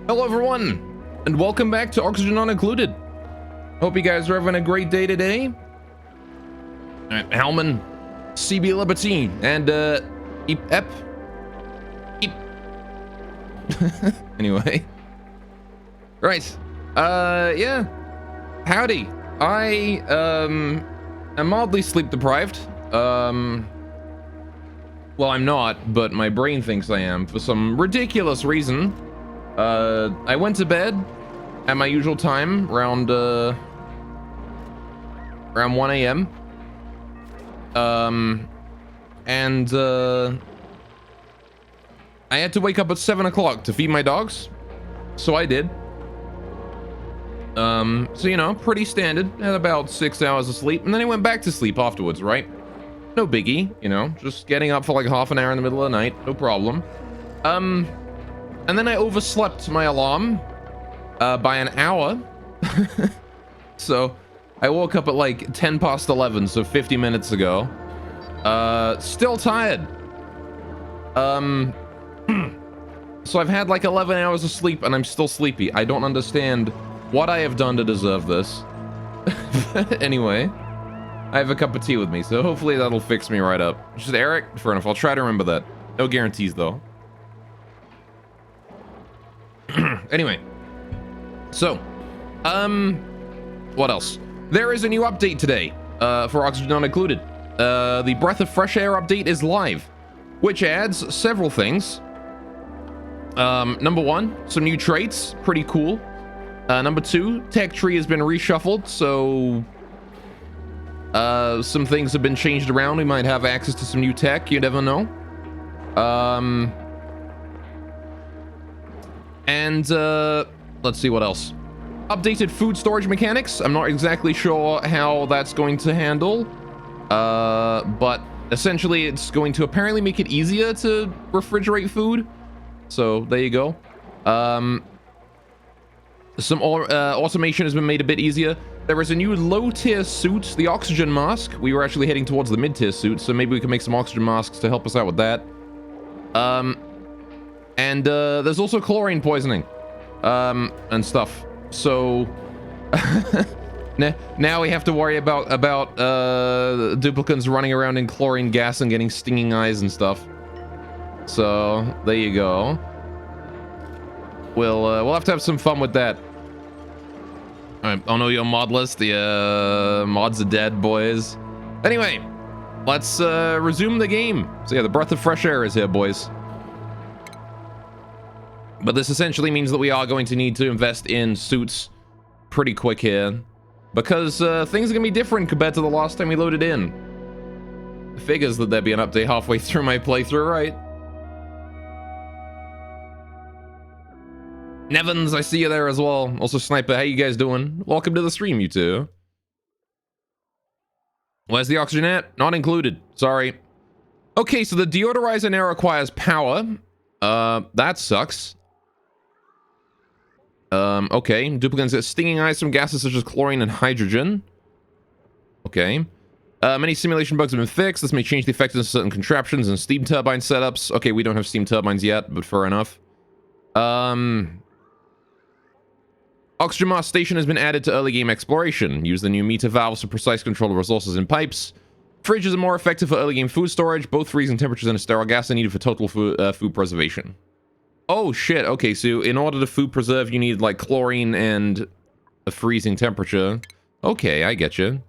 Hello everyone, and welcome back to Oxygen Unedited. Hope you guys are having a great day today. Alright, Hellman, CB Libertine, and Ep. Anyway. Right. Yeah. Howdy. I am mildly sleep deprived. Well, I'm not, but my brain thinks I am for some ridiculous reason. I went to bed at my usual time, around 1 a.m. I had to wake up at 7 o'clock to feed my dogs, so I did. So, you know, pretty standard, had about 6 hours of sleep, and then I went back to sleep afterwards, right? No biggie, you know, just getting up for like half an hour in the middle of the night, no problem. And then I overslept my alarm by an hour. So I woke up at like 10 past 11, so 50 minutes ago. Still tired. So I've had like 11 hours of sleep and I'm still sleepy. I don't understand what I have done to deserve this. Anyway, I have a cup of tea with me, so hopefully that'll fix me right up. Just Eric? Fair enough, I'll try to remember that. No guarantees though. Anyway, so, what else? There is a new update today, for Oxygen Not Included. The Breath of Fresh Air update is live, which adds several things. Number one, some new traits, pretty cool. Number two, tech tree has been reshuffled, so, some things have been changed around. We might have access to some new tech, you never know. And, let's see what else. Updated food storage mechanics. I'm not exactly sure how that's going to handle. But essentially it's going to apparently make it easier to refrigerate food. So, there you go. Some automation has been made a bit easier. There is a new low-tier suit, the oxygen mask. We were actually heading towards the mid-tier suit, so maybe we can make some oxygen masks to help us out with that. And there's also chlorine poisoning, and stuff. So now we have to worry about duplicants running around in chlorine gas and getting stinging eyes and stuff. So there you go. We'll have to have some fun with that. All right. Oh no, your mod list. The mods are dead, boys. Anyway, let's resume the game. So yeah, the Breath of Fresh Air is here, boys. But this essentially means that we are going to need to invest in suits pretty quick here. Because things are going to be different compared to the last time we loaded in. Figures that there'd be an update halfway through my playthrough, right? Nevins, I see you there as well. Also, Sniper, how you guys doing? Welcome to the stream, you two. Where's the oxygen at? Not included. Sorry. Okay, so the deodorizer now requires power. That sucks. Okay. Duplicants get stinging eyes from gases such as chlorine and hydrogen. Okay. Many simulation bugs have been fixed. This may change the effectiveness of certain contraptions and steam turbine setups. Okay, we don't have steam turbines yet, but fair enough. Oxygen mask station has been added to early game exploration. Use the new meter valves for precise control of resources in pipes. Fridges are more effective for early game food storage. Both freezing temperatures and a sterile gas are needed for total food preservation. Oh shit, okay, so in order to food preserve, you need like chlorine and a freezing temperature. Okay, I get you.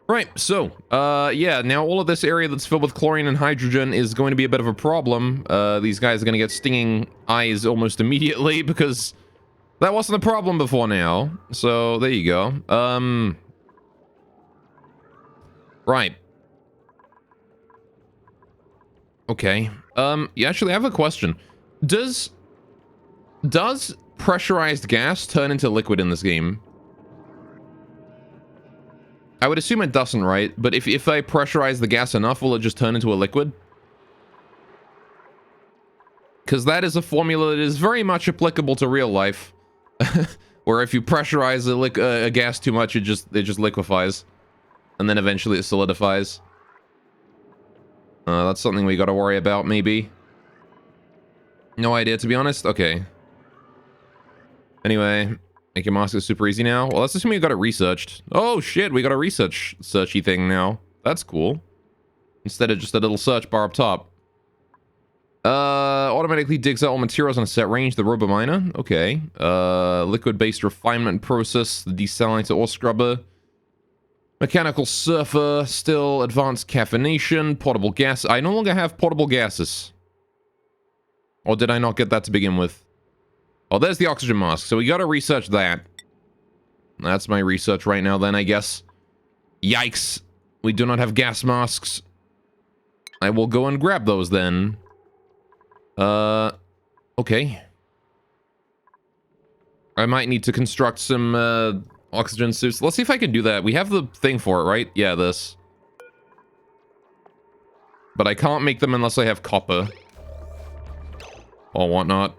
Right, so, yeah, now all of this area that's filled with chlorine and hydrogen is going to be a bit of a problem. These guys are going to get stinging eyes almost immediately because that wasn't a problem before now. So, there you go. Right. Okay. Yeah, actually, I have a question. Does pressurized gas turn into liquid in this game? I would assume it doesn't, right? But if I pressurize the gas enough, will it just turn into a liquid? Because that is a formula that is very much applicable to real life. Where if you pressurize a gas too much, it just liquefies. And then eventually it solidifies. That's something we gotta worry about, maybe. No idea, to be honest. Okay. Anyway, making masks is super easy now. Well, let's assume we got it researched. Oh, shit, we got a research searchy thing now. That's cool. Instead of just a little search bar up top. Automatically digs out all materials on a set range. The RoboMiner. Okay. Liquid-based refinement process. The desalinator ore scrubber. Mechanical surfer. Still advanced caffeination. Portable gas. I no longer have portable gases. Or did I not get that to begin with? Oh, there's the oxygen mask. So we gotta research that. That's my research right now then, I guess. Yikes. We do not have gas masks. I will go and grab those then. Okay. I might need to construct some, oxygen suits. Let's see if I can do that. We have the thing for it, right? Yeah, this. But I can't make them unless I have copper. Or whatnot.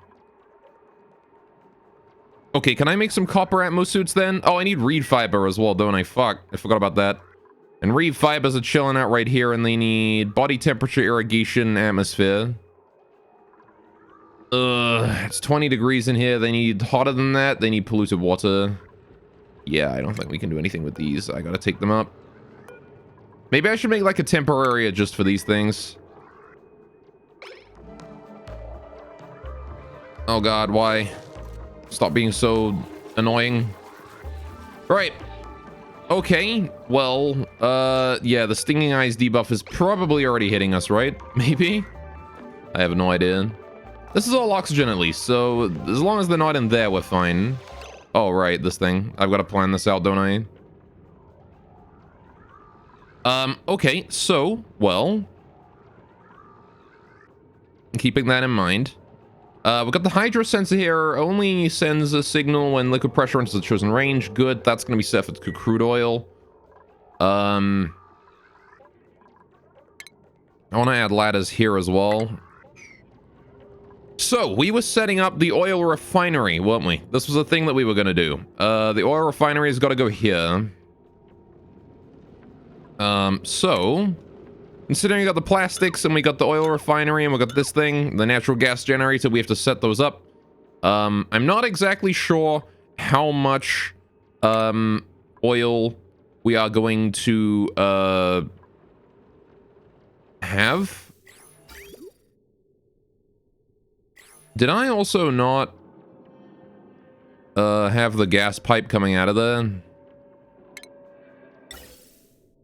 Okay, can I make some copper Atmo suits then? Oh, I need reed fiber as well, don't I? Fuck, I forgot about that. And reed fibers are chilling out right here, and they need body temperature, irrigation, atmosphere. It's 20 degrees in here. They need hotter than that. They need polluted water. Yeah, I don't think we can do anything with these. I gotta take them up. Maybe I should make like a temporary area just for these things. Oh god, why? Stop being so annoying. Right. Okay, well, yeah, the Stinging Eyes debuff is probably already hitting us, right? Maybe? I have no idea. This is all oxygen at least, so as long as they're not in there, we're fine. Oh, right, this thing. I've got to plan this out, don't I? Okay, so, well... keeping that in mind... we've got the hydro sensor here. Only sends a signal when liquid pressure enters the chosen range. Good. That's going to be set for crude oil. I want to add ladders here as well. So, we were setting up the oil refinery, weren't we? This was a thing that we were going to do. The oil refinery has got to go here. So... considering we got the plastics and we got the oil refinery and we got this thing, the natural gas generator, we have to set those up. I'm not exactly sure how much oil we are going to have. Did I also not have the gas pipe coming out of there?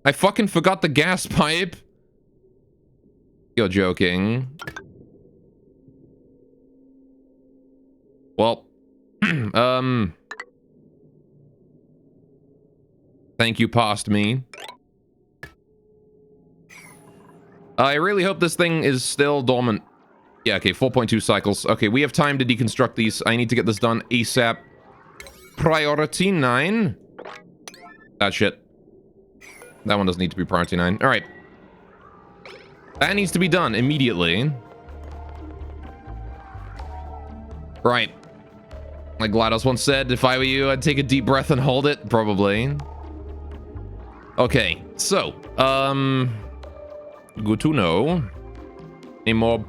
I fucking forgot the gas pipe. You're joking. Well, thank you, past me. I really hope this thing is still dormant. Yeah, okay, 4.2 cycles. Okay, we have time to deconstruct these. I need to get this done ASAP. Priority 9. That shit. That one doesn't need to be priority 9. All right. That needs to be done immediately. Right. Like GLaDOS once said, if I were you, I'd take a deep breath and hold it. Probably. Okay, so, good to know. Any more?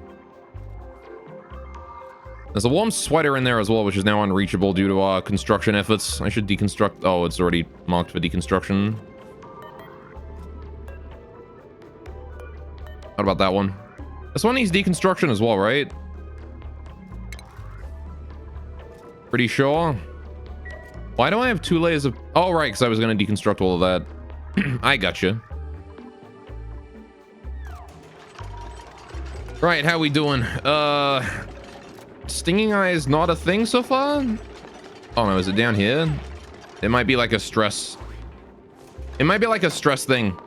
There's a warm sweater in there as well, which is now unreachable due to our construction efforts. I should deconstruct. Oh, it's already marked for deconstruction. What about that one? This one needs deconstruction as well, right? Pretty sure. Why do I have 2 layers of... oh, right, because I was going to deconstruct all of that. I gotcha. Right, how we doing? Stinging Eye is not a thing so far? Oh, no, is it down here? It might be like a stress... it might be like a stress thing.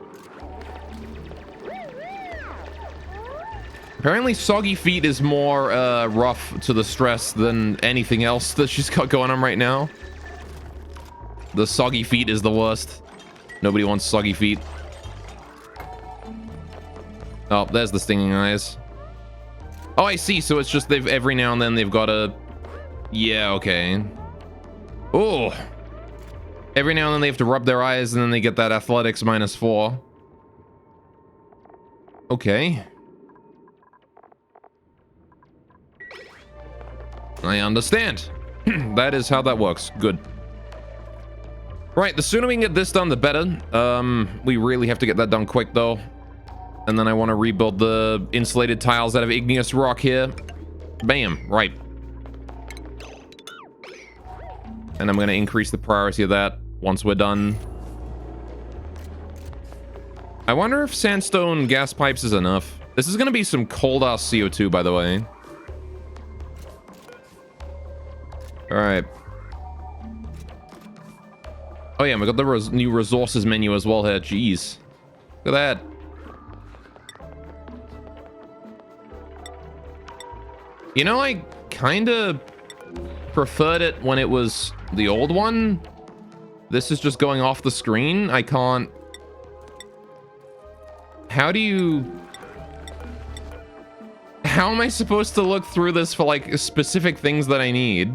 Apparently, Soggy Feet is more rough to the stress than anything else that she's got going on right now. The Soggy Feet is the worst. Nobody wants Soggy Feet. Oh, there's the Stinging Eyes. Oh, I see. So it's just they've every now and then they've got a... yeah, okay. Oh. Every now and then they have to rub their eyes and then they get that athletics -4. Okay. I understand. That is how that works. Good. Right, the sooner we can get this done, the better. We really have to get that done quick, though. And then I want to rebuild the insulated tiles out of igneous rock here. Bam. Right. And I'm going to increase the priority of that once we're done. I wonder if sandstone gas pipes is enough. This is going to be some cold-ass CO2, by the way. Alright. Oh yeah, we got the new resources menu as well here. Jeez. Look at that. You know, I kind of preferred it when it was the old one. This is just going off the screen. I can't... How do you... How am I supposed to look through this for, like, specific things that I need?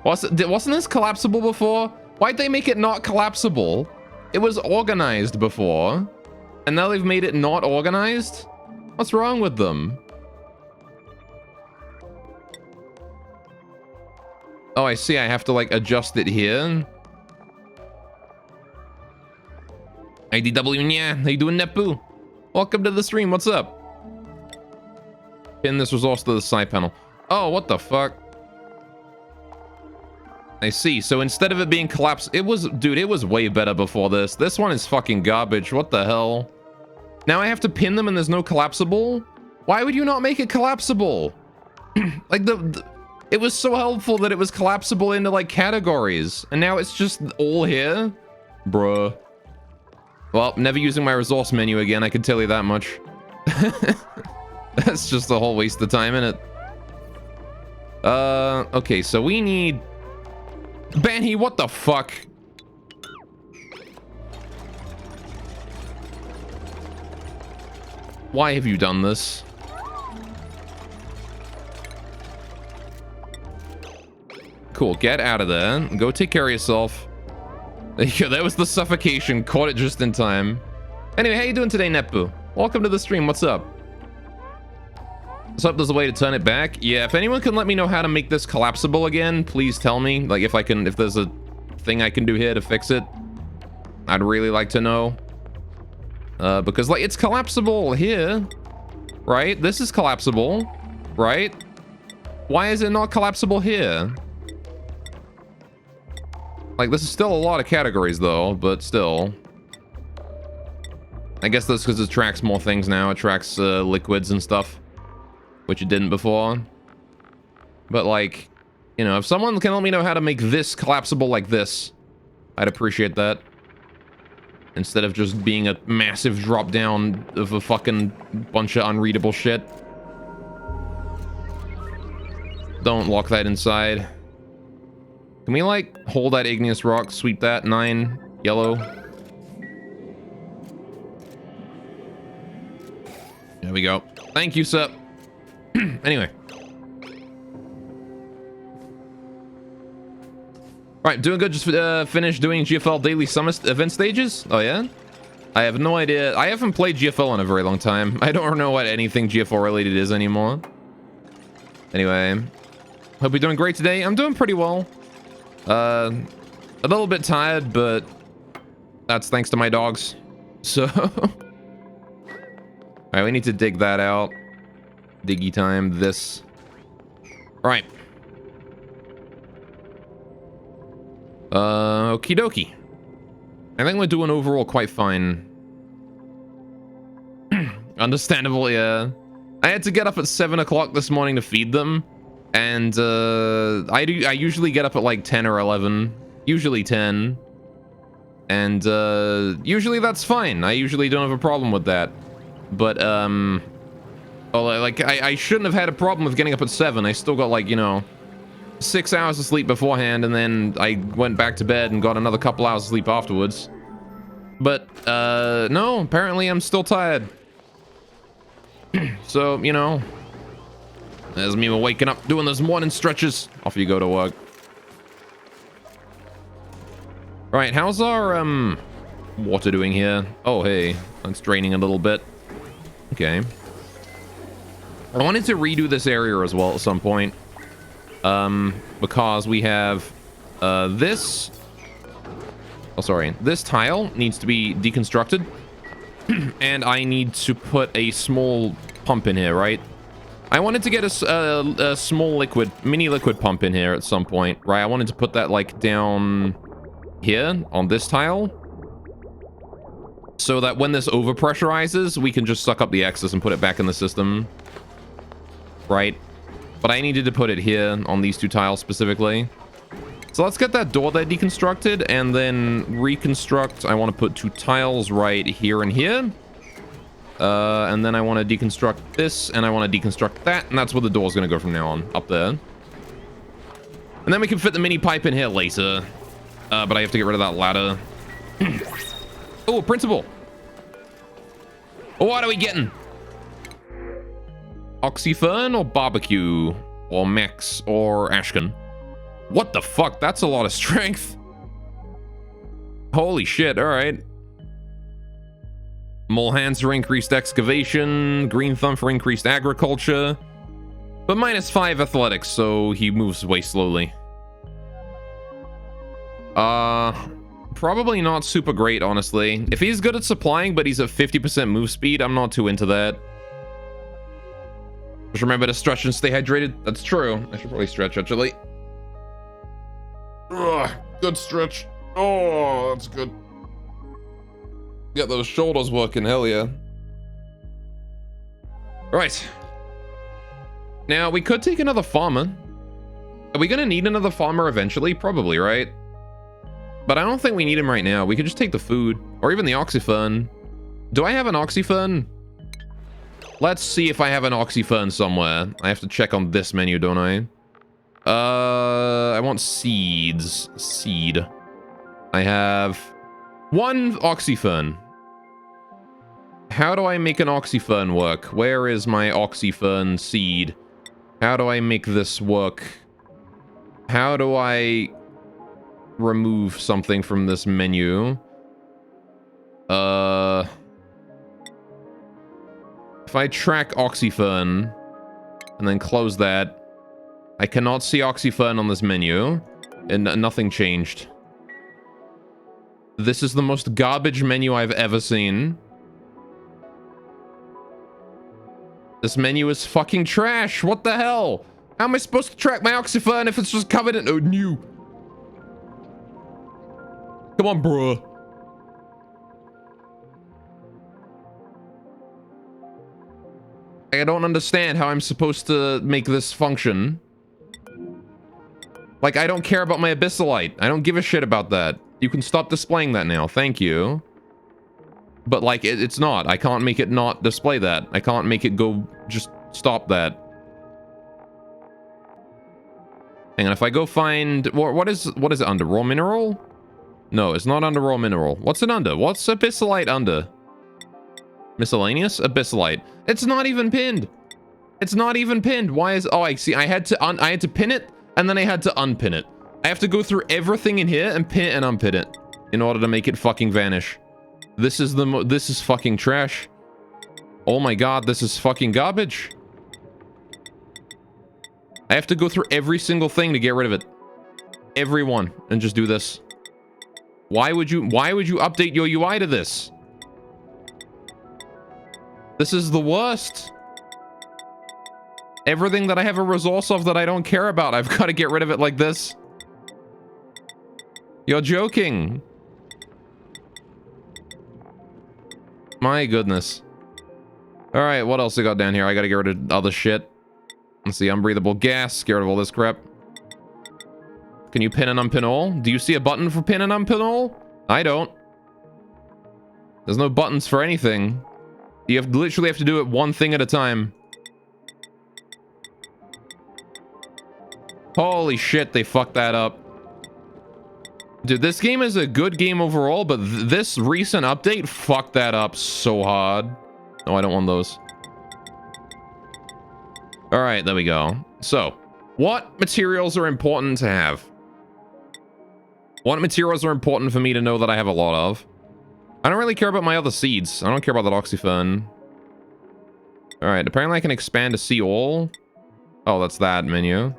Wasn't this collapsible before? Why'd they make it not collapsible? It was organized before. And now they've made it not organized? What's wrong with them? Oh, I see. I have to, like, adjust it here. IDW, yeah. How you doing, Nepu? Welcome to the stream. What's up? Pin this resource to the side panel. Oh, what the fuck? I see. So instead of it being collapsed, it was... Dude, it was way better before this. This one is fucking garbage. What the hell? Now I have to pin them and there's no collapsible? Why would you not make it collapsible? Like, it was so helpful that it was collapsible into, like, categories. And now it's just all here? Bruh. Well, never using my resource menu again, I can tell you that much. That's just a whole waste of time, innit? Okay, so we need... Banny, what the fuck? Why have you done this? Cool, get out of there. Go take care of yourself. Yeah, that was the suffocation. Caught it just in time. Anyway, how you doing today, Nepu? Welcome to the stream. What's up? What's up? There's a way to turn it back. Yeah, if anyone can let me know how to make this collapsible again, please tell me. Like, if there's a thing I can do here to fix it, I'd really like to know. Because, like, it's collapsible here, right? This is collapsible, right? Why is it not collapsible here? Like, this is still a lot of categories, though, but still. I guess that's because it tracks more things now. It tracks liquids and stuff, which it didn't before. But, like, you know, if someone can let me know how to make this collapsible like this, I'd appreciate that. Instead of just being a massive drop down of a fucking bunch of unreadable shit. Don't lock that inside. Can we, like, hold that igneous rock, sweep that, 9, yellow? There we go. Thank you, sir. Anyway. Alright, doing good. Just finished doing GFL Daily Summit event stages. Oh, yeah? I have no idea. I haven't played GFL in a very long time. I don't know what anything GFL related is anymore. Anyway. Hope you're doing great today. I'm doing pretty well. A little bit tired, but that's thanks to my dogs. So, all right, we need to dig that out. Diggy time. This. All right. Okie dokie. I think we're doing overall quite fine. Understandable, yeah. I had to get up at 7 o'clock this morning to feed them. And I usually get up at like 10 or 11, usually 10, and usually that's fine. I usually don't have a problem with that. But well, like I shouldn't have had a problem with getting up at 7. I still got, like, you know, 6 hours of sleep beforehand, and then I went back to bed and got another couple hours of sleep afterwards. But no, apparently I'm still tired. So, you know, there's me waking up, doing those morning stretches. Off you go to work. Right, how's our water doing here? Oh, hey, it's draining a little bit. Okay. I wanted to redo this area as well at some point. Because we have this. Oh, sorry. This tile needs to be deconstructed. And I need to put a small pump in here, right? I wanted to get a small mini liquid pump in here at some point, right? I wanted to put that, like, down here on this tile. So that when this overpressurizes, we can just suck up the excess and put it back in the system. Right? But I needed to put it here on these two tiles specifically. So let's get that door there deconstructed and then reconstruct. I want to put two tiles right here and here. And then I want to deconstruct this and I want to deconstruct that. And that's where the door's going to go from now on, up there. And then we can fit the mini pipe in here later. But I have to get rid of that ladder. Oh, principal. What are we getting? Oxyfern or barbecue? Or Max or Ashken? What the fuck? That's a lot of strength. Holy shit, alright. Mole hands for increased excavation. Green thumb for increased agriculture. But -5 athletics, so he moves way slowly. Probably not super great, honestly. If he's good at supplying, but he's at 50% move speed, I'm not too into that. Just remember to stretch and stay hydrated. That's true. I should probably stretch, actually. Ugh, good stretch. Oh, that's good. Get those shoulders working, hell yeah. Right. Now, we could take another farmer. Are we gonna need another farmer eventually? Probably, right? But I don't think we need him right now. We could just take the food. Or even the oxyfern. Do I have an oxyfern? Let's see if I have an oxyfern somewhere. I have to check on this menu, don't I? I want seeds. Seed. I have one oxyfern. How do I make an oxyfern work? Where is my oxyfern seed? How do I make this work? How do I remove something from this menu? If I track oxyfern and then close that, I cannot see oxyfern on this menu, and nothing changed. This is the most garbage menu I've ever seen. This menu is fucking trash. What the hell? How am I supposed to track my oxyfern if it's just covered in... Oh, new. Come on, bruh. I don't understand how I'm supposed to make this function. Like, I don't care about my abyssalite. I don't give a shit about that. You can stop displaying that now. Thank you. But, like, it's not. I can't make it not display that. I can't make it go... Just stop that. And if I go find... What is it under? Raw mineral? No, it's not under raw mineral. What's it under? What's abyssalite under? Miscellaneous? Abyssalite. It's not even pinned. It's not even pinned. Why is... Oh, I see. I had to pin it, and then I had to unpin it. I have to go through everything in here and pin it and unpin it in order to make it fucking vanish. This is fucking trash. Oh my god, this is fucking garbage. I have to go through every single thing to get rid of it. Every one, and just do this. Why would you update your UI to this? This is the worst. Everything that I have a resource of that I don't care about, I've got to get rid of it like this. You're joking. My goodness. All right, what else I got down here? I got to get rid of other shit. Let's see, unbreathable gas. Get rid of all this crap. Can you pin and unpin all? Do you see a button for pin and unpin all? I don't. There's no buttons for anything. You literally have to do it one thing at a time. Holy shit, they fucked that up. Dude, this game is a good game overall, but this recent update fucked that up so hard. No, I don't want those. All right, there we go. So, what materials are important to have? What materials are important for me to know that I have a lot of? I don't really care about my other seeds. I don't care about that oxyfern. All right, apparently I can expand to see all. Oh, that's that menu.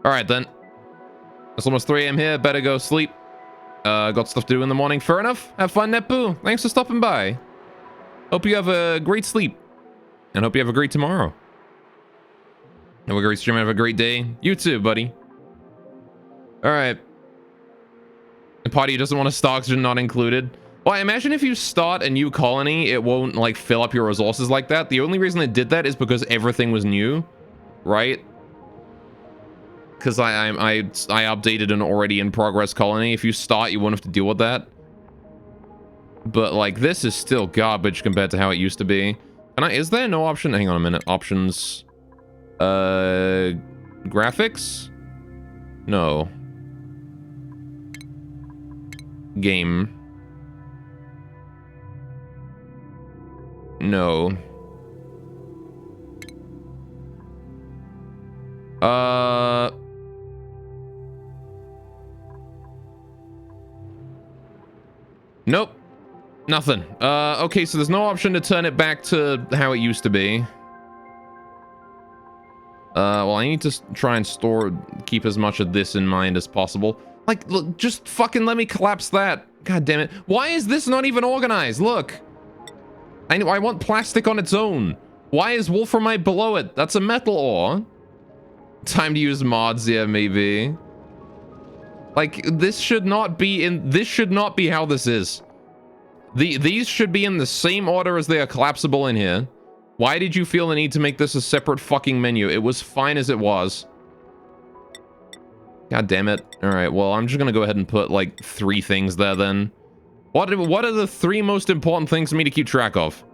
All All right, then. It's almost 3 a.m. here. Better go sleep. Got stuff to do in the morning. Fair enough. Have fun, Nepu. Thanks for stopping by. Hope you have a great sleep. And hope you have a great tomorrow. Have a great stream. Have a great day. You too, buddy. All right. The party doesn't want to start oxygen not included. Well, I imagine if you start a new colony, it won't like fill up your resources like that. The only reason it did that is because everything was new, right? Because I updated an already in progress colony. If you start, you won't have to deal with that. But like this is still garbage compared to how it used to be. Is there no option? Hang on a minute. Options. Graphics? No. Game. No. Nope. Nothing. Okay, so there's no option to turn it back to how it used to be. Well, I need to try and keep as much of this in mind as possible. Like, look, just fucking let me collapse that. God damn it. Why is this not even organized? Look. I want plastic on its own. Why is wolframite below it? That's a metal ore. Time to use mods, yeah, maybe. Like, this should not be how this is. These should be in the same order as they are collapsible in here. Why did you feel the need to make this a separate fucking menu? It was fine as it was. God damn it. All right, well, I'm just gonna go ahead and put like 3 things there then. What are the 3 most important things for me to keep track of?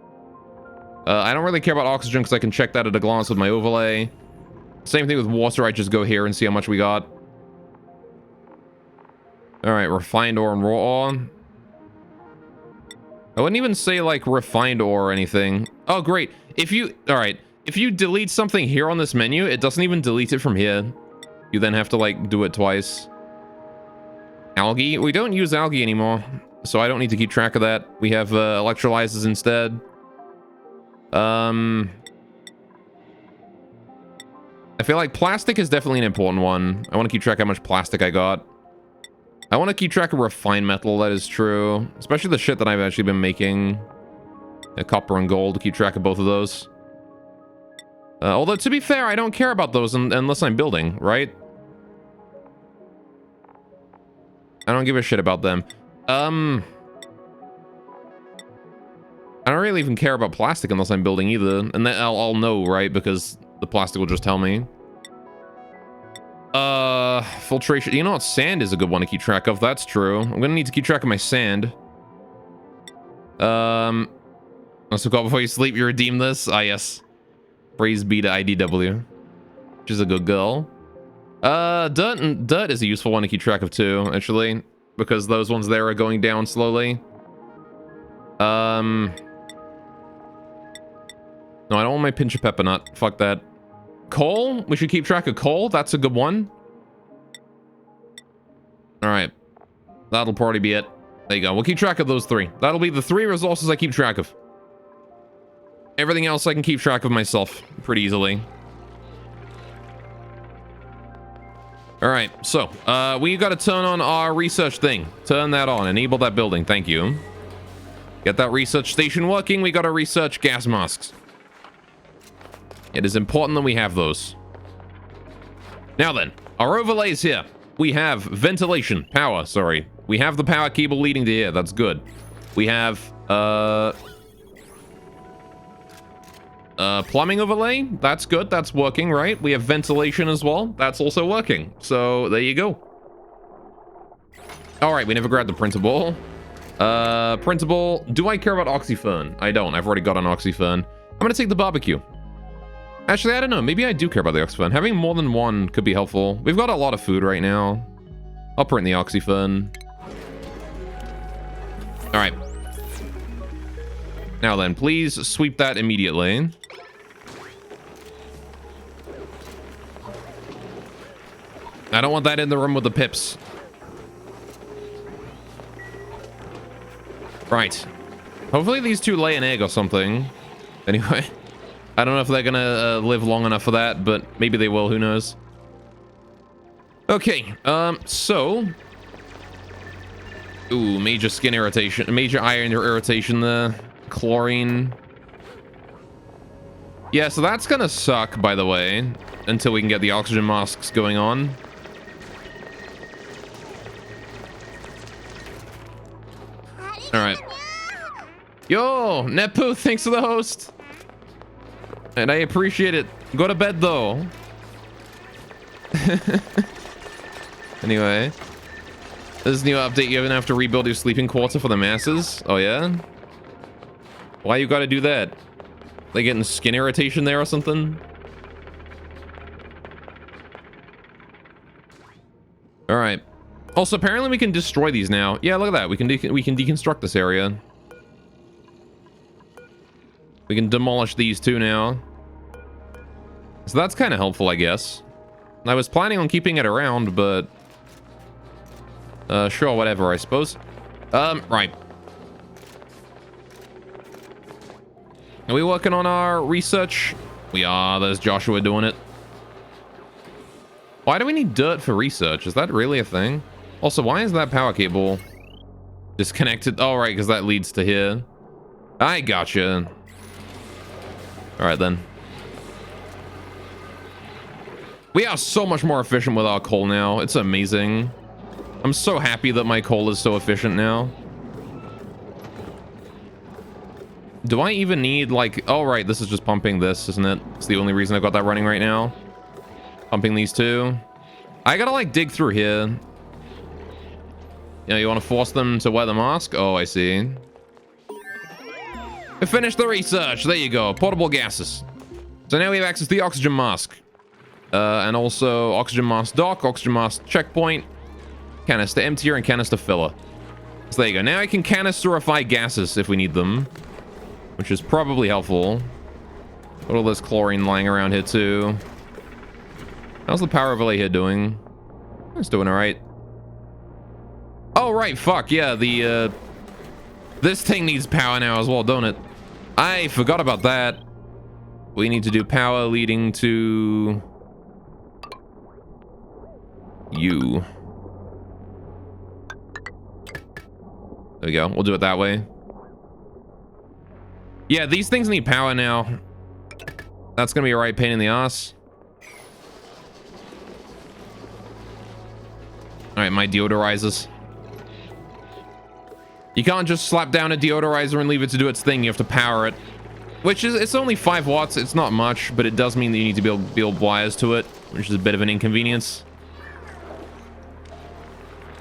I don't really care about oxygen because I can check that at a glance with my overlay. Same thing with water. I just go here and see how much we got. All right, refined ore and raw ore. I wouldn't even say like refined ore or anything. Oh, great. All right, if you delete something here on this menu, it doesn't even delete it from here. You then have to like do it twice. Algae? We don't use algae anymore, so I don't need to keep track of that. We have electrolyzers instead. I feel like plastic is definitely an important one. I want to keep track how much plastic I got. I want to keep track of refined metal, that is true. Especially the shit that I've actually been making. Copper and gold, to keep track of both of those. Although, to be fair, I don't care about those unless I'm building, right? I don't give a shit about them. I don't really even care about plastic unless I'm building either. And then I'll know, right? Because the plastic will just tell me. Filtration. You know what? Sand is a good one to keep track of. That's true. I'm gonna need to keep track of my sand. Also call before you sleep, you redeem this? Ah, yes. Praise be to IDW. Which is a good girl. Dirt is a useful one to keep track of too, actually. Because those ones there are going down slowly. No, I don't want my pinch of pepper nut. Fuck that. Coal? We should keep track of coal. That's a good one. Alright. That'll probably be it. There you go. We'll keep track of those 3. That'll be the 3 resources I keep track of. Everything else I can keep track of myself pretty easily. Alright, so, we gotta turn on our research thing. Turn that on. Enable that building. Thank you. Get that research station working. We gotta research gas masks. It is important that we have those. Now then, our overlays here. We have ventilation, power, sorry. We have the power cable leading to here. That's good. We have, plumbing overlay. That's good. That's working, right? We have ventilation as well. That's also working. So there you go. All right, we never grabbed the printable. Printable. Do I care about oxyfern? I don't. I've already got an oxyfern. I'm gonna take the barbecue. Actually, I don't know. Maybe I do care about the oxyfern. Having more than one could be helpful. We've got a lot of food right now. I'll print the oxyfern. All right. Now then, please sweep that immediately. I don't want that in the room with the pips. Right. Hopefully these 2 lay an egg or something. Anyway. I don't know if they're gonna live long enough for that, but maybe they will, who knows. Okay, so... Ooh, major skin irritation, major iron irritation there. Chlorine. Yeah, so that's gonna suck, by the way, until we can get the oxygen masks going on. Alright. Yo, Nepu, thanks for the host. And I appreciate it. Go to bed, though. Anyway. This new update, you're gonna have to rebuild your sleeping quarter for the masses. Oh, yeah? Why you gotta do that? They getting skin irritation there or something? Alright. Also, apparently we can destroy these now. Yeah, look at that. We can deconstruct this area. We can demolish these two now. So that's kind of helpful, I guess. I was planning on keeping it around, but... sure, whatever, I suppose. Right. Are we working on our research? We are. There's Joshua doing it. Why do we need dirt for research? Is that really a thing? Also, why is that power cable disconnected? Oh, right, because that leads to here. I gotcha. All right, then. We are so much more efficient with our coal now. It's amazing. I'm so happy that my coal is so efficient now. Do I even need, like... Oh, right, this is just pumping this, isn't it? It's the only reason I've got that running right now. Pumping these two. I gotta, like, dig through here. You know, you want to force them to wear the mask? Oh, I see. We finished the research. There you go. Portable gases. So now we have access to the oxygen mask. And also oxygen mask dock, oxygen mask checkpoint, canister emptier, and canister filler. So there you go. Now I can canisterify gases if we need them, which is probably helpful. Got all this chlorine lying around here too. How's the power relay here doing? It's doing all right. Oh, right. Fuck. Yeah, the, this thing needs power now as well, don't it? I forgot about that. We need to do power leading to... you. There we go. We'll do it that way. Yeah, these things need power now. That's gonna be a right pain in the ass. Alright, my deodorizers. You can't just slap down a deodorizer and leave it to do its thing. You have to power it. Which is, it's only 5 watts. It's not much, but it does mean that you need to build wires to it, which is a bit of an inconvenience.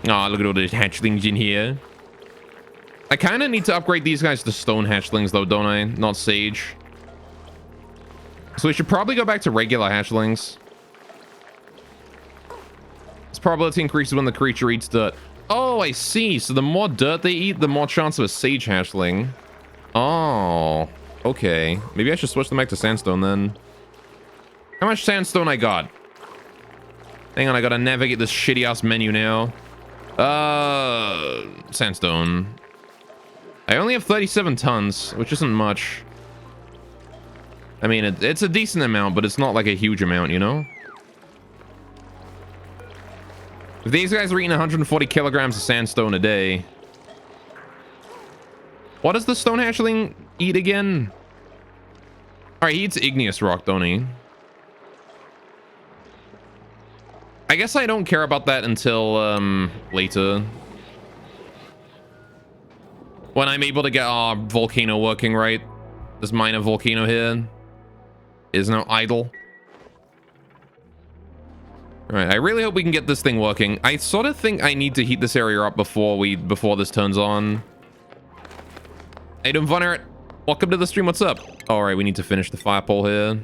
Oh, look at all the hatchlings in here. I kind of need to upgrade these guys to stone hatchlings, though, don't I? Not sage. So we should probably go back to regular hatchlings. Its probability increases when the creature eats dirt. Oh, I see. So the more dirt they eat, the more chance of a sage hatchling. Oh, okay. Maybe I should switch them back to sandstone then. How much sandstone I got? Hang on, I gotta navigate this shitty ass menu now. Sandstone. I only have 37 tons, which isn't much. I mean, it's a decent amount, but it's not like a huge amount, you know? If these guys are eating 140 kilograms of sandstone a day... What does the stone hatchling eat again? Alright, he eats igneous rock, don't he? I guess I don't care about that until, later. When I'm able to get our volcano working right. This minor volcano here is now idle. Alright, I really hope we can get this thing working. I sort of think I need to heat this area up before this turns on. Hey, doing Vonert? Welcome to the stream, what's up? Alright, we need to finish the fire pole here.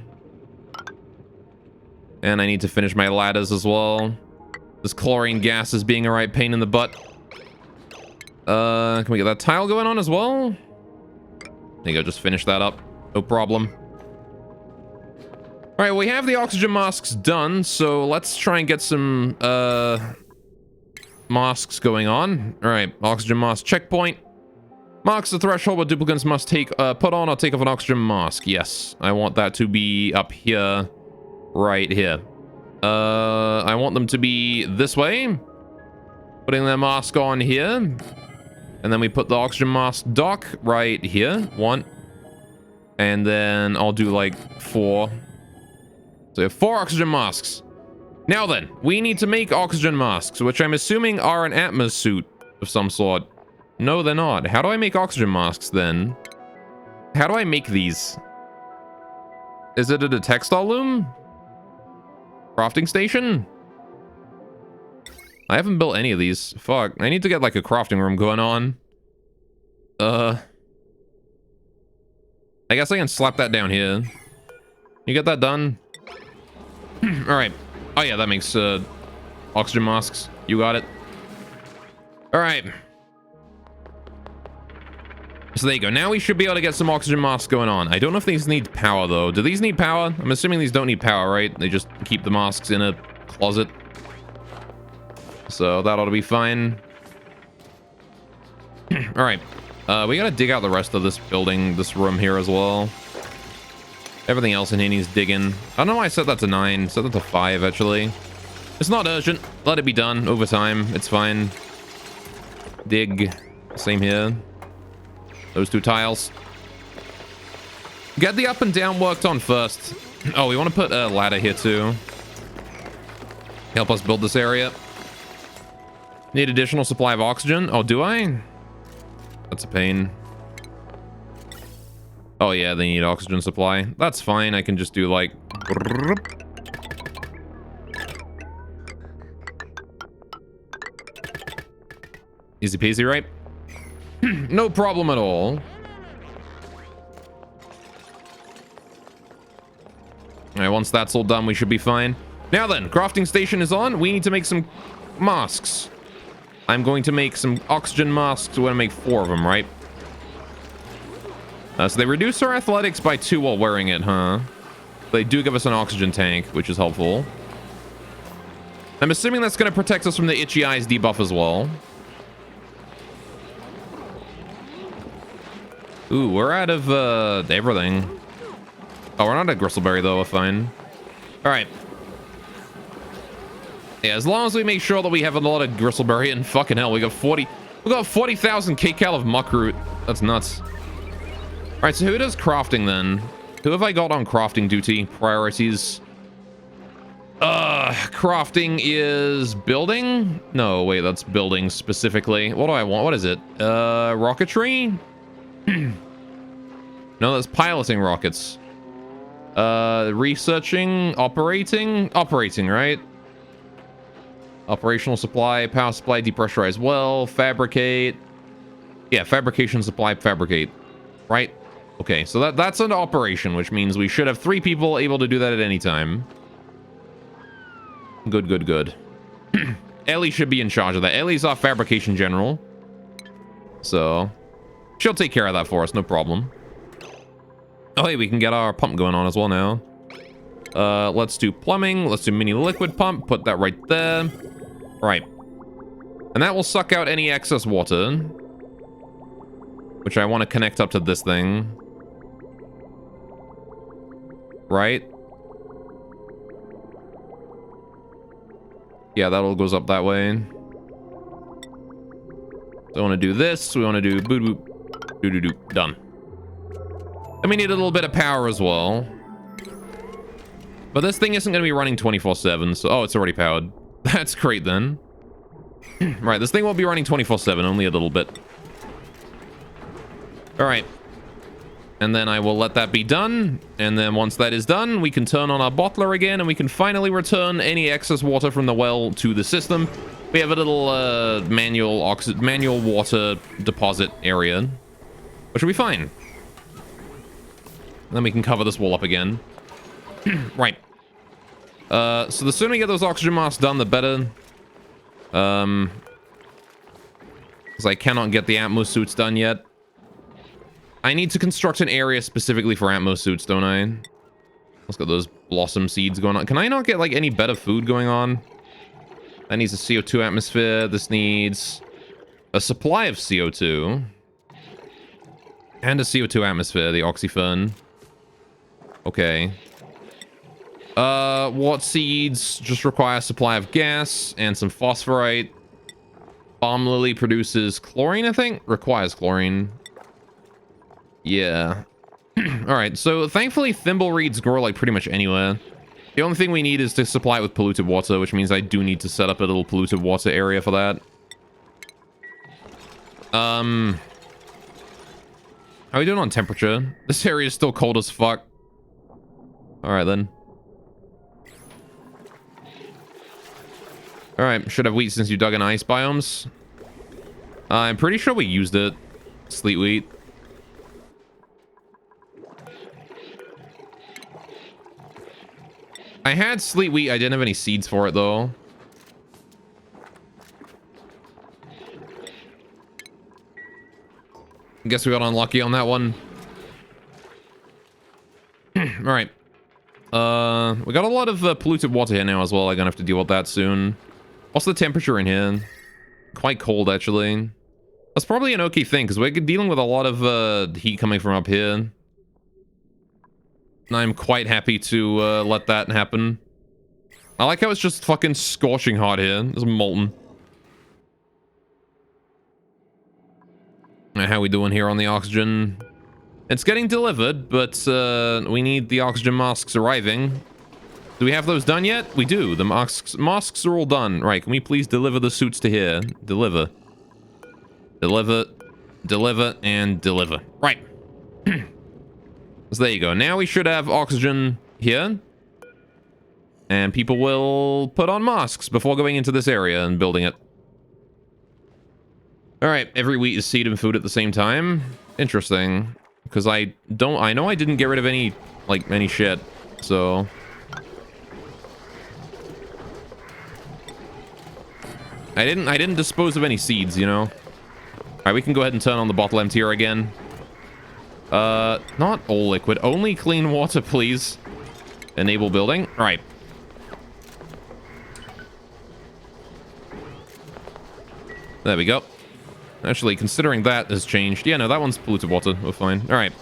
And I need to finish my ladders as well. This chlorine gas is being a right pain in the butt. Can we get that tile going on as well? There you go, just finish that up. No problem. Alright, we have the oxygen masks done, so let's try and get some, masks going on. Alright, oxygen mask checkpoint. Marks the threshold where duplicants must put on or take off an oxygen mask. Yes, I want that to be up here. Right here. I want them to be this way. Putting their mask on here. And then we put the oxygen mask dock right here. 1. And then I'll do like 4. So 4 oxygen masks. Now then, we need to make oxygen masks, which I'm assuming are an Atmos suit of some sort. No, they're not. How do I make oxygen masks then? How do I make these? Is it at a textile loom? Crafting station? I haven't built any of these. Fuck. I need to get like a crafting room going on. I guess I can slap that down here. You get that done? Alright. Oh yeah, that makes oxygen masks. You got it. Alright. So there you go. Now we should be able to get some oxygen masks going on. I don't know if these need power though. Do these need power? I'm assuming these don't need power, right? They just keep the masks in a closet. So that ought to be fine. Alright. We gotta dig out the rest of this building, this room here as well. Everything else in here needs digging. I don't know why I set that to 9. Set that to 5, actually. It's not urgent. Let it be done over time. It's fine. Dig. Same here. Those 2 tiles. Get the up and down worked on first. Oh, we want to put a ladder here too. Help us build this area. Need additional supply of oxygen. Oh, do I? That's a pain. Oh yeah, they need oxygen supply. That's fine. I can just do like... Easy peasy, right? No problem at all. Alright, once that's all done, we should be fine. Now then, crafting station is on. We need to make some masks. I'm going to make some oxygen masks. We're going to make 4 of them, right? So they reduce our athletics by 2 while wearing it, huh? They do give us an oxygen tank, which is helpful. I'm assuming that's going to protect us from the itchy eyes debuff as well. Ooh, we're out of everything. Oh, we're not at Gristleberry though. We're fine. All right. Yeah, as long as we make sure that we have a lot of Gristleberry, and fucking hell, we got 40,000 kcal of muckroot. That's nuts. All right, so who does crafting then? Who have I got on crafting duty? Priorities. Crafting is building? No, wait, that's building specifically. What do I want? What is it? Rocketry? No, that's piloting rockets. Researching, operating, right? Operational supply, power supply, depressurize well, fabricate. Yeah, fabrication supply, fabricate. Right? Okay, so that's an operation, which means we should have 3 people able to do that at any time. Good, good, good. Ellie should be in charge of that. Ellie's our fabrication general. So, she'll take care of that for us, no problem. Oh, hey, we can get our pump going on as well now. Let's do plumbing. Let's do mini liquid pump. Put that right there. Right. And that will suck out any excess water. Which I want to connect up to this thing. Right? Yeah, that all goes up that way. So I want to do this. We want to do boop boop. Doo doo doo. Done. And we need a little bit of power as well. But this thing isn't going to be running 24/7. So, oh, it's already powered. That's great then. Right, this thing won't be running 24/7, only a little bit. All right. And then I will let that be done. And then once that is done, we can turn on our bottler again and we can finally return any excess water from the well to the system. We have a little manual water deposit area, which will be fine. And then we can cover this wall up again. Right. So the sooner we get those oxygen masks done, the better. Because I cannot get the Atmos suits done yet. I need to construct an area specifically for Atmos suits, don't I? Let's get those blossom seeds going on. Can I not get like any better food going on? That needs a CO2 atmosphere. This needs a supply of CO2. And a CO2 atmosphere, the oxyfern. Okay. Wart seeds just require a supply of gas and some phosphorite. Balm lily produces chlorine, I think? Requires chlorine. Yeah. Alright, so thankfully thimble reeds grow like pretty much anywhere. The only thing we need is to supply it with polluted water, which means I do need to set up a little polluted water area for that. How are we doing on temperature? This area is still cold as fuck. Alright then. Alright, should have wheat since you dug in ice biomes. I'm pretty sure we used it. Sleet wheat. I had sleet wheat, I didn't have any seeds for it though. Guess we got unlucky on that one. Alright. We got a lot of polluted water here now as well. I'm gonna have to deal with that soon. What's the temperature in here? Quite cold, actually. That's probably an okay thing, because we're dealing with a lot of heat coming from up here. And I'm quite happy to let that happen. I like how it's just fucking scorching hot here. It's molten. How we doing here on the oxygen? It's getting delivered, but we need the oxygen masks arriving. Do we have those done yet? We do. The masks are all done. Right, can we please deliver the suits to here? Deliver. Deliver. Deliver and deliver. Right. So there you go. Now we should have oxygen here. And people will put on masks before going into this area and building it. Alright, every wheat is seed and food at the same time. Interesting. Because I know I didn't get rid of any, like, any shit. So... I didn't dispose of any seeds, you know? Alright, we can go ahead and turn on the bottle emptier again. Not all liquid. Only clean water, please. Enable building. Alright. There we go. Actually, considering that has changed. Yeah, no, that one's polluted water. We're fine. Alright.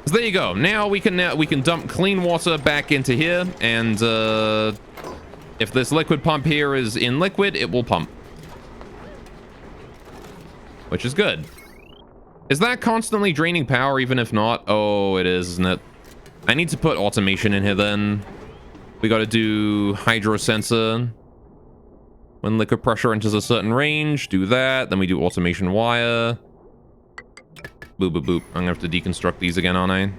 So there you go. Now we can dump clean water back into here, and if this liquid pump here is in liquid, it will pump. Which is good. Is that constantly draining power even if not? Oh, it is, isn't it? I need to put automation in here then. We gotta do hydro sensor. When liquid pressure enters a certain range, do that. Then we do automation wire. Boop, boop, boop. I'm gonna have to deconstruct these again, aren't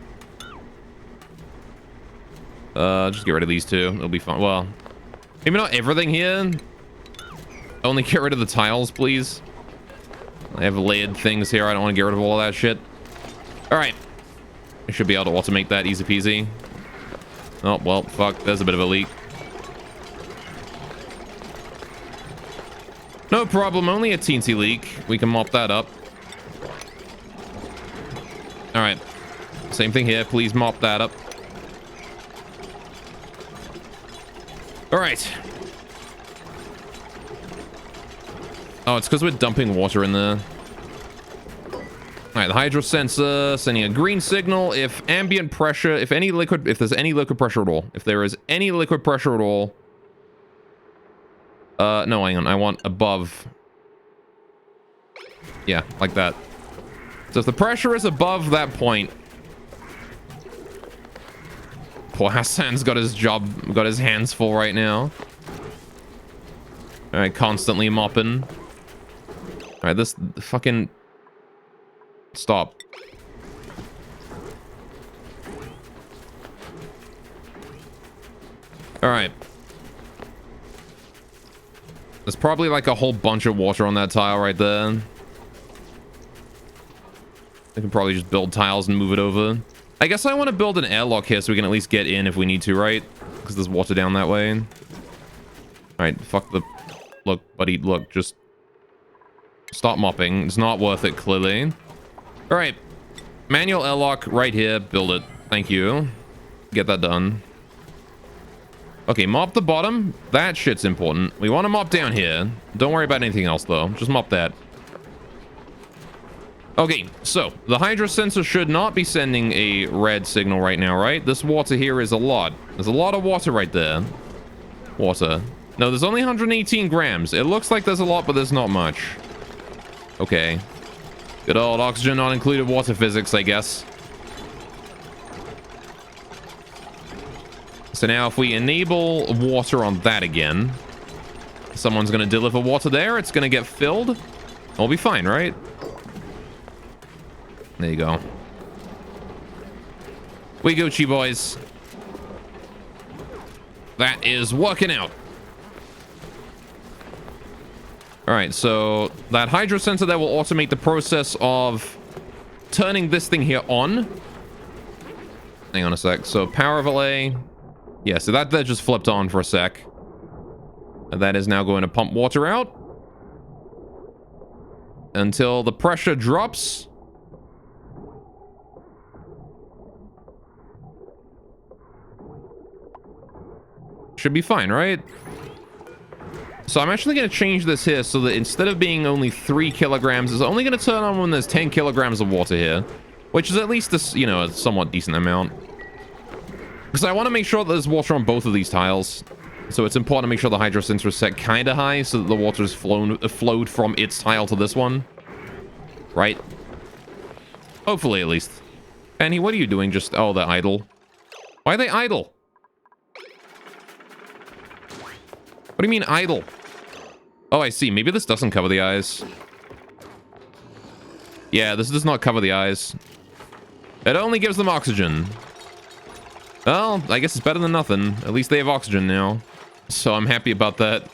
I? Just get rid of these two. It'll be fun. Well, maybe not everything here. Only get rid of the tiles, please. I have layered things here. I don't want to get rid of all of that shit. Alright. I should be able to automate that easy peasy. Oh, well, fuck. There's a bit of a leak. No problem. Only a teensy leak. We can mop that up. Alright. Same thing here. Please mop that up. Alright. Oh, it's because we're dumping water in there. Alright, the hydro sensor sending a green signal if ambient pressure, if there's any liquid pressure at all. If there is any liquid pressure at all. No, hang on. I want above. Yeah, like that. So if the pressure is above that point. Poor Hassan's got his hands full right now. Alright, constantly mopping. Alright, this fucking... Stop. Alright. There's probably like a whole bunch of water on that tile right there. I can probably just build tiles and move it over. I guess I want to build an airlock here so we can at least get in if we need to, right? Because there's water down that way. Alright, fuck the... Look, buddy, look, just... Stop mopping. It's not worth it, clearly. Alright. Manual airlock right here. Build it. Thank you. Get that done. Okay, mop the bottom. That shit's important. We want to mop down here. Don't worry about anything else, though. Just mop that. Okay, so the hydro sensor should not be sending a red signal right now, right? This water here is a lot. There's a lot of water right there. Water. No, there's only 118 grams. It looks like there's a lot, but there's not much. Okay. Good old oxygen not included water physics, I guess. So now if we enable water on that again, someone's going to deliver water there. It's going to get filled. We'll be fine, right? There you go. We Gucci boys. That is working out. All right, so that hydro sensor there will automate the process of turning this thing here on. Hang on a sec. So power valet. Yeah, so that just flipped on for a sec. And that is now going to pump water out until the pressure drops. Should be fine, right? So I'm actually going to change this here so that instead of being only 3 kilograms, it's only going to turn on when there's 10 kilograms of water here, which is at least a, you know, a somewhat decent amount. Because I want to make sure that there's water on both of these tiles. So it's important to make sure the hydro sensor is set kind of high so that the water is flowed from its tile to this one. Right? Hopefully, at least. Penny, what are you doing? Just, oh, they're idle. Why are they idle? What do you mean idle? Oh, I see. Maybe this doesn't cover the eyes. Yeah, this does not cover the eyes. It only gives them oxygen. Well, I guess it's better than nothing. At least they have oxygen now. So I'm happy about that.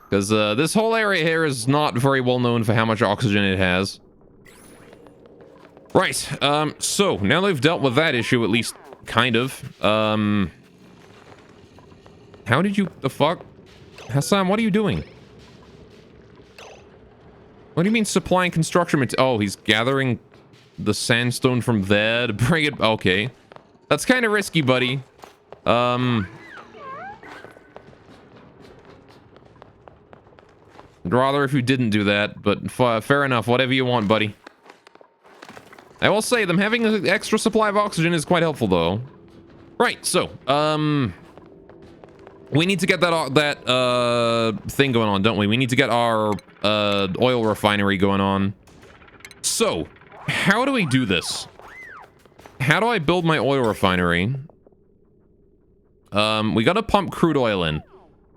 Because this whole area here is not very well known for how much oxygen it has. Right. So now they've dealt with that issue, at least kind of. How did you... The fuck? Hassan, what are you doing? What do you mean supplying construction material? Oh, he's gathering the sandstone from there to bring it... Okay. That's kind of risky, buddy. I'd rather if you didn't do that, but fair enough. Whatever you want, buddy. I will say, them having an extra supply of oxygen is quite helpful, though. Right, so, we need to get that thing going on, don't we? We need to get our oil refinery going on. So, how do we do this? How do I build my oil refinery? We gotta pump crude oil in.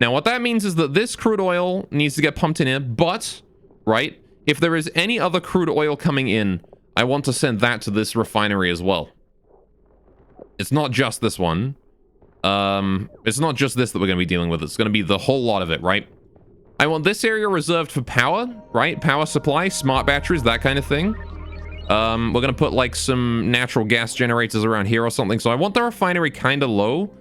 Now, what that means is that this crude oil needs to get pumped in here, but, right, if there is any other crude oil coming in, I want to send that to this refinery as well. It's not just this one. It's not just this that we're going to be dealing with. It's going to be the whole lot of it, right? I want this area reserved for power, right? Power supply, smart batteries, that kind of thing. We're going to put, like, some natural gas generators around here or something. So I want the refinery kind of low.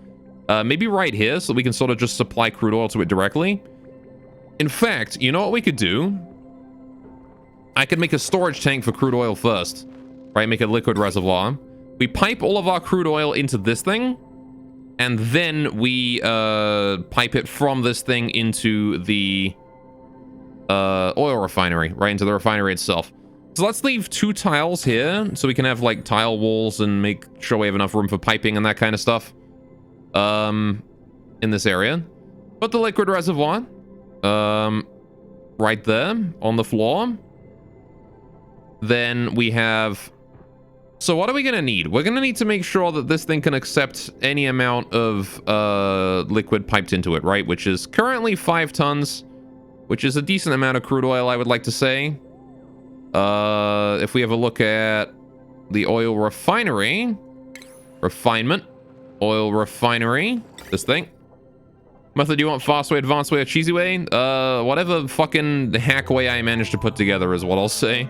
Maybe right here, so we can sort of just supply crude oil to it directly. In fact, you know what we could do? I could make a storage tank for crude oil first. Right, make a liquid reservoir. We pipe all of our crude oil into this thing. And then we pipe it from this thing into the oil refinery. Right, into the refinery itself. So let's leave 2 tiles here. So we can have, like, tile walls and make sure we have enough room for piping and that kind of stuff. In this area. Put the liquid reservoir. Right there on the floor. Then we have... So what are we going to need? We're going to need to make sure that this thing can accept any amount of liquid piped into it, right? Which is currently 5 tons, which is a decent amount of crude oil, I would like to say. If we have a look at the oil refinery, refinement, oil refinery, this thing. Method, do you want fast way, advanced way, or cheesy way? Whatever fucking hack way I managed to put together is what I'll say.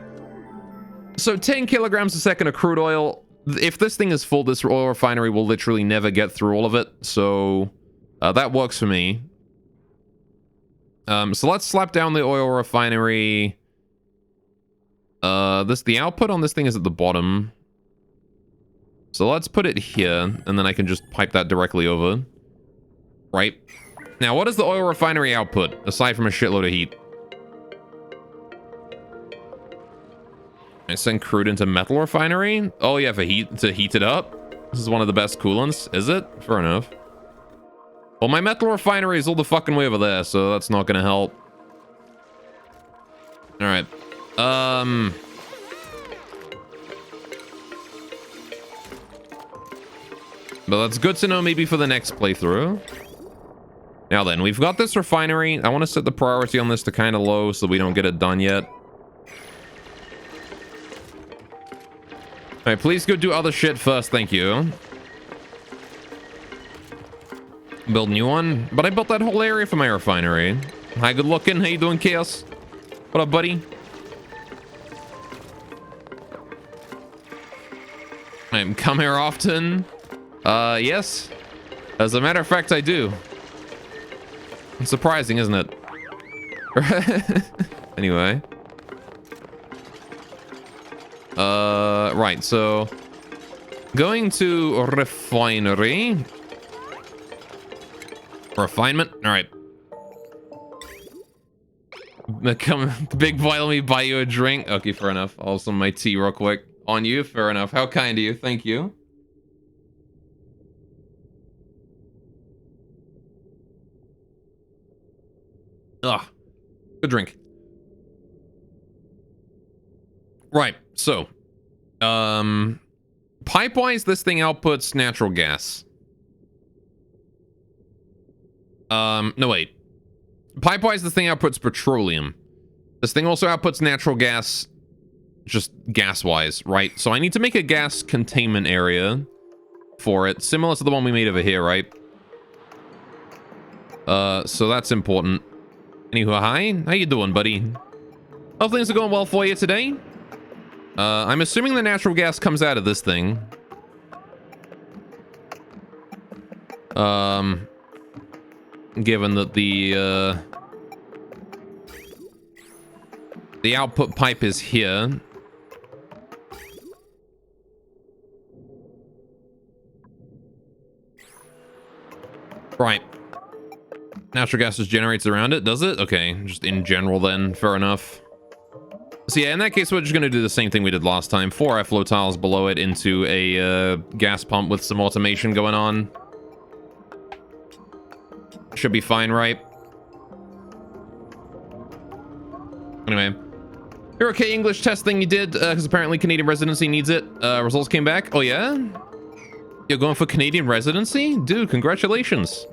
So 10 kilograms a second of crude oil. If this thing is full, this oil refinery will literally never get through all of it. So that works for me. So let's slap down the oil refinery. The output on this thing is at the bottom. So let's put it here, and then I can just pipe that directly over. Right? Now, what is the oil refinery output, aside from a shitload of heat? I send crude into metal refinery. Oh yeah, for heat, to heat it up. This is one of the best coolants, is it? Fair enough. Well, my metal refinery is all the fucking way over there, so that's not gonna help. All right. But that's good to know maybe for the next playthrough. Now then, we've got this refinery. I want to set the priority on this to kind of low so we don't get it done yet. All right, please go do other shit first, thank you. Build new one. But I built that whole area for my refinery. Hi, good looking. How you doing, Chaos? What up, buddy? Come here often. Yes. As a matter of fact, I do. It's surprising, isn't it? Anyway. Right, so going to refinery. Refinement. All right. Come, big boy, let me buy you a drink. Okay, fair enough. Also, my tea real quick. On you, fair enough. How kind of you. Thank you. Ugh. Good drink. Right, so. Pipe-wise, this thing outputs natural gas. No, wait. Pipe-wise, this thing outputs petroleum. This thing also outputs natural gas, just gas-wise, right? So I need to make a gas containment area for it, similar to the one we made over here, right? So that's important. Anywho, hi. How you doing, buddy? Hope things are going well for you today. I'm assuming the natural gas comes out of this thing. Given that the output pipe is here. Right. Natural gas just generates around it, does it? Okay, just in general then, fair enough. So yeah, in that case, we're just going to do the same thing we did last time. 4 airflow tiles below it into a gas pump with some automation going on. Should be fine, right? Anyway. You're okay English test thing you did, because apparently Canadian residency needs it. Results came back. Oh, yeah? You're going for Canadian residency? Dude, congratulations.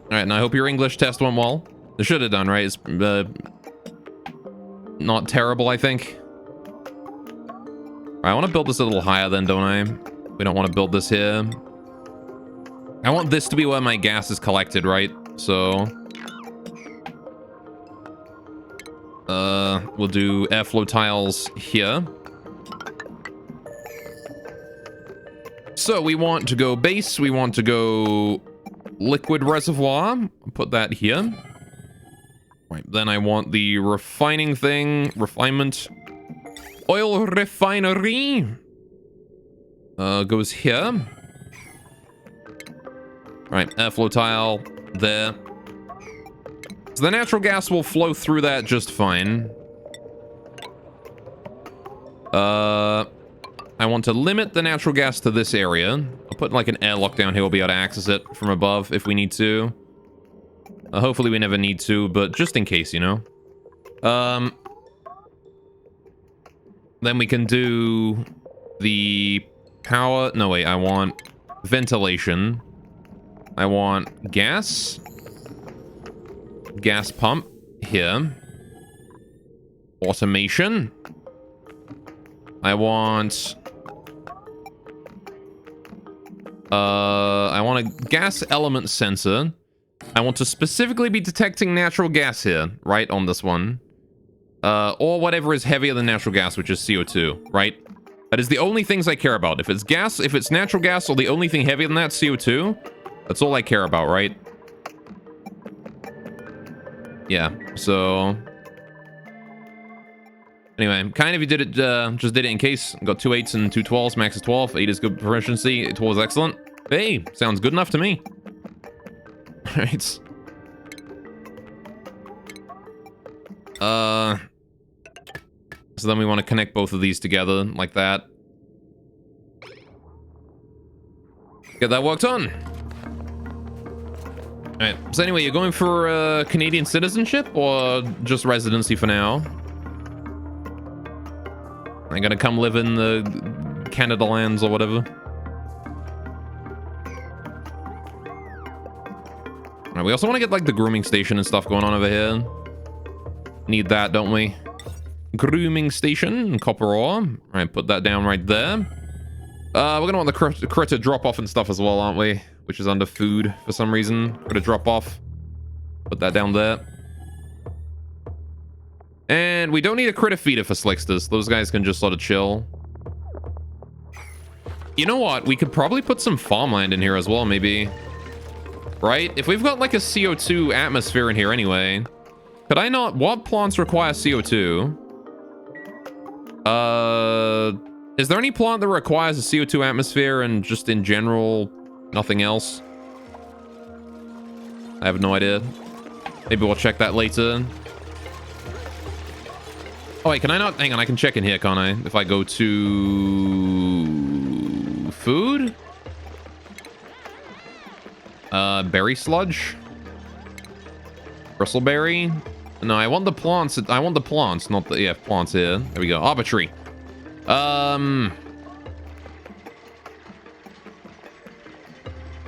Alright, and I hope your English test went well. It should have done, right? It's not terrible, I think. Alright, I want to build this a little higher then, don't I? We don't want to build this here. I want this to be where my gas is collected, right? So... we'll do airflow tiles here. So we want to go base, we want to go liquid reservoir. Put that here. Right, then I want the refining thing, refinement. Oil refinery. Goes here. Right, airflow tile there. So the natural gas will flow through that just fine. I want to limit the natural gas to this area. I'll put like an airlock down here. We'll be able to access it from above if we need to. Hopefully we never need to, but just in case, you know. Then we can do the power. No, wait, I want ventilation. I want gas. Gas pump here. Automation. I want a gas element sensor. I want to specifically be detecting natural gas here, right, on this one. Or whatever is heavier than natural gas, which is CO2, right? That is the only things I care about. If it's gas, if it's natural gas, or the only thing heavier than that, CO2, that's all I care about, right? Yeah, so... Anyway, kind of you did it, just did it in case. Got 2 8s and 2 12s, max is 12. 8 is good proficiency, 12 is excellent. Hey, sounds good enough to me. Alright. So then we want to connect both of these together like that. Get that worked on. Alright, so anyway, you're going for Canadian citizenship or just residency for now? I'm gonna come live in the Canada lands or whatever. Alright, we also want to get like the grooming station and stuff going on over here. Need that, don't we? Grooming station, copper ore. Alright, put that down right there. We're gonna want the critter drop off and stuff as well, aren't we? Which is under food for some reason. Critter drop off. Put that down there. And we don't need a critter feeder for Slicksters. Those guys can just sort of chill. You know what? We could probably put some farmland in here as well, maybe. Right? If we've got like a CO2 atmosphere in here anyway. Could I not... What plants require CO2? Is there any plant that requires a CO2 atmosphere and just in general, nothing else? I have no idea. Maybe we'll check that later. Oh, wait, can I not? Hang on, I can check in here, can't I? If I go to... food? Berry sludge? Bristleberry? No, I want the plants. I want the plants, not the... Yeah, plants here. There we go. Arbitrary. Let's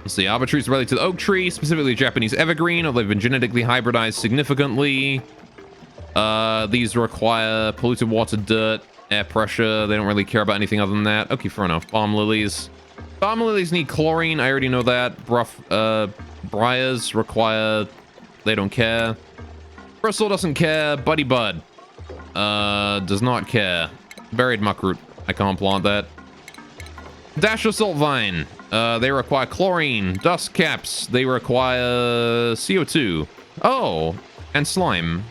see. Arbitrary is related to the oak tree, specifically Japanese evergreen, or they've been genetically hybridized significantly. These require polluted water, dirt, air pressure. They don't really care about anything other than that. Okay, fair enough. Balm lilies. Balm lilies need chlorine. I already know that. Briars require... They don't care. Bristle doesn't care. Buddy bud. Does not care. Buried muckroot. I can't plant that. Dasher salt vine. They require chlorine. Dust caps. They require CO2. Oh, and slime.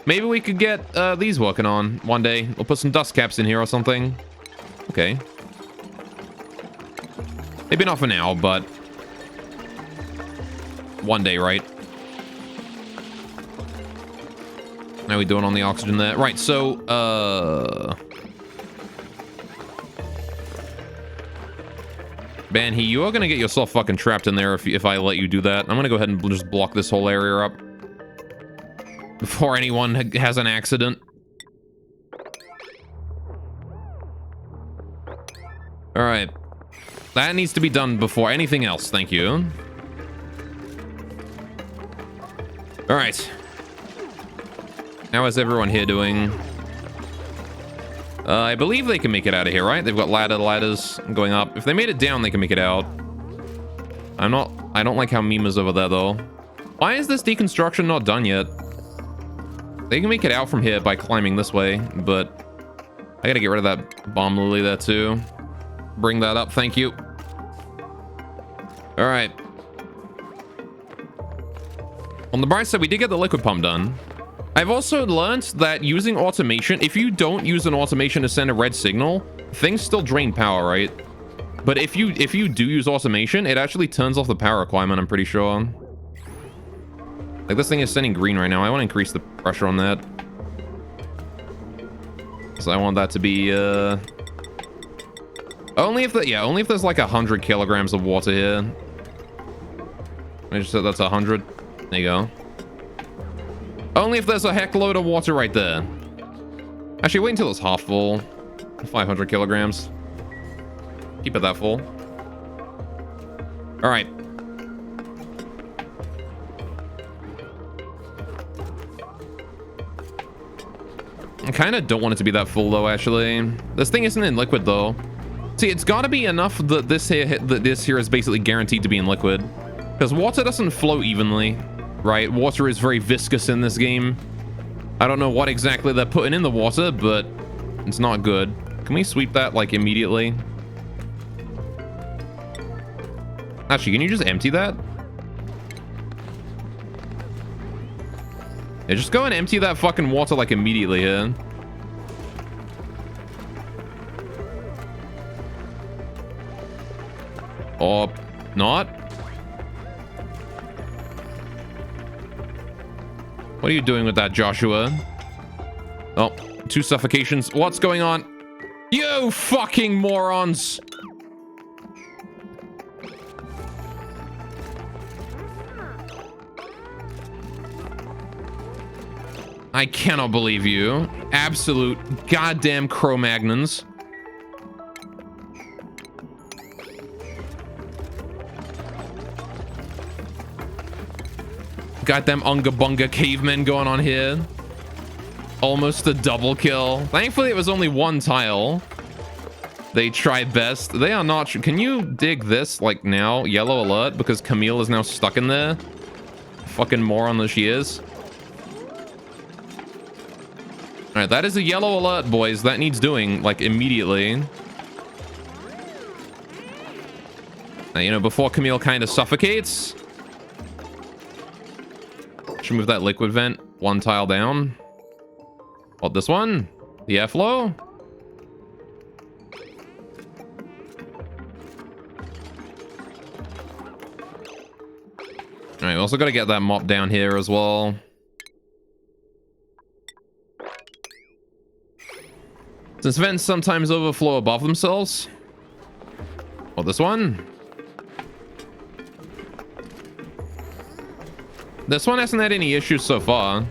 Maybe we could get these working on one day. We'll put some dust caps in here or something. Okay. Maybe not for now, but one day, right? How are we doing on the oxygen there? Right, so, Banhee, you are gonna get yourself fucking trapped in there if I let you do that. I'm gonna go ahead and just block this whole area up before anyone has an accident. Alright. That needs to be done before anything else, thank you. Alright. How is everyone here doing? I believe they can make it out of here, right? They've got ladders going up. If they made it down, they can make it out. I don't like how Mima's over there, though. Why is this deconstruction not done yet? They can make it out from here by climbing this way, but I gotta get rid of that bomb lily there, too. Bring that up, thank you. All right. On the bright side, we did get the liquid pump done. I've also learned that using automation, if you don't use an automation to send a red signal, things still drain power, right? But if you do use automation, it actually turns off the power requirement, I'm pretty sure. Like, this thing is sending green right now. I want to increase the pressure on that. So I want that to be, only if there's like 100 kilograms of water here. I just said that's 100. There you go. Only if there's a heck load of water right there. Actually, wait until it's half full. 500 kilograms. Keep it that full. All right. I kind of don't want it to be that full, though, actually. This thing isn't in liquid, though. See, it's got to be enough that this here is basically guaranteed to be in liquid. Because water doesn't flow evenly, right? Water is very viscous in this game. I don't know what exactly they're putting in the water, but it's not good. Can we sweep that, like, immediately? Actually, can you just empty that? Yeah, just go and empty that fucking water, like, immediately here. Or not? What are you doing with that, Joshua? Oh, 2 suffocations. What's going on? You fucking morons! I cannot believe you. Absolute goddamn Cro-Magnons. Goddamn Unga Bunga cavemen going on here. Almost a double kill. Thankfully, it was only 1 tile. They tried best. They are not... Can you dig this, like, now? Yellow alert, because Camille is now stuck in there. Fucking moron that she is. Alright, that is a yellow alert, boys. That needs doing, like, immediately. You know, before Camille kind of suffocates. Should move that liquid vent 1 tile down. What, this one? The airflow? Alright, we also got to get that mop down here as well. Since vents sometimes overflow above themselves. What, this one? This one hasn't had any issues so far.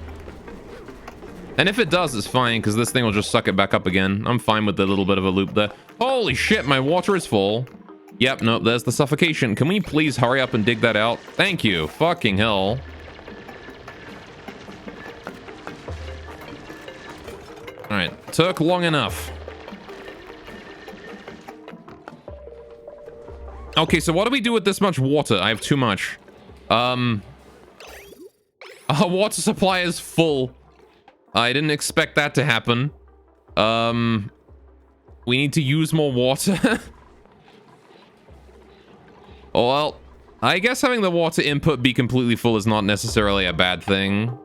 And if it does, it's fine, because this thing will just suck it back up again. I'm fine with the little bit of a loop there. Holy shit, my water is full. Yep, nope, there's the suffocation. Can we please hurry up and dig that out? Thank you. Fucking hell. Alright, took long enough. Okay, so what do we do with this much water? I have too much. Our water supply is full. I didn't expect that to happen. We need to use more water. Oh, well, I guess having the water input be completely full is not necessarily a bad thing.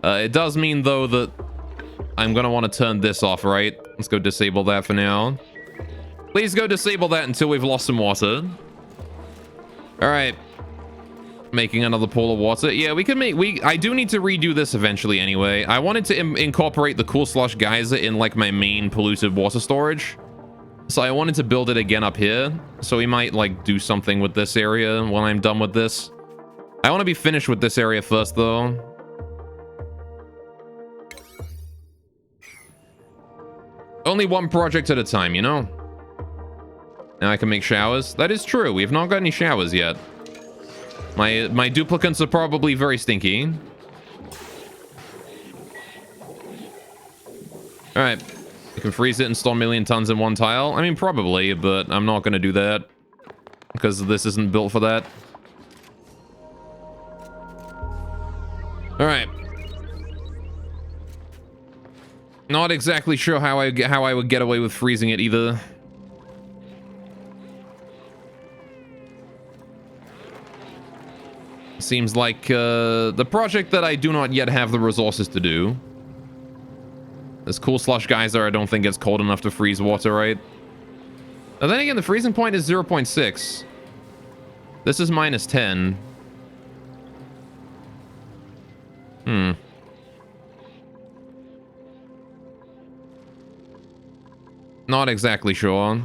It does mean, though, that I'm gonna want to turn this off, right? Let's go disable that for now. Please go disable that until we've lost some water. All right. Making another pool of water. Yeah, we can make... I do need to redo this eventually anyway. I wanted to incorporate the cool slush geyser in, like, my main polluted water storage. So I wanted to build it again up here. So we might, like, do something with this area when I'm done with this. I want to be finished with this area first, though. Only one project at a time, you know? Now I can make showers. That is true. We have not got any showers yet. My duplicants are probably very stinky. Alright. You can freeze it and store 1,000,000 tons in 1 tile. I mean, probably, but I'm not going to do that. Because this isn't built for that. Alright. Not exactly sure how I would get away with freezing it either. Seems like the project that I do not yet have the resources to do. This cool slush geyser, I don't think it's cold enough to freeze water, right? And then again, the freezing point is 0.6. This is -10. Not exactly sure.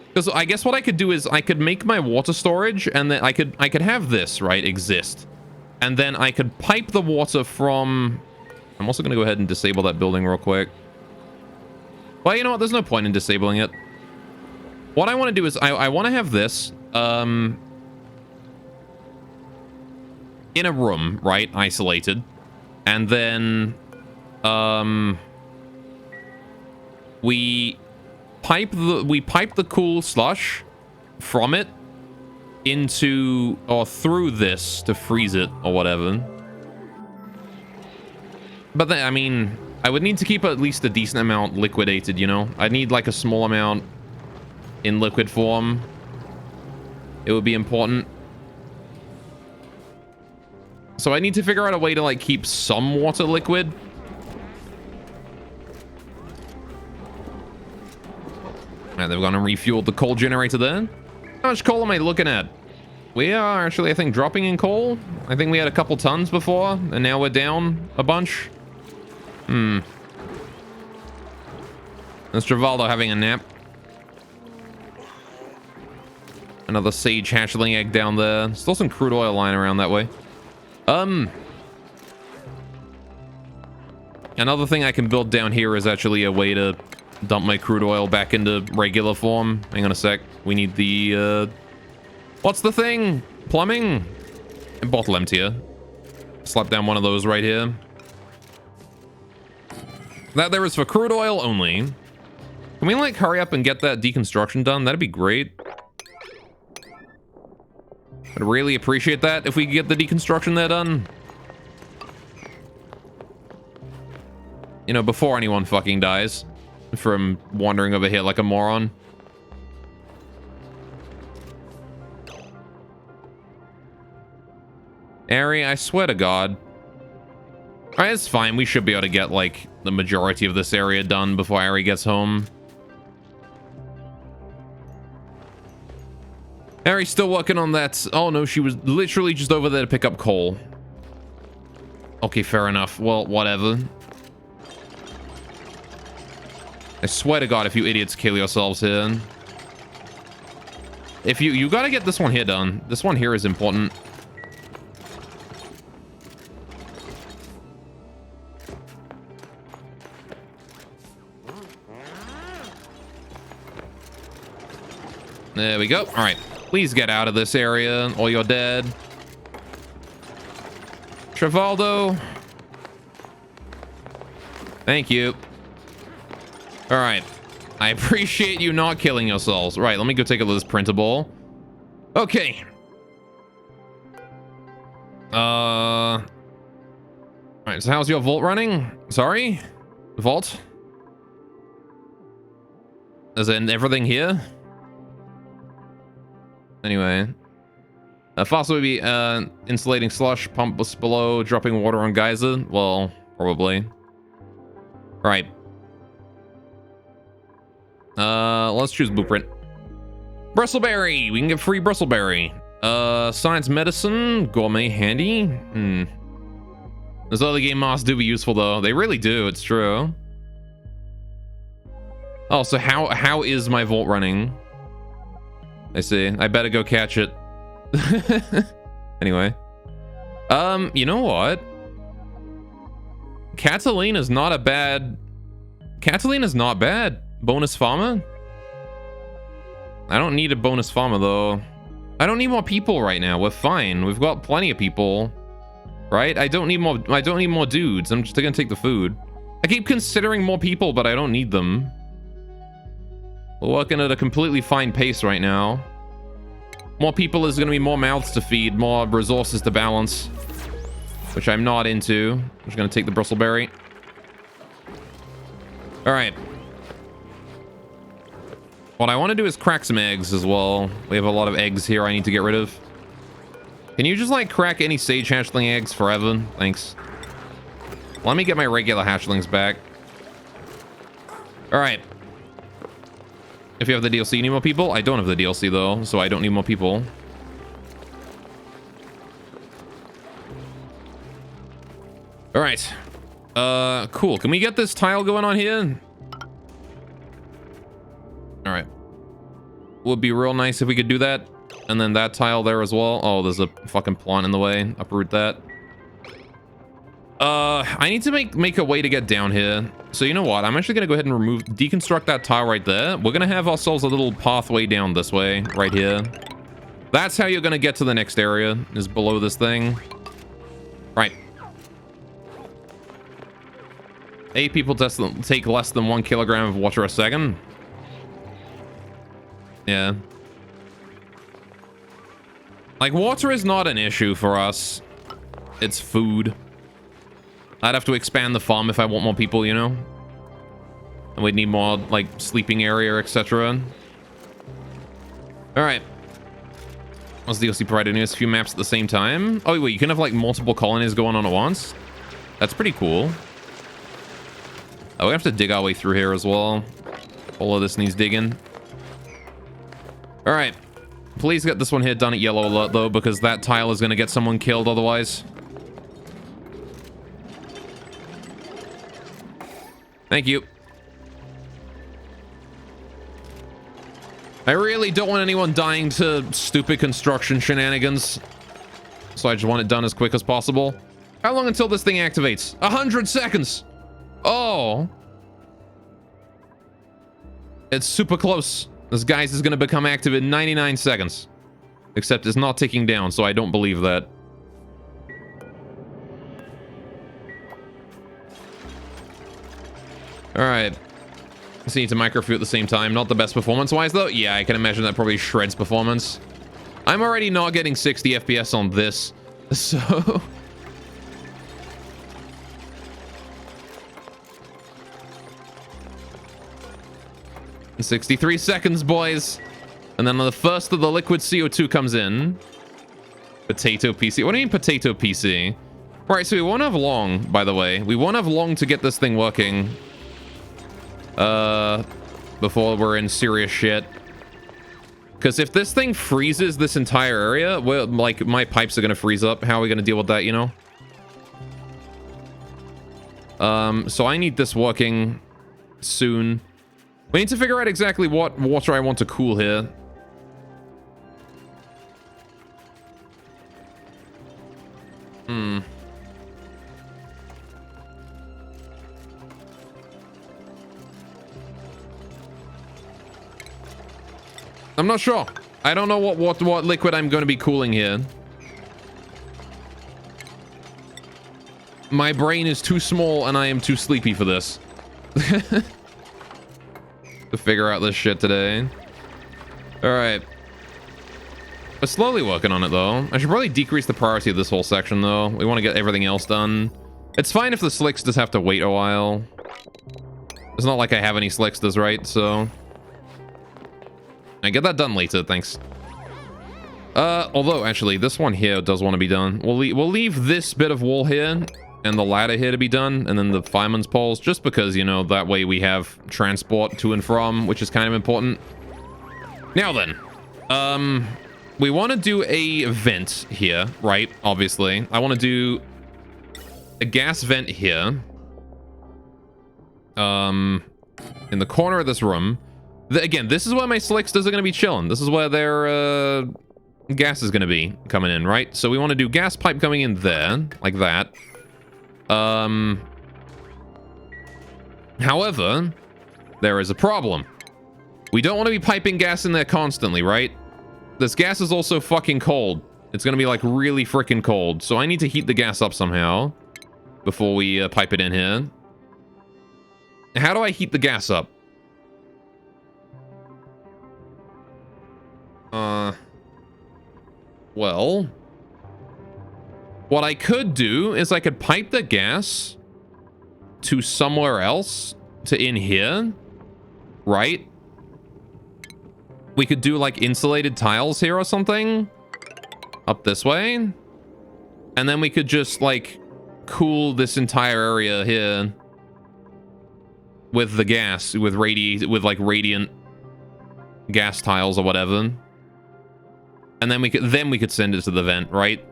Because I guess what I could do is I could make my water storage, and then I could have this, right, exist. And then I could pipe the water from... I'm also going to go ahead and disable that building real quick. Well, you know what? There's no point in disabling it. What I want to do is I want to have this in a room, right, isolated. And then we pipe the cool slush from it into or through this to freeze it or whatever. But then, I mean, I would need to keep at least a decent amount liquidated, you know? I'd need like a small amount in liquid form. It would be important. So I need to figure out a way to like keep some water liquid. Alright, they've gone and refueled the coal generator there. How much coal am I looking at? We are actually, I think, dropping in coal. I think we had a couple tons before, and now we're down a bunch. There's Travaldo having a nap. Another sage hatchling egg down there. Still some crude oil lying around that way. Another thing I can build down here is actually a way to dump my crude oil back into regular form. Hang on a sec. We need the, what's the thing? Plumbing? And bottle emptier. Slap down one of those right here. That there is for crude oil only. Can we, like, hurry up and get that deconstruction done? That'd be great. I'd really appreciate that if we could get the deconstruction there done. You know, before anyone fucking dies from wandering over here like a moron. Ari, I swear to God. Alright, it's fine. We should be able to get, like, the majority of this area done before Ari gets home. Ari's still working on that. Oh, no, she was literally just over there to pick up coal. Okay, fair enough. Well, whatever. I swear to God, if you idiots kill yourselves here. If you gotta get this one here done. This one here is important. There we go. All right. Please get out of this area or you're dead. Travaldo. Thank you. All right. I appreciate you not killing yourselves. Right, let me go take a look at this printable. Okay. All right, so how's your vault running? Sorry? Vault? Is in everything here? Anyway. Fossil would be insulating slush, pump below, dropping water on geyser. Well, probably. Right. Let's choose blueprint. Bristleberry! We can get free bristleberry. Science medicine, gourmet handy. Those other game mods do be useful though. They really do, it's true. Oh, so how is my vault running? I see. I better go catch it. Anyway. You know what? Catalina's not a bad... Catalina's not bad. Bonus farmer? I don't need a bonus farmer, though. I don't need more people right now. We're fine. We've got plenty of people. Right? I don't need more dudes. I'm just gonna take the food. I keep considering more people, but I don't need them. We're working at a completely fine pace right now. More people is gonna be more mouths to feed, more resources to balance. Which I'm not into. I'm just gonna take the bristleberry. Alright. What I want to do is crack some eggs as well. We have a lot of eggs here I need to get rid of. Can you just, like, crack any sage hatchling eggs forever? Thanks. Let me get my regular hatchlings back. Alright. If you have the DLC, you need more people? I don't have the DLC, though, so I don't need more people. Alright. Cool. Can we get this tile going on here? Alright. Would be real nice if we could do that. And then that tile there as well. Oh, there's a fucking plant in the way. Uproot that. I need to make a way to get down here. So you know what? I'm actually gonna go ahead and deconstruct that tile right there. We're gonna have ourselves a little pathway down this way, right here. That's how you're gonna get to the next area, is below this thing. Right. 8 people take less than 1 kilogram of water a second. Yeah. Like, water is not an issue for us. It's food. I'd have to expand the farm if I want more people, you know? And we'd need more, like, sleeping area, etc. Alright. What's the DLC provided us? A few maps at the same time? Oh, wait, you can have, like, multiple colonies going on at once? That's pretty cool. Oh, we have to dig our way through here as well. All of this needs digging. Alright. Please get this one here done at yellow alert, though, because that tile is going to get someone killed otherwise. Thank you. I really don't want anyone dying to stupid construction shenanigans. So I just want it done as quick as possible. How long until this thing activates? 100 seconds. Oh. It's super close. This guy's is going to become active in 99 seconds. Except it's not ticking down, so I don't believe that. Alright. So you need to microfew at the same time. Not the best performance-wise, though. Yeah, I can imagine that probably shreds performance. I'm already not getting 60 FPS on this, so... 63 seconds, boys. And then the first of the liquid CO2 comes in. Potato PC. What do you mean potato PC? Right, so we won't have long, by the way. We won't have long to get this thing working. Before we're in serious shit. Because if this thing freezes this entire area, well, like, my pipes are going to freeze up. How are we going to deal with that, you know? So I need this working soon. We need to figure out exactly what water I want to cool here. I'm not sure. I don't know what liquid I'm going to be cooling here. My brain is too small and I am too sleepy for this. To figure out this shit today. Alright. We're slowly working on it, though. I should probably decrease the priority of this whole section, though. We want to get everything else done. It's fine if the slicks just have to wait a while. It's not like I have any slicks this right, so... I get that done later, thanks. Although, actually, this one here does want to be done. We'll leave this bit of wall here and the ladder here to be done, and then the fireman's poles, just because, you know, that way we have transport to and from, which is kind of important. Now then, we want to do a vent here, right? Obviously. I want to do a gas vent here. In the corner of this room. Again, this is where my slicksters are going to be chilling. This is where their gas is going to be coming in, right? So we want to do gas pipe coming in there, like that. However, there is a problem. We don't want to be piping gas in there constantly, right? This gas is also fucking cold. It's going to be like really freaking cold. So I need to heat the gas up somehow before we pipe it in here. How do I heat the gas up? Well, what I could do is I could pipe the gas to somewhere else, to in here, right? We could do like insulated tiles here or something up this way. And then we could just like cool this entire area here with the gas, with like radiant gas tiles or whatever. And then we could send it to the vent, right?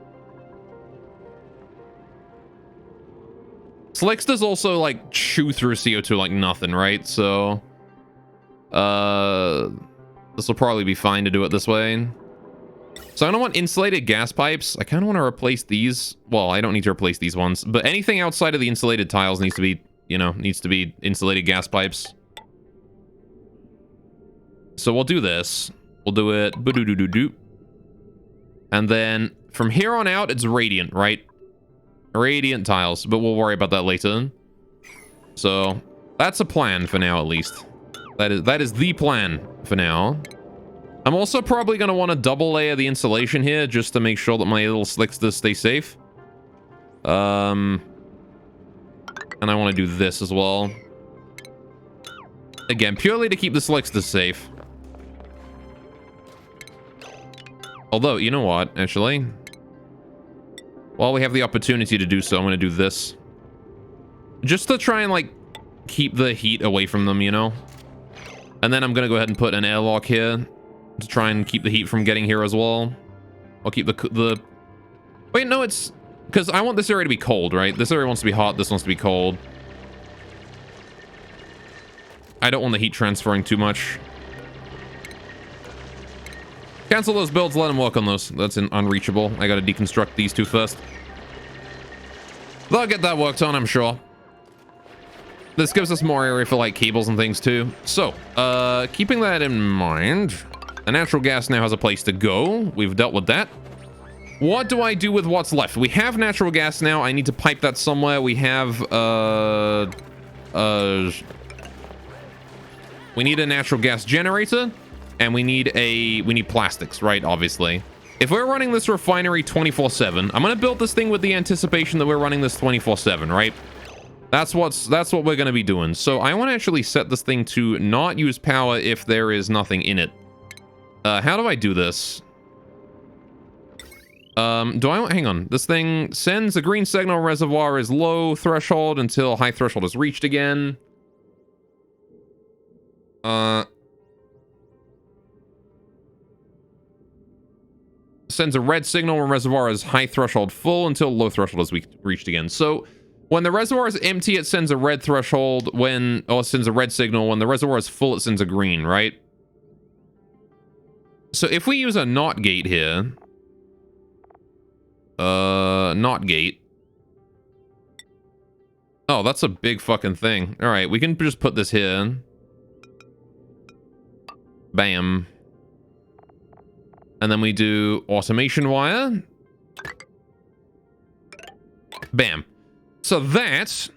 Slicksters also like chew through CO2 like nothing, right? So this will probably be fine to do it this way. So I don't want insulated gas pipes. I kind of want to replace these. Well, I don't need to replace these ones, but anything outside of the insulated tiles needs to be, you know, needs to be insulated gas pipes. So we'll do this. We'll do it. Boo-doo-doo-doo-doo. And then from here on out, it's radiant, right? Radiant tiles, but we'll worry about that later. So that's a plan for now, at least. That is the plan for now. I'm also probably going to want to double layer the insulation here just to make sure that my little slicksters stay safe. And I want to do this as well. Again, purely to keep the slicksters safe. Although, you know what, actually? While we have the opportunity to do so, I'm going to do this. Just to try and, like, keep the heat away from them, you know? And then I'm going to go ahead and put an airlock here to try and keep the heat from getting here as well. I'll keep the... Wait, no, it's... Because I want this area to be cold, right? This area wants to be hot, this wants to be cold. I don't want the heat transferring too much. Cancel those builds, let him work on those. That's unreachable. I gotta deconstruct these two first. They'll get that worked on, I'm sure. This gives us more area for like cables and things too. So, keeping that in mind, the natural gas now has a place to go. We've dealt with that. What do I do with what's left? We have natural gas now. I need to pipe that somewhere. We have, we need a natural gas generator, and we need plastics, right? Obviously. If we're running this refinery 24/7, I'm gonna build this thing with the anticipation that we're running this 24/7, right? That's what we're gonna be doing. So I want to actually set this thing to not use power if there is nothing in it. How do I do this? Hang on. This thing sends a green signal. Reservoir is low threshold until high threshold is reached again. Sends a red signal when reservoir is high threshold full until low threshold is reached again. So when the reservoir is empty, it sends a red threshold. It sends a red signal. When the reservoir is full, it sends a green, right? So if we use a NOT gate here, NOT gate. Oh, that's a big fucking thing. All right, we can just put this here. Bam. And then we do automation wire. Bam. So that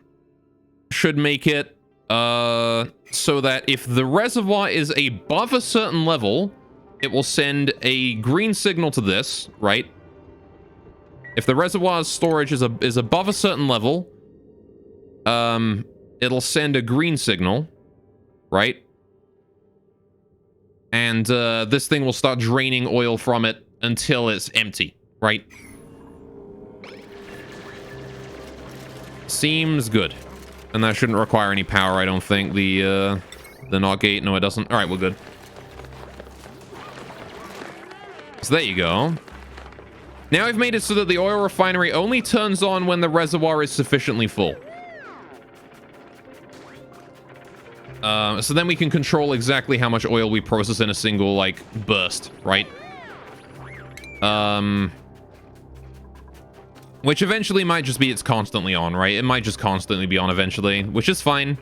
should make it so that if the reservoir is above a certain level, it will send a green signal to this, right? If the reservoir's storage is above a certain level, it'll send a green signal, right? And this thing will start draining oil from it until it's empty, right? Seems good. And that shouldn't require any power, I don't think. The NOT gate, no it doesn't. All right, we're good. So there you go. Now I've made it so that the oil refinery only turns on when the reservoir is sufficiently full. So then we can control exactly how much oil we process in a single, like, burst, right? Which eventually might just be it's constantly on, right? It might just constantly be on eventually, which is fine.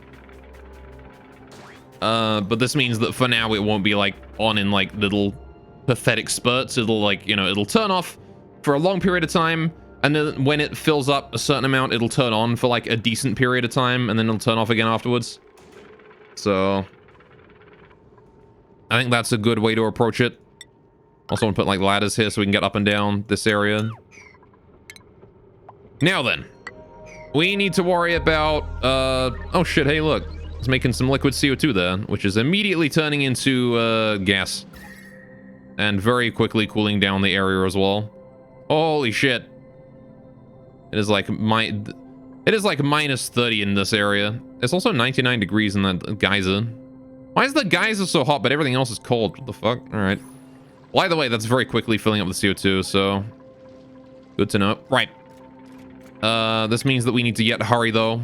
But this means that for now it won't be, like, on in, like, little pathetic spurts. It'll, like, you know, it'll turn off for a long period of time, and then when it fills up a certain amount, it'll turn on for, like, a decent period of time, and then it'll turn off again afterwards. So I think that's a good way to approach it. Also want to put like ladders here so we can get up and down this area. Now then, we need to worry about oh shit, hey look, it's making some liquid CO2 there, which is immediately turning into gas and very quickly cooling down the area as well. Holy shit. It is like minus 30 in this area. It's also 99 degrees in that geyser. Why is the geyser so hot, but everything else is cold? What the fuck? All right. Well, either way, that's very quickly filling up the CO2, so good to know. Right. This means that we need to yet hurry, though.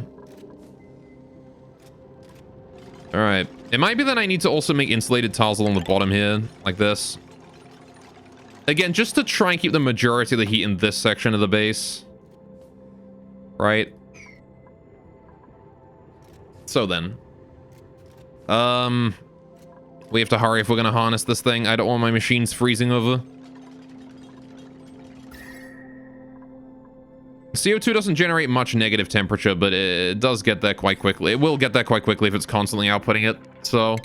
All right. It might be that I need to also make insulated tiles along the bottom here, like this. Again, just to try and keep the majority of the heat in this section of the base. Right. So then. We have to hurry if we're going to harness this thing. I don't want my machines freezing over. CO2 doesn't generate much negative temperature, but it does get there quite quickly. It will get there quite quickly if it's constantly outputting it. So.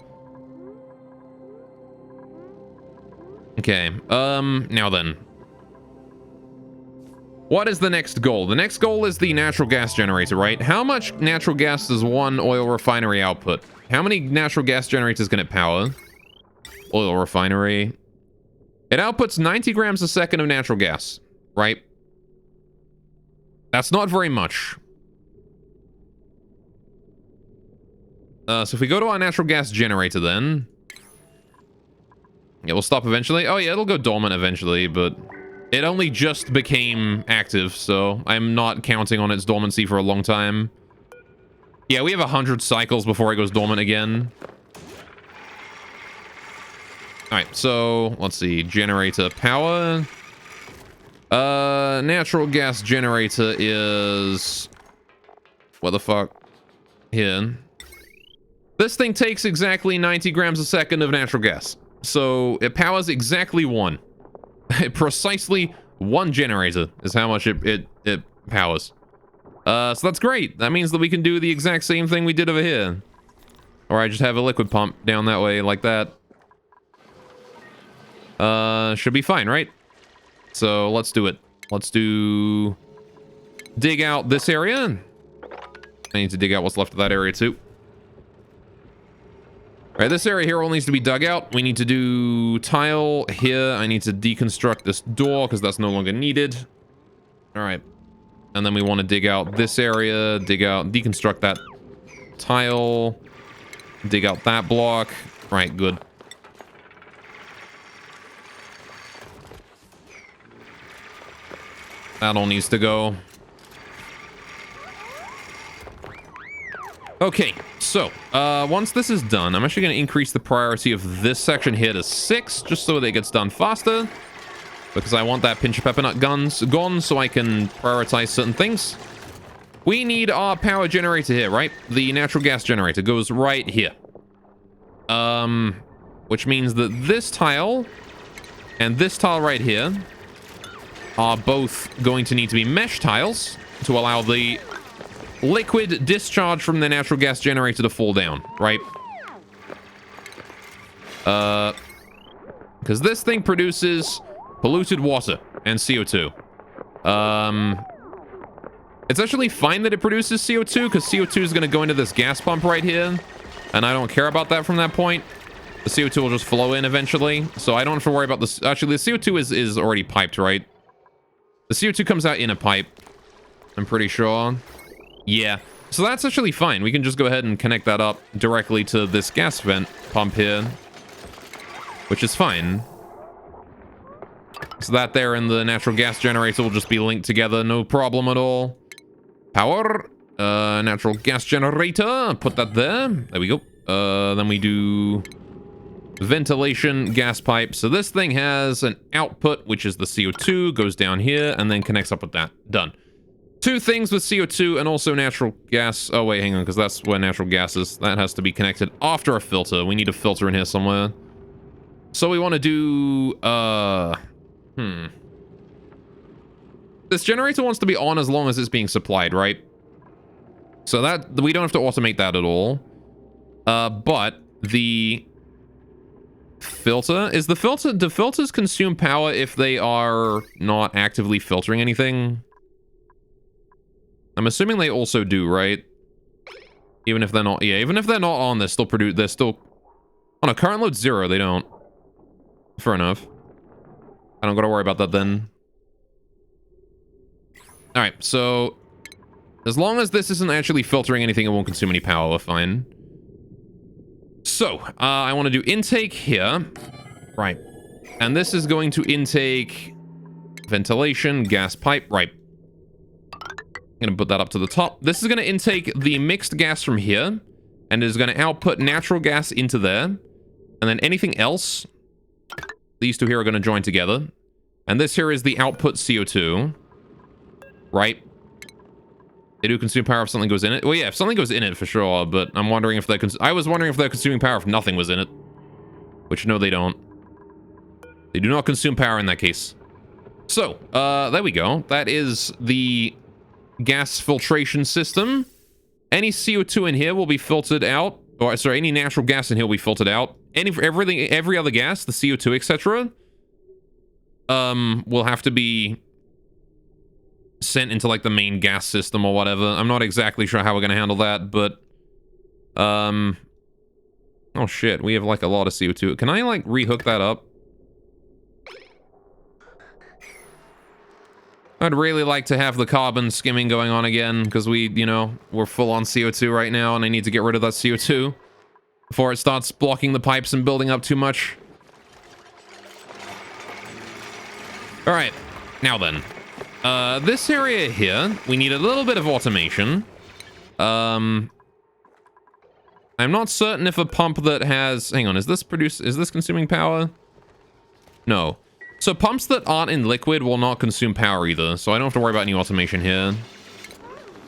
Okay. Now then. What is the next goal? The next goal is the natural gas generator, right? How much natural gas does one oil refinery output? How many natural gas generators can it power? Oil refinery. It outputs 90 grams a second of natural gas, right? That's not very much. So if we go to our natural gas generator then. It will stop eventually. Oh yeah, it'll go dormant eventually, but it only just became active, so I'm not counting on its dormancy for a long time. Yeah, we have 100 cycles before it goes dormant again. All right, so let's see. Generator power. Natural gas generator is... What the fuck? Here. This thing takes exactly 90 grams a second of natural gas. So it powers exactly one. Precisely one generator is how much it powers. So that's great. That means that we can do the exact same thing we did over here. Or I just have a liquid pump down that way like that. Should be fine, right? So let's do it. Let's dig out this area. I need to dig out what's left of that area too. All right, this area here all needs to be dug out. We need to do tile here. I need to deconstruct this door because that's no longer needed. All right. And then we want to dig out this area, deconstruct that tile, dig out that block. All right, good. That all needs to go. Okay, so once this is done, I'm actually going to increase the priority of this section here to 6, just so that it gets done faster. Because I want that pinch of peppermint guns gone so I can prioritize certain things. We need our power generator here, right? The natural gas generator goes right here. Which means that this tile and this tile right here are both going to need to be mesh tiles to allow the liquid discharge from the natural gas generator to fall down, right? Because this thing produces polluted water and CO2. It's actually fine that it produces CO2 because CO2 is going to go into this gas pump right here, and I don't care about that from that point. The CO2 will just flow in eventually, so I don't have to worry about this. Actually, the CO2 is already piped, right? The CO2 comes out in a pipe, I'm pretty sure. Yeah, so that's actually fine. We can just go ahead and connect that up directly to this gas vent pump here, which is fine. So that there and the natural gas generator will just be linked together, no problem at all. Power, natural gas generator, put that there. There we go. Then we do ventilation gas pipe. So this thing has an output, which is the CO2, goes down here, and then connects up with that. Done. Two things with CO2 and also natural gas. Oh, wait, hang on, because that's where natural gas is. That has to be connected after a filter. We need a filter in here somewhere. So we want to do, This generator wants to be on as long as it's being supplied, right? So that, we don't have to automate that at all. But the filter, do filters consume power if they are not actively filtering anything? I'm assuming they also do, right? Even if they're not, yeah, even if they're not on, they're still on a current load 0, they don't. Fair enough. I don't gotta worry about that then. Alright, so as long as this isn't actually filtering anything, it won't consume any power, we're fine. So, I want to do intake here. Right. And this is going to intake ventilation, gas pipe, right. I'm going to put that up to the top. This is going to intake the mixed gas from here, and is going to output natural gas into there. And then anything else, these two here are going to join together. And this here is the output CO2. Right? They do consume power if something goes in it. Well, yeah, if something goes in it, for sure. But I'm wondering if they're... I was wondering if they're consuming power if nothing was in it. Which, no, they don't. They do not consume power in that case. So, there we go. That is the gas filtration system. Any CO2 in here will be filtered out. Or, sorry, any natural gas in here will be filtered out. Every other gas, the CO2, etc., will have to be sent into like the main gas system or whatever. I'm not exactly sure how we're gonna handle that, but oh shit, we have like a lot of CO2. Can I like rehook that up? I'd really like to have the carbon skimming going on again, because we're full on CO2 right now, and I need to get rid of that CO2 before it starts blocking the pipes and building up too much. All right, now then. This area here, we need a little bit of automation. I'm not certain if a pump that has... Hang on, is this consuming power? No. So pumps that aren't in liquid will not consume power either. So I don't have to worry about any automation here.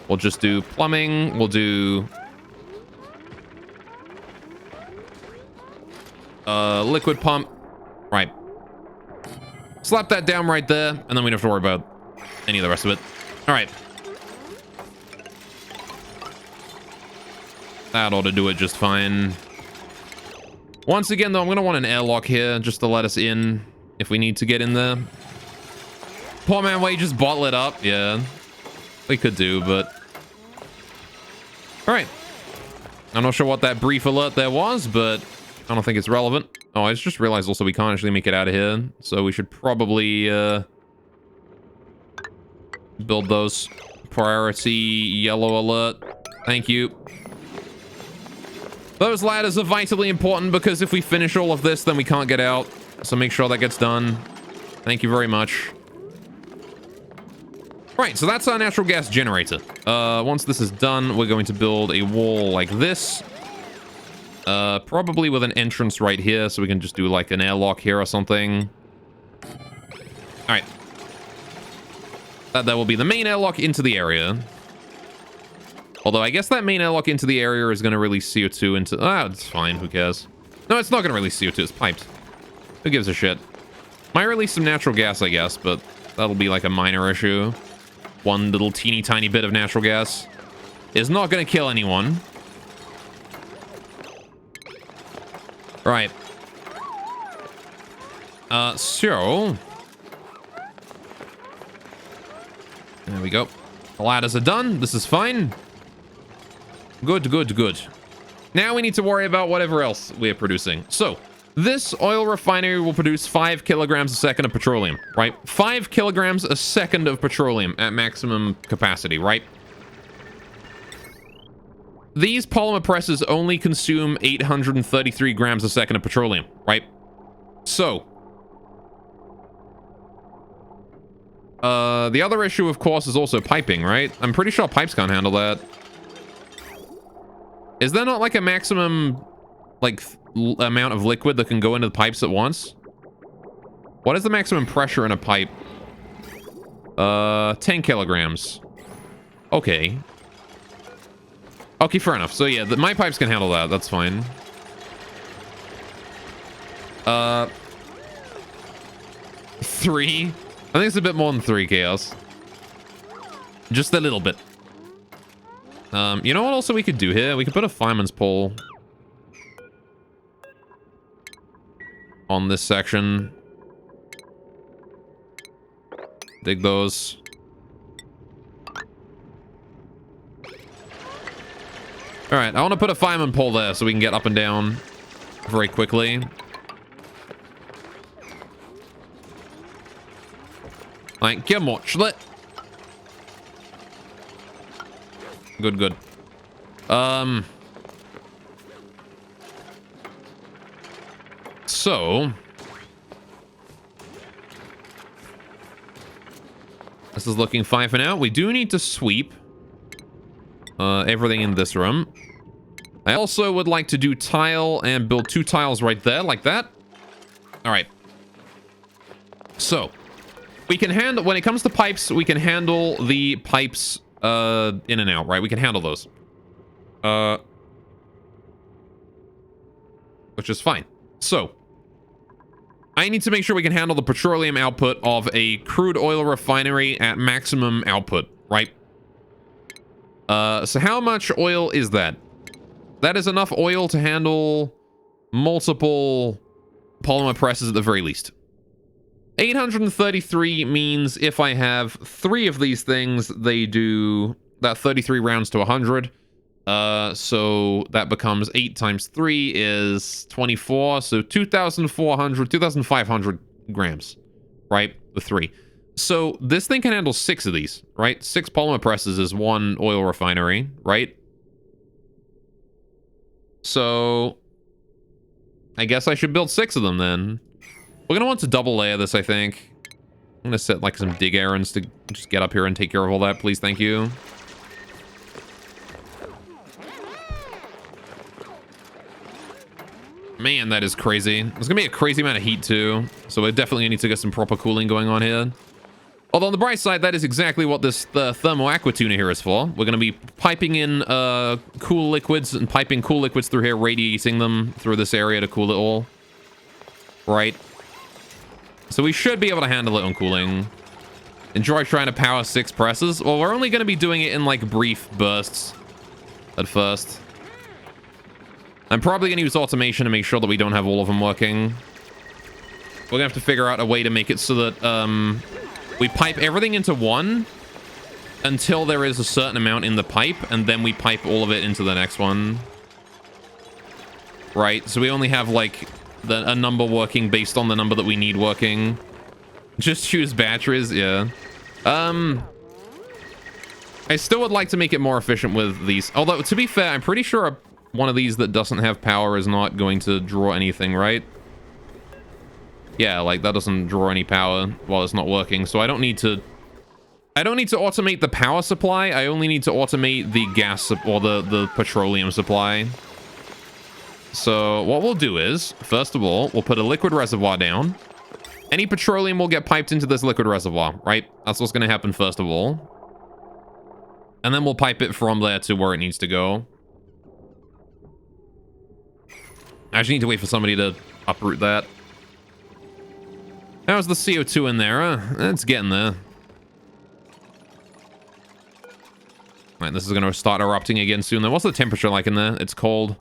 We'll just do plumbing. We'll do... liquid pump. Right. Slap that down right there, and then we don't have to worry about any of the rest of it. All right. That ought to do it just fine. Once again, though, I'm going to want an airlock here just to let us in if we need to get in there. Poor man, wait, just bottle it up. Yeah, we could do, but... All right. I'm not sure what that brief alert there was, but I don't think it's relevant. Oh, I just realized also we can't actually make it out of here, so we should probably build those. Priority yellow alert. Thank you. Those ladders are vitally important because if we finish all of this, then we can't get out. So make sure that gets done. Thank you very much. Right, so that's our natural gas generator. Once this is done, we're going to build a wall like this. Probably with an entrance right here, so we can just do like an airlock here or something. All right. That will be the main airlock into the area. Although I guess that main airlock into the area is going to release CO2 into... Ah, it's fine. Who cares? No, it's not going to release CO2. It's piped. Who gives a shit? Might release some natural gas, I guess, but that'll be like a minor issue. One little teeny tiny bit of natural gas is not going to kill anyone. Right. So... There we go. The ladders are done. This is fine. Good, good, good. Now we need to worry about whatever else we are producing. So, this oil refinery will produce 5 kilograms a second of petroleum, right? 5 kilograms a second of petroleum at maximum capacity, right? These polymer presses only consume 833 grams a second of petroleum, right? So, the other issue, of course, is also piping, right? I'm pretty sure pipes can't handle that. Is there not like a maximum, like, amount of liquid that can go into the pipes at once? What is the maximum pressure in a pipe? 10 kilograms. Okay. Okay, fair enough. So yeah, my pipes can handle that. That's fine. 3. I think it's a bit more than 3, Chaos. Just a little bit. You know what also we could do here? We could put a fireman's pole on this section. Dig those. All right, I want to put a fireman pole there so we can get up and down very quickly. Like, get more. Good, good. So this is looking fine for now. We do need to sweep everything in this room. I also would like to do tile and build 2 tiles right there, like that. All right. So we can handle, when it comes to pipes, we can handle the pipes in and out, right? We can handle those. Which is fine. So I need to make sure we can handle the petroleum output of a crude oil refinery at maximum output, right? So how much oil is that? That is enough oil to handle multiple polymer presses at the very least. 833 means if I have 3 of these things, they do that 33 rounds to 100. So that becomes 8 times 3 is 24. So 2,500 grams, right? The 3. So this thing can handle 6 of these, right? 6 polymer presses is 1 oil refinery, right? So I guess I should build 6 of them then. We're gonna want to double layer this, I think. I'm gonna set like some dig errands to just get up here and take care of all that, please. Thank you. Man, that is crazy. There's gonna be a crazy amount of heat too, so we definitely need to get some proper cooling going on here. Although on the bright side, that is exactly what the thermal aqua tuna here is for. We're gonna be piping in cool liquids and piping cool liquids through here, radiating them through this area to cool it all. Right. So we should be able to handle it on cooling. Enjoy trying to power 6 presses. Well, we're only gonna be doing it in like brief bursts at first. I'm probably going to use automation to make sure that we don't have all of them working. We're going to have to figure out a way to make it so that we pipe everything into one until there is a certain amount in the pipe, and then we pipe all of it into the next one. Right? So we only have like a number working based on the number that we need working. Just choose batteries, yeah. I still would like to make it more efficient with these. Although, to be fair, I'm pretty sure one of these that doesn't have power is not going to draw anything, right? Yeah, like that doesn't draw any power while it's not working. So I don't need to automate the power supply. I only need to automate the gas or the petroleum supply. So what we'll do is, first of all, we'll put a liquid reservoir down. Any petroleum will get piped into this liquid reservoir, right? That's what's going to happen first of all. And then we'll pipe it from there to where it needs to go. I actually need to wait for somebody to uproot that. How's the CO2 in there? It's getting there. Right, this is going to start erupting again soon. What's the temperature like in there? It's cold.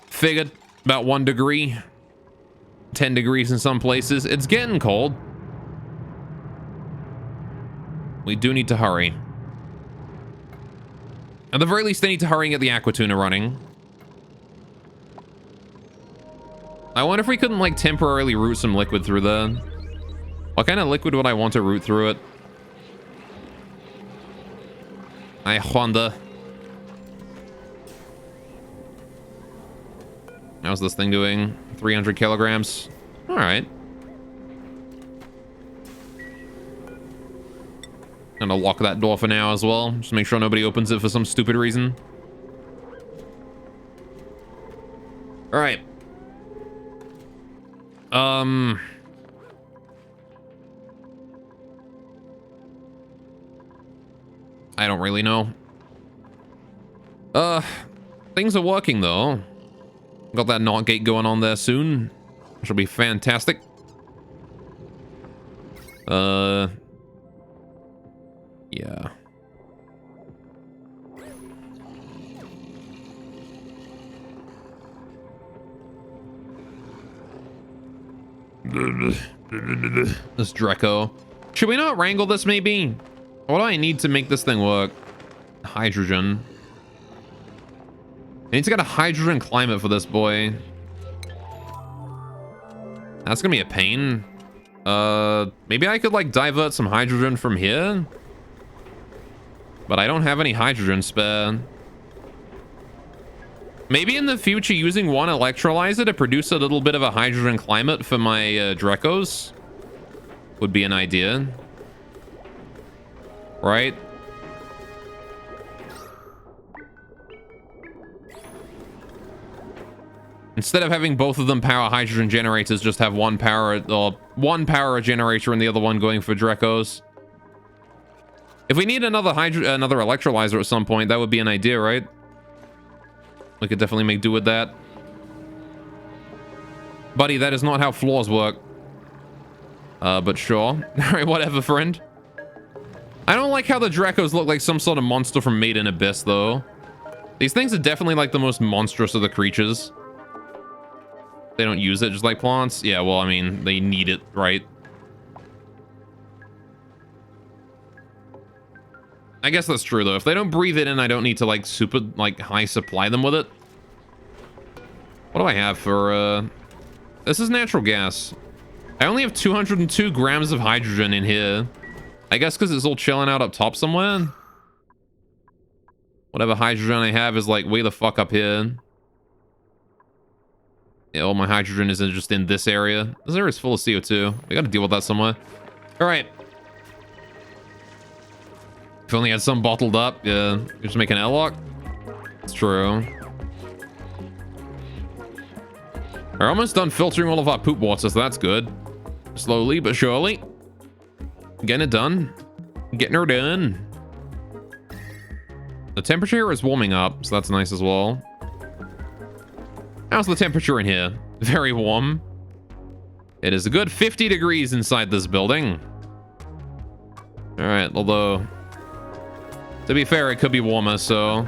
Figured about 1 degree. 10 degrees in some places. It's getting cold. We do need to hurry. At the very least, they need to hurry and get the aqua tuna running. I wonder if we couldn't, like, temporarily route some liquid through there. What kind of liquid would I want to route through it? I wonder. How's this thing doing? 300 kilograms. All right. Gonna lock that door for now as well. Just make sure nobody opens it for some stupid reason. All right. I don't really know. Things are working though. Got that NOT gate going on there soon. Which will be fantastic. Yeah. This Draco. Should we not wrangle this maybe? What do I need to make this thing work? Hydrogen. I need to get a hydrogen climate for this boy. That's gonna be a pain. Maybe I could like divert some hydrogen from here. But I don't have any hydrogen spare. Maybe in the future using one electrolyzer to produce a little bit of a hydrogen climate for my Drecos would be an idea. Right? Instead of having both of them power hydrogen generators, just have one power generator and the other one going for Drecos. If we need another electrolyzer at some point, that would be an idea, right? We could definitely make do with that. Buddy, that is not how floors work. But sure. Alright, whatever, friend. I don't like how the Drecos look like some sort of monster from Made in Abyss, though. These things are definitely like the most monstrous of the creatures. They don't use it just like plants. Yeah, well, I mean, they need it, right? I guess that's true, though. If they don't breathe it in, I don't need to, like, super, like, high supply them with it. What do I have for, This is natural gas. I only have 202 grams of hydrogen in here. I guess because it's all chilling out up top somewhere. Whatever hydrogen I have is, like, way the fuck up here. Yeah, all my hydrogen is just in this area. This area is full of CO2. We gotta deal with that somewhere. All right. If only had some bottled up. Yeah, just make an airlock. It's true. We're almost done filtering all of our poop water, so that's good. Slowly but surely. Getting it done. Getting her done. The temperature here is warming up, so that's nice as well. How's the temperature in here? Very warm. It is a good 50 degrees inside this building. Alright, although... to be fair, it could be warmer, so...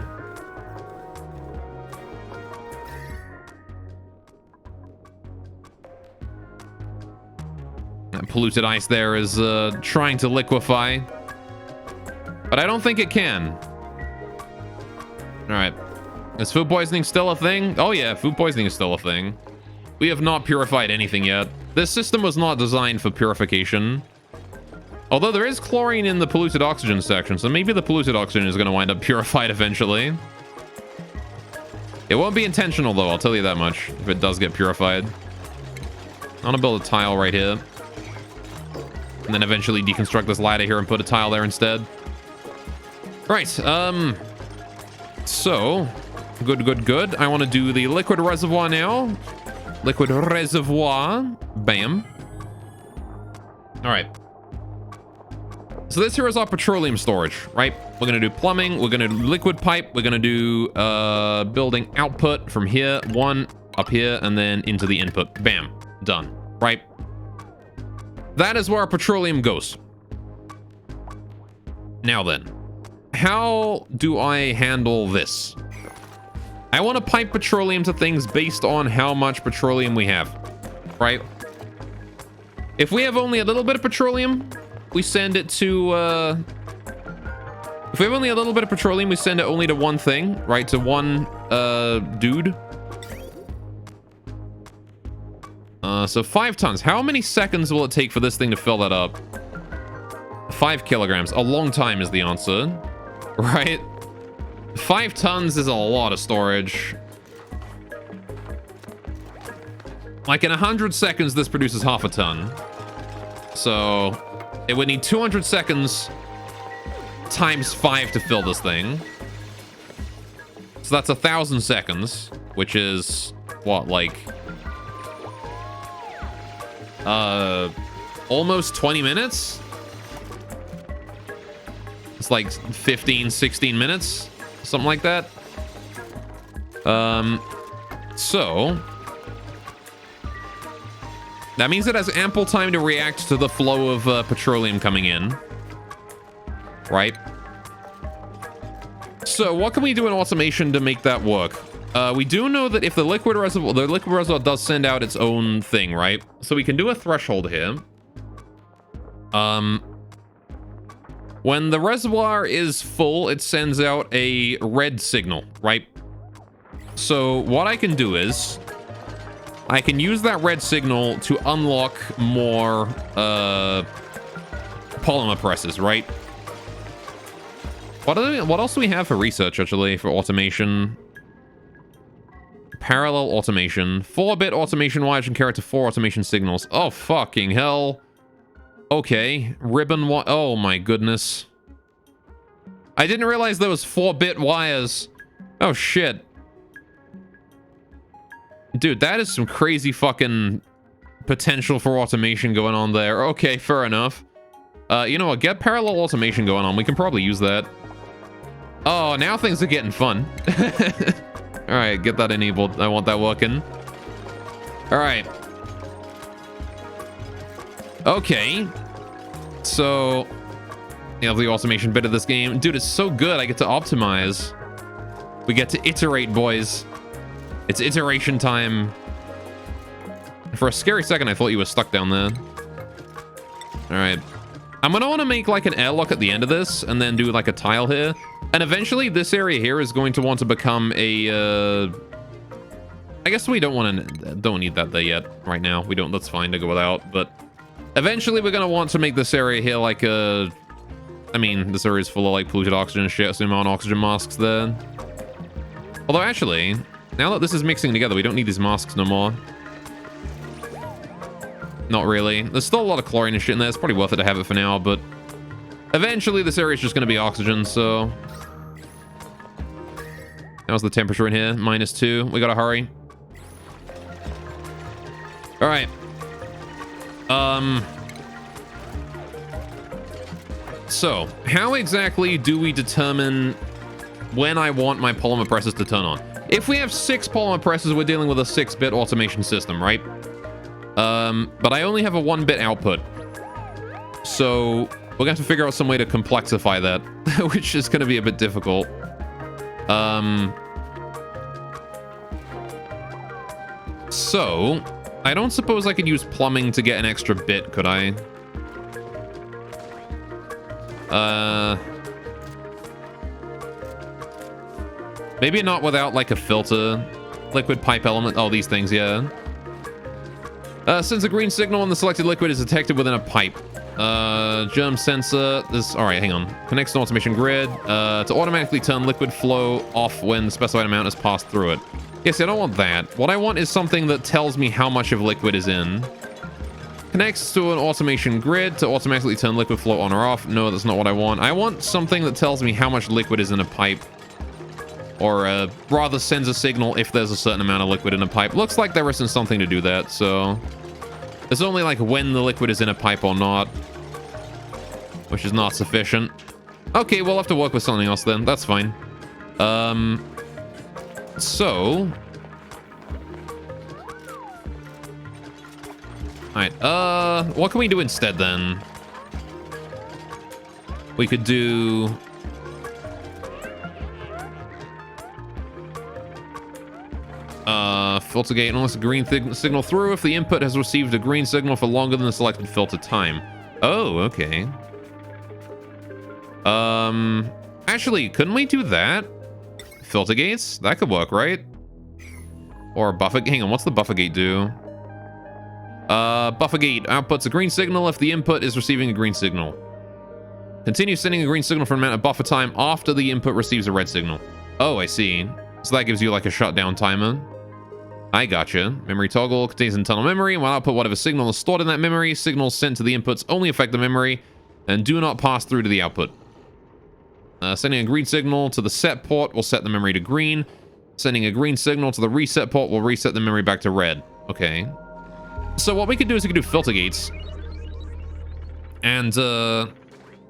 that polluted ice there is trying to liquefy. But I don't think it can. Alright. Is food poisoning still a thing? Oh yeah, food poisoning is still a thing. We have not purified anything yet. This system was not designed for purification. Although there is chlorine in the polluted oxygen section, so maybe the polluted oxygen is going to wind up purified eventually. It won't be intentional though, I'll tell you that much, if it does get purified. I want to build a tile right here. And then eventually deconstruct this ladder here and put a tile there instead. Right, so, good. I want to do the liquid reservoir now. Liquid reservoir. Bam. All right. So this here is our petroleum storage, right? We're going to do plumbing. We're going to do liquid pipe. We're going to do building output from here. One up here and then into the input. Bam. Done. Right? That is where our petroleum goes. Now then. How do I handle this? I want to pipe petroleum to things based on how much petroleum we have, right? If we have only a little bit of petroleum, we send it to, if we have only a little bit of petroleum, we send it only to one thing, right? To one, dude. So 5 tons. How many seconds will it take for this thing to fill that up? 5 kilograms. A long time is the answer. Right? 5 tons is a lot of storage. Like in 100 seconds, this produces half a ton. So it would need 200 seconds times 5 to fill this thing. So that's 1,000 seconds, which is what, like almost 20 minutes? It's like 15, 16 minutes, something like that. So that means it has ample time to react to the flow of petroleum coming in, right? So what can we do in automation to make that work? We do know that if the liquid reservoir does send out its own thing, right? So we can do a threshold here. When the reservoir is full, it sends out a red signal, right? So what I can do is I can use that red signal to unlock more polymer presses, right? What else do we have for research, actually, for automation? Parallel automation. 4-bit automation wires can carry to 4 automation signals. Oh, fucking hell. Okay. Ribbon wire. Oh, my goodness. I didn't realize there was 4-bit wires. Oh, shit. Dude, that is some crazy fucking potential for automation going on there. Okay, fair enough. You know what? Get parallel automation going on. We can probably use that. Oh, now things are getting fun. All right, get that enabled. I want that working. All right. Okay. So, you know, the automation bit of this game. Dude, it's so good. I get to optimize. We get to iterate, boys. It's iteration time. For a scary second, I thought you were stuck down there. All right. I'm going to want to make like an airlock at the end of this and then do like a tile here. And eventually this area here is going to want to become a, I guess we don't need that there yet right now. We don't, that's fine to go without, but eventually we're going to want to make this area here like a, I mean, this area is full of like polluted oxygen and shit, so amount of oxygen masks there. Although actually, now that this is mixing together, we don't need these masks no more. Not really. There's still a lot of chlorine and shit in there. It's probably worth it to have it for now, but eventually this area is just going to be oxygen, so. How's the temperature in here? -2. We gotta hurry. All right. So, how exactly do we determine when I want my polymer presses to turn on? If we have 6 polymer presses, we're dealing with a 6-bit automation system, right? But I only have a 1-bit output. So, we're gonna have to figure out some way to complexify that, which is gonna be a bit difficult. So, I don't suppose I could use plumbing to get an extra bit, could I? Maybe not without like a filter, liquid pipe element, all these things, yeah. Since a green signal on the selected liquid is detected within a pipe. Germ sensor, this, all right, hang on. Connects to an automation grid, to automatically turn liquid flow off when the specified amount is passed through it. Yes, I don't want that. What I want is something that tells me how much of liquid is in. Connects to an automation grid to automatically turn liquid flow on or off. No, that's not what I want. I want something that tells me how much liquid is in a pipe. Or rather sends a signal if there's a certain amount of liquid in a pipe. Looks like there isn't something to do that, so... It's only like when the liquid is in a pipe or not. Which is not sufficient. Okay, we'll have to work with something else then. That's fine. So... Alright, what can we do instead then? We could do... filter gate unless a green signal through if the input has received a green signal for longer than the selected filter time. Oh, okay. Actually, couldn't we do that? Filter gates? That could work, right? Or a buffer... Hang on, what's the buffer gate do? Buffer gate outputs a green signal if the input is receiving a green signal. Continue sending a green signal for an amount of buffer time after the input receives a red signal. Oh, I see. So that gives you like a shutdown timer. I gotcha. Memory toggle contains internal memory, and will output whatever signal is stored in that memory. Signals sent to the inputs only affect the memory and do not pass through to the output. Sending a green signal to the set port will set the memory to green. Sending a green signal to the reset port will reset the memory back to red. Okay. So what we could do is we could do filter gates. And,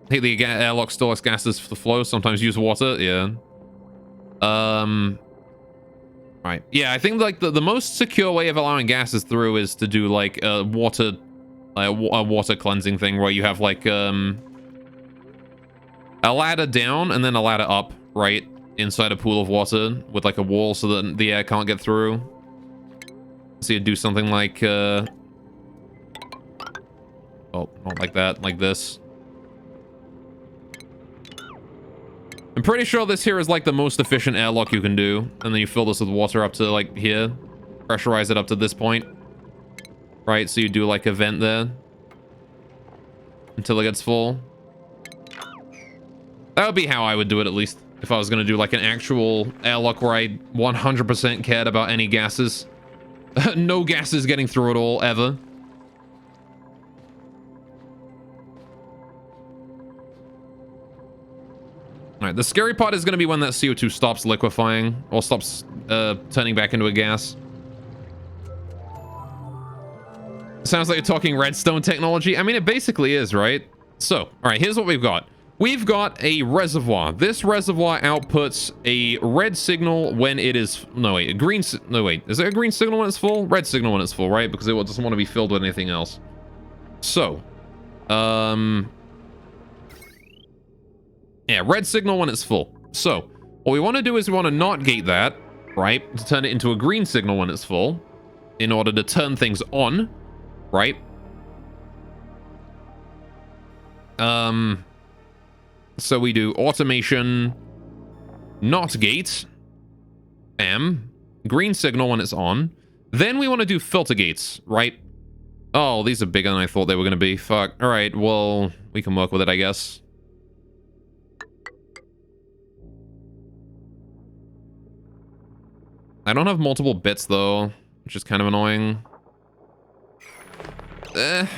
hey, the airlock stores gases for the flow. Sometimes use water. Yeah. Right. Yeah, I think like the most secure way of allowing gases through is to do like a water cleansing thing where you have like a ladder down and then a ladder up, right, inside a pool of water with like a wall so that the air can't get through. So you do something like oh, not like that, like this. I'm pretty sure this here is like the most efficient airlock you can do. And then you fill this with water up to like here. Pressurize it up to this point. Right, so you do like a vent there. Until it gets full. That would be how I would do it at least. If I was going to do like an actual airlock where I 100% cared about any gases. No gases getting through at all, ever. Alright, the scary part is going to be when that CO2 stops liquefying, or stops turning back into a gas. Sounds like you're talking redstone technology. I mean, it basically is, right? So, alright, here's what we've got. We've got a reservoir. This reservoir outputs a red signal when it is... No, wait, a green... No, wait, is there a green signal when it's full? Red signal when it's full, right? Because it doesn't want to be filled with anything else. So, yeah, red signal when it's full. So, what we want to do is we want to not gate that, right? To turn it into a green signal when it's full. In order to turn things on, right? So we do automation, not gate, green signal when it's on. Then we want to do filter gates, right? Oh, these are bigger than I thought they were going to be. Fuck. All right, well, we can work with it, I guess. I don't have multiple bits, though, which is kind of annoying.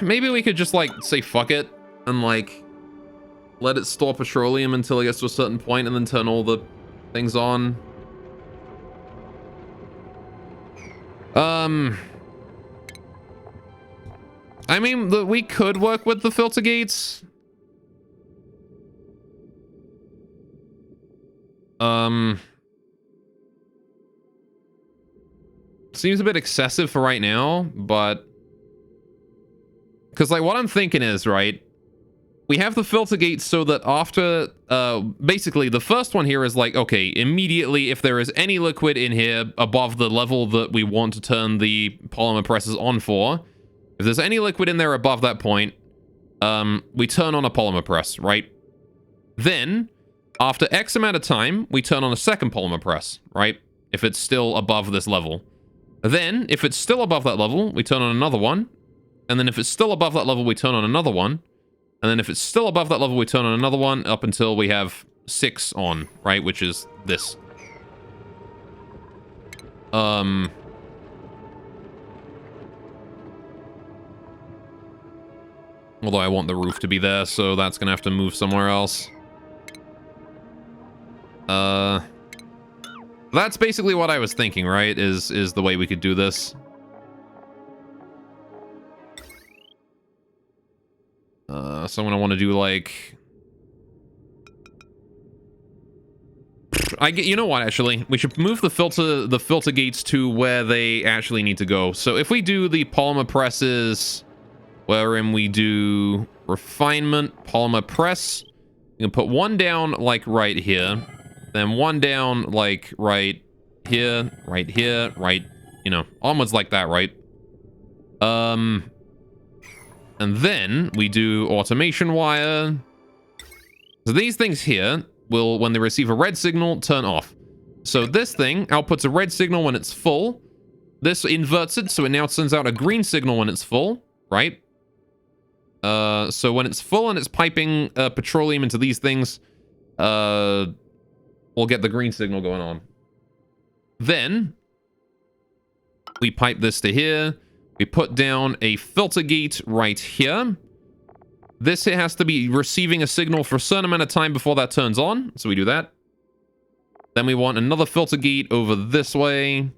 Maybe we could just, like, say fuck it and, like, let it store petroleum until it gets to a certain point and then turn all the things on. I mean, we could work with the filter gates. Seems a bit excessive for right now, but... Because, like, what I'm thinking is, right, we have the filter gates so that after... basically, the first one here is like, okay, immediately, if there is any liquid in here above the level that we want to turn the polymer presses on for, if there's any liquid in there above that point, we turn on a polymer press, right? Then, after X amount of time, we turn on a second polymer press, right? If it's still above this level. Then, if it's still above that level, we turn on another one. And then if it's still above that level, we turn on another one. And then if it's still above that level, we turn on another one up until we have 6 on, right? Which is this. Although I want the roof to be there, so that's gonna have to move somewhere else. That's basically what I was thinking, right? Is the way we could do this. Someone I want to do like... You know what, actually? We should move the filter gates to where they actually need to go. So if we do the polymer presses, wherein we do refinement, polymer press, you can put one down like right here. Then one down, like, right here, right, you know, onwards like that, right? And then we do automation wire. So these things here will, when they receive a red signal, turn off. So this thing outputs a red signal when it's full. This inverts it, so it now sends out a green signal when it's full, right? So when it's full and it's piping petroleum into these things, we'll get the green signal going on. Then, we pipe this to here. We put down a filter gate right here. This here has to be receiving a signal for a certain amount of time before that turns on. So we do that. Then we want another filter gate over this way.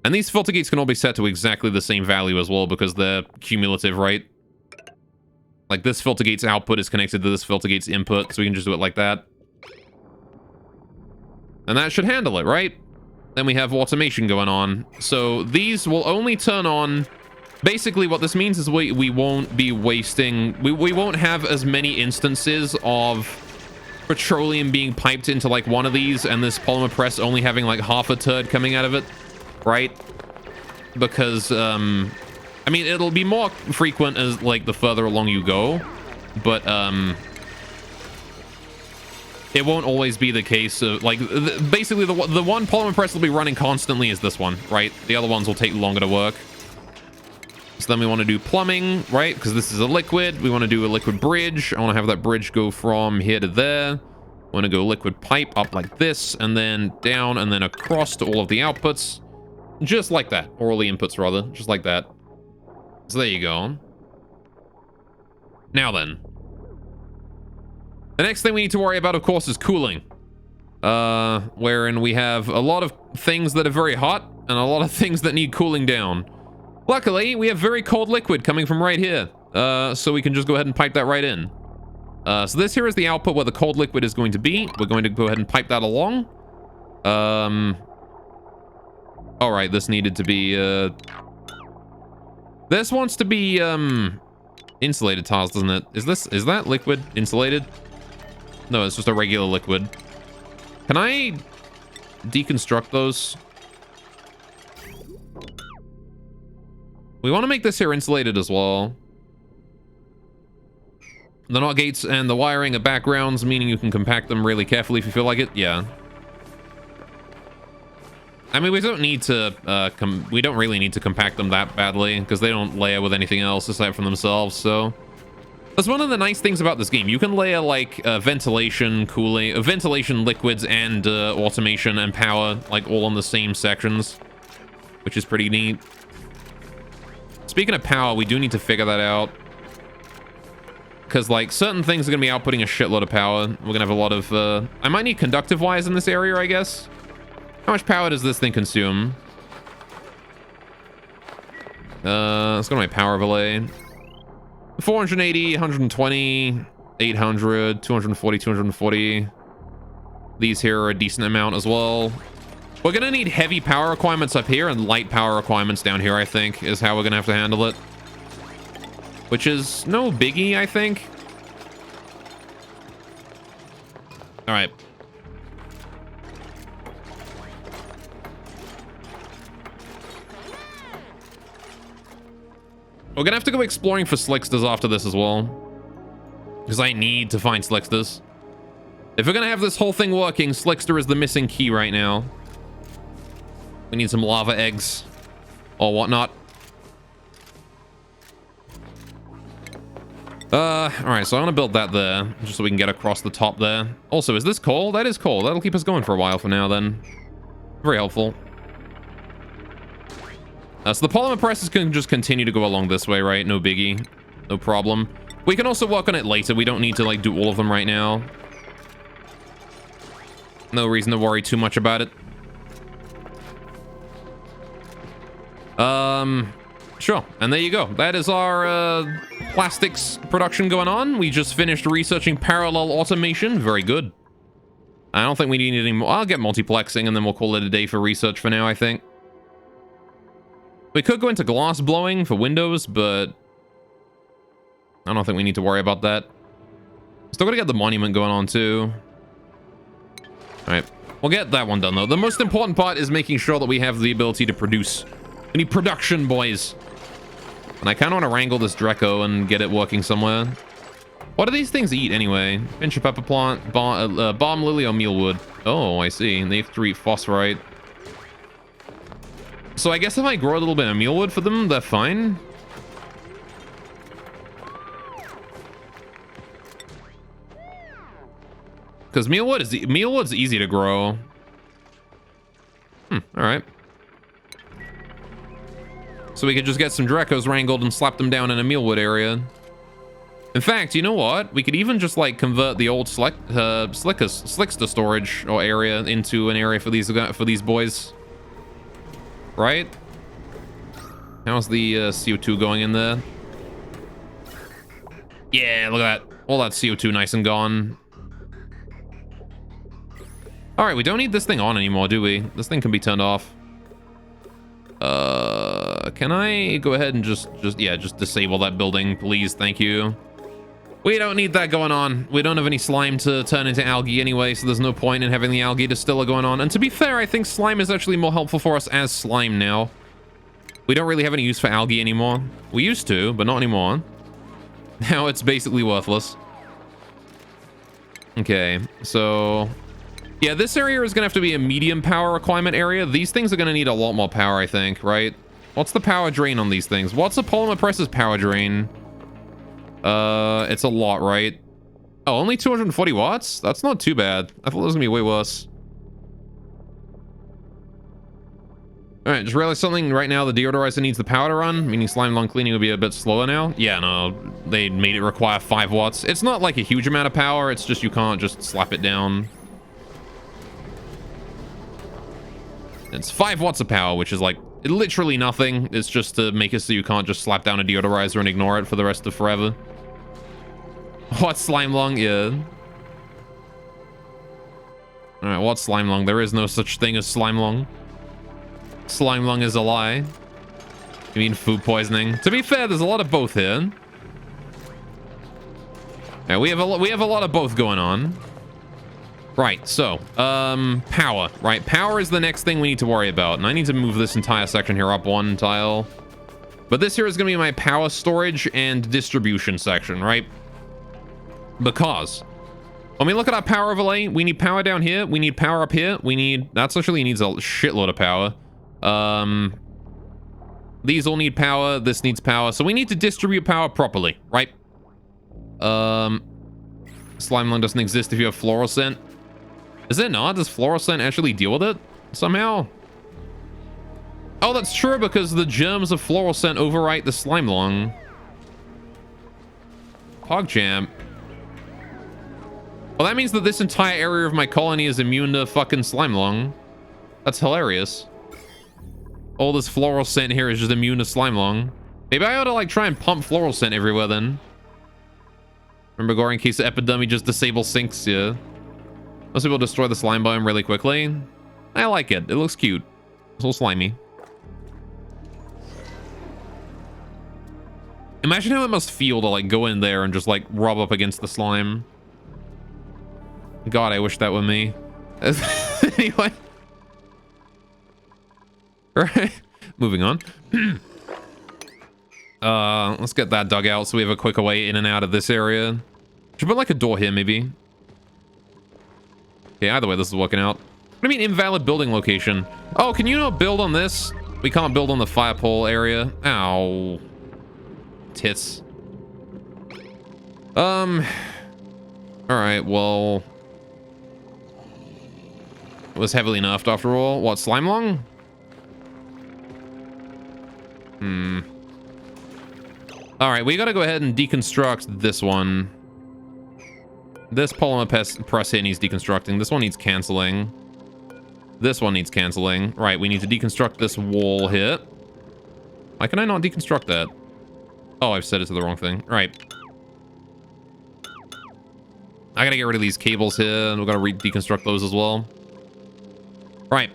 And these filter gates can all be set to exactly the same value as well because they're cumulative, right? Like this filter gate's output is connected to this filter gate's input, so we can just do it like that. And that should handle it, right? Then we have automation going on. So these will only turn on... Basically, what this means is we won't be wasting... We won't have as many instances of petroleum being piped into, like, one of these, and this polymer press only having, like, half a turd coming out of it, right? Because, I mean, it'll be more frequent as, like, the further along you go, but, it won't always be the case of, like, basically the one polymer press will be running constantly is this one, right? The other ones will take longer to work. So then we want to do plumbing, right? Because this is a liquid. We want to do a liquid bridge. I want to have that bridge go from here to there. I want to go liquid pipe up like this, and then down, and then across to all of the outputs. Just like that. Or all the inputs, rather. Just like that. So there you go. Now then. The next thing we need to worry about, of course, is cooling. Wherein we have a lot of things that are very hot and a lot of things that need cooling down. Luckily, we have very cold liquid coming from right here. So we can just go ahead and pipe that right in. So this here is the output where the cold liquid is going to be. We're going to go ahead and pipe that along. All right, this needed to be... This wants to be insulated tiles, doesn't it? Is that liquid insulated? No, it's just a regular liquid. Can I deconstruct those? We want to make this here insulated as well. The NOT gates and the wiring are backgrounds, meaning you can compact them really carefully if you feel like it. Yeah. I mean, we don't need to, we don't really need to compact them that badly because they don't layer with anything else aside from themselves, so... That's one of the nice things about this game. You can layer, like, ventilation, cooling, ventilation, liquids, and automation and power, like, all on the same sections, which is pretty neat. Speaking of power, we do need to figure that out. Because, like, certain things are going to be outputting a shitload of power. We're going to have a lot of, I might need conductive wires in this area, I guess. How much power does this thing consume? Let's go to my power relay. 480, 120, 800, 240, 240. These here are a decent amount as well. We're gonna need heavy power requirements up here and light power requirements down here, I think, is how we're gonna have to handle it. Which is no biggie, I think. All right. We're gonna have to go exploring for slicksters after this as well. Because I need to find slicksters. If we're gonna have this whole thing working, slickster is the missing key right now. We need some lava eggs or whatnot. All right, so I want to build that there just so we can get across the top there. Also, is this coal? That is coal. That'll keep us going for a while for now then. Very helpful. So the polymer presses can just continue to go along this way, right? No biggie. No problem. We can also work on it later. We don't need to, like, do all of them right now. No reason to worry too much about it. Sure. And there you go. That is our plastics production going on. We just finished researching parallel automation. Very good. I don't think we need any more. I'll get multiplexing and then we'll call it a day for research for now, I think. We could go into glass blowing for windows, but I don't think we need to worry about that. Still gotta get the monument going on too. All right, we'll get that one done though. The most important part is making sure that we have the ability to produce. We need production, boys. And I kind of want to wrangle this Dreco and get it working somewhere. What do these things eat anyway? Pinch of pepper plant, balm lily, or mealwood. Oh, I see. And they have to eat phosphorite. So I guess if I grow a little bit of mealwood for them, they're fine. Because mealwood's easy to grow. All right. So we could just get some Drecos wrangled and slap them down in a mealwood area. In fact, you know what? We could even just like convert the old slickster storage or area into an area for these boys. Right? How's the CO2 going in there? Yeah, look at that. All that CO2 nice and gone. All right, we don't need this thing on anymore, do we? This thing can be turned off. Can I go ahead and just disable that building, please? Thank you. We don't need that going on. We don't have any slime to turn into algae anyway, so there's no point in having the algae distiller going on. And to be fair, I think slime is actually more helpful for us as slime now. We don't really have any use for algae anymore. We used to, but not anymore. Now it's basically worthless. Okay, so yeah, this area is gonna have to be a medium power requirement area. These things are gonna need a lot more power, I think, right? What's the power drain on these things? What's a polymer press's power drain? It's a lot, right? Oh, only 240 watts? That's not too bad. I thought it was gonna be way worse. All right, just realized something right now. The deodorizer needs the power to run, meaning slime lung cleaning will be a bit slower now. Yeah, no, they made it require 5 watts. It's not like a huge amount of power. It's just you can't just slap it down. It's 5 watts of power, which is like literally nothing. It's just to make it so you can't just slap down a deodorizer and ignore it for the rest of forever. What, slime lung? Yeah. All right, what's slime lung? There is no such thing as slime lung. Slime lung is a lie. You mean food poisoning? To be fair, there's a lot of both here. Yeah, we have a lot of both going on. Right, so power. Right, power is the next thing we need to worry about, and I need to move this entire section here up 1 tile. But this here is going to be my power storage and distribution section, right? Because when we look at our power overlay, we need power down here, we need power up here, that actually needs a shitload of power. These all need power, this needs power, so we need to distribute power properly, right? Slime lung doesn't exist if you have fluorescent. Is it not? Does fluorescent actually deal with it somehow? Oh, that's true, because the germs of fluorescent overwrite the slime lung. PogChamp. Well, that means that this entire area of my colony is immune to fucking slime lung. That's hilarious. All this fluorescent here is just immune to slime lung. Maybe I ought to like try and pump floral scent everywhere then. Remember, Gore, in case the epidemic just disable sinks, yeah. Most people destroy the slime biome really quickly. I like it. It looks cute. It's a little slimy. Imagine how it must feel to like go in there and just like rub up against the slime. God, I wish that were me. Anyway. Alright. Moving on. Let's get that dug out so we have a quicker way in and out of this area. Should put like a door here, maybe. Okay, either way, this is working out. What do you mean invalid building location? Oh, can you not build on this? We can't build on the fire pole area. Ow. Tits. Alright, well. It was heavily nerfed after all. What, slime lung? Alright, we gotta go ahead and deconstruct this one. This polymer press here needs deconstructing. This one needs canceling. This one needs canceling. Right, we need to deconstruct this wall here. Why can I not deconstruct that? Oh, I've set it to the wrong thing. Right. I gotta get rid of these cables here, and we're gonna deconstruct those as well. Right.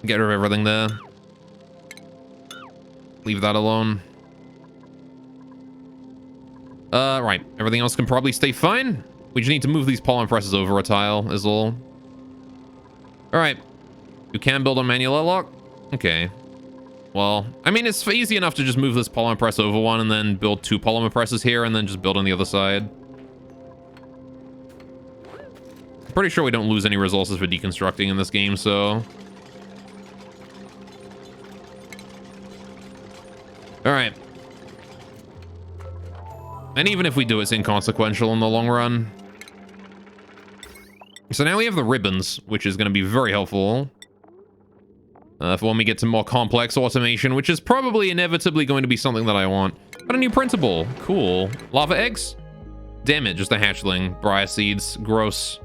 Get rid of everything there. Leave that alone. Right. Everything else can probably stay fine. We just need to move these pollen presses over a tile, is all. Alright. You can build a manual airlock? Okay. Well, I mean, it's easy enough to just move this polymer press over one and then build 2 polymer presses here and then just build on the other side. I'm pretty sure we don't lose any resources for deconstructing in this game, so... Alright. And even if we do, it's inconsequential in the long run. So now we have the ribbons, which is going to be very helpful. For when we get to more complex automation, which is probably inevitably going to be something that I want. Got a new printable. Cool. Lava eggs? Damn it, just a hatchling. Briar seeds. Gross.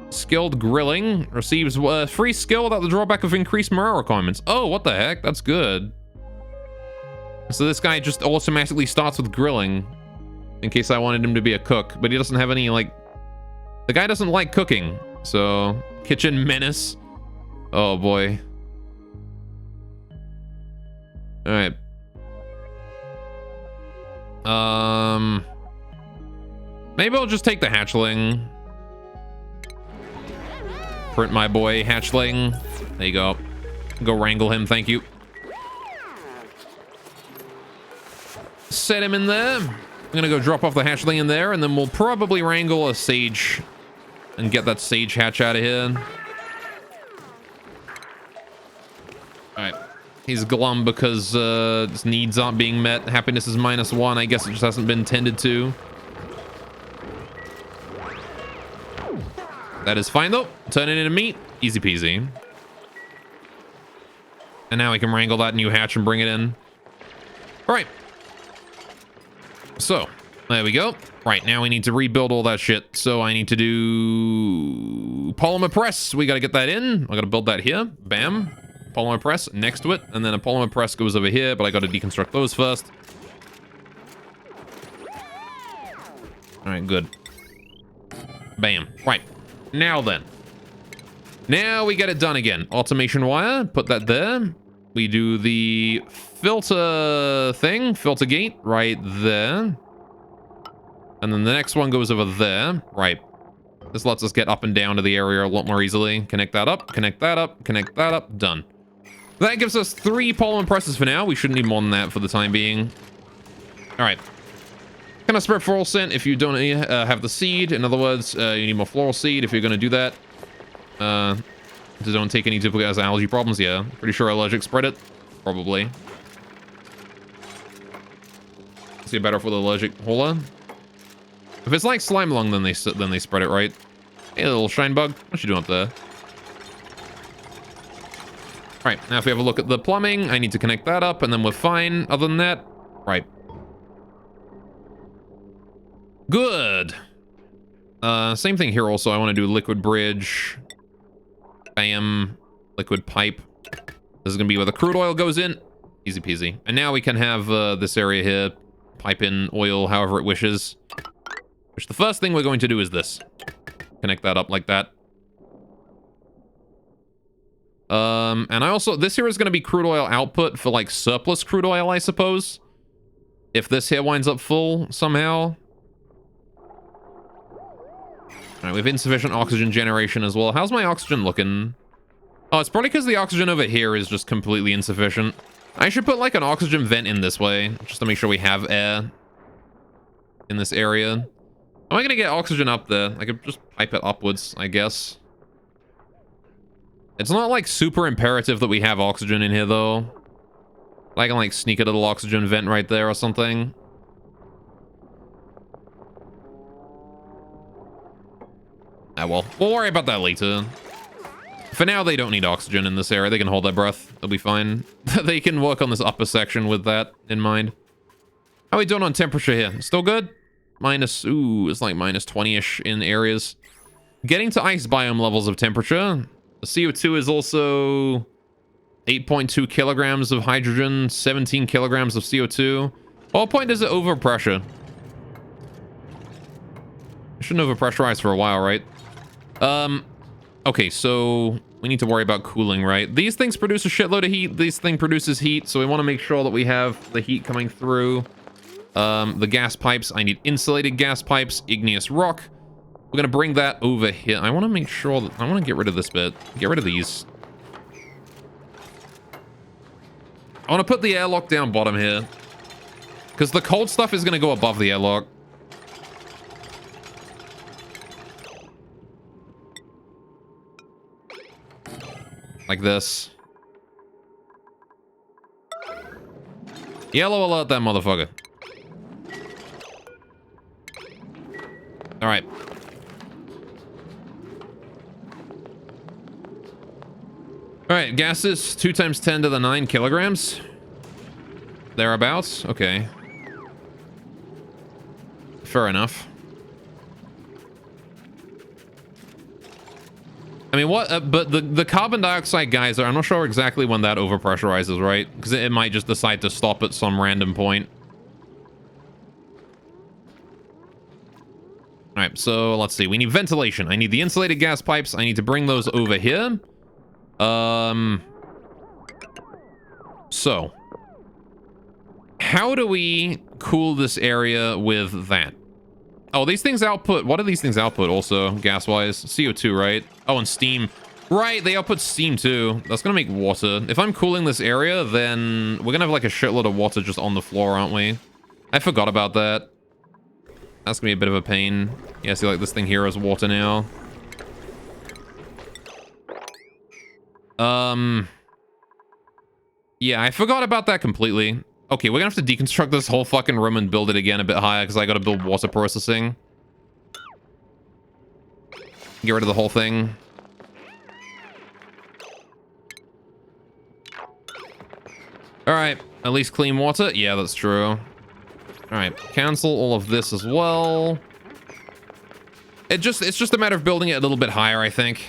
Skilled grilling. Receives free skill without the drawback of increased morale requirements. Oh, what the heck? That's good. So this guy just automatically starts with grilling. In case I wanted him to be a cook. But he doesn't have any, like... The guy doesn't like cooking. So... Kitchen menace. Oh, boy. Alright. Maybe I'll just take the hatchling. Print my boy, hatchling. There you go. Go wrangle him, thank you. Set him in there. I'm gonna go drop off the hatchling in there, and then we'll probably wrangle a sage and get that sage hatch out of here. Alright. He's glum because his needs aren't being met. Happiness is -1. I guess it just hasn't been tended to. That is fine, though. Turn it into meat. Easy peasy. And now we can wrangle that new hatch and bring it in. Alright. So, there we go. Right, now we need to rebuild all that shit. So I need to do polymer press. We got to get that in. I got to build that here. Bam. Polymer press next to it. And then a polymer press goes over here, but I got to deconstruct those first. All right, good. Bam. Right. Now then. Now we get it done again. Automation wire. Put that there. We do the filter thing. Filter gate right there. And then the next one goes over there. Right. This lets us get up and down to the area a lot more easily. Connect that up, connect that up, connect that up. Done. That gives us 3 polymer presses for now. We shouldn't need more than that for the time being. All right. Can I spread floral scent if you don't have the seed? In other words, you need more floral seed if you're going to do that. So don't take any duplicate allergy problems. Yeah. Pretty sure allergic spread it. Probably. See, better for the allergic. Hold on. If it's like slime lung, then they spread it, right? Hey, little shine bug. What you doing up there? All right, now if we have a look at the plumbing, I need to connect that up, and then we're fine. Other than that, right. Good. Same thing here also. I want to do liquid bridge. Bam. liquid pipe. This is going to be where the crude oil goes in. Easy peasy. And now we can have this area here pipe in oil however it wishes. Which the first thing we're going to do is this. Connect that up like that. And I also, this here is going to be crude oil output for like surplus crude oil, I suppose. If this here winds up full somehow. Alright, we have insufficient oxygen generation as well. How's my oxygen looking? Oh, it's probably because the oxygen over here is just completely insufficient. I should put like an oxygen vent in this way, just to make sure we have air in this area. Am I going to get oxygen up there? I could just pipe it upwards, I guess. It's not like super imperative that we have oxygen in here though. I can like sneak a little oxygen vent right there or something. Ah, well, we'll worry about that later. For now, they don't need oxygen in this area. They can hold their breath. They'll be fine. They can work on this upper section with that in mind. How are we doing on temperature here? Still good? Minus, ooh, it's like minus 20-ish in areas. Getting to ice biome levels of temperature. The CO2 is also 8.2 kilograms of hydrogen, 17 kilograms of CO2. What point is it overpressure? It shouldn't overpressurize for a while, right? Okay, so we need to worry about cooling, right? These things produce a shitload of heat. This thing produces heat, so we want to make sure that we have the heat coming through. The gas pipes, I need insulated gas pipes, igneous rock. We're going to bring that over here. I want to make sure that... I want to get rid of this bit. Get rid of these. I want to put the airlock down bottom here. Because the cold stuff is going to go above the airlock. Like this. Yellow alert that motherfucker. Alright. Alright, gases 2 times 10 to the 9 kilograms. Thereabouts. Okay. Fair enough. I mean, what? But the carbon dioxide geyser, I'm not sure exactly when that overpressurizes, right? Because it might just decide to stop at some random point. Alright, so let's see. We need ventilation. I need the insulated gas pipes. I need to bring those over here. So. How do we cool this area with that? Oh, these things output... What do these things output also, gas-wise? CO2, right? Oh, and steam. Right, they output steam too. That's gonna make water. If I'm cooling this area, then we're gonna have like a shitload of water just on the floor, aren't we? I forgot about that. That's gonna be a bit of a pain. Yeah, see, like this thing here is water now. Yeah, I forgot about that completely. Okay, we're gonna have to deconstruct this whole fucking room and build it again a bit higher because I gotta build water processing. Get rid of the whole thing. Alright, at least clean water? Yeah, that's true. Alright, cancel all of this as well. It's just a matter of building it a little bit higher, I think.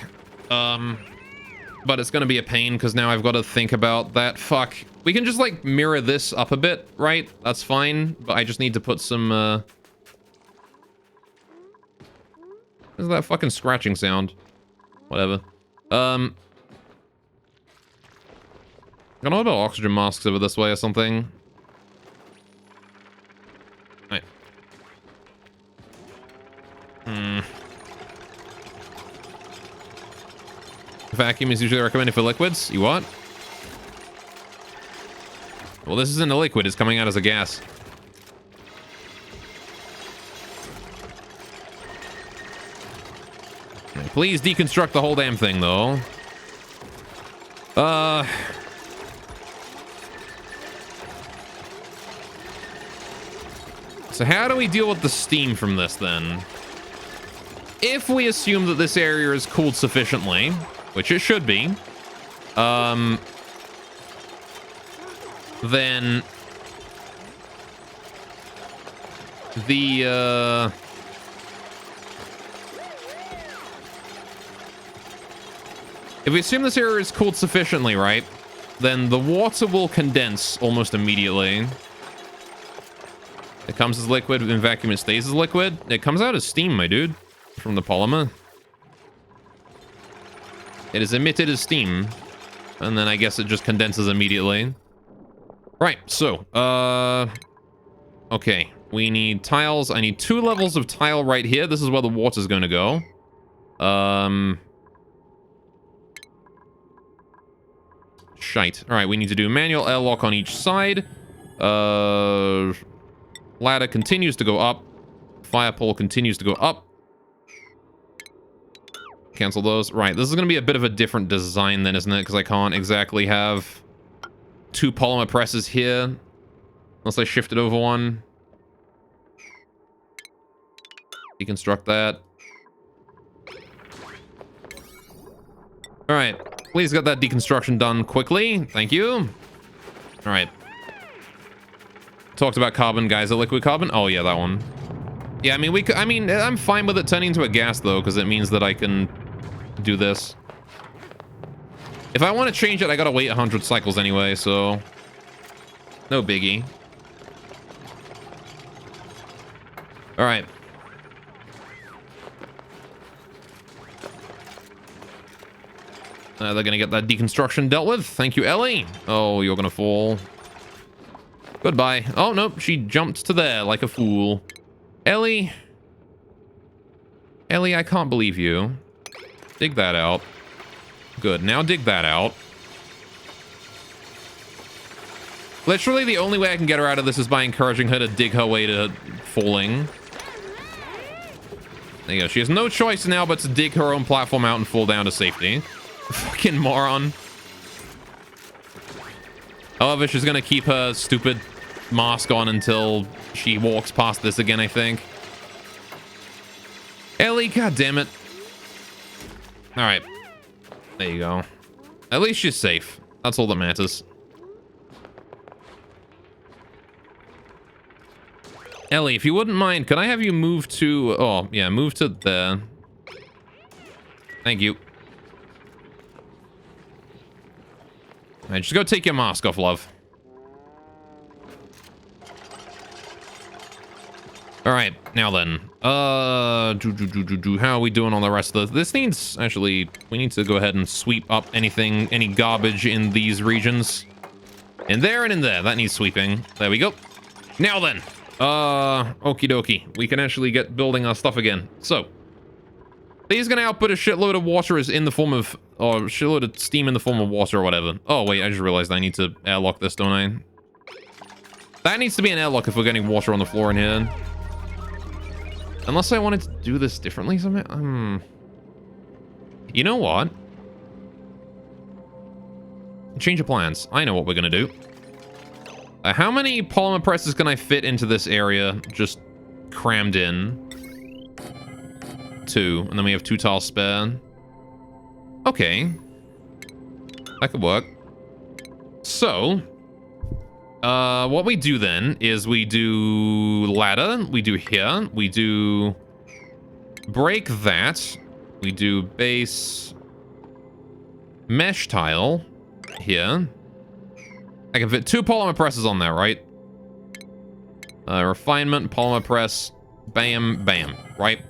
But it's gonna be a pain because now I've got to think about that. Fuck. We can just like mirror this up a bit, right? That's fine, but I just need to put some what is that fucking scratching sound? Whatever. Got a lot of oxygen masks over this way or something. Right. Vacuum is usually recommended for liquids. You what? Well, this isn't a liquid. It's coming out as a gas. Please deconstruct the whole damn thing, though. So how do we deal with the steam from this, then? If we assume that this area is cooled sufficiently, which it should be, then the If we assume this area is cooled sufficiently, right, then the water will condense almost immediately. It comes as liquid. In vacuum, it stays as liquid. It comes out as steam, my dude, from the polymer. It is emitted as steam. And then I guess it just condenses immediately. Right, so, okay. We need tiles. I need 2 levels of tile right here. This is where the water's going to go. Shite. Alright, we need to do manual airlock on each side. Ladder continues to go up. Fire pole continues to go up. Cancel those. Right, this is going to be a bit of a different design then, isn't it? Because I can't exactly have 2 polymer presses here. Unless I shift it over one. Deconstruct that. Alright. Please get that deconstruction done quickly. Thank you. Alright. Talked about carbon, guys. A liquid carbon? Oh, yeah, that one. Yeah, I mean, I'm fine with it turning into a gas, though, because it means that I can do this. If I want to change it, I gotta wait 100 cycles anyway, so... no biggie. Alright. They're gonna get that deconstruction dealt with. Thank you, Ellie. Oh, you're gonna fall. Goodbye. Oh, nope. She jumped to there like a fool. Ellie. Ellie, I can't believe you. Dig that out. Good. Now dig that out. Literally, the only way I can get her out of this is by encouraging her to dig her way to falling. There you go. She has no choice now but to dig her own platform out and fall down to safety. Fucking moron. However, she's gonna keep her stupid mask on until she walks past this again, I think. Ellie, goddammit. Alright. There you go. At least she's safe. That's all that matters. Ellie, if you wouldn't mind, could I have you move to... oh, yeah, move to there. Thank you. Alright, just go take your mask off, love. Alright, now then. How are we doing on the rest of this? This needs... actually, we need to go ahead and sweep up anything, any garbage in these regions. In there and in there. That needs sweeping. There we go. Now then. Okie dokie. We can actually get building our stuff again. So. These gonna output a shitload of water in the form of... or a shitload of steam in the form of water or whatever. Oh, wait, I just realized I need to airlock this, don't I? That needs to be an airlock if we're getting water on the floor in here. Unless I wanted to do this differently somehow. You know what? Change of plans. I know what we're gonna do. How many polymer presses can I fit into this area? Just crammed in. 2, and then we have 2 tiles spare. Okay. That could work. So, what we do then is we do ladder, we do here, we do break that, we do base mesh tile here. I can fit 2 polymer presses on there, right? Refinement, polymer press, bam, bam, right?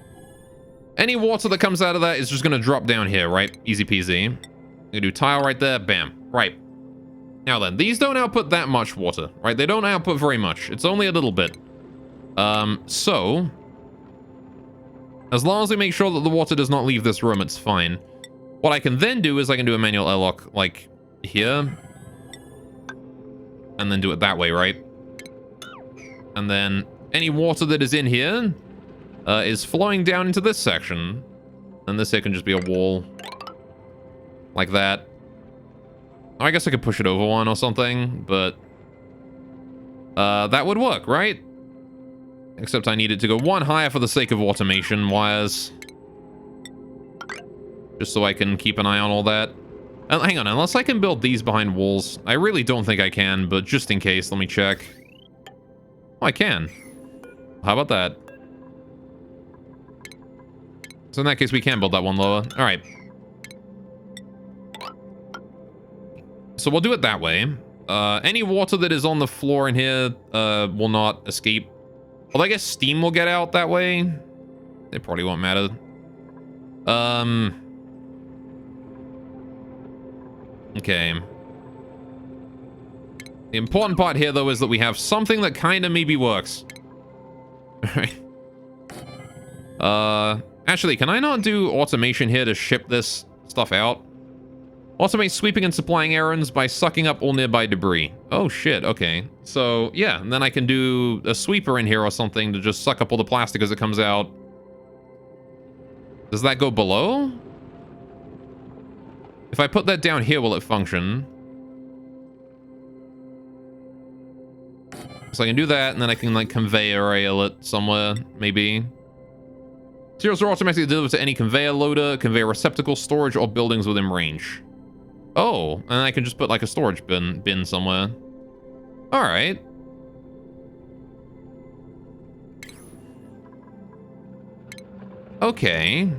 Any water that comes out of that is just going to drop down here, right? Easy peasy. We do tile right there. Bam. Right. Now then, these don't output that much water, right? They don't output very much. It's only a little bit. So... as long as we make sure that the water does not leave this room, it's fine. What I can then do is I can do a manual airlock, like, here. And then do it that way, right? And then any water that is in here... is flowing down into this section. And this here can just be a wall. Like that. I guess I could push it over one or something, but... that would work, right? Except I need it to go one higher for the sake of automation wires. Just so I can keep an eye on all that. Hang on, unless I can build these behind walls. I really don't think I can, but just in case, let me check. Oh, I can. How about that? So in that case, we can build that one lower. All right. So we'll do it that way. Any water that is on the floor in here will not escape. Well, I guess steam will get out that way. It probably won't matter. Okay. The important part here, though, is that we have something that kind of maybe works. Alright. Actually, can I not do automation here to ship this stuff out? Automate sweeping and supplying errands by sucking up all nearby debris. Oh, shit. Okay. So, yeah. And then I can do a sweeper in here or something to just suck up all the plastic as it comes out. Does that go below? If I put that down here, will it function? So I can do that, and then I can, like, conveyor rail it somewhere, maybe. Materials are automatically delivered to any conveyor loader, conveyor receptacle, storage, or buildings within range. Oh, and I can just put, like, a storage bin somewhere. Alright. Okay.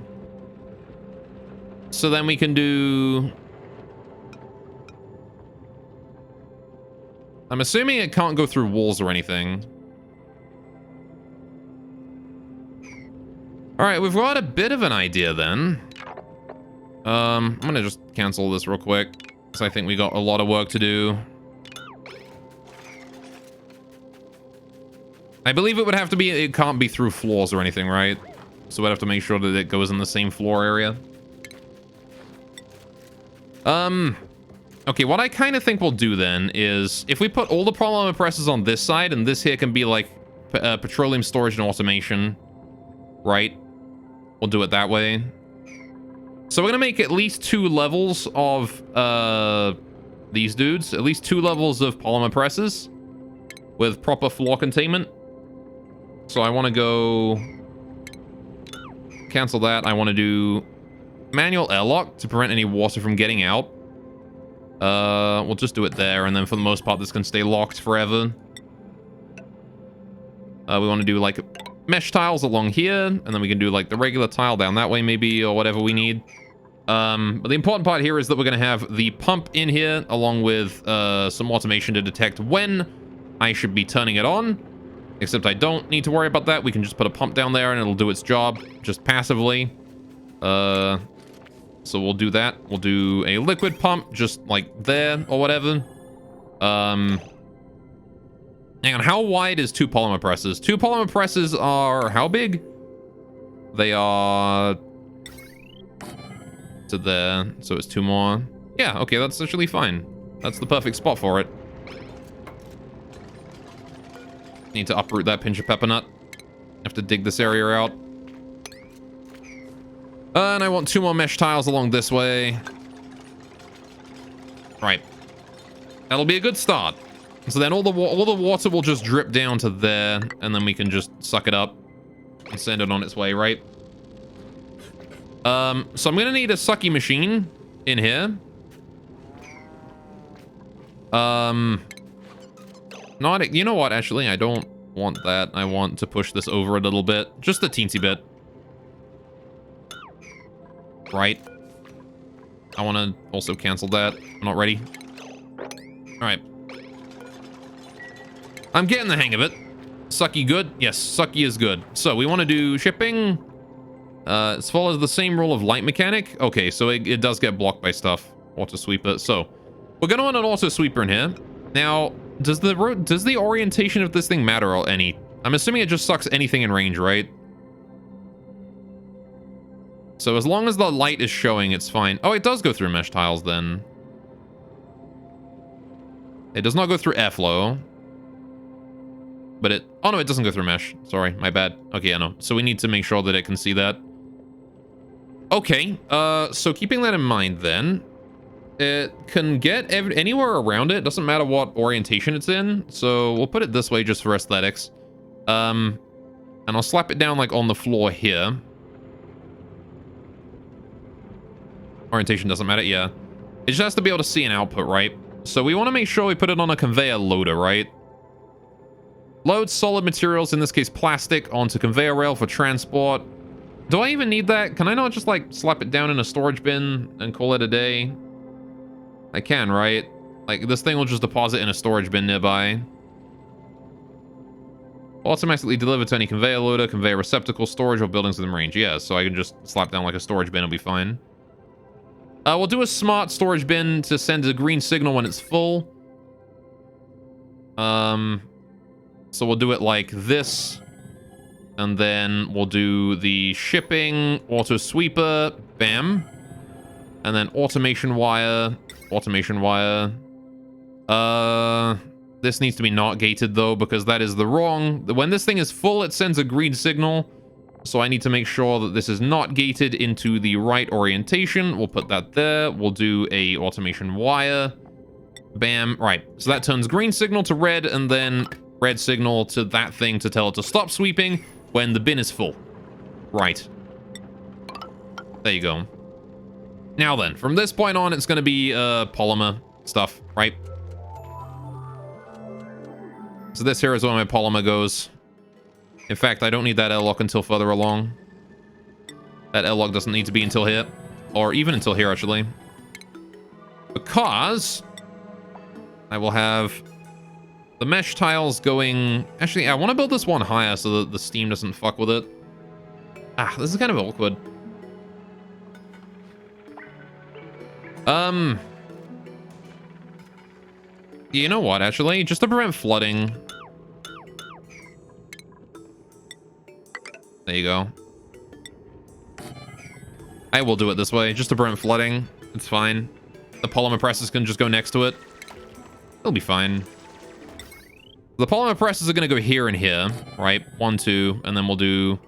So then we can do... I'm assuming it can't go through walls or anything. Alright, we've got a bit of an idea then. I'm gonna just cancel this real quick, because I think we got a lot of work to do. I believe it would have to be, it can't be through floors or anything, right? So we'd have to make sure that it goes in the same floor area. Okay, what I kind of think we'll do then is, if we put all the polymer presses on this side, and this here can be like petroleum storage and automation, right? We'll do it that way. So we're gonna make at least 2 levels of these dudes, at least 2 levels of polymer presses with proper floor containment. So I want to go cancel that. I want to do manual airlock to prevent any water from getting out. We'll just do it there, and then for the most part, this can stay locked forever. We want to do, like, mesh tiles along here, and then we can do, like, the regular tile down that way, maybe, or whatever we need. But the important part here is that we're going to have the pump in here, along with some automation to detect when I should be turning it on. Except I don't need to worry about that. We can just put a pump down there, and it'll do its job, just passively. So we'll do that. We'll do a liquid pump, just like there or whatever. Hang on, how wide is 2 polymer presses? 2 polymer presses are how big? They are to there, so it's 2 more. Yeah, okay, that's actually fine. That's the perfect spot for it. Need to uproot that pinch of pepper nut. Have to dig this area out. And I want 2 more mesh tiles along this way. Right. That'll be a good start. So then all the water will just drip down to there, and then we can just suck it up and send it on its way, right? So I'm gonna need a sucky machine in here. You know what, actually, I don't want that. I want to push this over a little bit. Just a teensy bit. Right. I want to also cancel that. I'm not ready. Alright. I'm getting the hang of it. Sucky good? Yes, sucky is good. So we want to do shipping. As follows the same rule of light mechanic. Okay, so it does get blocked by stuff. Auto sweeper. So we're going to want an auto sweeper in here. Now, does the orientation of this thing matter or any? I'm assuming it just sucks anything in range, right? So as long as the light is showing, it's fine. Oh, it does go through mesh tiles then. It does not go through airflow. But it... Oh, no, it doesn't go through mesh. Sorry, my bad. Okay, I know. So we need to make sure that it can see that. Okay, so keeping that in mind then, it can get anywhere around it. Doesn't matter what orientation it's in. So we'll put it this way just for aesthetics. And I'll slap it down like on the floor here. Orientation doesn't matter, yeah. It just has to be able to see an output, right? So we want to make sure we put it on a conveyor loader, right? Load solid materials, in this case plastic, onto conveyor rail for transport. Do I even need that? Can I not just like slap it down in a storage bin and call it a day? I can, right? Like, this thing will just deposit in a storage bin nearby. Automatically deliver to any conveyor loader, conveyor receptacle, storage, or buildings within range. Yeah, so I can just slap down like a storage bin, it'll be fine. We'll do a smart storage bin to send a green signal when it's full. So we'll do it like this. And then we'll do the shipping, auto sweeper, bam. And then automation wire, automation wire. This needs to be not gated though, because that is the wrong. When this thing is full, it sends a green signal. So I need to make sure that this is not gated into the right orientation. We'll put that there. We'll do a automation wire. Bam. Right. So that turns green signal to red, and then red signal to that thing to tell it to stop sweeping when the bin is full. Right. There you go. Now then, from this point on, it's going to be polymer stuff, right? So this here is where my polymer goes. In fact, I don't need that airlock until further along. That airlock doesn't need to be until here. Or even until here, actually. Because I will have the mesh tiles going... Actually, I want to build this one higher so that the steam doesn't fuck with it. Ah, this is kind of awkward. You know what, actually? Just to prevent flooding... There you go. I will do it this way, just to prevent flooding. It's fine. The polymer presses can just go next to it. It'll be fine. The polymer presses are going to go here and here, right? 1, 2, and then we'll do...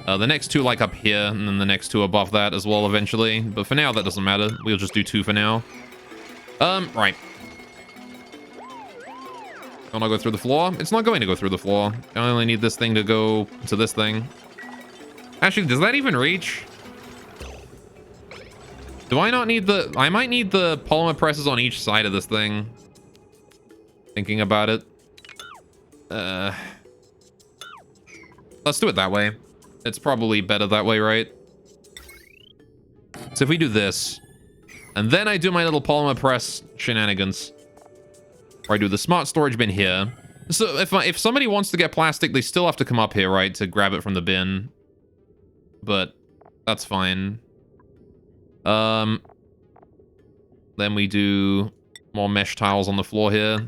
the next 2 like up here, and then the next 2 above that as well eventually. But for now, that doesn't matter. We'll just do 2 for now. Right. Don't I go through the floor? It's not going to go through the floor. I only need this thing to go to this thing. Actually, does that even reach? Do I not need the... I might need the polymer presses on each side of this thing. Thinking about it. Let's do it that way. It's probably better that way, right? So if we do this, and then I do my little polymer press shenanigans, or I do the smart storage bin here. So if somebody wants to get plastic, they still have to come up here, right, to grab it from the bin. But that's fine. Then we do more mesh tiles on the floor here.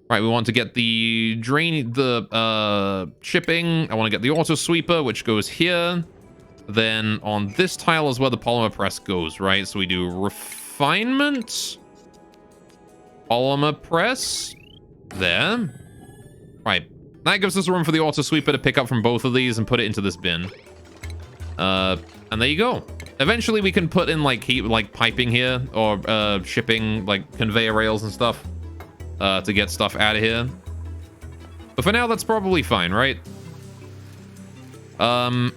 Right, we want to get the drain, the shipping. I want to get the auto sweeper, which goes here. Then on this tile is where the polymer press goes, right? So we do refinement, polymer press, there. Right, that gives us room for the auto sweeper to pick up from both of these and put it into this bin. And there you go. Eventually we can put in like piping here, or shipping like conveyor rails and stuff. To get stuff out of here. But for now, that's probably fine, right? Now,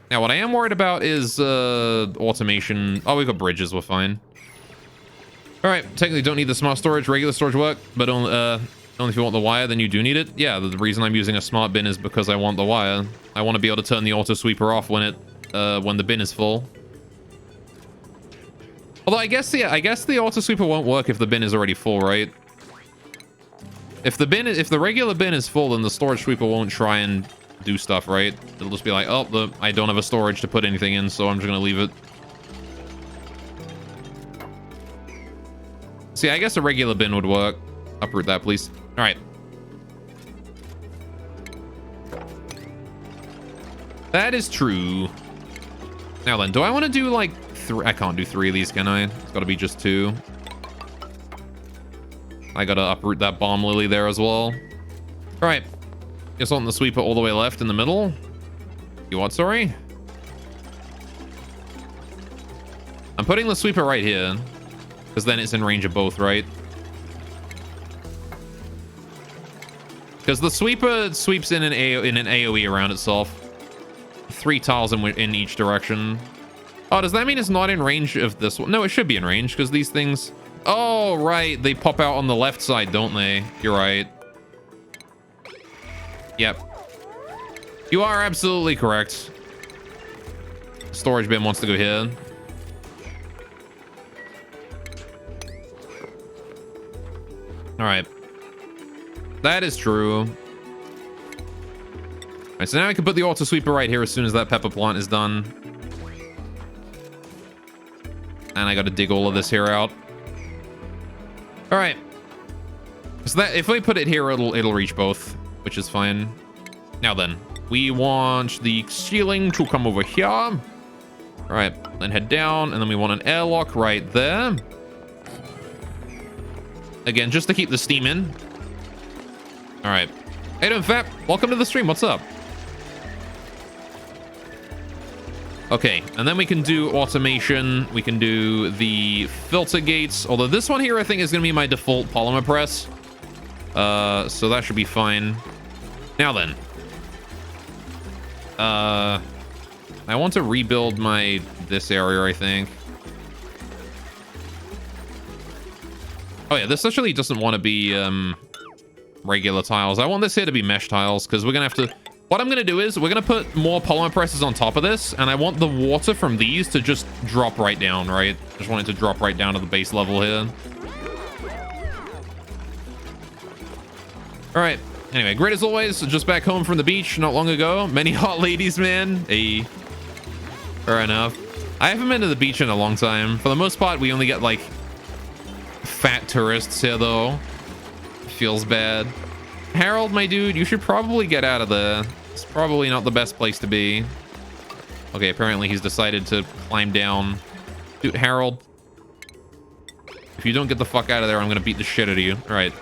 what I am worried about is automation. Oh, we've got bridges. We're fine. All right. Technically, don't need the smart storage. Regular storage work. But only if you want the wire, then you do need it. Yeah, the reason I'm using a smart bin is because I want the wire. I want to be able to turn the auto sweeper off when the bin is full. Although I guess the auto sweeper won't work if the bin is already full, right? If the regular bin is full, then the storage sweeper won't try and do stuff, right? It'll just be like, oh, I don't have a storage to put anything in, so I'm just gonna leave it. See, I guess a regular bin would work. Uproot that, please. All right. That is true. Now then, do I want to do like 3? I can't do 3 of these, can I? It's got to be just 2. I gotta uproot that bomb lily there as well. All right. Guess on the sweeper all the way left in the middle. You what, sorry? I'm putting the sweeper right here, because then it's in range of both, right? Because the sweeper sweeps in an AoE around itself. 3 tiles in each direction. Oh, does that mean it's not in range of this one? No, it should be in range, because these things... Oh, right. They pop out on the left side, don't they? You're right. Yep. You are absolutely correct. Storage bin wants to go here. All right. That is true. All right, so now I can put the auto sweeper right here as soon as that pepper plant is done. And I got to dig all of this here out. All right. So that if we put it here, it'll reach both, which is fine. Now then, we want the ceiling to come over here. All right, then head down, and then we want an airlock right there. Again, just to keep the steam in. All right. Hey, doing, Fap? Welcome to the stream. What's up? Okay, and then we can do automation. We can do the filter gates. Although this one here, I think, is going to be my default polymer press. So that should be fine. Now then. I want to rebuild this area, I think. Oh yeah, this actually doesn't want to be regular tiles. I want this here to be mesh tiles, because we're going to have to... What I'm going to do is, we're going to put more polymer presses on top of this, and I want the water from these to just drop right down, right? Just want it to drop right down to the base level here. All right. Anyway, great as always. Just back home from the beach not long ago. Many hot ladies, man. Hey. Fair enough. I haven't been to the beach in a long time. For the most part, we only get, like, fat tourists here, though. Feels bad. Harold, my dude, you should probably get out of there. It's probably not the best place to be. Okay, apparently he's decided to climb down. Dude, Harold. If you don't get the fuck out of there, I'm gonna beat the shit out of you. All right.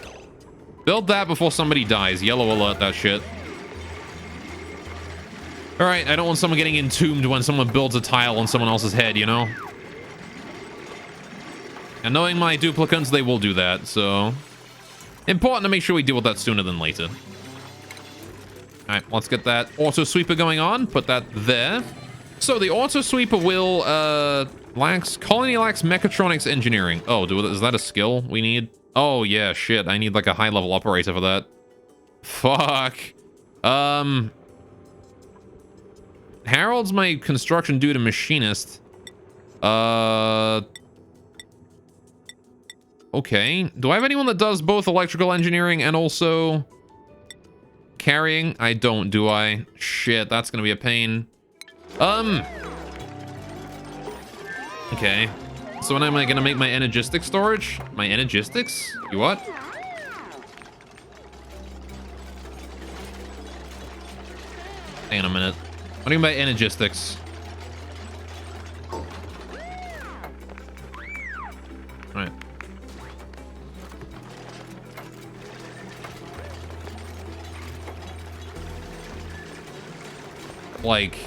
Build that before somebody dies. Yellow alert that shit. All right, I don't want someone getting entombed when someone builds a tile on someone else's head, you know? And knowing my duplicants, they will do that, so... Important to make sure we deal with that sooner than later. All right, let's get that auto sweeper going on. Put that there. So the auto sweeper will, colony lacks mechatronics engineering. Oh, is that a skill we need? Oh, yeah, shit. I need, like, a high-level operator for that. Fuck. Harold's my construction dude and machinist. Okay. Do I have anyone that does both electrical engineering and also carrying? I don't, do I? Shit, that's gonna be a pain. Okay. So when am I gonna make my energistic storage? My energistics? You what? Hang on a minute. What do you mean by energistics? Alright. Like,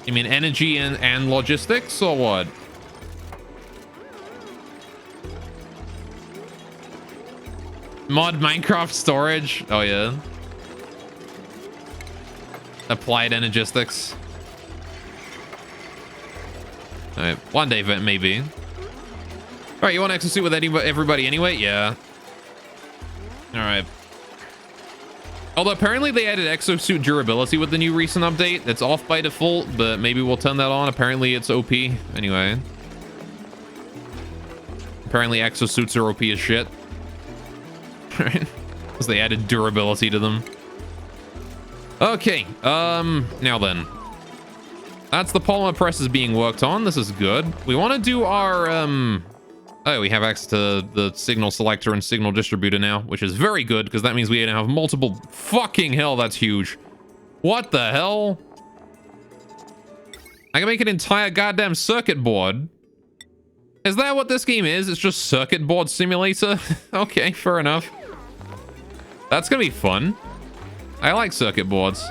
you mean energy and logistics, or what? Mod Minecraft storage? Oh, yeah. Applied energistics. Alright, one day, maybe. Alright, you want to exosuit with everybody anyway? Yeah. Alright. Although apparently they added exosuit durability with the new recent update. It's off by default, but maybe we'll turn that on. Apparently it's OP. Anyway. Apparently exosuits are OP as shit. Right? Because they added durability to them. Okay. Now then. That's the polymer presses being worked on. This is good. We want to do our, Oh, we have access to the signal selector and signal distributor now, which is very good because that means we now have multiple... Fucking hell, that's huge. What the hell? I can make an entire goddamn circuit board. Is that what this game is? It's just circuit board simulator? Okay, fair enough. That's gonna be fun. I like circuit boards.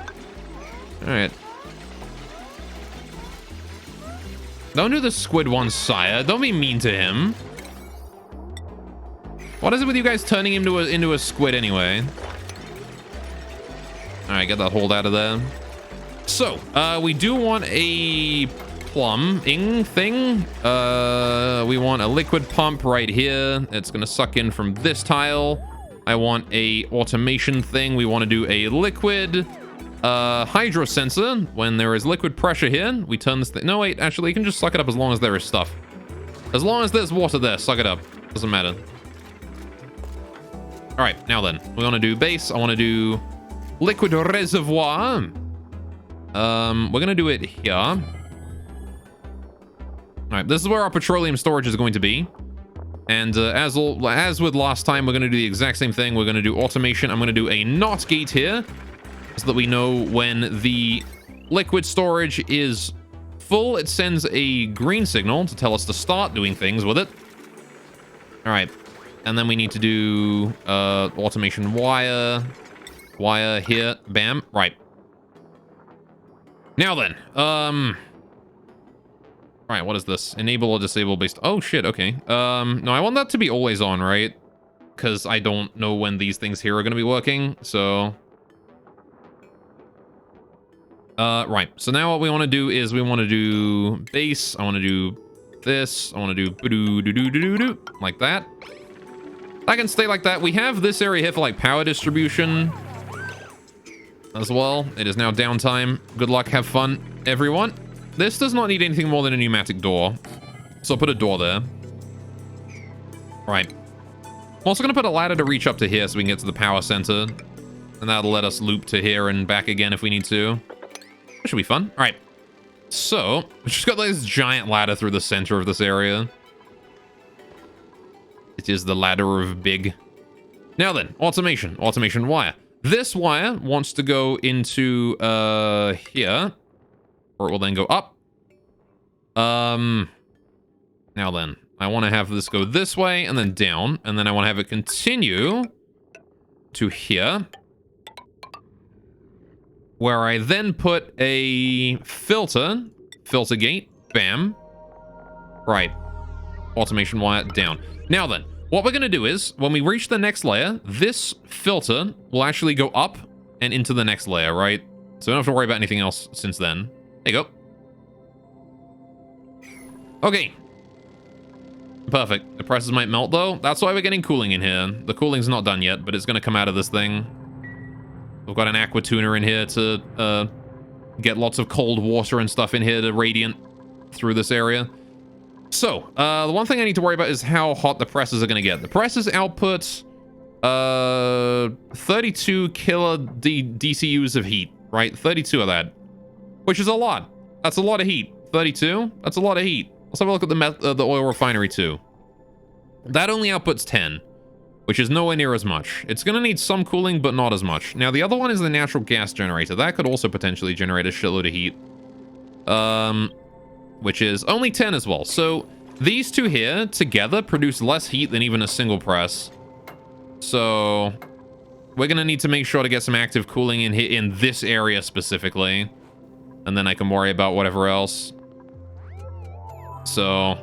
All right. Don't do the squid one, sire. Don't be mean to him. What is it with you guys turning him into a squid anyway? All right, get that hold out of there. So, we do want a plumbing thing. We want a liquid pump right here. It's gonna suck in from this tile. I want a automation thing. We want to do a liquid hydro sensor. When there is liquid pressure here, we turn this thing. No, wait, actually, you can just suck it up as long as there is stuff. As long as there's water there, suck it up. Doesn't matter. All right, now then, we want to do base. I want to do liquid reservoir. We're going to do it here. All right, this is where our petroleum storage is going to be. And as with last time, we're going to do the exact same thing. We're going to do automation. I'm going to do a NOT gate here so that we know when the liquid storage is full, it sends a green signal to tell us to start doing things with it. All right. And then we need to do automation wire here. Bam. Right. Now then. All right, what is this? Enable or disable based... Oh, shit, okay. No, I want that to be always on, right? Because I don't know when these things here are going to be working, so... right. So now what we want to do is we want to do base. I want to do this. I want to do like that. I can stay like that. We have this area here for like power distribution as well. It is now downtime. Good luck. Have fun, everyone. This does not need anything more than a pneumatic door. So I'll put a door there. Right. I'm also going to put a ladder to reach up to here so we can get to the power center. And that'll let us loop to here and back again if we need to. That should be fun. All right. So, we just got this giant ladder through the center of this area. It is the ladder of big. Now then, automation. Automation wire. This wire wants to go into here. Or it will then go up. Now then, I want to have this go this way and then down. And then I want to have it continue to here. Where I then put a filter gate, bam. Right. Automation wire down. Now then, what we're going to do is, when we reach the next layer, this filter will actually go up and into the next layer, right? So we don't have to worry about anything else since then. There you go. Okay. Perfect. The presses might melt, though. That's why we're getting cooling in here. The cooling's not done yet, but it's going to come out of this thing. We've got an aqua tuner in here to get lots of cold water and stuff in here to radiant through this area. So, the one thing I need to worry about is how hot the presses are going to get. The presses output 32 kilo DCUs of heat, right? 32 of that, which is a lot. That's a lot of heat. 32? That's a lot of heat. Let's have a look at the oil refinery too. That only outputs 10. Which is nowhere near as much. It's going to need some cooling, but not as much. Now, the other one is the natural gas generator. That could also potentially generate a shitload of heat. Which is only 10 as well. So, these two here together produce less heat than even a single press. So, we're going to need to make sure to get some active cooling in this area specifically. And then I can worry about whatever else. So...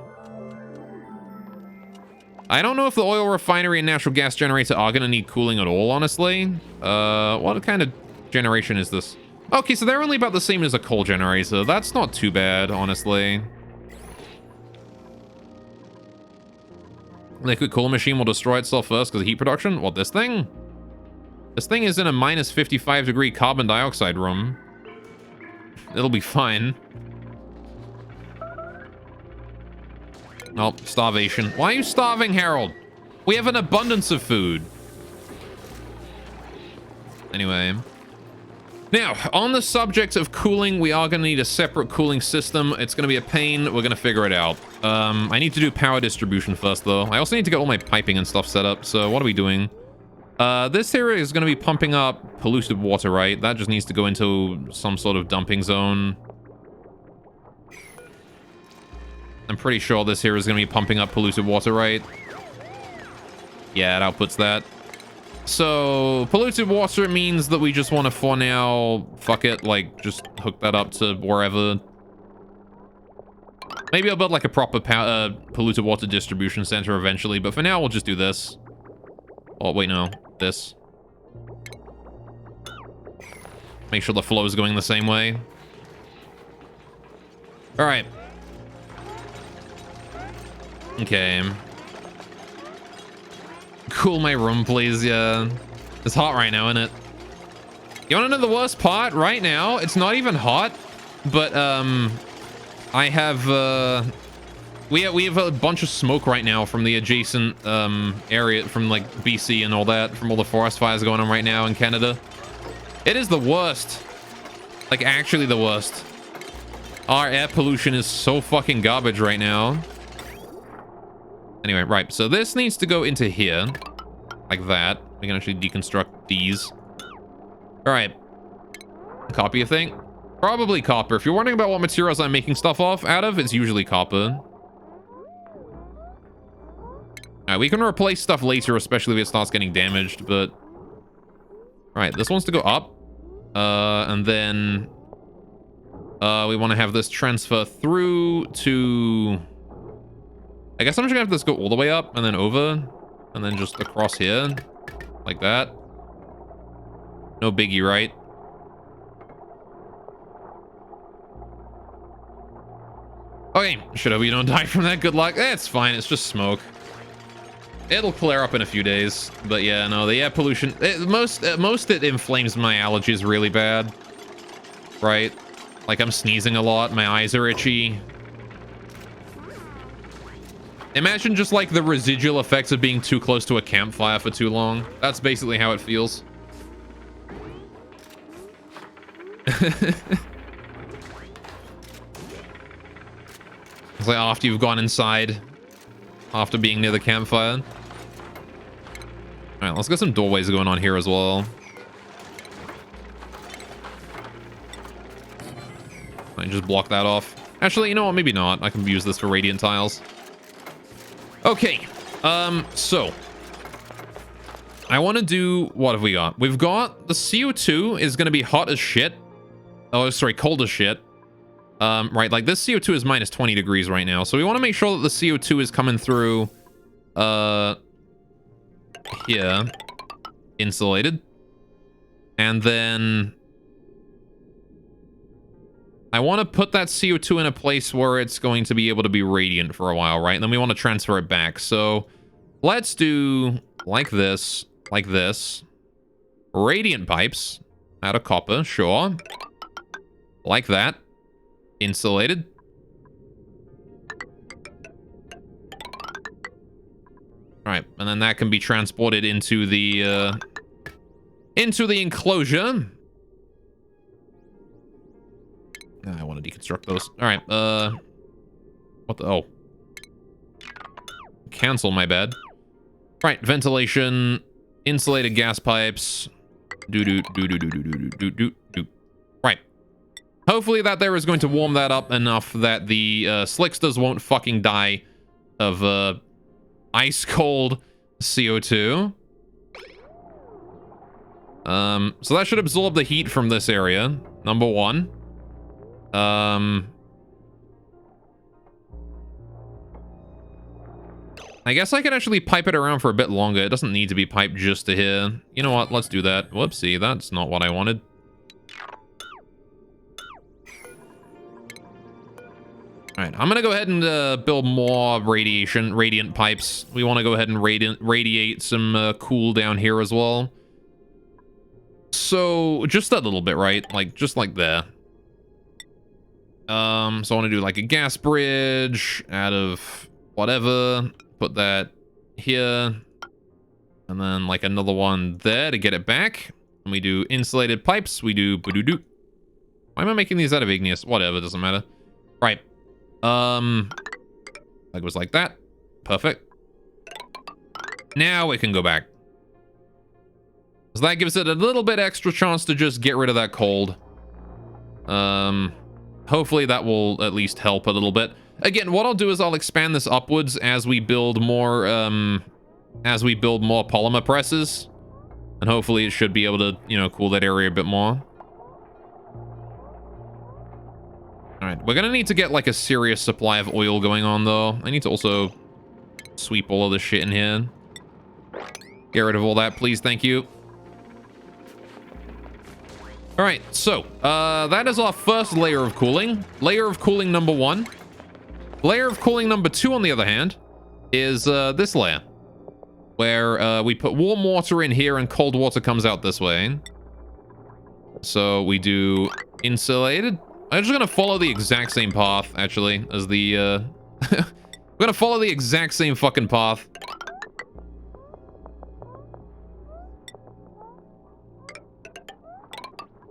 I don't know if the oil refinery and natural gas generator are going to need cooling at all, honestly. What kind of generation is this? Okay, so they're only about the same as a coal generator. That's not too bad, honestly. Liquid cooling machine will destroy itself first because of heat production. What, this thing? This thing is in a minus 55 degree carbon dioxide room. It'll be fine. Oh, starvation. Why are you starving, Harold? We have an abundance of food. Anyway. Now, on the subject of cooling, we are going to need a separate cooling system. It's going to be a pain. We're going to figure it out. I need to do power distribution first, though. I also need to get all my piping and stuff set up. So what are we doing? This area is going to be pumping up polluted water, right? That just needs to go into some sort of dumping zone. I'm pretty sure this here is going to be pumping up polluted water, right? Yeah, it outputs that. So, polluted water means that we just want to, for now, fuck it, like, just hook that up to wherever. Maybe I'll build, like, a proper polluted water distribution center eventually, but for now, we'll just do this. Oh, wait, no. This. Make sure the flow is going the same way. All right. Okay. Cool my room, please. Yeah. It's hot right now, isn't it? You want to know the worst part? Right now, it's not even hot, but I have We have a bunch of smoke right now from the adjacent area, from like BC and all that, from all the forest fires going on right now in Canada. It is the worst. Like, actually the worst. Our air pollution is so fucking garbage right now. Anyway, right. So this needs to go into here. Like that. We can actually deconstruct these. All right. Copper, you think? Probably copper. If you're wondering about what materials I'm making stuff out of, it's usually copper. Alright, we can replace stuff later, especially if it starts getting damaged, but... Alright, this wants to go up. And then... we want to have this transfer through to... I guess I'm just gonna have this go all the way up, and then over, and then just across here. Like that. No biggie, right? Okay, should hope you don't die from that. Good luck. It's fine, it's just smoke. It'll clear up in a few days, but yeah, no, the air pollution. Most it inflames my allergies really bad, right? Like I'm sneezing a lot, my eyes are itchy. Imagine just like the residual effects of being too close to a campfire for too long. That's basically how it feels. It's like after you've gone inside, after being near the campfire. All right, let's get some doorways going on here as well. I can just block that off. Actually, you know what? Maybe not. I can use this for radiant tiles. Okay. So I want to do, what have we got? We've got the CO2 is going to be hot as shit. Oh, sorry, cold as shit. Right, like this CO2 is minus 20 degrees right now. So we want to make sure that the CO2 is coming through, here, insulated. And then I want to put that CO2 in a place where it's going to be able to be radiant for a while, right? And then we want to transfer it back. So let's do like this, radiant pipes out of copper, sure. Like that. Insulated. All right, and then that can be transported into the enclosure. I want to deconstruct those. All right, what the, oh. Cancel, my bad. Right, ventilation, insulated gas pipes. Do. Right. Hopefully that there is going to warm that up enough that the slicksters won't fucking die of ice cold CO2. So that should absorb the heat from this area. Number one. I guess I could actually pipe it around for a bit longer. It doesn't need to be piped just to here. You know what? Let's do that. Whoopsie, that's not what I wanted. Alright, I'm gonna go ahead and build more radiant pipes. We want to go ahead and radiate some cool down here as well. So, just a little bit, right? Like, just like there. So I want to do like a gas bridge out of whatever. Put that here. And then like another one there to get it back. And we do insulated pipes. We do boo-doo-doo. Why am I making these out of igneous? Whatever, doesn't matter. Right. Like it was like that. Perfect. Now we can go back. So that gives it a little bit extra chance to just get rid of that cold. Hopefully that will at least help a little bit. Again, what I'll do is I'll expand this upwards as we build more polymer presses. And hopefully it should be able to, you know, cool that area a bit more. All right, we're gonna need to get like a serious supply of oil going on though. I need to also sweep all of this shit in here. Get rid of all that, please, thank you. All right, so that is our first layer of cooling. Layer of cooling number one. Layer of cooling number two, on the other hand, is this layer, where we put warm water in here and cold water comes out this way. So we do insulated. I'm just gonna follow the exact same path, actually, as the We're gonna follow the exact same fucking path.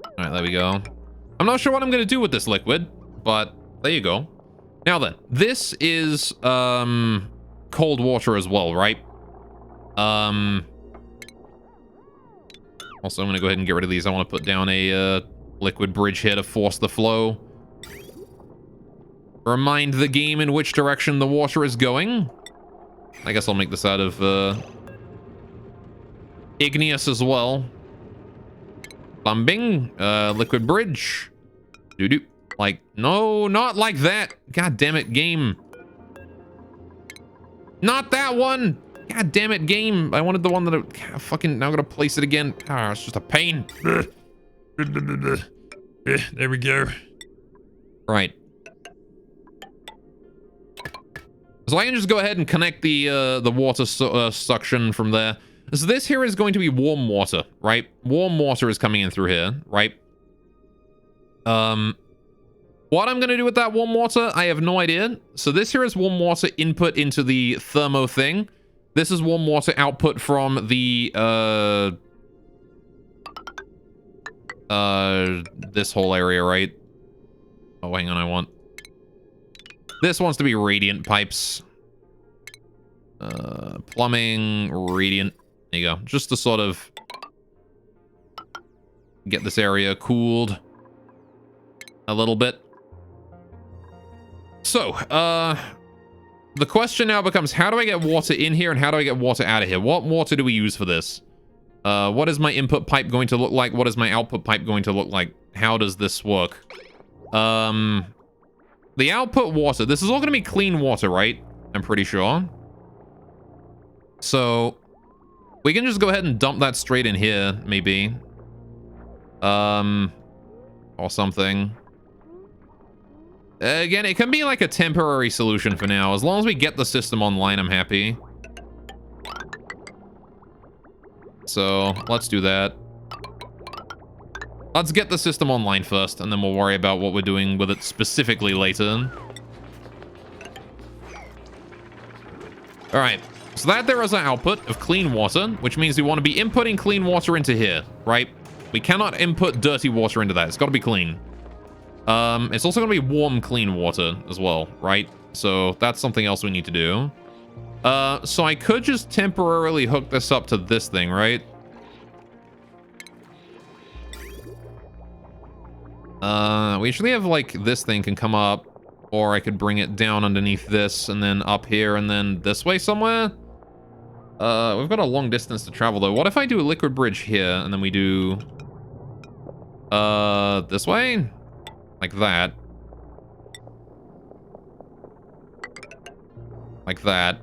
All right, there we go. I'm not sure what I'm gonna do with this liquid, but there you go. Now then, this is cold water as well, right? Also, I'm gonna go ahead and get rid of these. I want to put down a liquid bridge here to force the flow. Remind the game in which direction the water is going. I guess I'll make this out of igneous as well. Plumbing, liquid bridge. Doo-doo. Like, no, not like that. God damn it, game. Not that one. God damn it, game. I wanted the one that I fucking now gotta place it again. Ah, it's just a pain. There we go. Right. So I can just go ahead and connect the water suction from there. So this here is going to be warm water, right? Warm water is coming in through here, right? What I'm going to do with that warm water, I have no idea. So this here is warm water input into the thermo thing. This is warm water output from the, this whole area, right? Oh, hang on, this wants to be radiant pipes. Plumbing, radiant. There you go. Just to sort of get this area cooled a little bit. So, the question now becomes, how do I get water in here and how do I get water out of here? What water do we use for this? What is my input pipe going to look like? What is my output pipe going to look like? How does this work? The output water, this is all going to be clean water, right? I'm pretty sure. So, we can just go ahead and dump that straight in here, maybe. Or something. Again, it can be like a temporary solution for now. As long as we get the system online, I'm happy. So, let's do that. Let's get the system online first, and then we'll worry about what we're doing with it specifically later. Alright, so that there is our output of clean water, which means we want to be inputting clean water into here, right? We cannot input dirty water into that. It's got to be clean. It's also going to be warm, clean water as well, right? So that's something else we need to do. So I could just temporarily hook this up to this thing, right? We usually have, like, this thing can come up, or I could bring it down underneath this, and then up here, and then this way somewhere. We've got a long distance to travel, though. What if I do a liquid bridge here, and then we do... this way? Like that. Like that.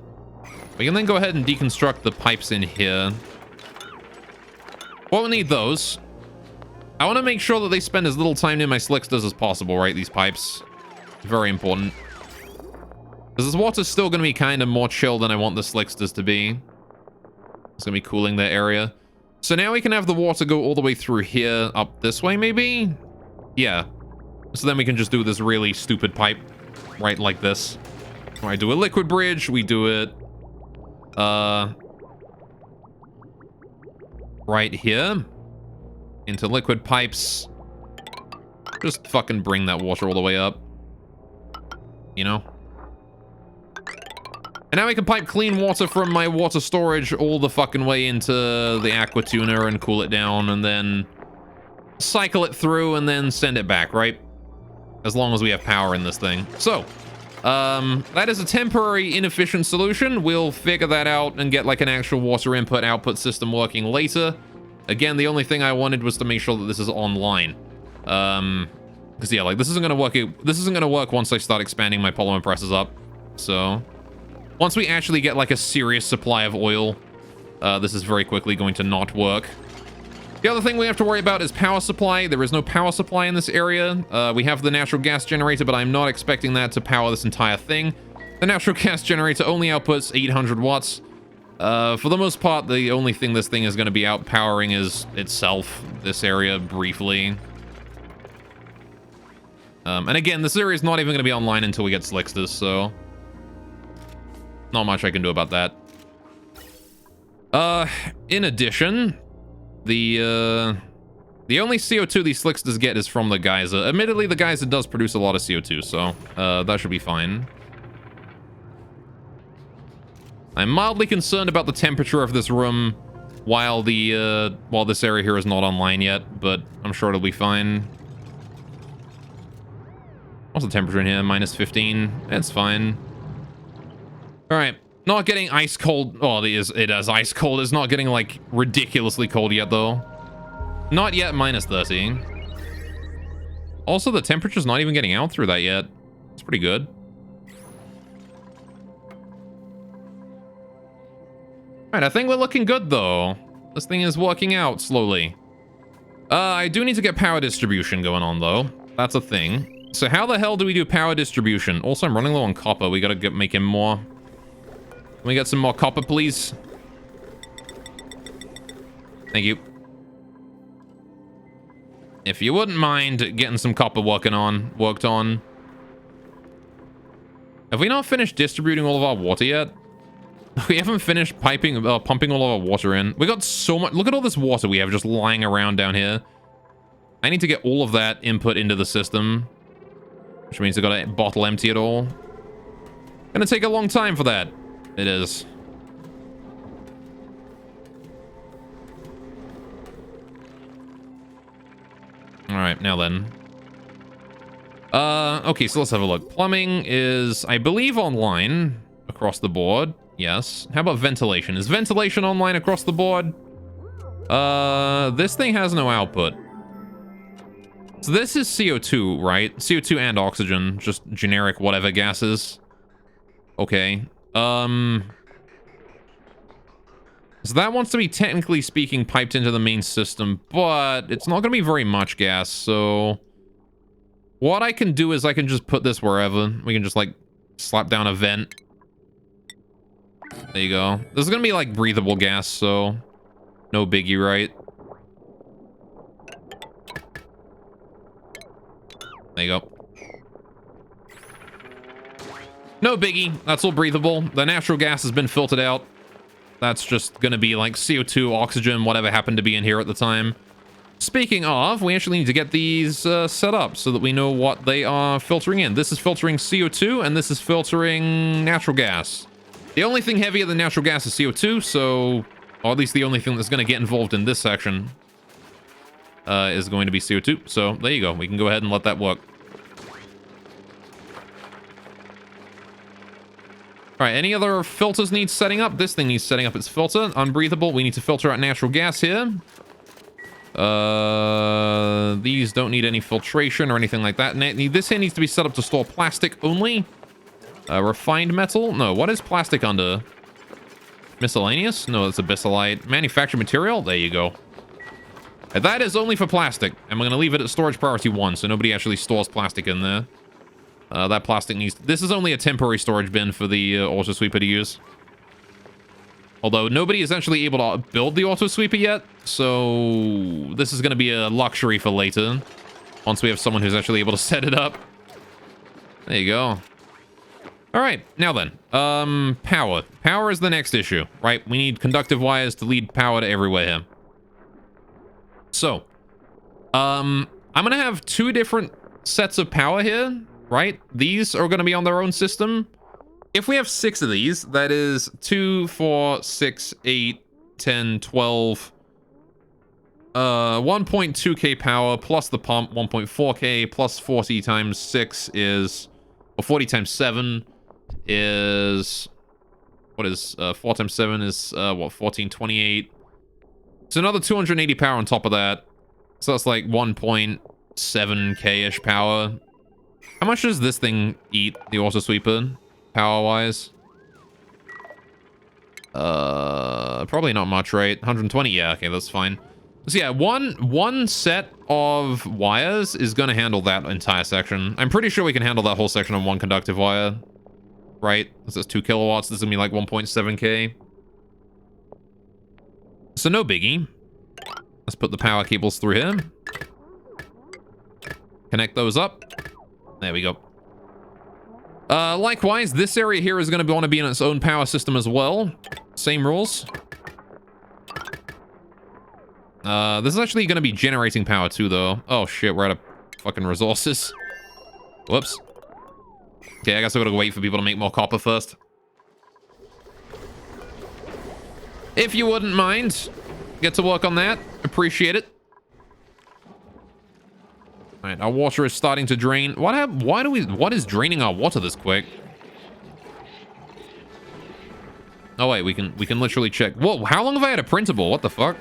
We can then go ahead and deconstruct the pipes in here. Well, we need those. I want to make sure that they spend as little time near my slicksters as possible, right? These pipes. Very important. Because this water's still going to be kind of more chill than I want the slicksters to be. It's going to be cooling their area. So now we can have the water go all the way through here, up this way, maybe? Yeah. So then we can just do this really stupid pipe, right, like this. I do a liquid bridge, we do it, right here, into liquid pipes. Just fucking bring that water all the way up, you know? And now we can pipe clean water from my water storage all the fucking way into the aqua tuner and cool it down, and then cycle it through and then send it back, right? As long as we have power in this thing. So, that is a temporary inefficient solution. We'll figure that out and get like an actual water input output system working later. Again, the only thing I wanted was to make sure that this is online. Because yeah, like this isn't gonna work. This isn't gonna work once I start expanding my polymer presses up. So, once we actually get like a serious supply of oil, this is very quickly going to not work. The other thing we have to worry about is power supply. There is no power supply in this area. We have the natural gas generator, but I'm not expecting that to power this entire thing. The natural gas generator only outputs 800 watts. For the most part, the only thing this thing is going to be outpowering is itself, this area, briefly. And again, this area is not even going to be online until we get slicksters, so... Not much I can do about that. In addition, the only CO2 these slicksters get is from the geyser. Admittedly, the geyser does produce a lot of CO2, so that should be fine. I'm mildly concerned about the temperature of this room while this area here is not online yet, but I'm sure it'll be fine. What's the temperature in here? Minus 15. It's fine. All right. Not getting ice cold. Oh, it is ice cold. It's not getting, like, ridiculously cold yet, though. Not yet minus 30. Also, the temperature's not even getting out through that yet. It's pretty good. Alright, I think we're looking good, though. This thing is working out slowly. I do need to get power distribution going on, though. That's a thing. So how the hell do we do power distribution? Also, I'm running low on copper. We gotta make him more. Can we get some more copper, please? Thank you. If you wouldn't mind getting some copper worked on. Have we not finished distributing all of our water yet? We haven't finished pumping all of our water in. We got so much. Look at all this water we have just lying around down here. I need to get all of that input into the system, which means I gotta bottle empty it all. Gonna take a long time for that. It is. All right, now then. Okay, so let's have a look. Plumbing is, I believe, online across the board. Yes. How about ventilation? Is ventilation online across the board? This thing has no output. So this is CO2, right? CO2 and oxygen, just generic whatever gases. Okay. So that wants to be, technically speaking, piped into the main system, but it's not going to be very much gas, so what I can do is I can just put this wherever. We can just, like, slap down a vent. There you go. This is going to be, like, breathable gas, so no biggie, right? There you go. No biggie. That's all breathable. The natural gas has been filtered out. That's just going to be like CO2, oxygen, whatever happened to be in here at the time. Speaking of, we actually need to get these set up so that we know what they are filtering in. This is filtering CO2, and this is filtering natural gas. The only thing heavier than natural gas is CO2, so... or at least the only thing that's going to get involved in this section is going to be CO2. So, there you go. We can go ahead and let that work. Alright, any other filters need setting up? This thing needs setting up its filter. Unbreathable. We need to filter out natural gas here. These don't need any filtration or anything like that. This here needs to be set up to store plastic only. Refined metal? No, what is plastic under? Miscellaneous? No, it's abyssalite. Manufactured material? There you go. And that is only for plastic. And we're going to leave it at storage priority 1, so nobody actually stores plastic in there. That plastic needs... This is only a temporary storage bin for the auto sweeper to use. Although nobody is actually able to build the auto sweeper yet, so this is going to be a luxury for later. Once we have someone who's actually able to set it up. There you go. All right, now then. Power. Power is the next issue, right? We need conductive wires to lead power to everywhere here. So, I'm going to have 2 different sets of power here. Right? These are going to be on their own system. If we have 6 of these, that is 2, 4, 6, 8, 10, 12. 1.2k power plus the pump, 1.4k plus 40 times 6 is... or 40 times 7 is... what is... 4 times 7 is, what, 1428. So another 280 power on top of that. So that's like 1.7k-ish power. How much does this thing eat, the auto sweeper, power-wise? Probably not much, right? 120? Yeah, okay, that's fine. So yeah, one set of wires is going to handle that entire section. I'm pretty sure we can handle that whole section on one conductive wire. Right? This is 2 kilowatts. This is going to be like 1.7k. So no biggie. Let's put the power cables through here. Connect those up. There we go. Likewise, this area here is going to want to be in its own power system as well. Same rules. This is actually going to be generating power too, though. Oh shit, we're out of fucking resources. Whoops. Okay, I guess I gotta wait for people to make more copper first. If you wouldn't mind, get to work on that. Appreciate it. All right, our water is starting to drain. What is draining our water this quick? Oh wait, we can literally check. Whoa, how long have I had a printable? What the fuck?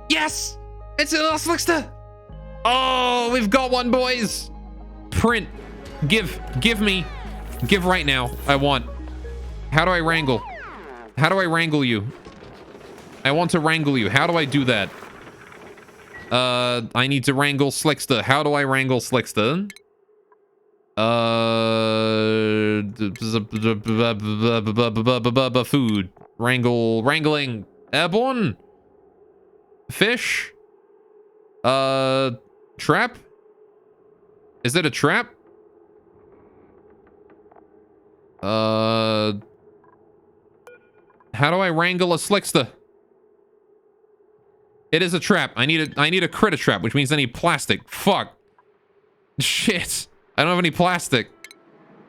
Yes! It's a Slickster! Oh, we've got one, boys! Print. Give me. Give right now. I want. How do I wrangle? How do I wrangle you? I want to wrangle you. How do I do that? I need to wrangle Slickster. How do I wrangle Slickster? Food. Wrangling. Airborne? Fish? Trap? Is it a trap? How do I wrangle a Slickster? It is a trap. I need a critter trap, which means I need plastic. Fuck. Shit. I don't have any plastic.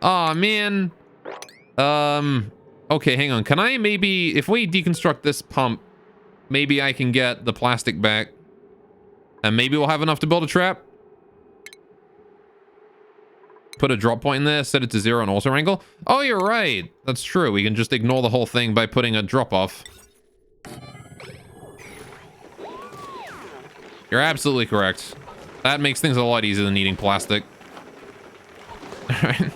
Aw, man. Okay, hang on. Can I maybe, if we deconstruct this pump, maybe I can get the plastic back. And maybe we'll have enough to build a trap. Put a drop point in there, set it to 0 and auto wrangle. Oh, you're right. That's true. We can just ignore the whole thing by putting a drop off. You're absolutely correct. That makes things a lot easier than needing plastic. Alright.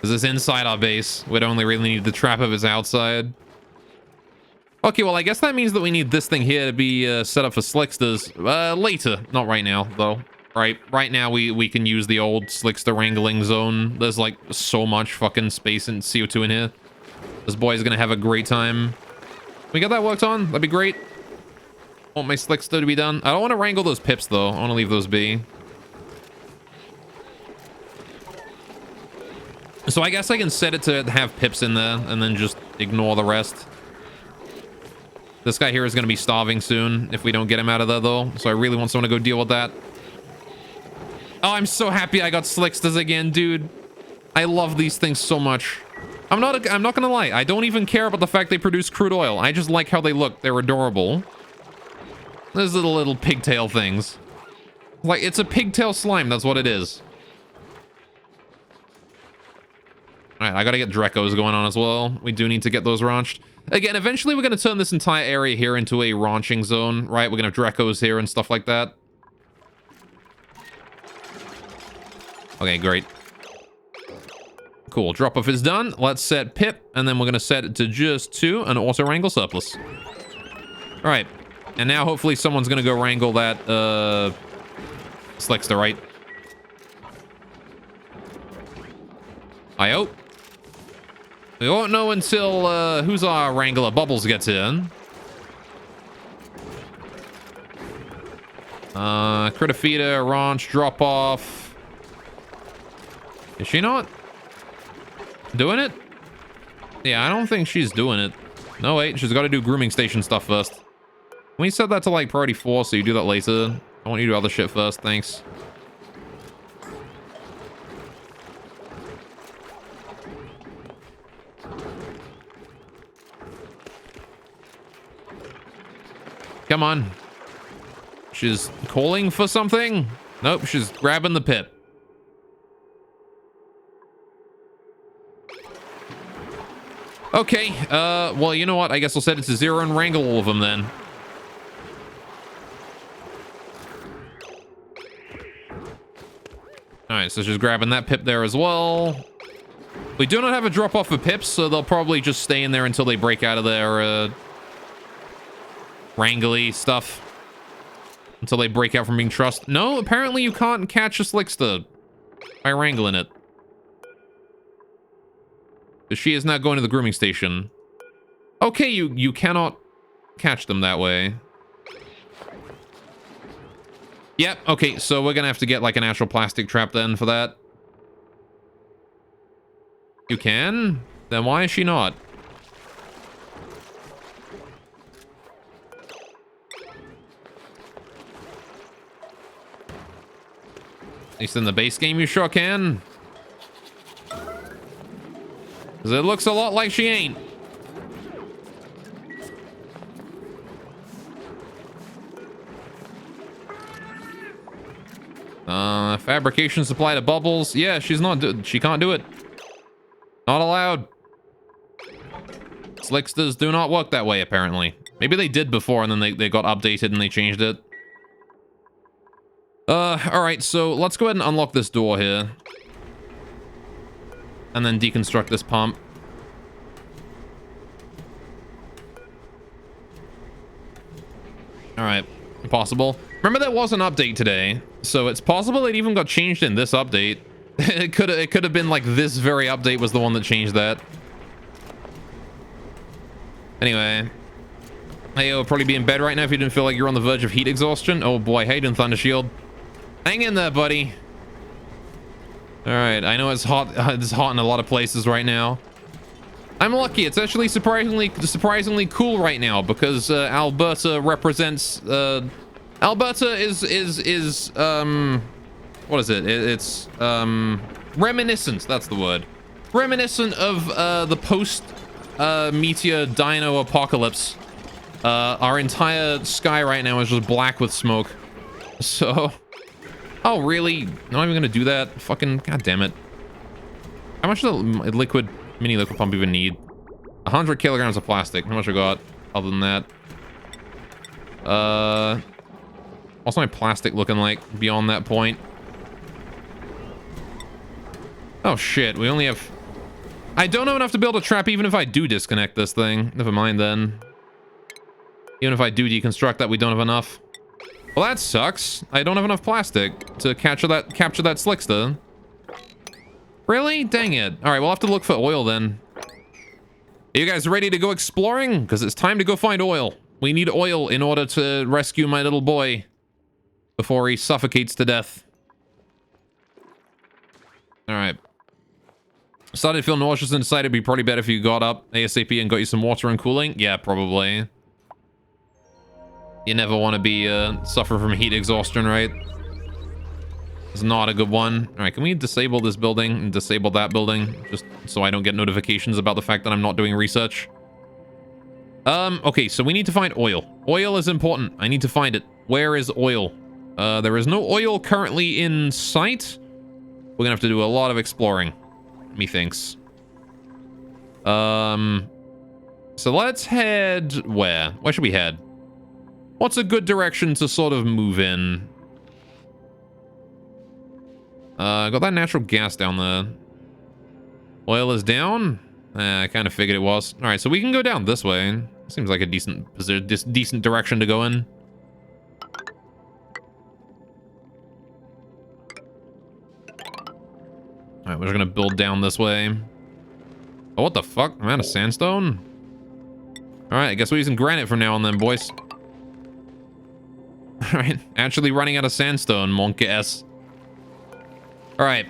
This is inside our base. We'd only really need the trap if it's outside. Okay, well, I guess that means that we need this thing here to be set up for Slicksters. Later. Not right now, though. Right now, we can use the old Slickster wrangling zone. There's, like, so much fucking space and CO2 in here. This boy's gonna have a great time. We got that worked on? That'd be great. Want my Slickster to be done. I don't want to wrangle those pips, though. I want to leave those be. So I guess I can set it to have pips in there and then just ignore the rest. This guy here is going to be starving soon if we don't get him out of there, though. So I really want someone to go deal with that. Oh, I'm so happy I got Slicksters again, dude. I love these things so much. I'm not gonna lie. I don't even care about the fact they produce crude oil. I just like how they look. They're adorable. Those little pigtail things. Like, it's a pigtail slime. That's what it is. All right, I gotta get Drecos going on as well. We do need to get those raunched. Again, eventually we're gonna turn this entire area here into a raunching zone, right? We're gonna have Drecos here and stuff like that. Okay, great. Cool, drop-off is done. Let's set Pip, and then we're gonna set it to just 2 and auto-wrangle surplus. All right, and now hopefully someone's gonna go wrangle that, Slickster, right? I hope. We won't know until, who's our wrangler? Bubbles gets in. Critter feeder, raunch, drop off. Is she not doing it? Yeah, I don't think she's doing it. No, wait, she's got to do grooming station stuff first. Can we set that to like priority 4 so you do that later? I want you to do other shit first, thanks. Come on. She's calling for something? Nope, she's grabbing the pip. Okay, well, you know what? I guess I'll set it to 0 and wrangle all of them then. Alright, so she's grabbing that pip there as well. We do not have a drop-off for pips, so they'll probably just stay in there until they break out of their, wrangly stuff. Until they break out from being trussed. No, apparently you can't catch a Slickster by wrangling it. She is not going to the grooming station. Okay, you cannot catch them that way. Yep, okay, so we're gonna have to get like an actual plastic trap then for that. You can? Then why is she not? At least in the base game you sure can. Because it looks a lot like she ain't. Fabrication supply to bubbles. Yeah, she can't do it. Not allowed. Slicksters do not work that way, apparently. Maybe they did before and then they got updated and they changed it. Alright, so let's go ahead and unlock this door here. And then deconstruct this pump. Alright, possible. Remember there was an update today, so it's possible it even got changed in this update. It could have been like this very update was the one that changed that. Anyway. Hey, you'll probably be in bed right now if you didn't feel like you're on the verge of heat exhaustion. Oh boy, hey, doing Thunder Shield. Hang in there, buddy. Alright, I know it's hot. It's hot in a lot of places right now. I'm lucky. It's actually surprisingly cool right now because Alberta represents Alberta is what is it? It's reminiscent, that's the word. Reminiscent of the post meteor dino apocalypse. Our entire sky right now is just black with smoke. So oh really? Not even gonna do that? Fucking god damn it. How much does the mini liquid pump even need? 100 kilograms of plastic. How much I got other than that? What's my plastic looking like beyond that point? Oh shit, we only have... I don't have enough to build a trap even if I do disconnect this thing. Never mind then. Even if I do deconstruct that, we don't have enough. Well, that sucks. I don't have enough plastic to capture that slickster. Really? Dang it. All right, we'll have to look for oil then. Are you guys ready to go exploring? Because it's time to go find oil. We need oil in order to rescue my little boy before he suffocates to death. All right. Started to feel nauseous inside. It'd be probably better if you got up ASAP and got you some water and cooling. Yeah, probably. You never want to be suffering from heat exhaustion, right? It's not a good one. All right, can we disable this building and disable that building just so I don't get notifications about the fact that I'm not doing research? Okay, so we need to find oil. Oil is important. I need to find it. Where is oil? There is no oil currently in sight. We're gonna have to do a lot of exploring, methinks. So let's head where? Where should we head? What's a good direction to sort of move in? Got that natural gas down there. Oil is down? I kind of figured it was. All right, so we can go down this way. Seems like a decent direction to go in. All right, we're just gonna build down this way. Oh, what the fuck? I'm out of sandstone? All right, I guess we're using granite from now on then, boys. All right, actually running out of sandstone, monk ass. All right.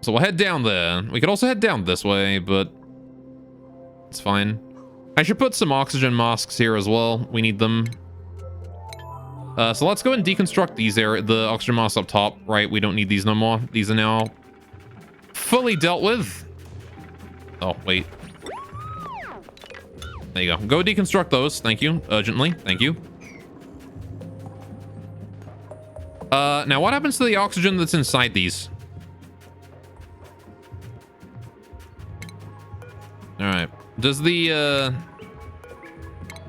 So we'll head down there. We could also head down this way, but it's fine. I should put some oxygen masks here as well. We need them. So let's go and deconstruct these the oxygen masks up top. Right, we don't need these no more. These are now fully dealt with. Oh, wait. There you go. Go deconstruct those. Thank you. Urgently. Thank you. Now what happens to the oxygen that's inside these? All right. Does the,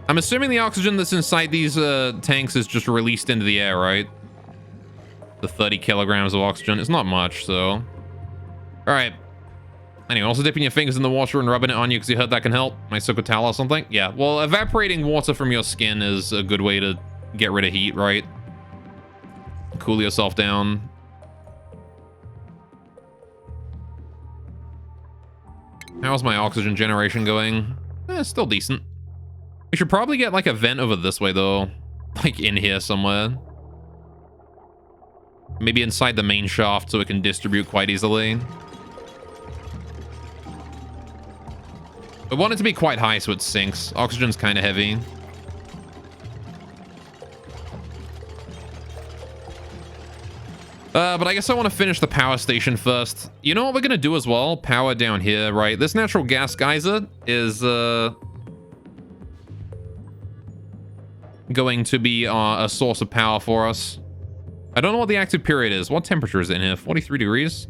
I'm assuming the oxygen that's inside these, tanks is just released into the air, right? The 30 kilograms of oxygen. It's not much, so. All right. Anyway, also dipping your fingers in the water and rubbing it on you because you heard that can help. My Socotal or something? Yeah, well, evaporating water from your skin is a good way to get rid of heat, right? Cool yourself down. How's my oxygen generation going? Still decent. We should probably get like a vent over this way though. Like in here somewhere. Maybe inside the main shaft so it can distribute quite easily. We want it to be quite high so it sinks. Oxygen's kind of heavy. But I guess I want to finish the power station first. You know what we're going to do as well? Power down here, right? This natural gas geyser is going to be a source of power for us. I don't know what the active period is. What temperature is it in here? 43 degrees?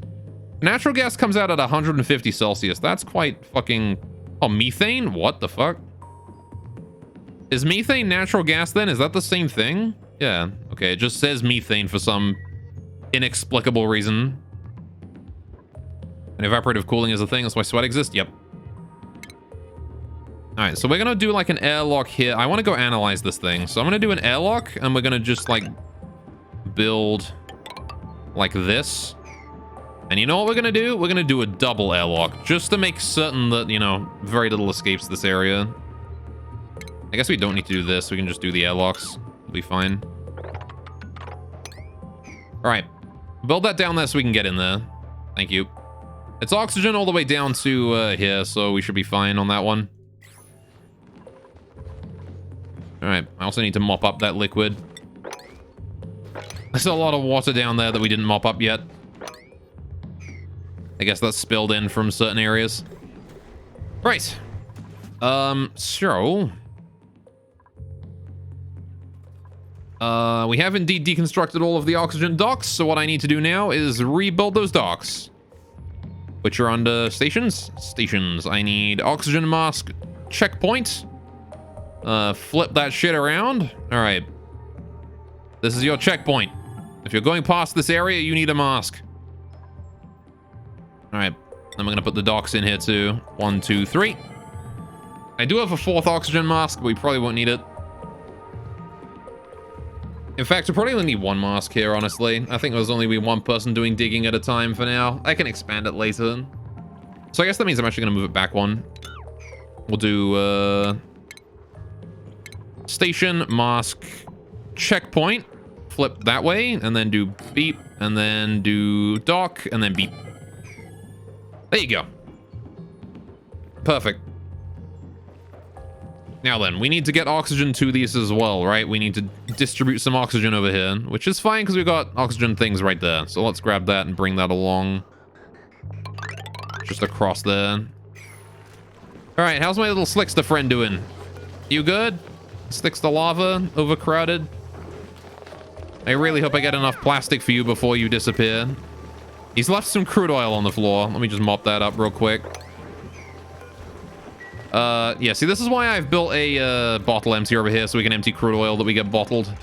Natural gas comes out at 150 Celsius. That's quite fucking... Oh, methane? What the fuck? Is methane natural gas then? Is that the same thing? Yeah. Okay, it just says methane for some inexplicable reason. And evaporative cooling is a thing. That's why sweat exists. Yep. Alright, so we're gonna do like an airlock here. I want to go analyze this thing. So I'm gonna do an airlock, and we're gonna just like build like this. And you know what we're gonna do? We're gonna do a double airlock, just to make certain that, you know, very little escapes this area. I guess we don't need to do this. We can just do the airlocks. We'll be fine. Alright. Build that down there so we can get in there. Thank you. It's oxygen all the way down to here, so we should be fine on that one. Alright, I also need to mop up that liquid. There's a lot of water down there that we didn't mop up yet. I guess that's spilled in from certain areas. Right. So... we have indeed deconstructed all of the oxygen docks, so what I need to do now is rebuild those docks. Which are under stations? Stations. I need oxygen mask checkpoint. Flip that shit around. Alright. This is your checkpoint. If you're going past this area, you need a mask. Alright. Then we're gonna put the docks in here too. 1, 2, 3. I do have a 4th oxygen mask, but we probably won't need it. In fact, we probably only need 1 mask here, honestly. I think there's only be 1 person doing digging at a time for now. I can expand it later. So I guess that means I'm actually gonna move it back 1. We'll do, station, mask, checkpoint. Flip that way, and then do beep, and then do dock, and then beep. There you go. Perfect. Now then, we need to get oxygen to these as well, right? We need to distribute some oxygen over here, which is fine because we've got oxygen things right there. So let's grab that and bring that along. Just across there. All right, how's my little Slickster friend doing? You good? Slickster lava, overcrowded? I really hope I get enough plastic for you before you disappear. He's left some crude oil on the floor. Let me just mop that up real quick. Yeah, see, this is why I've built a bottle emptier over here so we can empty crude oil that we get bottled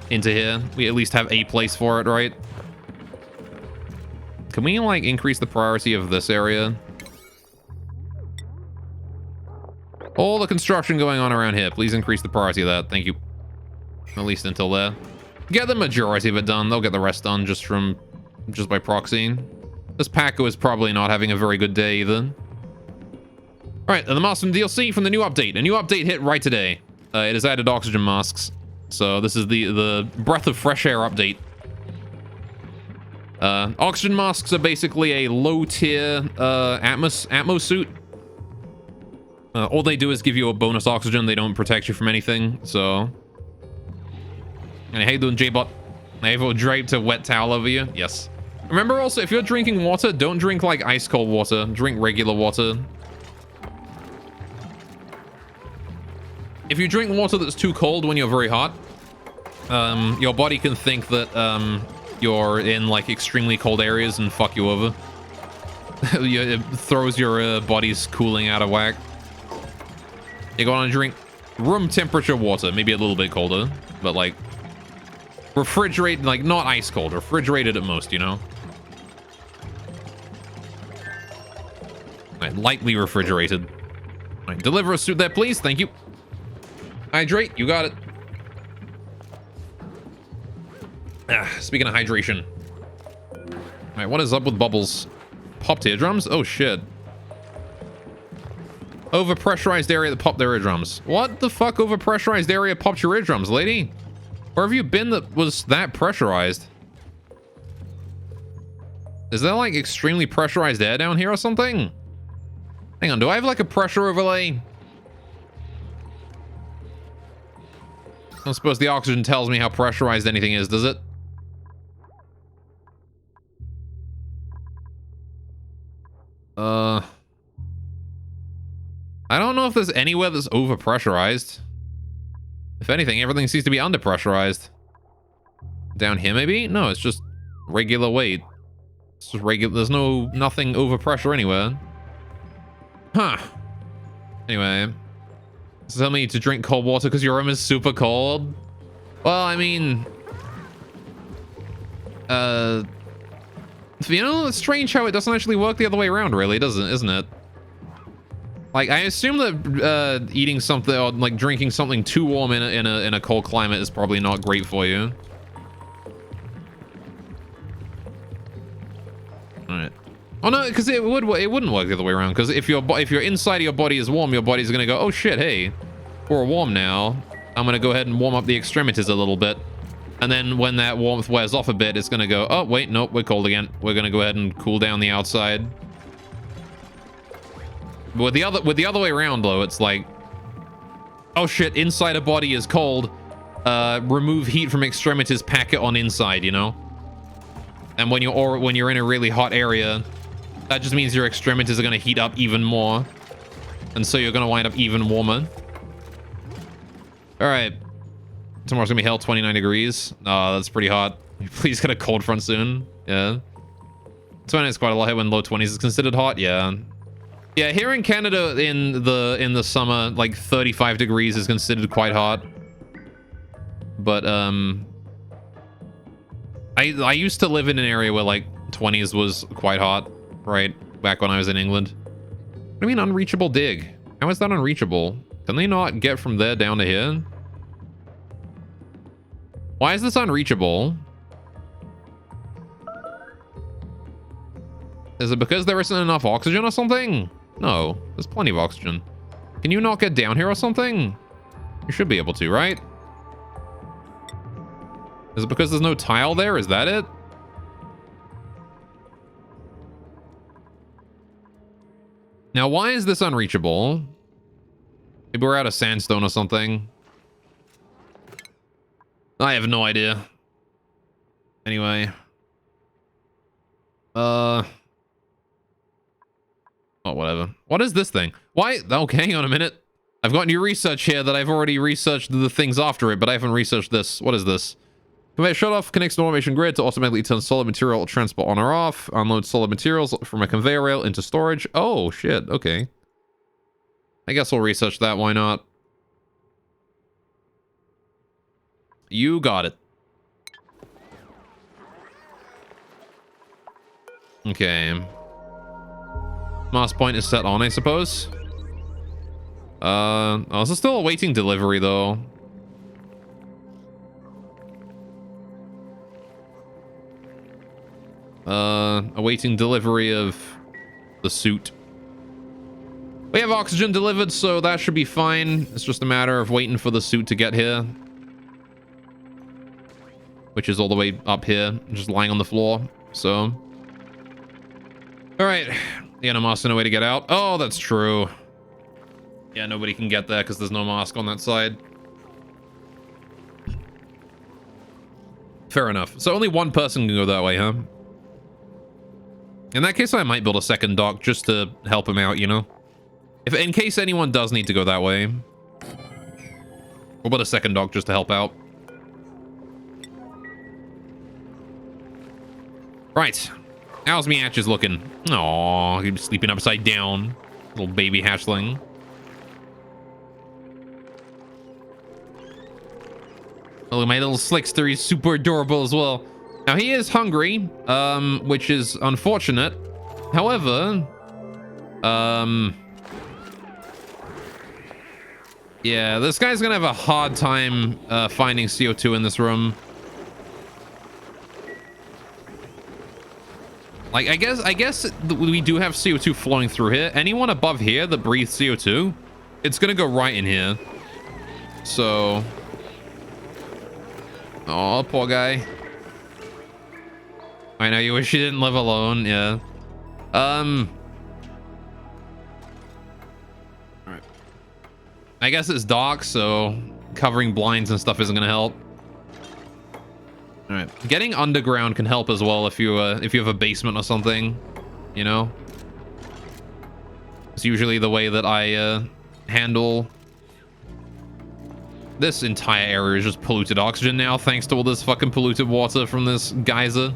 into here. We at least have a place for it, right? Can we, like, increase the priority of this area? All the construction going on around here. Please increase the priority of that. Thank you. At least until there. Get the majority of it done. They'll get the rest done just by proxy. This Paco is probably not having a very good day either. Alright, and the Marston DLC from the new update. A new update hit right today. It has added oxygen masks. So this is the breath of fresh air update. Oxygen masks are basically a low-tier Atmos suit. All they do is give you a bonus oxygen. They don't protect you from anything, so... And how you doing, J-Bot? I have a draped a wet towel over you. Yes. Remember also, if you're drinking water, don't drink like ice cold water. Drink regular water. If you drink water that's too cold when you're very hot, your body can think that you're in like extremely cold areas and fuck you over. It throws your body's cooling out of whack. You go on and drink room temperature water, maybe a little bit colder, but like refrigerated, like not ice cold, refrigerated at most, you know? Right, lightly refrigerated. Right, deliver a suit there, please. Thank you. Hydrate, you got it. Speaking of hydration. Alright, what is up with bubbles? Popped eardrums? Oh shit. Overpressurized area that popped their eardrums. What the fuck overpressurized area popped your eardrums, lady? Where have you been that was that pressurized? Is there like extremely pressurized air down here or something? Hang on, do I have like a pressure overlay? I don't suppose the oxygen tells me how pressurized anything is, does it? I don't know if there's anywhere that's overpressurized. If anything, everything seems to be underpressurized. Down here, maybe? No, it's just regular weight. It's just regular. There's nothing overpressure anywhere. Huh. Anyway. Tell me to drink cold water because your room is super cold. Well, I mean... you know, it's strange how it doesn't actually work the other way around, really, isn't it? Like, I assume that eating something or like drinking something too warm in a cold climate is probably not great for you. All right. Oh no, because it wouldn't work the other way around. Because if your inside of your body is warm, your body's gonna go, oh shit, hey, we're warm now. I'm gonna go ahead and warm up the extremities a little bit. And then when that warmth wears off a bit, it's gonna go, oh wait, nope, we're cold again. We're gonna go ahead and cool down the outside. With the other way around though, it's like, oh shit, inside a body is cold. Remove heat from extremities, pack it on inside, you know? And when you're in a really hot area, that just means your extremities are gonna heat up even more. And so you're gonna wind up even warmer. Alright. Tomorrow's gonna be hell, 29 degrees. Oh, that's pretty hot. Please get a cold front soon. Yeah. 20 is quite a lot when low 20s is considered hot, yeah. Yeah, here in Canada in the summer, like 35 degrees is considered quite hot. But I used to live in an area where like 20s was quite hot, right? Back when I was in England. What do you mean unreachable dig? How is that unreachable? Can they not get from there down to here? Why is this unreachable? Is it because there isn't enough oxygen or something? No, there's plenty of oxygen. Can you not get down here or something? You should be able to, right? Is it because there's no tile there? Is that it? Now, why is this unreachable? Maybe we're out of sandstone or something. I have no idea. Anyway. Oh, whatever. What is this thing? Why? Okay, hang on a minute. I've got new research here that I've already researched the things after it, but I haven't researched this. What is this? Conveyor shut-off connects an automation grid to automatically turn solid material transport on or off. Unload solid materials from a conveyor rail into storage. Oh, shit. Okay. I guess we'll research that. Why not? You got it. Okay. Mass point is set on, I suppose. Oh, this is still awaiting delivery, though. Awaiting delivery of the suit. We have oxygen delivered, so that should be fine. It's just a matter of waiting for the suit to get here. Which is all the way up here, just lying on the floor, so... Alright. Yeah, no mask, no way to get out. Oh, that's true. Yeah, nobody can get there because there's no mask on that side. Fair enough. So only one person can go that way, huh? In that case, I might build a second dock just to help him out, you know? If in case anyone does need to go that way. We'll build a second dock just to help out. Right. How's me hatches looking? Aw, he's sleeping upside down. Little baby hatchling. Oh, my little slickster, he's super adorable as well. Now, he is hungry, which is unfortunate. However, yeah, this guy's gonna have a hard time finding CO2 in this room. Like, I guess we do have CO2 flowing through here. Anyone above here that breathes CO2, it's gonna go right in here. So, Oh, poor guy. I know you wish you didn't live alone. Yeah. Alright. I guess it's dark, so covering blinds and stuff isn't gonna help. All right, getting underground can help as well if you have a basement or something, you know. It's usually the way that I handle. This entire area is just polluted oxygen now, thanks to all this fucking polluted water from this geyser.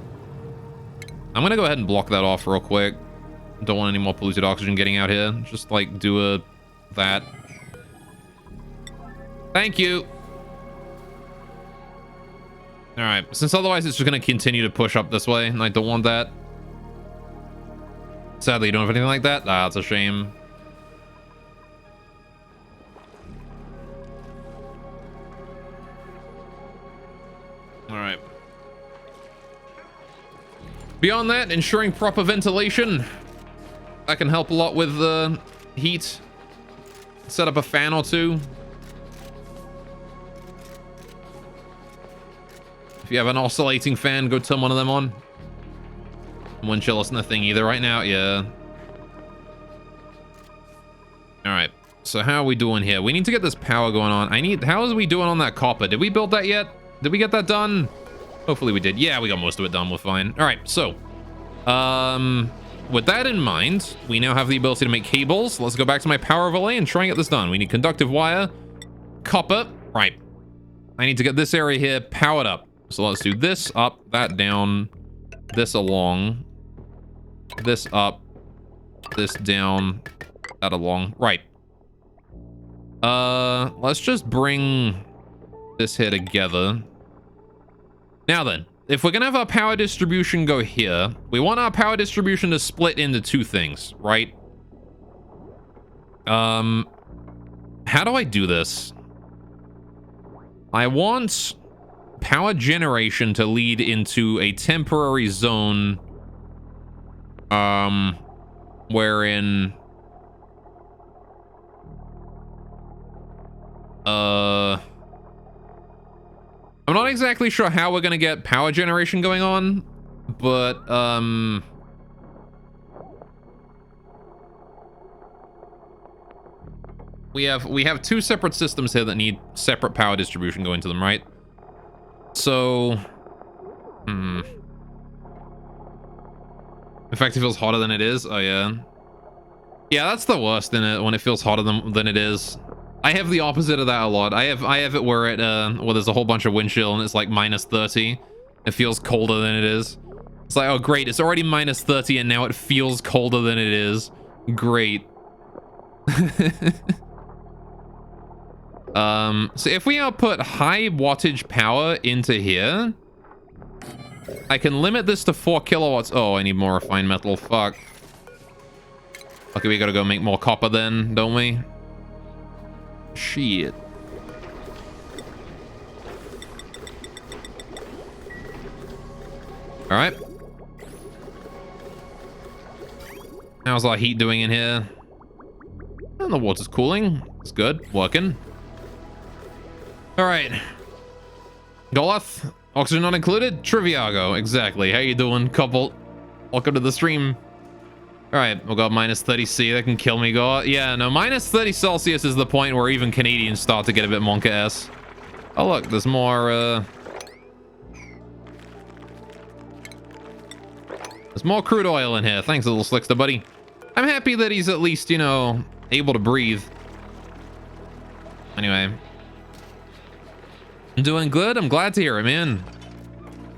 I'm gonna go ahead and block that off real quick. Don't want any more polluted oxygen getting out here. Just like do that. Thank you. All right, since otherwise it's just going to continue to push up this way, and I don't want that. Sadly, you don't have anything like that. Ah, that's a shame. All right. Beyond that, ensuring proper ventilation. That can help a lot with the heat. Set up a fan or two. If you have an oscillating fan, go turn one of them on. Wind chill isn't a thing either right now. Yeah. All right. So how are we doing here? We need to get this power going on. How is we doing on that copper? Did we build that yet? Did we get that done? Hopefully we did. Yeah, we got most of it done. We're fine. All right. So, with that in mind, we now have the ability to make cables. Let's go back to my power overlay and try and get this done. We need conductive wire, copper. Right. I need to get this area here powered up. So let's do this up, that down, this along, this up, this down, that along. Right. Let's just bring this here together. Now then, if we're gonna have our power distribution go here, we want our power distribution to split into two things, right? How do I do this? I want power generation to lead into a temporary zone wherein I'm not exactly sure how we're gonna get power generation going on, but we have two separate systems here that need separate power distribution going to them, right? So, in fact, it feels hotter than it is. Oh yeah, yeah, that's the worst in it when it feels hotter than it is. I have the opposite of that a lot. I have it where there's a whole bunch of wind chill and it's like minus 30. It feels colder than it is. It's like, oh great, it's already minus 30 and now it feels colder than it is. Great. So if we output high wattage power into here, I can limit this to 4 kilowatts. Oh, I need more refined metal. Fuck. Okay, we gotta go make more copper then, don't we? Shit. All right. How's our heat doing in here? And the water's cooling. It's good. Working. All right. Goloth, oxygen not included. Triviago, exactly. How you doing, couple? Welcome to the stream. All right, we'll go minus 30 C. That can kill me. Go. Yeah, no, minus 30 Celsius is the point where even Canadians start to get a bit monka-ass. Oh look, there's more. There's more crude oil in here. Thanks, little slickster buddy. I'm happy that he's at least, you know, able to breathe. Anyway. I'm doing good. I'm glad to hear it, man.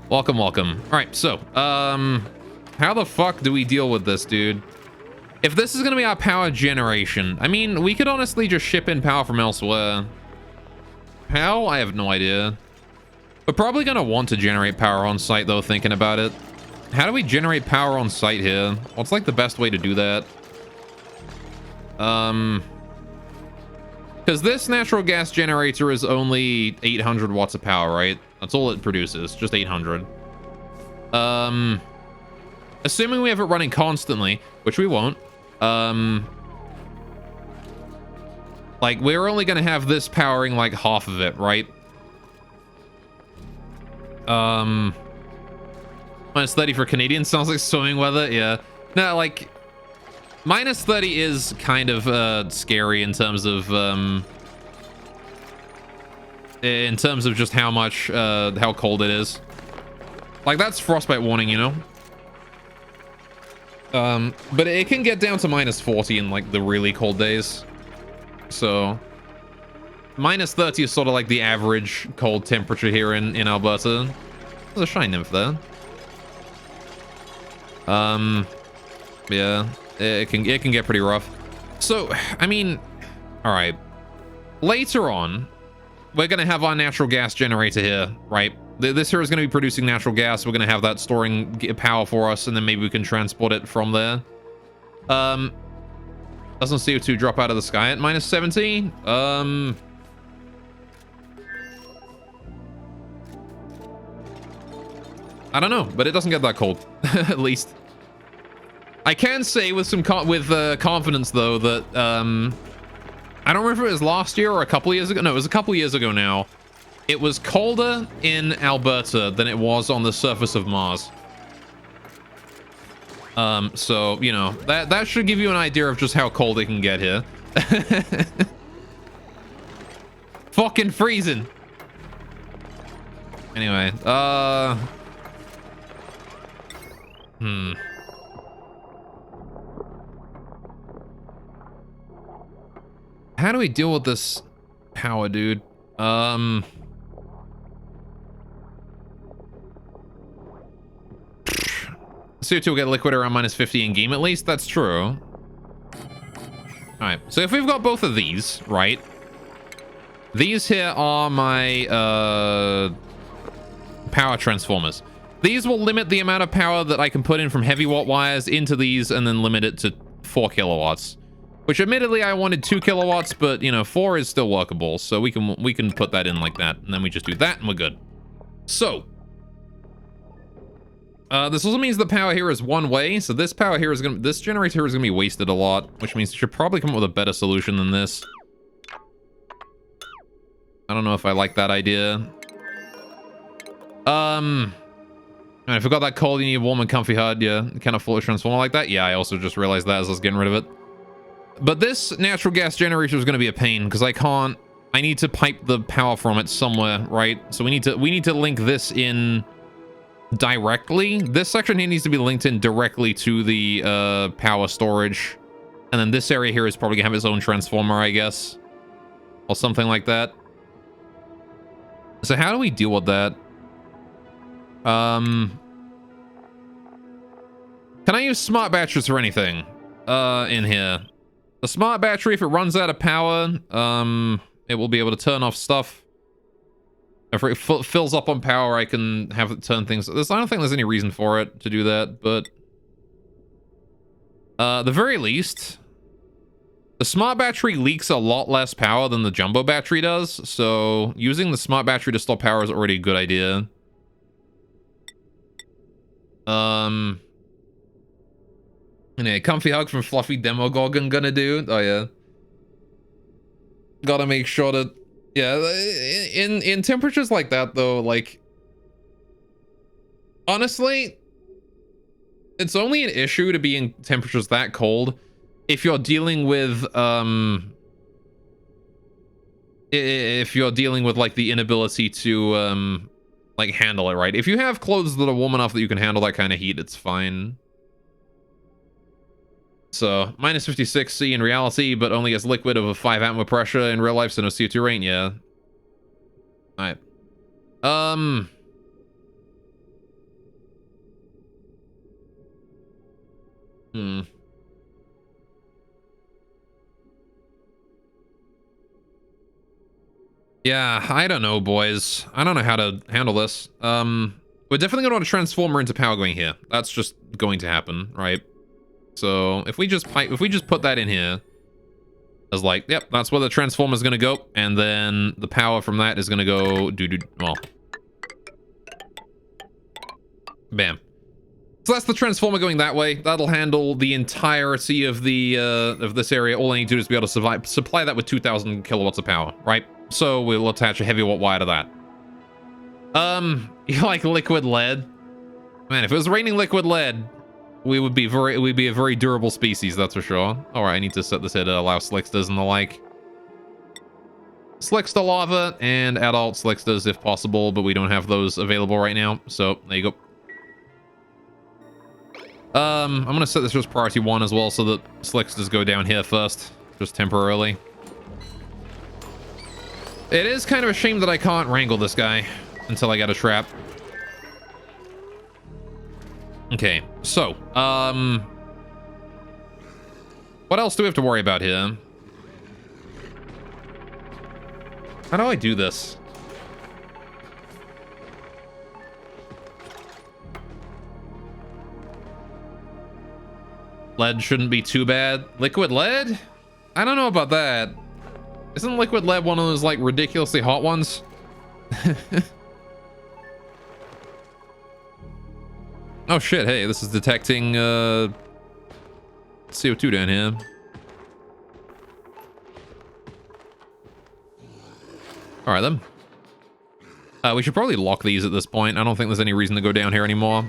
Welcome, welcome. All right, so, how the fuck do we deal with this, dude? If this is going to be our power generation, I mean, we could honestly just ship in power from elsewhere. How? I have no idea. We're probably going to want to generate power on site, though, thinking about it. How do we generate power on site here? What's like the best way to do that? Because this natural gas generator is only 800 watts of power, right? That's all it produces, just 800. Assuming we have it running constantly, which we won't. Like, we're only going to have this powering like half of it, right? Minus 30 for Canadian sounds like swimming weather. Yeah. No, like minus 30 is kind of scary in terms of just how much how cold it is. Like that's frostbite warning, you know. But it can get down to minus 40 in like the really cold days. So minus 30 is sort of like the average cold temperature here in Alberta. There's a shine nymph there. Yeah, it can get pretty rough. So, I mean, all right. Later on, we're gonna have our natural gas generator here, right? This here is gonna be producing natural gas. We're gonna have that storing power for us, and then maybe we can transport it from there. Doesn't CO2 drop out of the sky at minus 70? I don't know, but it doesn't get that cold, at least. I can say with some confidence though that I don't remember if it was last year or a couple years ago. No, it was a couple years ago now. It was colder in Alberta than it was on the surface of Mars. So you know that should give you an idea of just how cold it can get here. Fucking freezing. Anyway, how do we deal with this power, dude? CO2 will get liquid around minus 50 in game at least. That's true. Alright, so if we've got both of these, right? These here are my power transformers. These will limit the amount of power that I can put in from heavy watt wires into these and then limit it to 4 kilowatts. Which admittedly I wanted 2 kilowatts, but you know, 4 is still workable, so we can put that in like that, and then we just do that and we're good. So this also means the power here is one way, so this power here is this generator is gonna be wasted a lot, which means we should probably come up with a better solution than this. I don't know if I like that idea. And I forgot that cold, you need a warm and comfy HUD. Yeah, kind of fully transformer like that. Yeah, I also just realized that as I was getting rid of it. But this natural gas generator is going to be a pain because I need to pipe the power from it somewhere, right? So we need to link this in directly. This section here needs to be linked in directly to the power storage. And then this area here is probably gonna have its own transformer, I guess. Or something like that. So how do we deal with that? Can I use smart batteries for anything in here? The smart battery, if it runs out of power, it will be able to turn off stuff. If it fills up on power, I can have it turn things. I don't think there's any reason for it to do that, but the very least, the smart battery leaks a lot less power than the jumbo battery does, so using the smart battery to store power is already a good idea. And a comfy hug from Fluffy Demogorgon gonna do. Oh yeah. Gotta make sure that, yeah, in temperatures like that though, like honestly, it's only an issue to be in temperatures that cold if you're dealing with like the inability to like handle it, right? If you have clothes that are warm enough that you can handle that kind of heat, it's fine. So minus 56 C in reality, but only as liquid of a 5 atmosphere pressure in real life, so no CO2 rain. Yeah. All right. Yeah, I don't know, boys. I don't know how to handle this. We're definitely gonna want a transformer into power going here. That's just going to happen, right? So if we just put that in here as like, yep, that's where the transformer is gonna go, and then the power from that is gonna go well, bam. So that's the transformer going that way. That'll handle the entirety of the of this area. All I need to do is be able to supply that with 2,000 kilowatts of power, right? So we'll attach a heavy watt wire to that. You like liquid lead? Man, if it was raining liquid lead, we'd be a very durable species, that's for sure. Alright, I need to set this here to allow slicksters and the like. Slickster lava and adult slicksters if possible, but we don't have those available right now. So there you go. I'm gonna set this as priority 1 as well, so that slicksters go down here first, just temporarily. It is kind of a shame that I can't wrangle this guy until I get a trap. Okay, so, what else do we have to worry about here? How do I do this? Lead shouldn't be too bad. Liquid lead? I don't know about that. Isn't liquid lead one of those, like, ridiculously hot ones? Oh shit, hey, this is detecting CO2 down here. Alright then. We should probably lock these at this point. I don't think there's any reason to go down here anymore.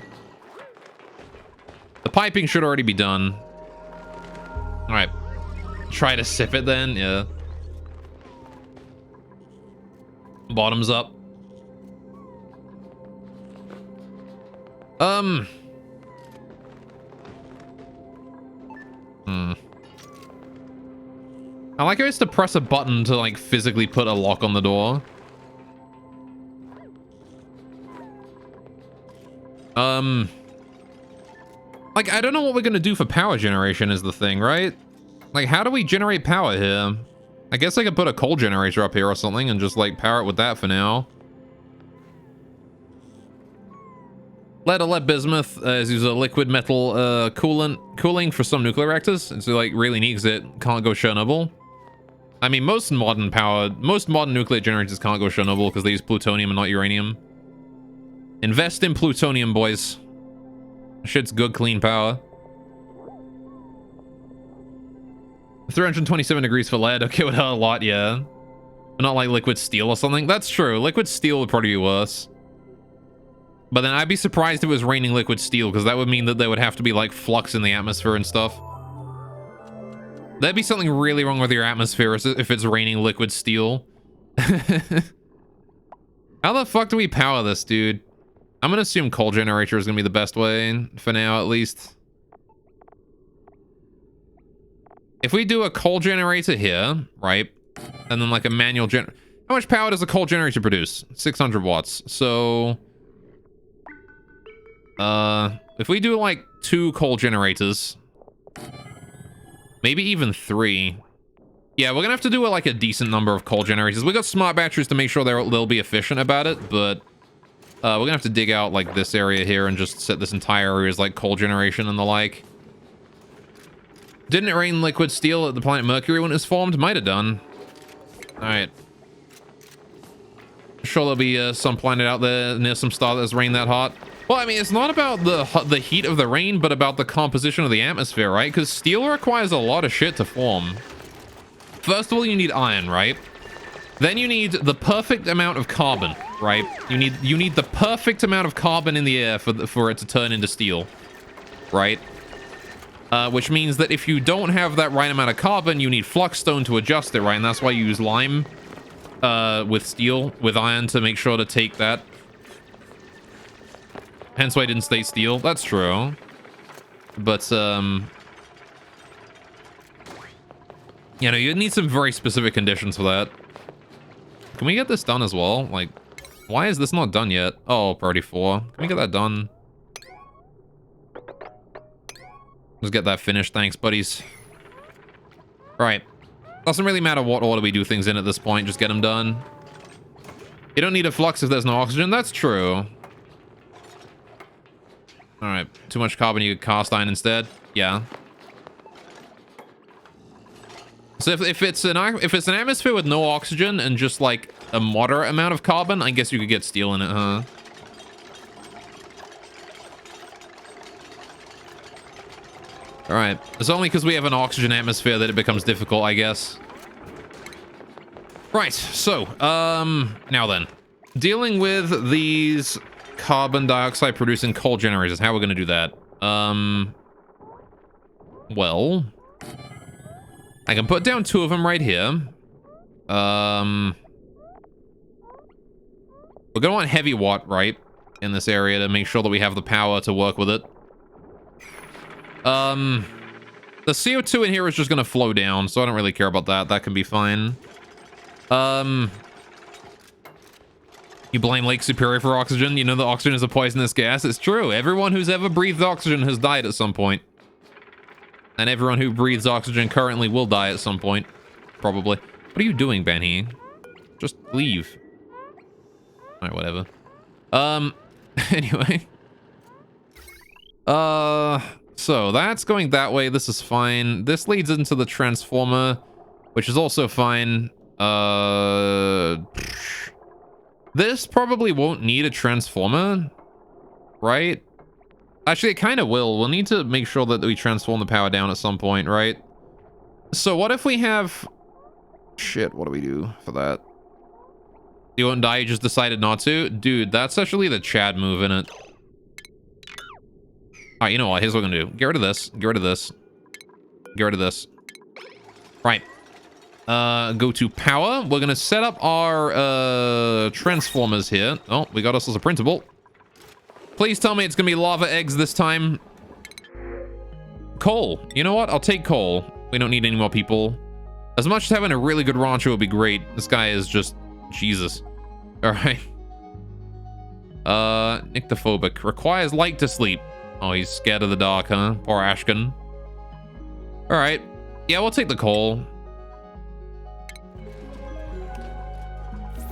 The piping should already be done. Alright. Try to sip it then, yeah. Bottoms up. I like how it's to press a button to, like, physically put a lock on the door. Like, I don't know what we're gonna do for power generation is the thing, right? Like, how do we generate power here? I guess I could put a coal generator up here or something and just, like, power it with that for now. Lead or lead bismuth is used as a liquid metal cooling for some nuclear reactors. It's, like, really neat because it can't go Chernobyl. I mean, most modern nuclear generators can't go Chernobyl because they use plutonium and not uranium. Invest in plutonium, boys. Shit's good, clean power. 327 degrees for lead. Okay, with a lot, yeah. But not like liquid steel or something. That's true. Liquid steel would probably be worse. But then I'd be surprised if it was raining liquid steel, because that would mean that there would have to be, like, flux in the atmosphere and stuff. There'd be something really wrong with your atmosphere if it's raining liquid steel. How the fuck do we power this, dude? I'm gonna assume coal generator is gonna be the best way, for now at least. If we do a coal generator here, right? And then like a manual how much power does a coal generator produce? 600 watts. So... if we do like 2 coal generators... maybe even 3. Yeah, we're gonna have to do like a decent number of coal generators. We got smart batteries to make sure they'll be efficient about it, but we're gonna have to dig out like this area here and just set this entire area as like coal generation and the like. Didn't it rain liquid steel at the planet Mercury when it was formed? Might have done. All right. Sure, there'll be some planet out there near some star that's rained that hot. Well, I mean, it's not about the heat of the rain, but about the composition of the atmosphere, right? Because steel requires a lot of shit to form. First of all, you need iron, right? Then you need the perfect amount of carbon, right? You need the perfect amount of carbon in the air for it to turn into steel, right? Which means that if you don't have that right amount of carbon, you need fluxstone to adjust it, right? And that's why you use lime with steel, with iron to make sure to take that. Hence why I didn't state steel. That's true. But, you know, you need some very specific conditions for that. Can we get this done as well? Like, why is this not done yet? Oh, priority 4. Can we get that done? Let's get that finished. Thanks, buddies. Right. Doesn't really matter what order we do things in at this point. Just get them done. You don't need a flux if there's no oxygen. That's true. All right. Too much carbon. You could cast iron instead. Yeah. So if it's an atmosphere with no oxygen and just like a moderate amount of carbon, I guess you could get steel in it, huh? All right. It's only because we have an oxygen atmosphere that it becomes difficult, I guess. Right. So, now then, dealing with these carbon dioxide producing coal generators. How are we going to do that? Well, I can put down 2 of them right here. We're going to want heavy watt, right, in this area to make sure that we have the power to work with it. The CO2 in here is just going to flow down, so I don't really care about that. That can be fine. You blame Lake Superior for oxygen? You know that oxygen is a poisonous gas? It's true. Everyone who's ever breathed oxygen has died at some point. And everyone who breathes oxygen currently will die at some point. Probably. What are you doing, Benny? Just leave. Alright, whatever. Anyway. So that's going that way. This is fine. This leads into the transformer, which is also fine. This probably won't need a transformer, right? Actually, it kind of will. We'll need to make sure that we transform the power down at some point, right? So what if we have... Shit, what do we do for that? You won't die, you just decided not to? Dude, that's actually the Chad move, innit? Alright, you know what? Here's what we're gonna do. Get rid of this. Get rid of this. Get rid of this. Right. Go to power. We're gonna set up our transformers here. Oh, we got ourselves a printable. Please tell me it's gonna be lava eggs this time. Coal. You know what? I'll take coal. We don't need any more people. As much as having a really good rancher would be great, this guy is just Jesus. Alright. Nyctophobic. Requires light to sleep. Oh, he's scared of the dark, huh? Poor Ashkin. Alright. Yeah, we'll take the coal.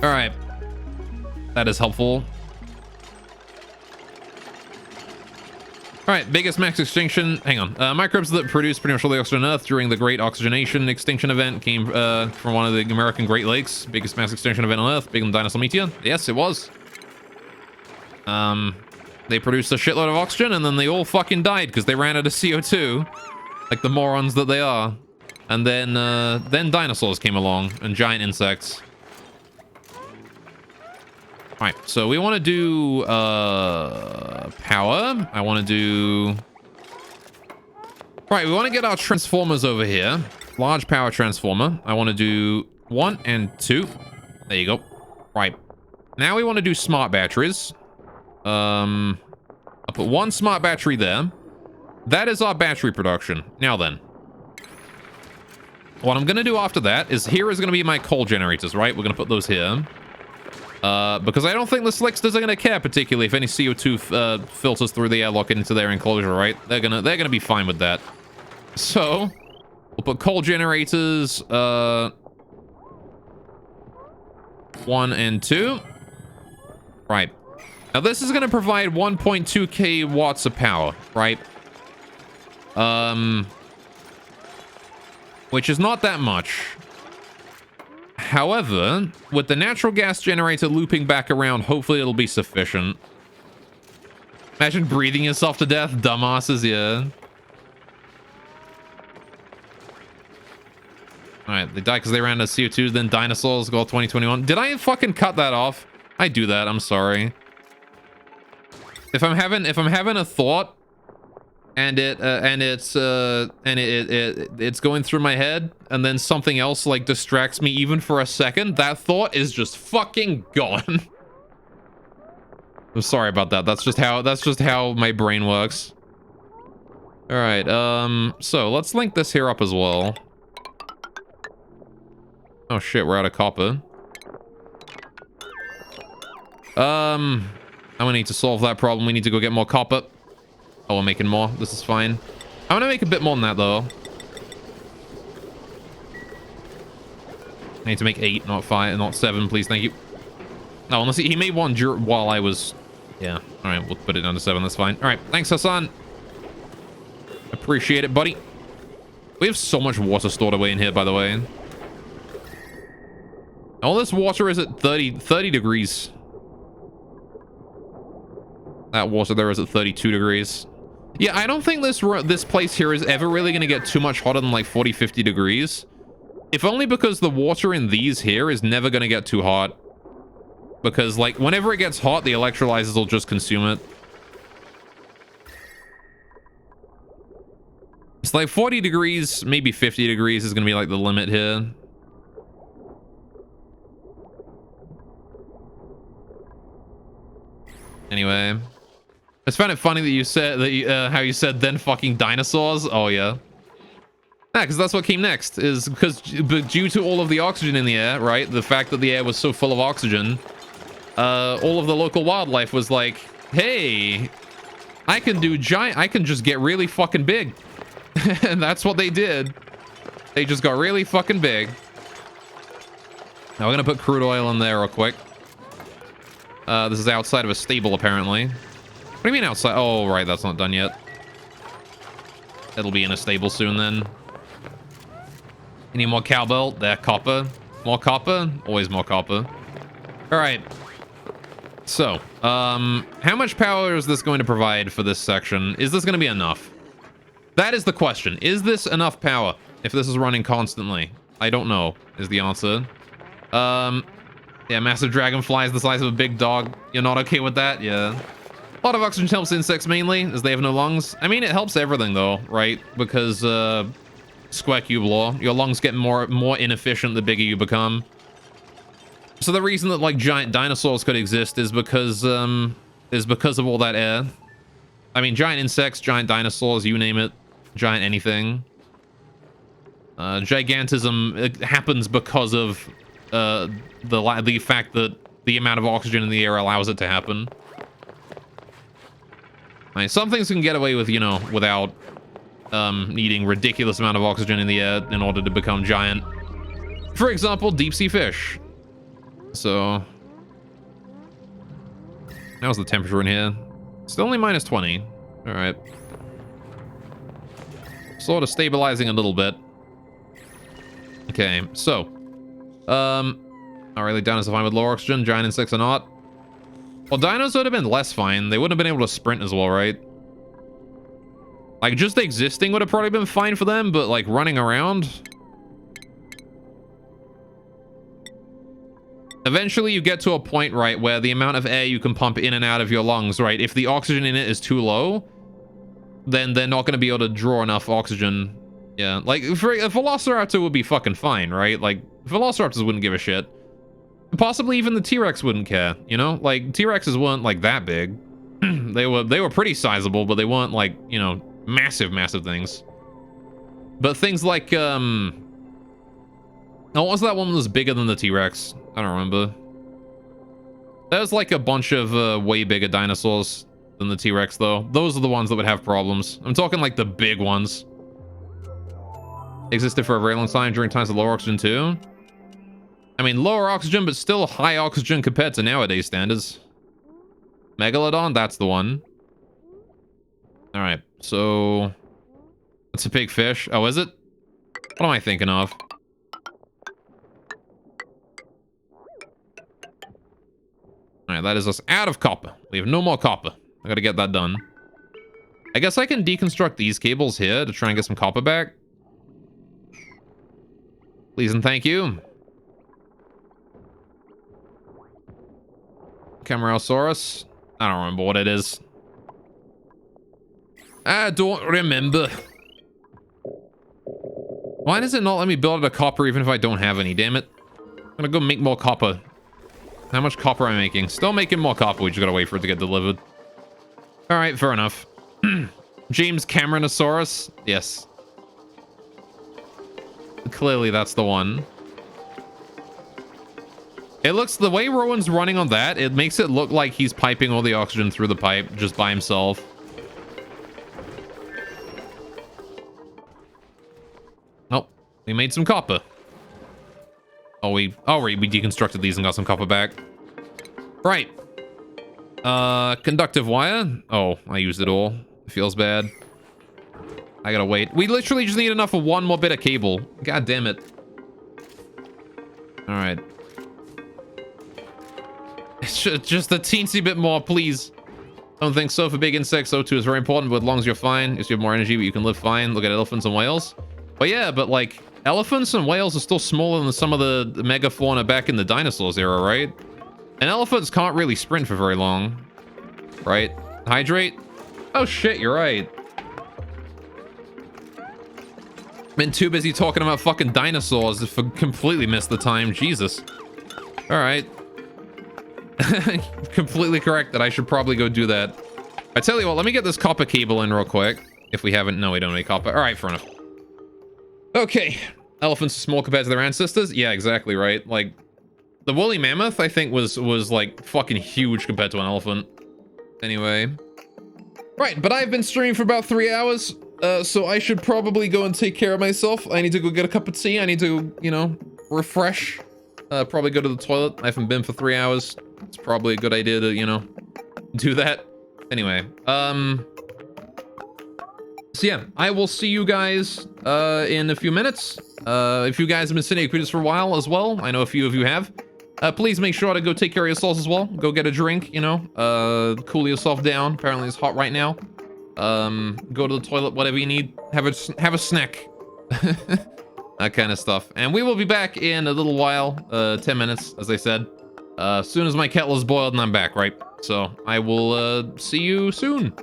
Alright. That is helpful. Alright, biggest max extinction. Hang on. Microbes that produce pretty much all the oxygen on Earth during the Great Oxygenation Extinction Event came from one of the American Great Lakes. Biggest mass extinction event on Earth. Bigger than dinosaur meteor. Yes, it was. They produced a shitload of oxygen and then they all fucking died because they ran out of CO2. Like the morons that they are. And then dinosaurs came along and giant insects. Alright, so we want to do power. I want to do... Right, we want to get our transformers over here. Large power transformer. I want to do 1 and 2. There you go. Right. Now we want to do smart batteries. I'll put 1 smart battery there. That is our battery production. Now then. What I'm going to do after that is here is going to be my coal generators, right? We're going to put those here. Because I don't think the Slicksters are going to care particularly if any CO2 filters through the airlock into their enclosure, right? They're gonna be fine with that. So, we'll put coal generators, 1 and 2. Right. Now this is going to provide 1.2k watts of power, right? Which is not that much. However, with the natural gas generator looping back around, hopefully it'll be sufficient. Imagine breathing yourself to death, dumbasses, yeah. Alright, they died because they ran out of CO2, then dinosaurs, go 2021. Did I fucking cut that off? I do that, I'm sorry. If I'm having a thought and it's going through my head and then something else like distracts me even for a second, that thought is just fucking gone. I'm sorry about that. That's just how my brain works. All right, so let's link this here up as well. Oh shit, we're out of copper. I'm gonna need to solve that problem. We need to go get more copper. Oh, we're making more. This is fine. I'm gonna make a bit more than that, though. I need to make 8, not 5, not 7, please. Thank you. No, unless he made one while I was... Yeah. All right, we'll put it down to 7. That's fine. All right. Thanks, Hassan. Appreciate it, buddy. We have so much water stored away in here, by the way. All this water is at 30 degrees. That water there is at 32 degrees. Yeah, I don't think this place here is ever really going to get too much hotter than like 40, 50 degrees. If only because the water in these here is never going to get too hot. because like whenever it gets hot, the electrolyzers will just consume it. It's like 40 degrees, maybe 50 degrees is gonna be like the limit here. Anyway, I just found it funny that you said that how you said then fucking dinosaurs. Oh yeah. Yeah, because that's what came next, is because due to all of the oxygen in the air, right? The fact that the air was so full of oxygen, all of the local wildlife was like, hey, I can just get really fucking big. And that's what they did. They just got really fucking big. Now we're gonna put crude oil in there real quick. This is outside of a stable, apparently. What do you mean outside? Oh, right, that's not done yet. It'll be in a stable soon, then. You need more cowbell? There, copper. More copper? Always more copper. All right. So, how much power is this going to provide for this section? Is this going to be enough? That is the question. Is this enough power if this is running constantly? I don't know, is the answer. Yeah, massive dragonflies the size of a big dog. You're not okay with that? Yeah. A lot of oxygen helps insects mainly, as they have no lungs. I mean, it helps everything, though, right? Because, square cube law. Your lungs get more inefficient the bigger you become. So the reason that, like, giant dinosaurs could exist is because of all that air. I mean, giant insects, giant dinosaurs, you name it. Giant anything. Gigantism, it happens because of the fact that the amount of oxygen in the air allows it to happen. Right, some things can get away with, you know, without needing ridiculous amount of oxygen in the air in order to become giant. For example, deep sea fish. So, how's the temperature in here? Still only minus 20. All right. Sort of stabilizing a little bit. Okay, so, not really down as fine with lower oxygen. Giant insects are not. Well, dinos would have been less fine. They wouldn't have been able to sprint as well, right? Like, just existing would have probably been fine for them, but, like, running around... Eventually, you get to a point, right, where the amount of air you can pump in and out of your lungs, right? If the oxygen in it is too low, then they're not going to be able to draw enough oxygen. Yeah, like, for a Velociraptor would be fucking fine, right? Like, Velociraptors wouldn't give a shit. Possibly even the T-Rex wouldn't care, you know? Like, T-Rexes weren't, like, that big. They were pretty sizable, but they weren't, like, you know, massive things. But things like, oh, what was that one that was bigger than the T-Rex? I don't remember. There's, like, a bunch of way bigger dinosaurs than the T-Rex, though. Those are the ones that would have problems. I'm talking, like, the big ones. Existed for a very long time during times of lower oxygen, too. I mean, lower oxygen, but still high oxygen compared to nowadays standards. Megalodon, that's the one. All right, so... That's a big fish. Oh, is it? What am I thinking of? All right, that is us out of copper. We have no more copper. I gotta get that done. I guess I can deconstruct these cables here to try and get some copper back. Please and thank you. Camarasaurus. I don't remember what it is. I don't remember. Why does it not let me build a copper even if I don't have any? Damn it. I'm gonna go make more copper. How much copper am I making? Still making more copper. We just gotta wait for it to get delivered. All right, fair enough. James Cameronosaurus. Yes. Clearly, that's the one. It looks, the way Rowan's running on that, it makes it look like he's piping all the oxygen through the pipe just by himself. Oh, we made some copper. Oh, we deconstructed these and got some copper back. Right. Conductive wire. Oh, I used it all. It feels bad. I gotta wait. We literally just need enough for one more bit of cable. God damn it. All right. It's just a teensy bit more, please. Don't think so. For big insects, O2 is very important, but as long as you're fine, if you have more energy, but you can live fine. Look at elephants and whales. But yeah, but like, elephants and whales are still smaller than some of the megafauna back in the dinosaurs era, right? And elephants can't really sprint for very long, right? Hydrate? Oh shit, you're right. Been too busy talking about fucking dinosaurs to completely miss the time. Jesus. All right. Completely correct that I should probably go do that. I tell you what, let me get this copper cable in real quick. If we haven't, no, we don't need copper. All right, fair enough. Okay. Elephants are small compared to their ancestors? Yeah, exactly, right? Like, the woolly mammoth, I think, was like fucking huge compared to an elephant. Anyway. Right, but I've been streaming for about 3 hours. So I should probably go and take care of myself. I need to go get a cup of tea. I need to, you know, refresh. Probably go to the toilet. I haven't been for 3 hours. It's probably a good idea to, you know, do that. Anyway, so yeah, I will see you guys in a few minutes. If you guys have been sitting at computers for a while as well, I know a few of you have. Please make sure to go take care of yourselves as well. Go get a drink, you know, cool yourself down. Apparently it's hot right now. Go to the toilet, whatever you need. Have a snack. That kind of stuff. And we will be back in a little while, 10 minutes, as I said. As soon as my kettle is boiled and I'm back, right? So I will see you soon.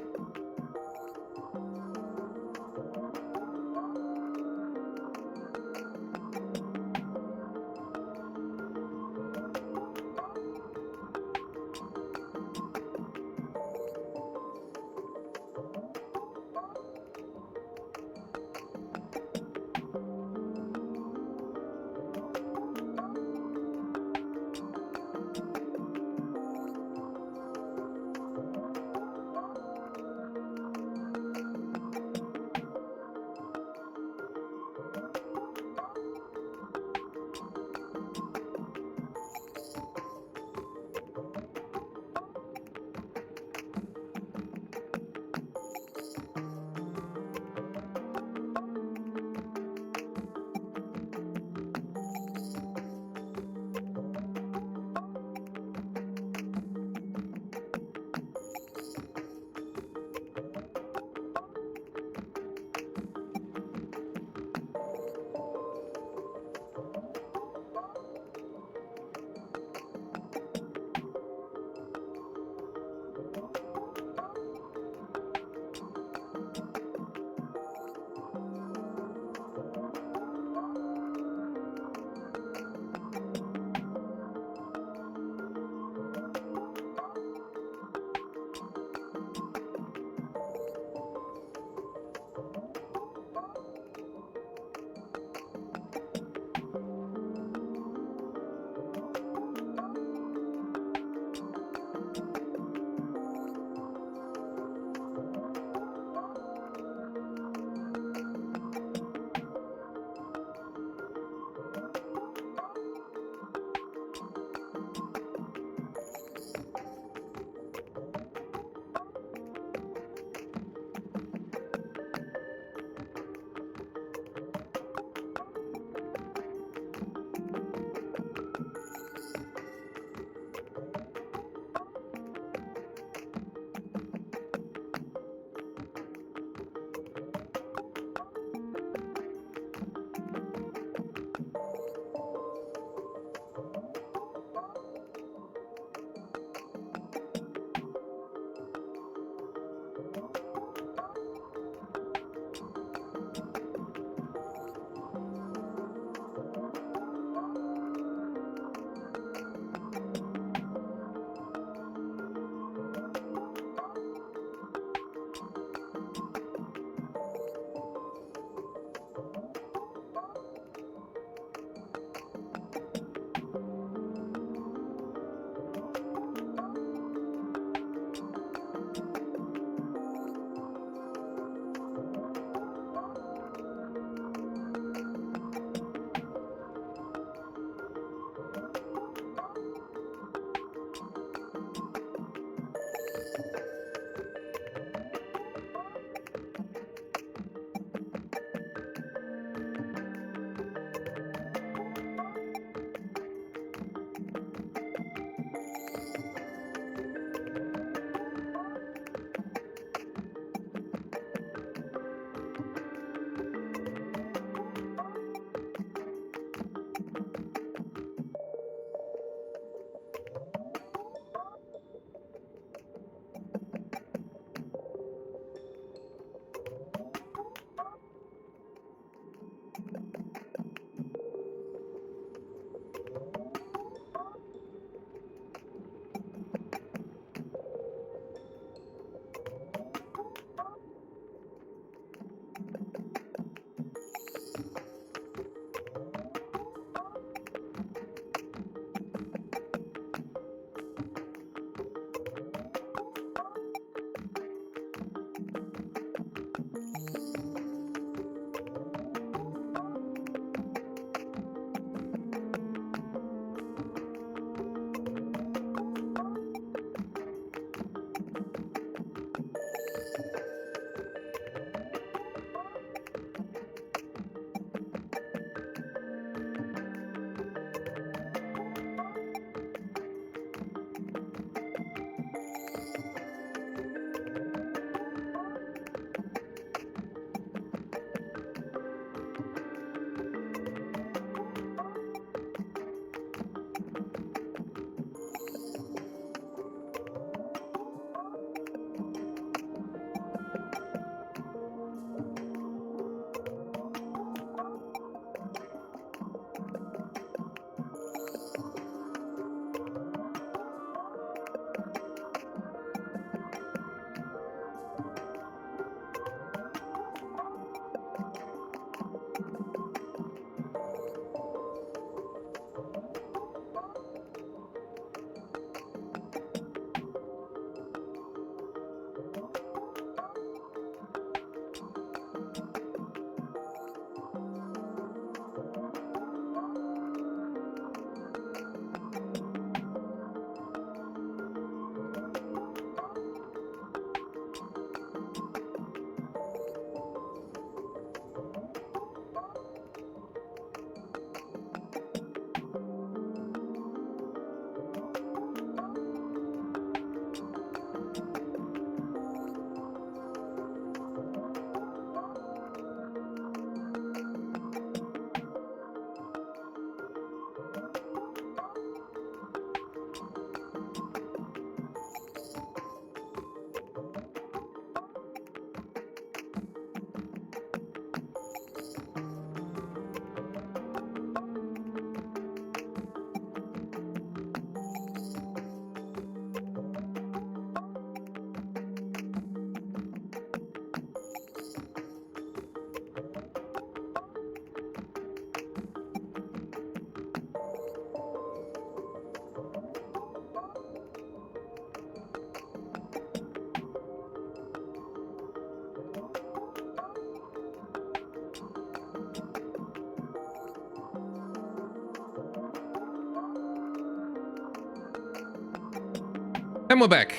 And we're back.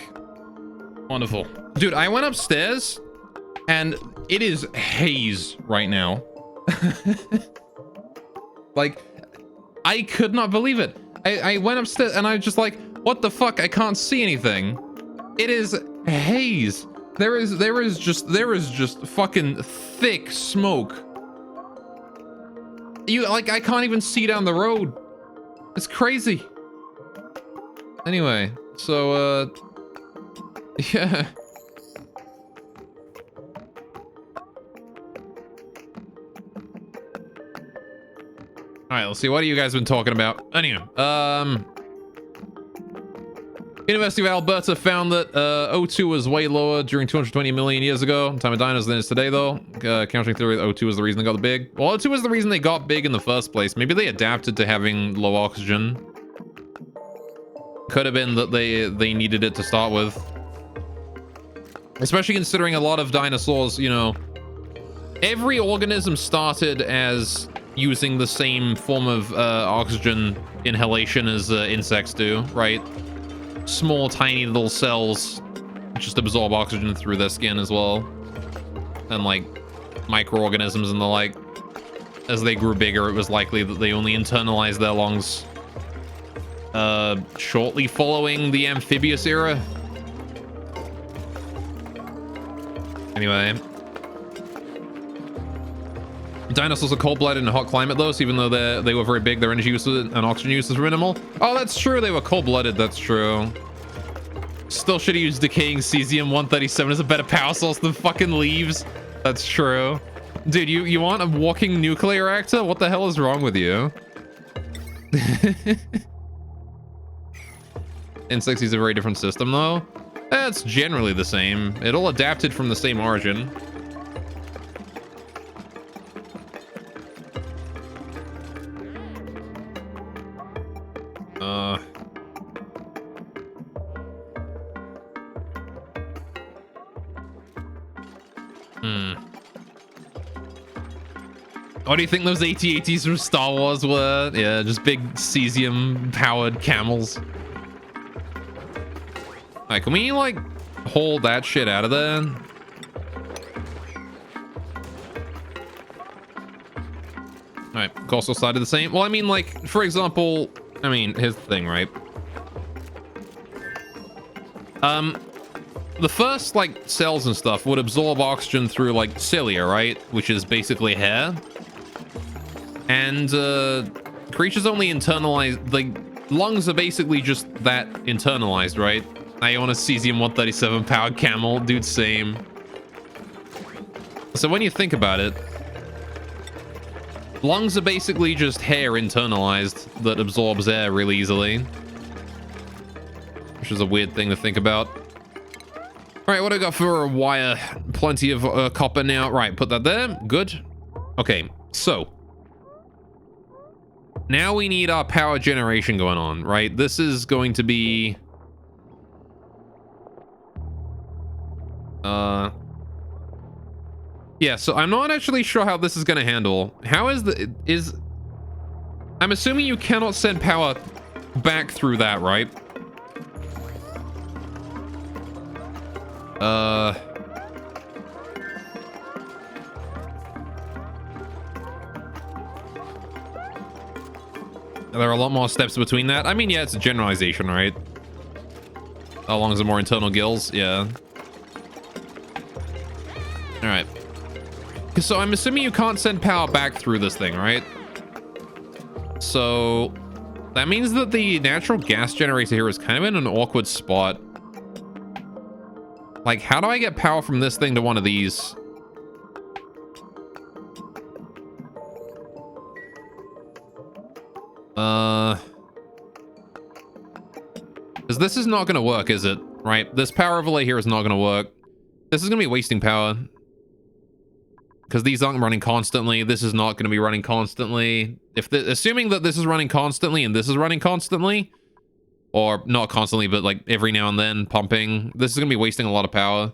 Wonderful. Dude, I went upstairs and it is haze right now. Like, I could not believe it. I went upstairs and I was just like, what the fuck? I can't see anything. It is haze. There is just fucking thick smoke. I can't even see down the road. It's crazy. Anyway, so yeah. All right, let's see. What have you guys been talking about? Anyway, University of Alberta found that O2 was way lower during 220 million years ago. Time of dinos than it is today, though. Counting theory, O2 was the reason they got big. Well, O2 was the reason they got big in the first place. Maybe they adapted to having low oxygen. Could have been that they needed it to start with. Especially considering a lot of dinosaurs, you know, every organism started as using the same form of oxygen inhalation as insects do, right? Small, tiny little cells just absorb oxygen through their skin as well. And like microorganisms and the like. As they grew bigger, it was likely that they only internalized their lungs shortly following the amphibious era. Anyway. Dinosaurs are cold-blooded in a hot climate, though, so even though they were very big, their energy use and oxygen use was minimal. Oh, that's true. They were cold-blooded. That's true. Still should have used decaying cesium-137 as a better power source than fucking leaves. That's true. Dude, you want a walking nuclear reactor? What the hell is wrong with you? Insects use a very different system, though. It's generally the same. It all adapted from the same origin. What do you think those AT-ATs from Star Wars were? Yeah, just big cesium-powered camels. Alright, can we, like, hold that shit out of there? Alright, coastal side of the same. Well, I mean, like, for example, I mean, here's the thing, right? The first, like, cells and stuff would absorb oxygen through, like, cilia, right? Which is basically hair. And, creatures only internalize, like, lungs are basically just that internalized, right? I own a cesium-137 powered camel. Dude, same. So when you think about it, lungs are basically just hair internalized that absorbs air really easily. Which is a weird thing to think about. All right, what do I got for a wire? Plenty of copper now. Right, put that there. Good. Okay, so now we need our power generation going on, right? This is going to be yeah, so I'm not actually sure how this is going to handle. How is I'm assuming you cannot send power back through that, right? There are a lot more steps between that. I mean, yeah, it's a generalization, right? How long is the more internal gills? Yeah. All right. So I'm assuming you can't send power back through this thing, right? So that means that the natural gas generator here is kind of in an awkward spot. Like, how do I get power from this thing to one of these? Because this is not going to work, is it? Right? This power overlay here is not going to work. This is going to be wasting power. Because these aren't running constantly. This is not going to be running constantly. Assuming that this is running constantly and this is running constantly, or not constantly, but like every now and then pumping, this is going to be wasting a lot of power.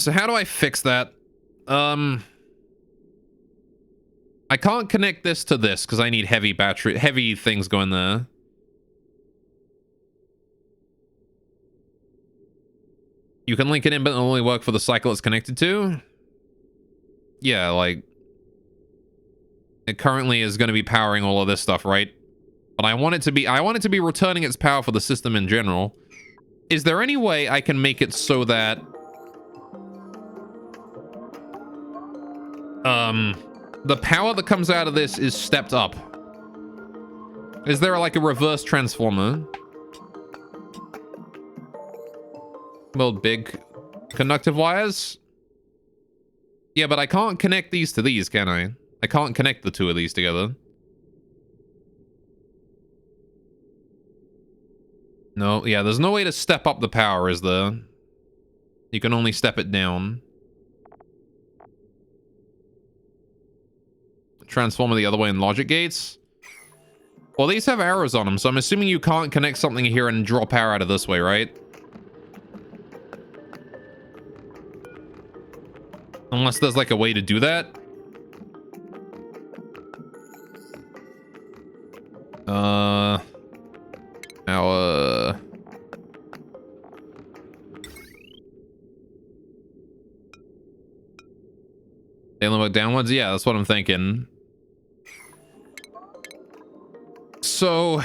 So how do I fix that? I can't connect this to this because I need heavy things going there. You can link it in, but it'll only work for the cycle it's connected to. Yeah, like it currently is going to be powering all of this stuff, right? But I want it to be returning its power for the system in general. Is there any way I can make it so that the power that comes out of this is stepped up? Is there like a reverse transformer? Build big conductive wires? Yeah, but I can't connect these to these, can I? I can't connect the two of these together. No, yeah, there's no way to step up the power, is there? You can only step it down. Transformer the other way in logic gates. Well, these have arrows on them, so I'm assuming you can't connect something here and draw power out of this way, right? Unless there's like a way to do that. They look downwards? Yeah, that's what I'm thinking. So...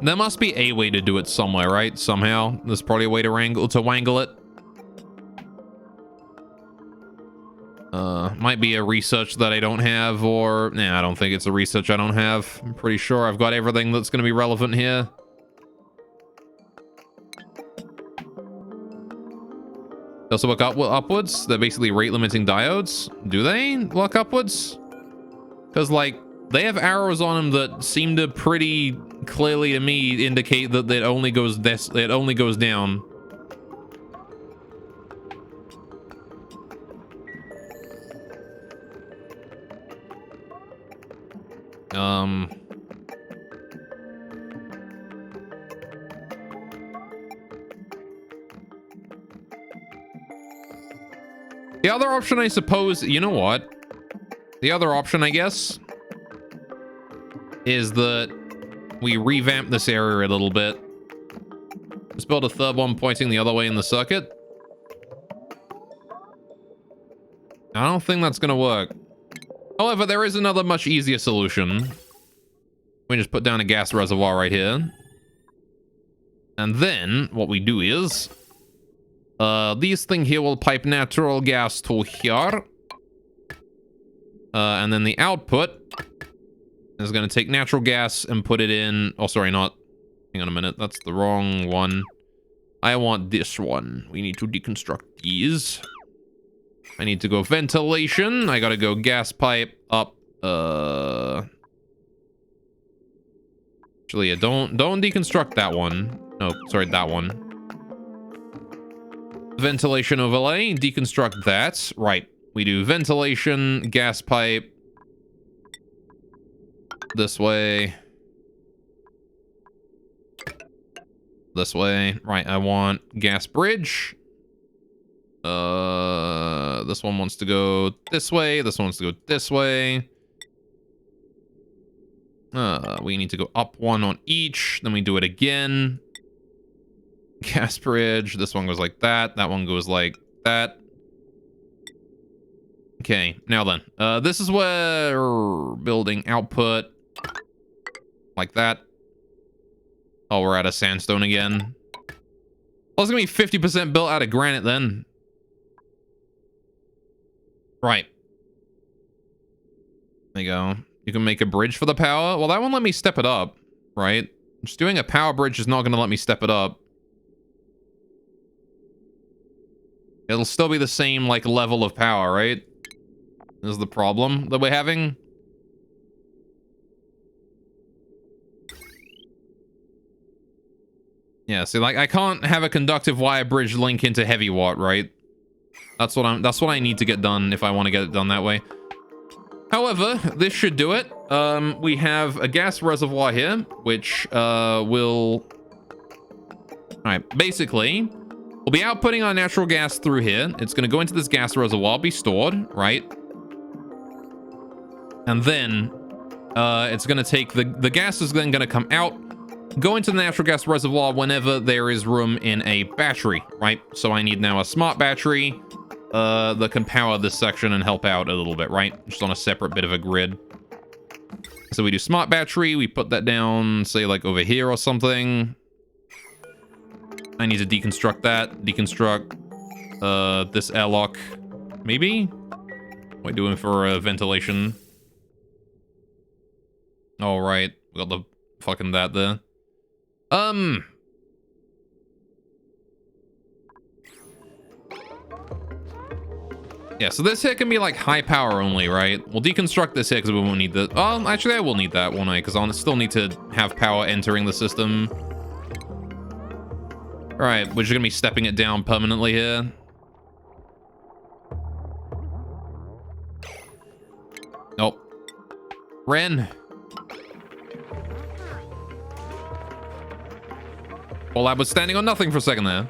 there must be a way to do it somewhere, right? Somehow. There's probably a way to wangle it. Might be a research that I don't have, or... Nah, I don't think it's a research I don't have. I'm pretty sure I've got everything that's going to be relevant here. They also work upwards? They're basically rate-limiting diodes? Do they work upwards? Because, like, they have arrows on them that seem to pretty clearly to me indicate that it only goes down. The other option, I suppose, you know what? The other option, I guess, is that we revamp this area a little bit. Let's build a third one pointing the other way in the circuit. I don't think that's going to work. However, there is another much easier solution. We just put down a gas reservoir right here. And then what we do is... this thing here will pipe natural gas to here. And then the output is going to take natural gas and put it in... Oh, sorry, not... Hang on a minute. That's the wrong one. I want this one. We need to deconstruct these. I need to go ventilation. I got to go gas pipe up. Actually, yeah, don't deconstruct that one. No, sorry, that one. Ventilation overlay, deconstruct that. Right, we do ventilation, gas pipe. This way. This way. Right, I want gas bridge. This one wants to go this way. This one wants to go this way. We need to go up one on each. Then we do it again. Gas bridge. This one goes like that. That one goes like that. Okay, now then. This is where building output. Like that. Oh, we're out of sandstone again. Oh, it's gonna be 50% built out of granite then. Right. There you go. You can make a bridge for the power. Well, that won't let me step it up, right? Just doing a power bridge is not gonna let me step it up. It'll still be the same, like, level of power, right? This is the problem that we're having. Yeah, see, like, I can't have a conductive wire bridge link into heavy watt, right? That's what I need to get done if I want to get it done that way. However, this should do it. We have a gas reservoir here, which will... All right, basically, we'll be outputting our natural gas through here. It's going to go into this gas reservoir, be stored, right? And then it's going to take the gas is then going to come out, go into the natural gas reservoir whenever there is room in a battery, right? So I need now a smart battery that can power this section and help out a little bit, right? Just on a separate bit of a grid. So we do smart battery, we put that down, say like over here or something. I need to deconstruct that, deconstruct this airlock, maybe? What are we doing for ventilation? All right, we got the fucking that there. Yeah, so this here can be like high power only, right? We'll deconstruct this here because we won't need the... Oh, actually I will need that, won't I? Because I'll still need to have power entering the system. All right, we're just gonna be stepping it down permanently here. Nope. Ren. Well, I was standing on nothing for a second there.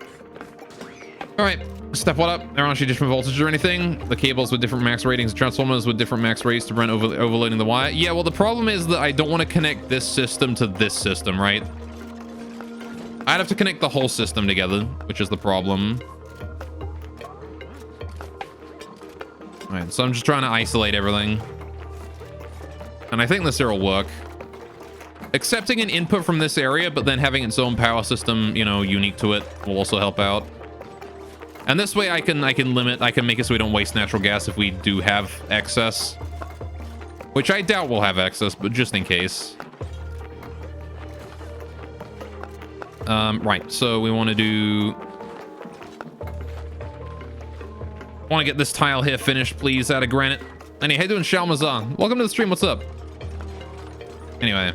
All right, step one up. There aren't actually different voltage or anything. The cables with different max ratings, transformers with different max rates to prevent overloading the wire. Yeah, well, the problem is that I don't want to connect this system to this system, right? I'd have to connect the whole system together, which is the problem. All right, so I'm just trying to isolate everything. And I think this here will work. Accepting an input from this area, but then having its own power system, you know, unique to it, will also help out. And this way I can make it so we don't waste natural gas if we do have excess. Which I doubt we'll have excess, but just in case. Right, so we want to get this tile here finished, please, out of granite. Anyway, how you doing, Shalmazar? Welcome to the stream, what's up? Anyway.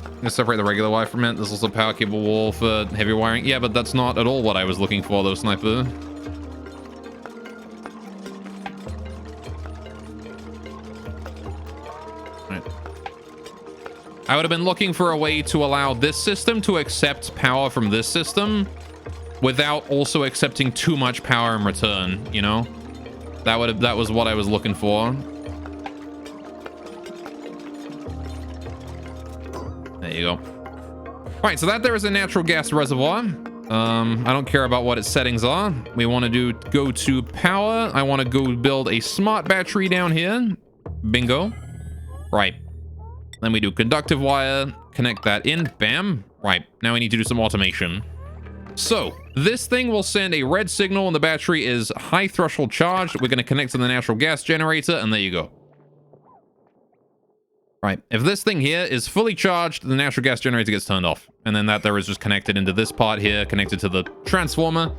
I'm gonna separate the regular wire from it. There's also a power cable wall for heavy wiring. Yeah, but that's not at all what I was looking for, though, Sniper. Right. I would have been looking for a way to allow this system to accept power from this system without also accepting too much power in return, you know? That was what I was looking for. There you go. All right, so that there is a natural gas reservoir. I don't care about what its settings are. We want to go to power. I want to go build a smart battery down here. Bingo. Right. Then we do conductive wire, connect that in, bam. Right, now we need to do some automation. So, this thing will send a red signal when the battery is high threshold charged. We're going to connect to the natural gas generator, and there you go. Right, if this thing here is fully charged, the natural gas generator gets turned off. And then that there is just connected into this part here, connected to the transformer.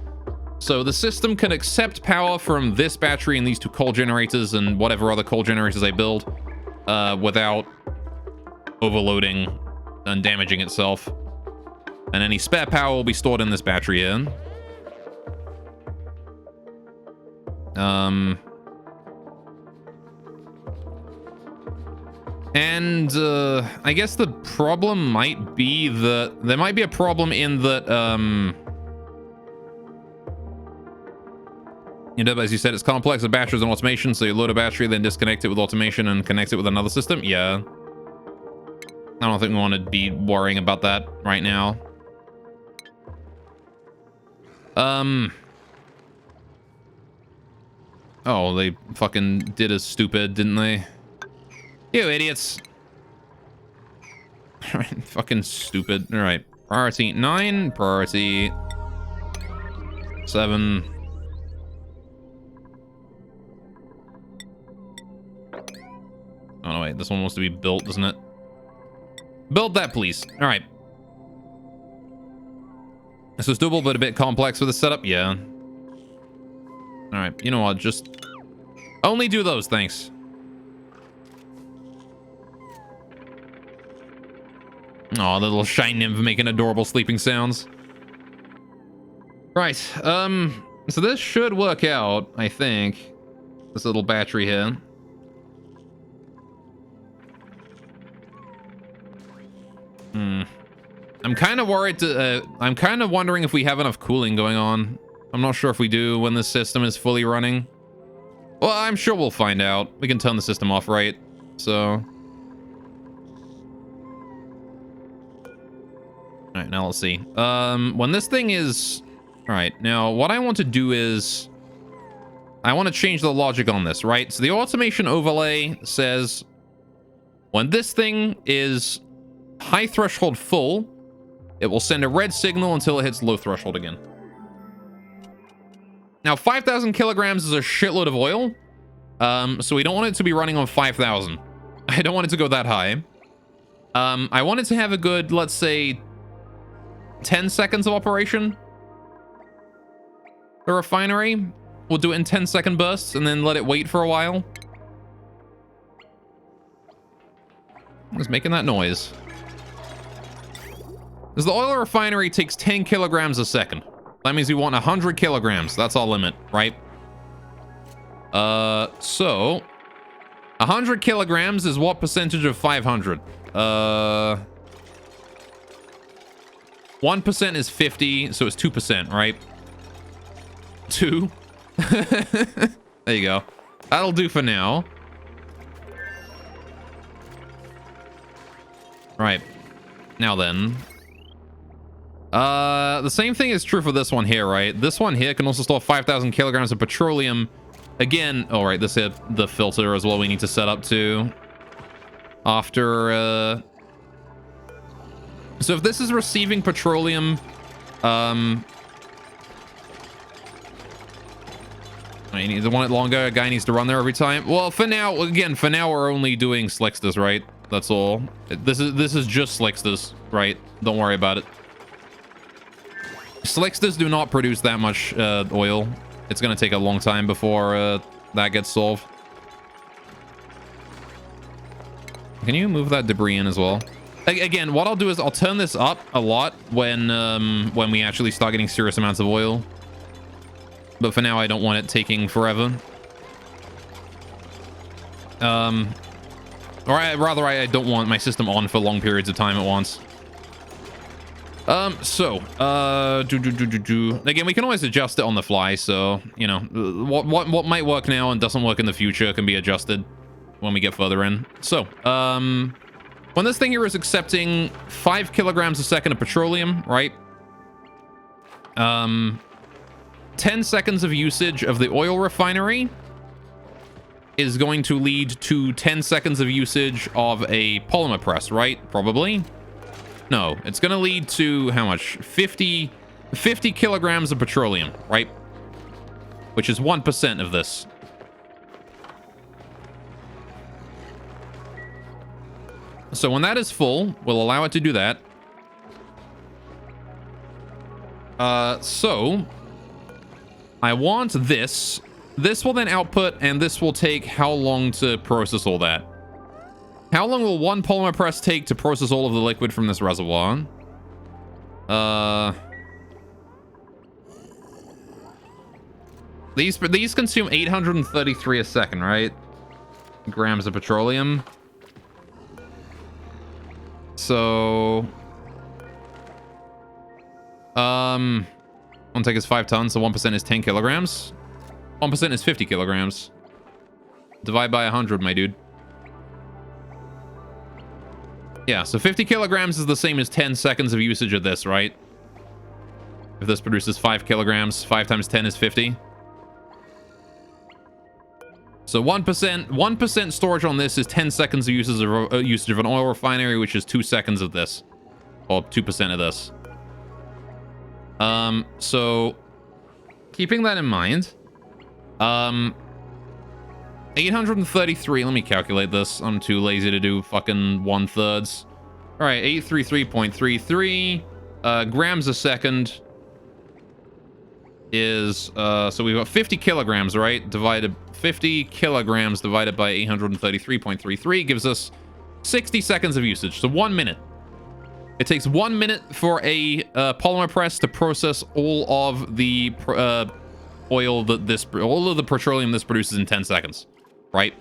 So the system can accept power from this battery and these two coal generators and whatever other coal generators they build without overloading and damaging itself. And any spare power will be stored in this battery here. And I guess the problem might be that there might be a problem in that, you know, as you said, it's complex with batteries and automation. So you load a battery, then disconnect it with automation and connect it with another system. Yeah. I don't think we want to be worrying about that right now. Oh, they fucking did us stupid, didn't they? You idiots. Alright, fucking stupid. Alright. Priority 9, priority 7. Oh, no, wait. This one wants to be built, doesn't it? Build that, please. Alright. This was doable, but a bit complex with the setup. Yeah. Alright, you know what? Just only do those, thanks. Oh, the little shine nymph making adorable sleeping sounds. Right, so this should work out, I think. This little battery here. I'm kind of worried I'm kind of wondering if we have enough cooling going on. I'm not sure if we do when the system is fully running. Well, I'm sure we'll find out. We can turn the system off, right? So... Alright, now let's see. When this thing is... Alright, now what I want to do is... I want to change the logic on this, right? So the automation overlay says... When this thing is high threshold full, it will send a red signal until it hits low threshold again. Now, 5,000 kilograms is a shitload of oil. So we don't want it to be running on 5,000. I don't want it to go that high. I want it to have a good, let's say... 10 seconds of operation. The refinery. We'll do it in 10-second bursts and then let it wait for a while. It's making that noise. Because the oil refinery takes 10 kilograms a second. That means we want 100 kilograms. That's our limit, right? So 100 kilograms is what percentage of 500? 1% is 50, so it's 2%, right? 2. There you go. That'll do for now. Right. Now then. The same thing is true for this one here, right? This one here can also store 5,000 kilograms of petroleum. Again, all right, this hit the filter as well we need to set up to. After, So if this is receiving petroleum, you need to want it longer. A guy needs to run there every time. Well, for now, again, for now we're only doing Slickstas, right? That's all. This is just Slickstas, right? Don't worry about it. Slickstas do not produce that much oil. It's gonna take a long time before that gets solved. Can you move that debris in as well? Again, what I'll do is I'll turn this up a lot when we actually start getting serious amounts of oil. But for now, I don't want it taking forever. Or rather, I don't want my system on for long periods of time at once. Again, we can always adjust it on the fly. So, you know, what might work now and doesn't work in the future can be adjusted when we get further in. So, when this thing here is accepting 5 kilograms a second of petroleum, right? 10 seconds of usage of the oil refinery is going to lead to 10 seconds of usage of a polymer press, right? Probably. No, it's going to lead to how much? 50 kilograms of petroleum, right? Which is 1% of this. So when that is full, we'll allow it to do that. So I want this. This will then output, and this will take how long to process all that? How long will one polymer press take to process all of the liquid from this reservoir? These consume 833 a second, right? Grams of petroleum. So, one take is 5 tons, so 1% is 10 kilograms. 1% is 50 kilograms. Divide by 100, my dude. Yeah, so 50 kilograms is the same as 10 seconds of usage of this, right? If this produces 5 kilograms, 5 times 10 is 50. So 1% storage on this is 10 seconds of usage of an oil refinery, which is 2 seconds of this. Or 2% of this. So keeping that in mind, 833, let me calculate this. I'm too lazy to do fucking 1/3. All right, 833.33 grams a second is, so we've got 50 kilograms, right? 50 kilograms divided by 833.33 gives us 60 seconds of usage. So 1 minute. It takes 1 minute for a polymer press to process all of the oil that all of the petroleum this produces in 10 seconds, right?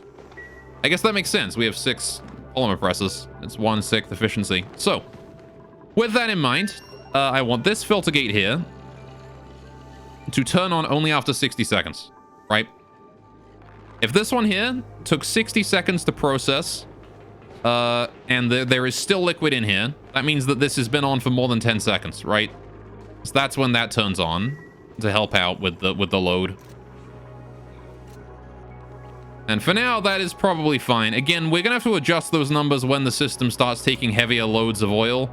I guess that makes sense. We have 6 polymer presses. It's 1/6 efficiency. So With that in mind, I want this filter gate here to turn on only after 60 seconds, right? If this one here took 60 seconds to process, and there is still liquid in here, that means that this has been on for more than 10 seconds, right? So that's when that turns on to help out with the load. And for now, that is probably fine. Again, we're gonna have to adjust those numbers when the system starts taking heavier loads of oil.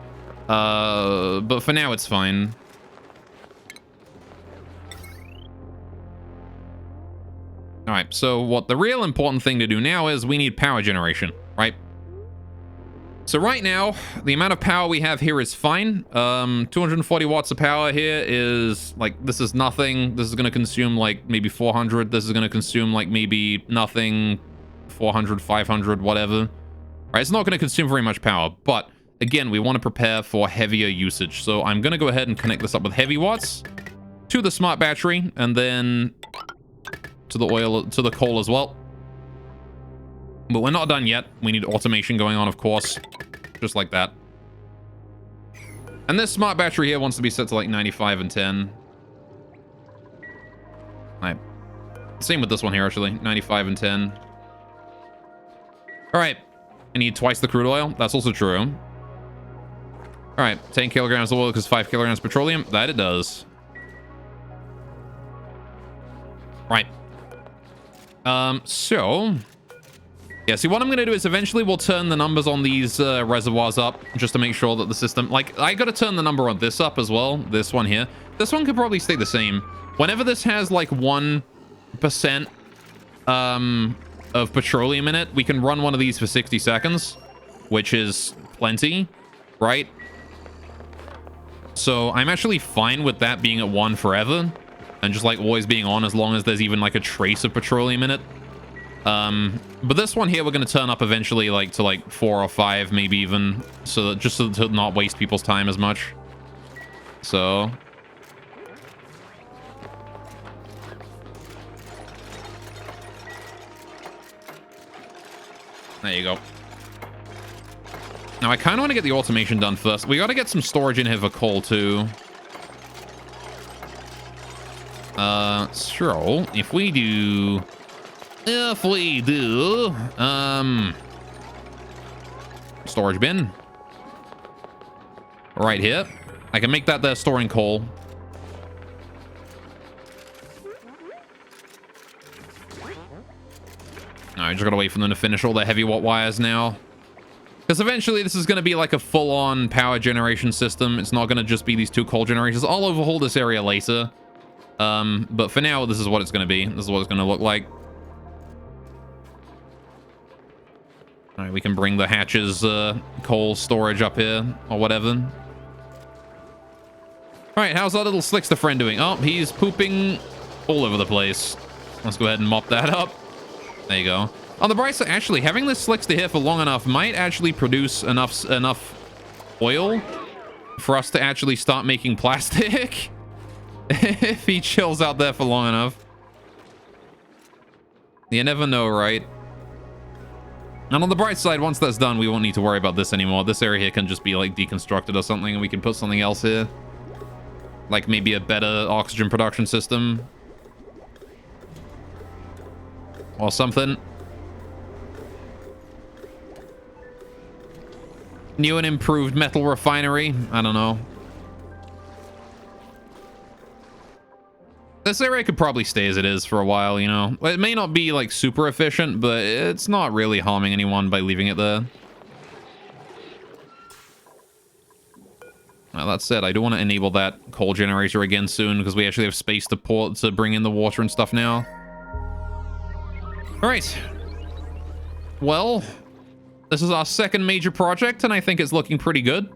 But for now, it's fine. All right, so what the real important thing to do now is we need power generation, right? So right now, the amount of power we have here is fine. 240 watts of power here is like, this is nothing. This is going to consume like maybe 400. This is going to consume like maybe nothing, 400, 500, whatever. All right, it's not going to consume very much power, but again, we want to prepare for heavier usage. So I'm going to go ahead and connect this up with heavy watts to the smart battery and then to the coal as well. But we're not done yet. We need automation going on, of course. Just like that. And this smart battery here wants to be set to like 95 and 10. Right. Same with this one here, actually. 95 and 10. All right. I need twice the crude oil. That's also true. All right. 10 kilograms of oil because 5 kilograms petroleum. That it does. Right. So... yeah, see, what I'm going to do is eventually we'll turn the numbers on these reservoirs up just to make sure that the system... like, I got to turn the number on this up as well. This one here. This one could probably stay the same. Whenever this has, like, 1% of petroleum in it, we can run one of these for 60 seconds, which is plenty, right? So I'm actually fine with that being at 1 forever and just, like, always being on as long as there's even, like, a trace of petroleum in it. But this one here, we're going to turn up eventually, like, to, like, 4 or 5, maybe even, so that, just so to not waste people's time as much. So... there you go. Now, I kind of want to get the automation done first. We got to get some storage in here for coal, too. So, if we do... storage bin. Right here. I can make that there storing coal. I just gotta wait for them to finish all their heavy watt wires now. Because eventually this is going to be like a full-on power generation system. It's not going to just be these 2 coal generators. I'll overhaul this area later. But for now, this is what it's going to be. This is what it's going to look like. All right, we can bring the hatches coal storage up here or whatever. All right, how's our little Slickster friend doing? Oh, he's pooping all over the place. Let's go ahead and mop that up. There you go. On the bright side, actually, having this Slickster here for long enough might actually produce enough oil for us to actually start making plastic. If he chills out there for long enough. You never know, right? And on the bright side, once that's done, we won't need to worry about this anymore. This area here can just be, like, deconstructed or something, and we can put something else here. Like, maybe a better oxygen production system. Or something. New and improved metal refinery. I don't know. This area could probably stay as it is for a while, you know. It may not be, like, super efficient, but it's not really harming anyone by leaving it there. Well, that said, I do want to enable that coal generator again soon, because we actually have space to bring in the water and stuff now. All right. Well, this is our second major project, and I think it's looking pretty good.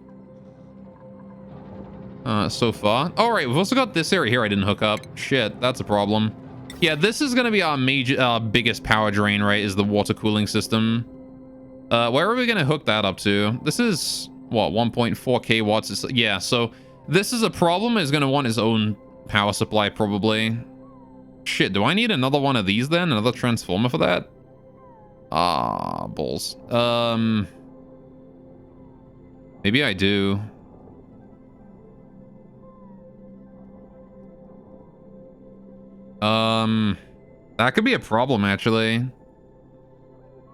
So far. All right, we've also got this area here I didn't hook up. Shit, that's a problem. Yeah, this is going to be our biggest power drain, right, is the water cooling system. Where are we going to hook that up to? This is, what, 1.4k watts? Yeah, so this is a problem. It's going to want its own power supply, probably. Shit, do I need another one of these then? Another transformer for that? Ah, balls. Maybe I do. That could be a problem, actually.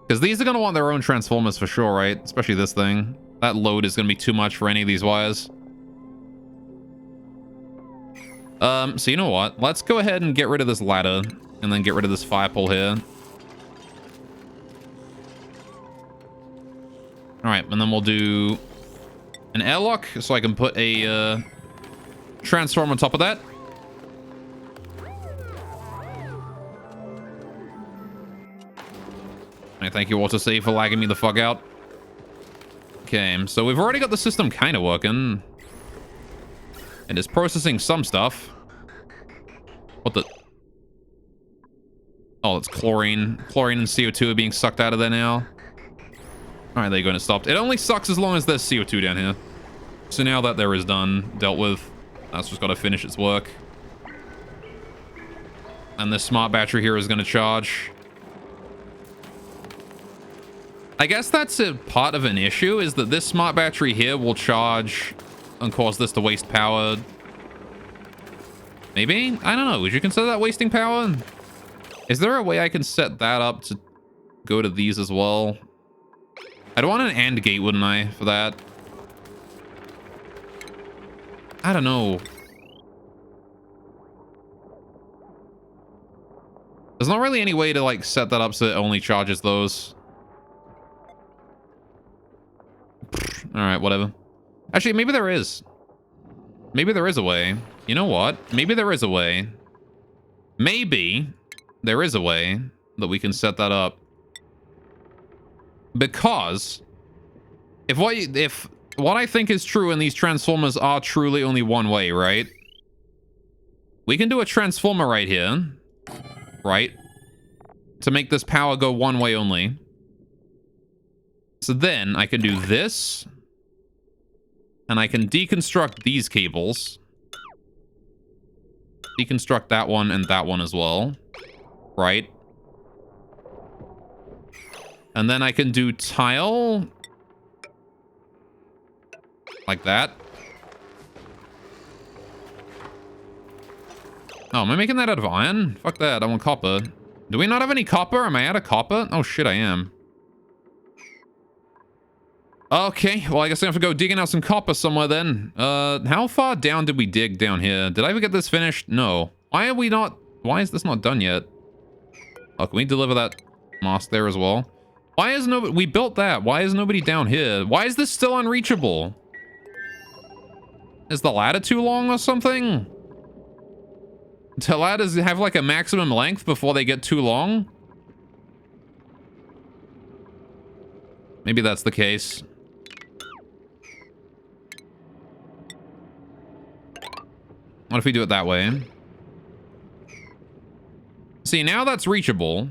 Because these are going to want their own transformers for sure, right? Especially this thing. That load is going to be too much for any of these wires. So you know what? Let's go ahead and get rid of this ladder. And then get rid of this fire pole here. Alright, and then we'll do an airlock so I can put a transformer on top of that. Alright, thank you, Autosave, for lagging me the fuck out. Okay, so we've already got the system kind of working. It is processing some stuff. What the... Oh, it's chlorine. Chlorine and CO2 are being sucked out of there now. Alright, there you go, and it stopped. It only sucks as long as there's CO2 down here. So now that there is done, dealt with, that's just got to finish its work. And this smart battery here is going to charge. I guess that's a part of an issue, is that this smart battery here will charge and cause this to waste power. Maybe? I don't know. Would you consider that wasting power? Is there a way I can set that up to go to these as well? I'd want an AND gate, wouldn't I, for that? I don't know. There's not really any way to, like, set that up so it only charges those. Alright, whatever. Actually, maybe there is. Maybe there is a way. You know what? Maybe there is a way. Maybe there is a way that we can set that up. Because if what I think is true and these transformers are truly only one way, right? We can do a transformer right here, right? To make this power go one way only. So then I can do this. And I can deconstruct these cables. Deconstruct that one and that one as well. Right? And then I can do tile. Like that. Oh, am I making that out of iron? Fuck that, I want copper. Do we not have any copper? Am I out of copper? Oh shit, I am. Okay, well, I guess I have to go digging out some copper somewhere then. How far down did we dig down here? Did I ever get this finished? No. Why is this not done yet? Oh, can we deliver that mast there as well? Why is nobody... We built that. Why is nobody down here? Why is this still unreachable? Is the ladder too long or something? Do ladders have like a maximum length before they get too long? Maybe that's the case. What if we do it that way? See, now that's reachable.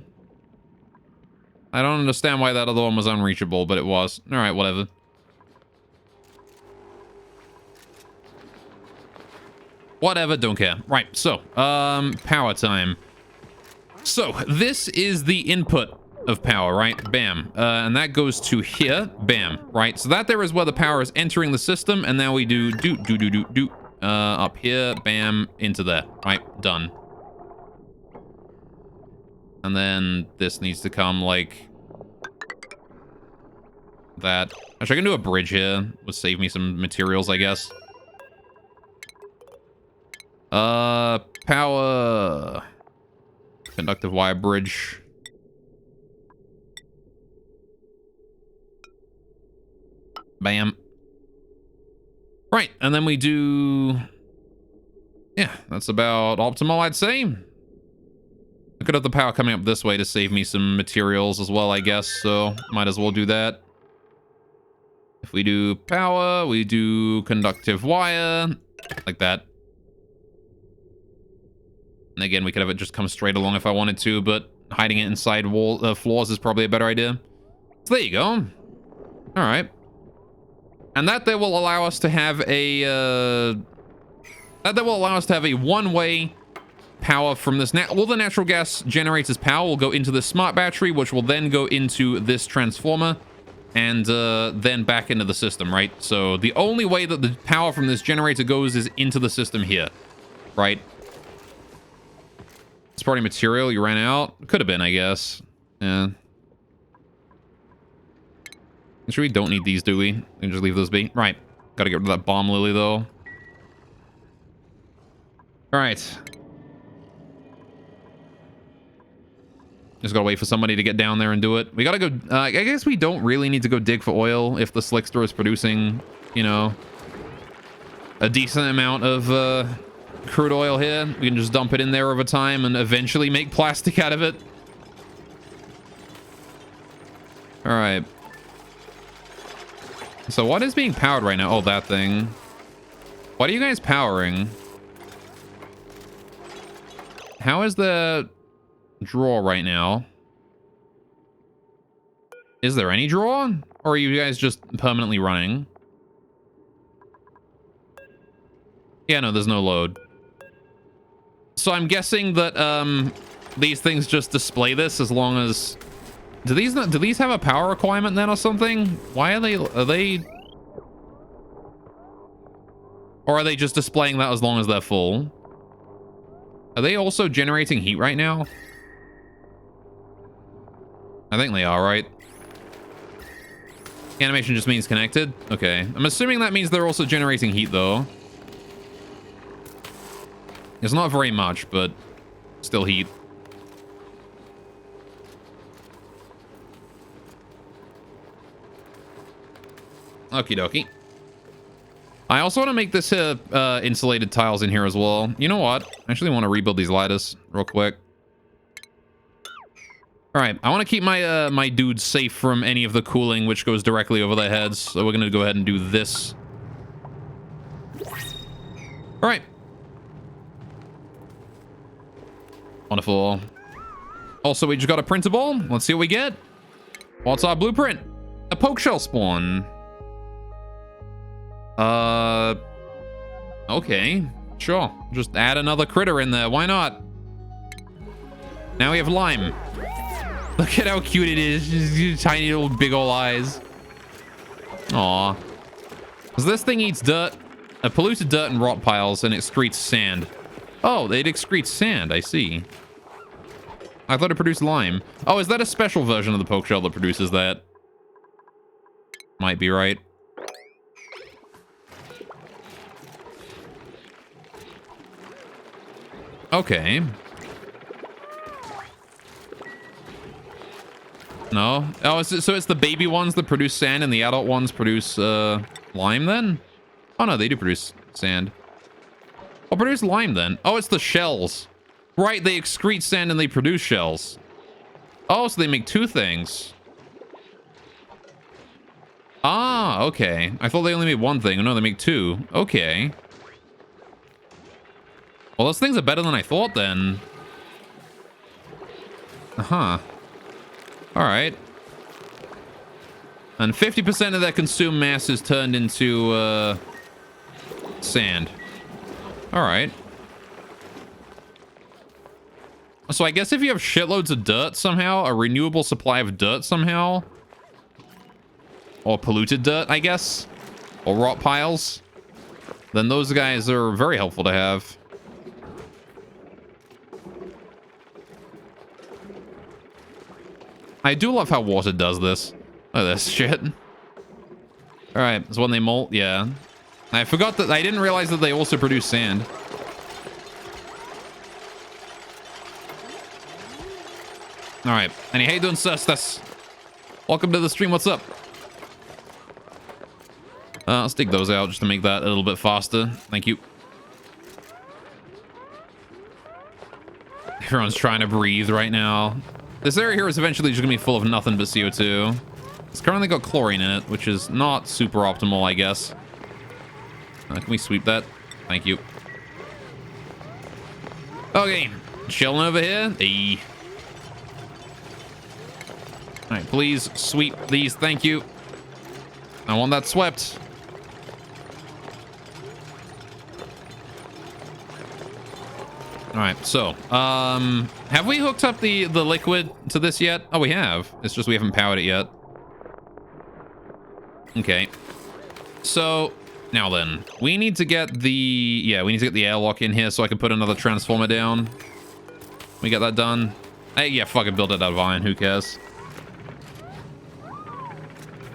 I don't understand why that other one was unreachable, but it was. All right, whatever. Whatever, don't care. Right, so, power time. So, this is the input of power, right? Bam. And that goes to here. Bam. Right? So that there is where the power is entering the system, and now we do up here, bam, into there. Right? Done. And then this needs to come like that. Actually, I can do a bridge here. Would save me some materials, I guess. Power. Conductive wire bridge. Bam. Right, and then we do... Yeah, that's about optimal, I'd say. I could have the power coming up this way to save me some materials as well, I guess, so might as well do that. If we do power, we do conductive wire, like that. And again, we could have it just come straight along if I wanted to, but hiding it inside floors is probably a better idea. So there you go. All right. And that there will allow us to have a one-way power from this. All the natural gas generator's power will go into the smart battery, which will then go into this transformer, and then back into the system, right? So the only way that the power from this generator goes is into the system here, right? It's probably material you ran out. Could have been, I guess. Yeah. Sure we don't need these, do we? We can just leave those be. Right. Gotta get rid of that bomb lily, though. Alright. Just gotta wait for somebody to get down there and do it. We gotta go... I guess we don't really need to go dig for oil if the Slickster is producing, you know, a decent amount of crude oil here. We can just dump it in there over time and eventually make plastic out of it. Alright. So what is being powered right now? Oh, that thing. What are you guys powering? How is the draw right now? Is there any draw? Or are you guys just permanently running? Yeah, no, there's no load. So I'm guessing that these things just display this as long as... Do these have a power requirement then or something? Why are they... Or are they just displaying that as long as they're full? Are they also generating heat right now? I think they are, right? Animation just means connected? Okay. I'm assuming that means they're also generating heat, though. It's not very much, but still heat. Okie dokie. I also want to make this insulated tiles in here as well. You know what? I actually want to rebuild these lattice real quick. All right, I want to keep my my dudes safe from any of the cooling which goes directly over their heads. So we're gonna go ahead and do this. All right. Wonderful. Also, we just got a printable. Let's see what we get. What's our blueprint? A poke shell spawn. Okay, sure. Just add another critter in there. Why not? Now we have lime. Look at how cute it is. Just tiny little big ol' eyes. Aw. Because this thing eats dirt, polluted dirt and rot piles, and it excretes sand. Oh, it excretes sand. I see. I thought it produced lime. Oh, is that a special version of the poke shell that produces that? Might be right. Okay. No? Oh, so it's the baby ones that produce sand and the adult ones produce lime then? Oh no, they do produce sand. Oh, produce lime then. Oh, it's the shells. Right, they excrete sand and they produce shells. Oh, so they make two things. Ah, okay. I thought they only made one thing. No, they make two. Okay. Well, those things are better than I thought then. Uh-huh. Alright. And 50% of their consumed mass is turned into, sand. Alright. So I guess if you have shitloads of dirt somehow, a renewable supply of dirt somehow, or polluted dirt, I guess, or rot piles, then those guys are very helpful to have. I do love how water does this. Look at this shit. Alright, so when they molt, yeah. I forgot that I didn't realize that they also produce sand. Alright, and how you doing, Sustas? Welcome to the stream, what's up? Let's dig those out just to make that a little bit faster. Thank you. Everyone's trying to breathe right now. This area here is eventually just gonna be full of nothing but CO2. It's currently got chlorine in it, which is not super optimal, I guess. Can we sweep that? Thank you. Okay, chilling over here. Hey. All right, please sweep these. Thank you. I want that swept. All right, so have we hooked up the liquid to this yet? Oh, we have. It's just we haven't powered it yet. Okay. So now then, we need to get the airlock in here so I can put another transformer down. We get that done. Hey, yeah, fucking build it out of iron. Who cares?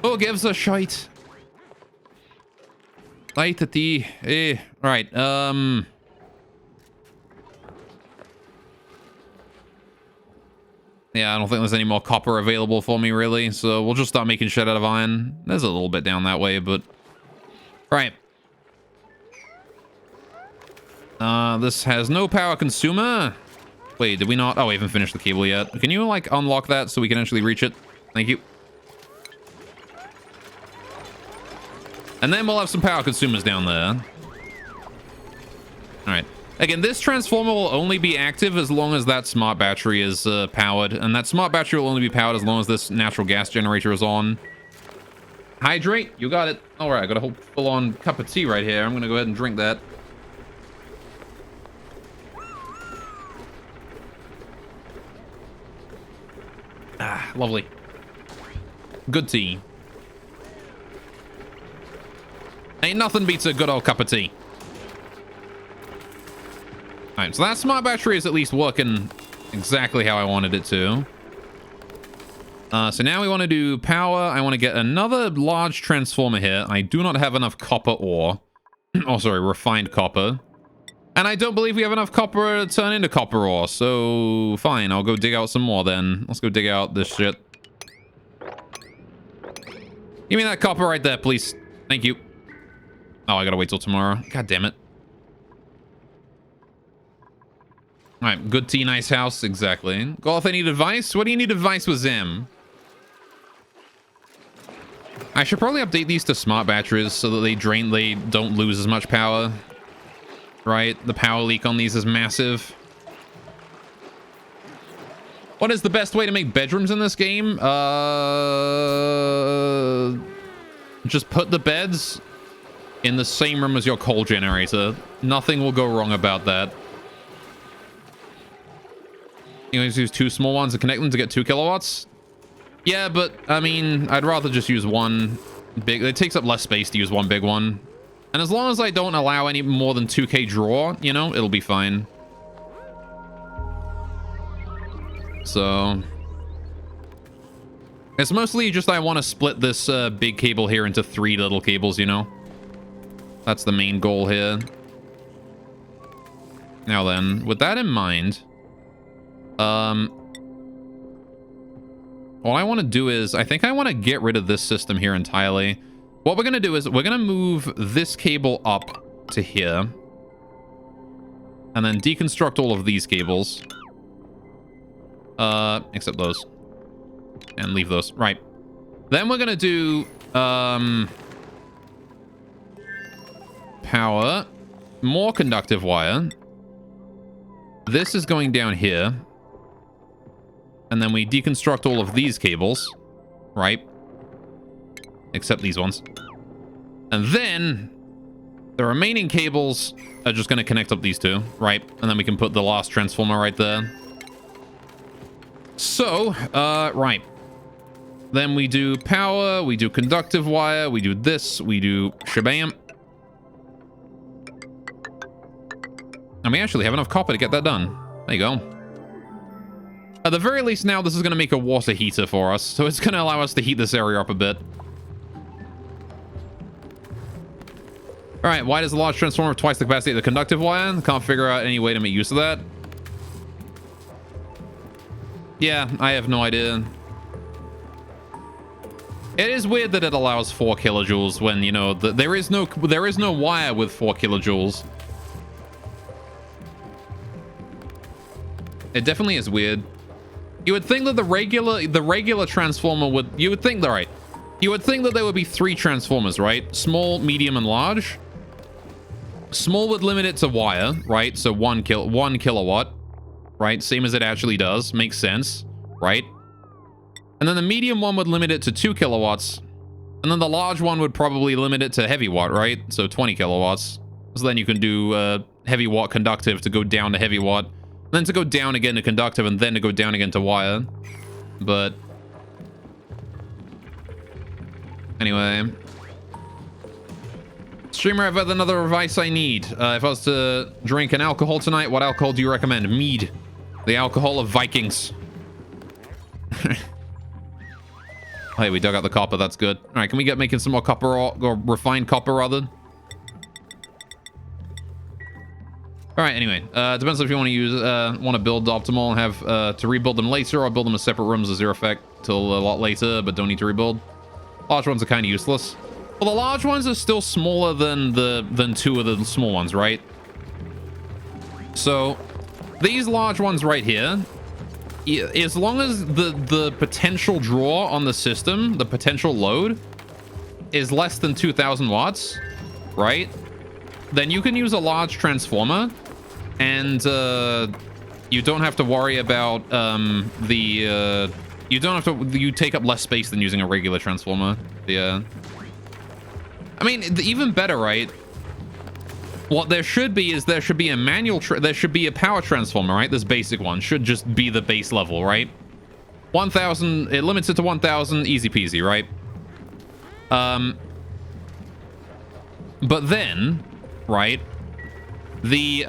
Who gives a shite? Light at the... Right, yeah, I don't think there's any more copper available for me, really. So we'll just start making shit out of iron. There's a little bit down that way, but... Right. This has no power consumer. Wait, did we not? Oh, we haven't finished the cable yet. Can you, like, unlock that so we can actually reach it? Thank you. And then we'll have some power consumers down there. All right. Again, this transformer will only be active as long as that smart battery is powered. And that smart battery will only be powered as long as this natural gas generator is on. Hydrate. You got it. All right, I got a whole full-on cup of tea right here. I'm going to go ahead and drink that. Ah, lovely. Good tea. Ain't nothing beats a good old cup of tea. Alright, so that smart battery is at least working exactly how I wanted it to. So now we want to do power. I want to get another large transformer here. I do not have enough copper ore. Oh, sorry, refined copper. And I don't believe we have enough copper to turn into copper ore. So, fine, I'll go dig out some more then. Let's go dig out this shit. Give me that copper right there, please. Thank you. Oh, I gotta wait till tomorrow. God damn it. Alright, good tea, nice house. Exactly. Golf, I need advice? What do you need advice with, Zim? I should probably update these to smart batteries so that they don't lose as much power. Right? The power leak on these is massive. What is the best way to make bedrooms in this game? Just put the beds in the same room as your coal generator. Nothing will go wrong about that. You always use 2 small ones to connect them to get 2 kilowatts? Yeah, but, I mean, I'd rather just use one big... It takes up less space to use one big one. And as long as I don't allow any more than 2k draw, you know, it'll be fine. So... It's mostly just I want to split this big cable here into 3 little cables, you know? That's the main goal here. Now then, with that in mind... What I want to do is, I think I want to get rid of this system here entirely. What we're going to do is, we're going to move this cable up to here. And then deconstruct all of these cables. Except those. And leave those. Right. Then we're going to do, power. More conductive wire. This is going down here. And then we deconstruct all of these cables, right? Except these ones. And then the remaining cables are just going to connect up these 2, right? And then we can put the last transformer right there. So, right. Then we do power, we do conductive wire, we do this, we do shabam. And we actually have enough copper to get that done. There you go. At the very least now, this is going to make a water heater for us, so it's going to allow us to heat this area up a bit. Alright, why does the large transformer have twice the capacity of the conductive wire? Can't figure out any way to make use of that. Yeah, I have no idea. It is weird that it allows 4 kilojoules when, you know, there is no wire with 4 kilojoules. It definitely is weird. You would think that the regular transformer would... You would think that there would be 3 transformers, right? Small, medium, and large. Small would limit it to wire, right? So 1 kilowatt, right? Same as it actually does. Makes sense, right? And then the medium one would limit it to 2 kilowatts. And then the large one would probably limit it to heavy watt, right? So 20 kilowatts. So then you can do heavy watt conductive to go down to heavy watt. Then to go down again to conductive, and then to go down again to wire. But... Anyway. Streamer, I've had another advice I need. If I was to drink an alcohol tonight, what alcohol do you recommend? Mead. The alcohol of Vikings. Hey, we dug out the copper. That's good. All right, can we get making some more copper or refined copper rather? All right, anyway, depends if you want to use, want to build optimal and have to rebuild them later or build them as separate rooms as zero effect till a lot later, but don't need to rebuild. Large ones are kind of useless. Well, the large ones are still smaller than two of the small ones, right? So these large ones right here, as long as the potential draw on the system, the potential load is less than 2000 watts, right? Then you can use a large transformer and you don't have to worry about you take up less space than using a regular transformer. Yeah. I mean, even better, right? What there should be is there should be a manual, there should be a power transformer, right? This basic one should just be the base level, right? 1000, it limits it to 1000, easy peasy, right? But then, right, there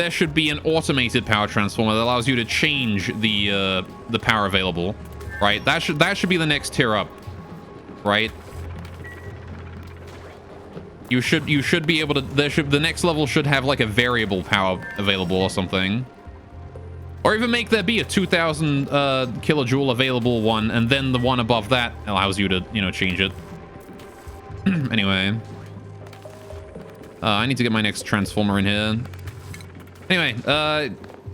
should be an automated power transformer that allows you to change the power available, right? That should be the next tier up, right? You should be able to, the next level should have like a variable power available or something. Or even make there be a 2000 kilojoule available one, and then the one above that allows you to, you know, change it. Anyway. I need to get my next transformer in here. Anyway,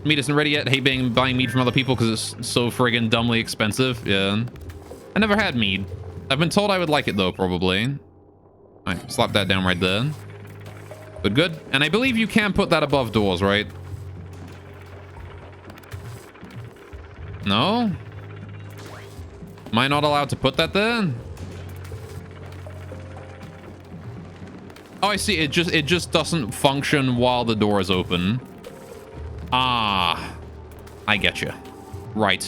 meat isn't ready yet. Hate buying meat from other people because it's so friggin' dumbly expensive. Yeah. I never had meat. I've been told I would like it though, probably. All right, slap that down right there. Good, good. And I believe you can put that above doors, right? No? Am I not allowed to put that there? Oh, I see. It just doesn't function while the door is open. Ah, I get you. Right.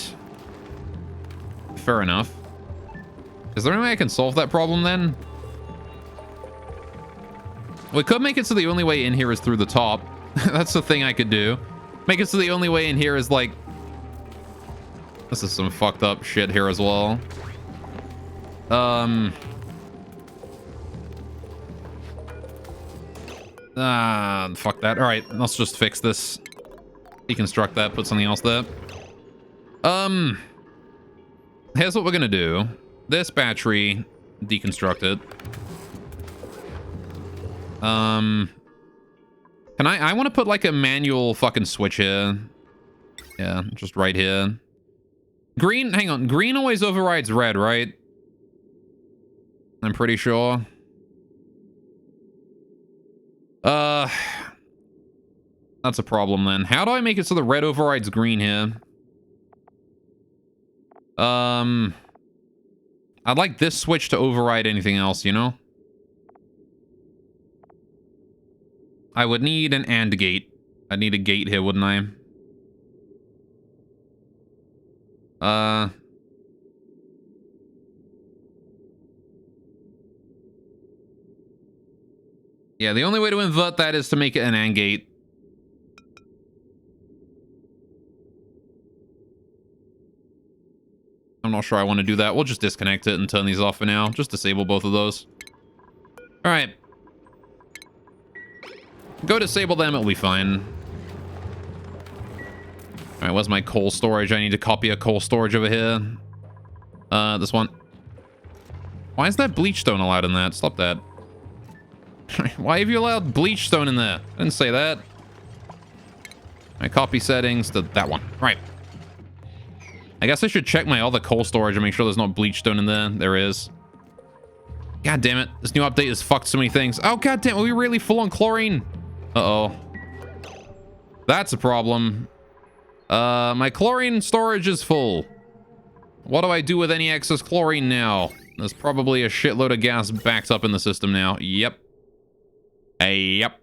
Fair enough. Is there any way I can solve that problem then? We could make it so the only way in here is through the top. That's the thing I could do. Make it so the only way in here is like... This is some fucked up shit here as well. Fuck that. All right, let's just fix this. Deconstruct that, put something else there. Here's what we're gonna do. This battery, deconstruct it. Can I want to put like a manual fucking switch here. Yeah, just right here. Green, hang on. Green always overrides red, right? I'm pretty sure. That's a problem then. How do I make it so the red overrides green here? I'd like this switch to override anything else, you know? I would need an AND gate. I'd need a gate here, wouldn't I? Yeah, the only way to invert that is to make it an AND gate. I'm not sure I want to do that. We'll just disconnect it and turn these off for now. Just disable both of those. All right. Go disable them, it'll be fine. All right, where's my coal storage? I need to copy a coal storage over here. This one. Why is that bleach stone allowed in that? Stop that. Why have you allowed bleach stone in there? I didn't say that. My copy settings to that one. All right. I guess I should check my other coal storage and make sure there's not bleach stone in there. There is. God damn it. This new update has fucked so many things. Oh, god damn. Are we really full on chlorine? Uh-oh. That's a problem. My chlorine storage is full. What do I do with any excess chlorine now? There's probably a shitload of gas backed up in the system now. Yep. Yep.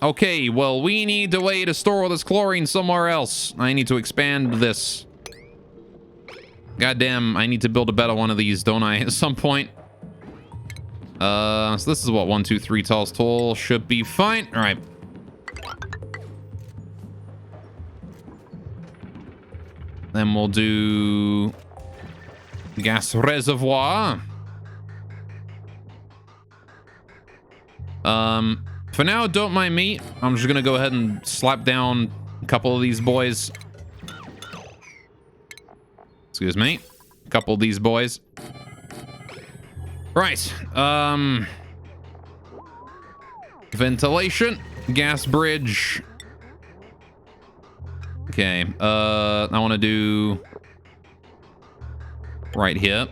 Okay, well, we need a way to store all this chlorine somewhere else. I need to expand this. Goddamn, I need to build a better one of these, don't I, at some point? So this is what, 1, 2, 3 tiles tall. Should be fine. All right. then we'll do gas reservoir. For now, don't mind me. I'm just gonna go ahead and slap down a couple of these boys. Excuse me. A couple of these boys. Right. Ventilation. Gas bridge. Okay. I want to do right here.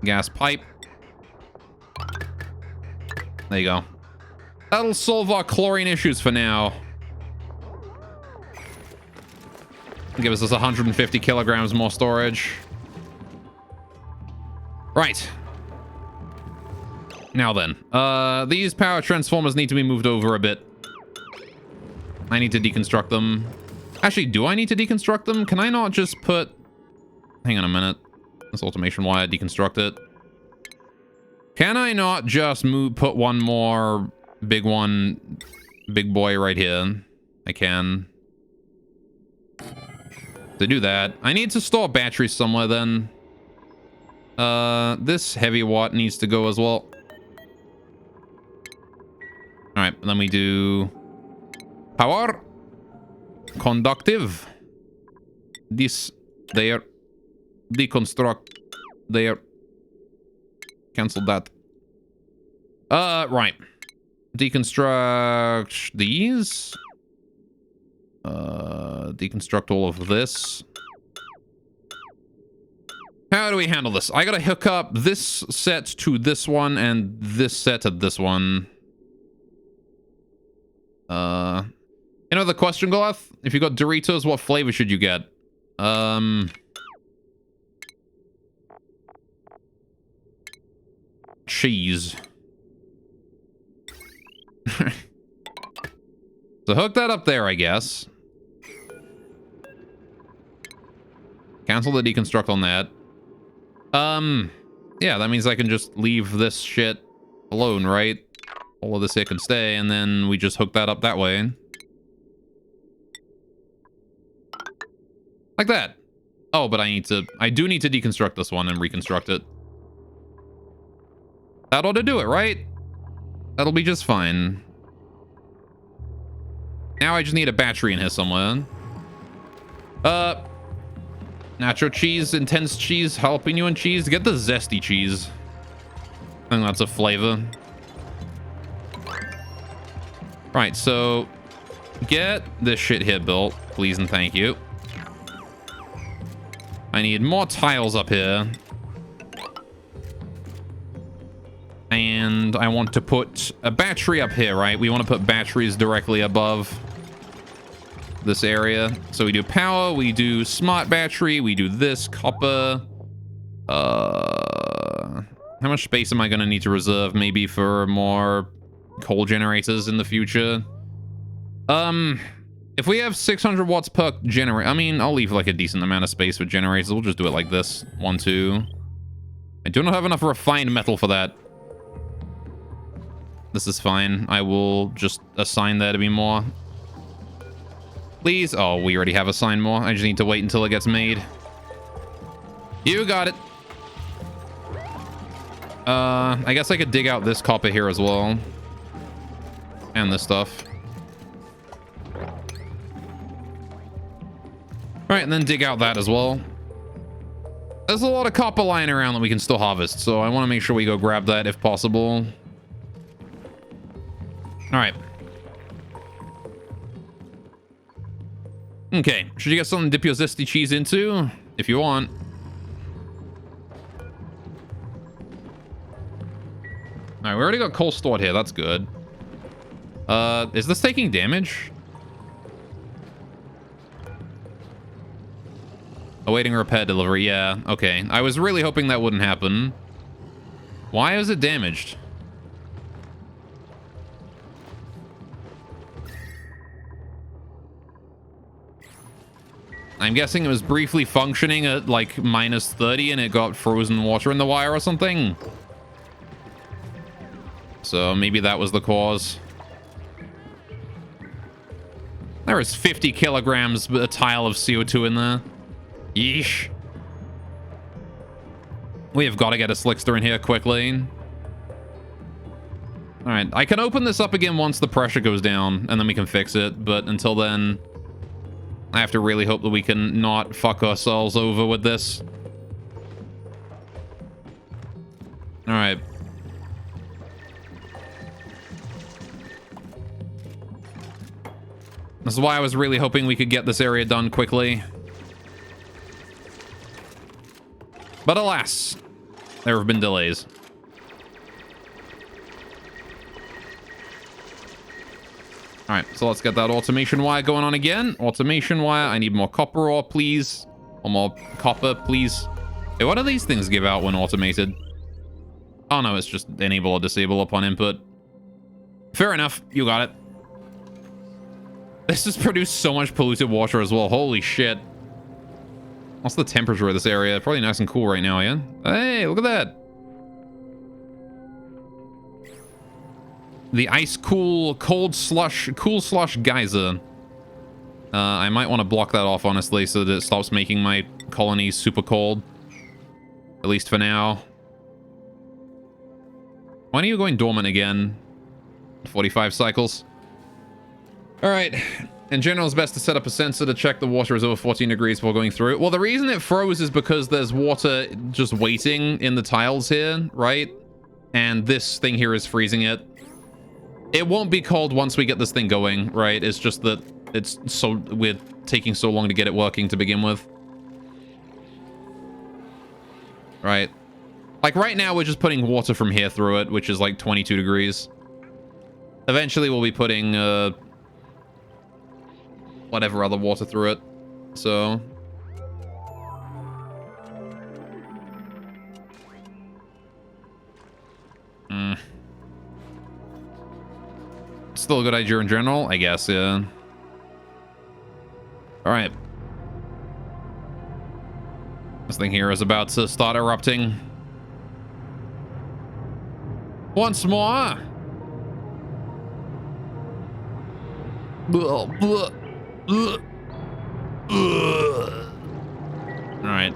Gas pipe. There you go. That'll solve our chlorine issues for now. Give us this 150 kilograms more storage. Right. Now then, these power transformers need to be moved over a bit. I need to deconstruct them. Actually, do I need to deconstruct them? Can I not just put... Hang on a minute. This automation wire, deconstruct it. Can I not just put one more big boy right here? I can. To do that, I need to store batteries somewhere then. This heavy watt needs to go as well. Alright, then we do power, conductive, this, there, deconstruct, there, cancel that. Right. Deconstruct these. Deconstruct all of this. How do we handle this? I gotta hook up this set to this one and this set to this one. You know the question, Goleth? If you got Doritos, what flavor should you get? Cheese. So hook that up there, I guess. Cancel the deconstruct on that. Yeah, that means I can just leave this shit alone, right? All of this here can stay, and then we just hook that up that way. Like that. Oh, but I do need to deconstruct this one and reconstruct it. That ought to do it, right? That'll be just fine. Now I just need a battery in here somewhere. Nacho cheese, intense cheese, jalapeno cheese. Get the zesty cheese. I think that's a flavor. Right, so get this shit here built, please and thank you. I need more tiles up here. And I want to put a battery up here, right? We want to put batteries directly above this area. So we do power, we do smart battery, we do this, copper. How much space am I going to need to reserve? Maybe for more coal generators in the future. If we have 600 watts per generator, I mean, I'll leave like a decent amount of space for generators. We'll just do it like this. 1, 2. I do not have enough refined metal for that. This is fine. I will just assign there to be more. Please. Oh, we already have assigned more. I just need to wait until it gets made. You got it. I guess I could dig out this copper here as well. And this stuff. Alright, and then dig out that as well. There's a lot of copper lying around that we can still harvest, so I want to make sure we go grab that if possible. Alright. Okay, should you get something to dip your zesty cheese into? If you want. Alright, we already got coal stored here, that's good. Is this taking damage? Awaiting repair delivery, yeah, okay. I was really hoping that wouldn't happen. Why is it damaged? I'm guessing it was briefly functioning at like -30 and it got frozen water in the wire or something. So maybe that was the cause. There is 50 kilograms a tile of CO2 in there. Yeesh. We have got to get a slickster in here quickly. All right, I can open this up again once the pressure goes down, and then we can fix it. But until then, I have to really hope that we can not fuck ourselves over with this. All right. This is why I was really hoping we could get this area done quickly. But alas, there have been delays. All right, so let's get that automation wire going on again. Automation wire. I need more copper ore, please. Or more copper, please. Hey, what do these things give out when automated? Oh, no, it's just enable or disable upon input. Fair enough. You got it. This has produced so much polluted water as well. Holy shit. What's the temperature of this area? Probably nice and cool right now, yeah? Hey, look at that. The ice cool, cool slush geyser. I might want to block that off, honestly, so that it stops making my colonies super cold. At least for now. When are you going dormant again? 45 cycles. All right. In general, it's best to set up a sensor to check the water is over 14 degrees before going through it. Well, the reason it froze is because there's water just waiting in the tiles here, right? And this thing here is freezing it. It won't be cold once we get this thing going, right? It's just that we're taking so long to get it working to begin with. Right. Like right now, we're just putting water from here through it, which is like 22 degrees. Eventually, we'll be putting whatever other water through it. So still a good idea in general, I guess, yeah. All right. This thing here is about to start erupting. Once more. All right.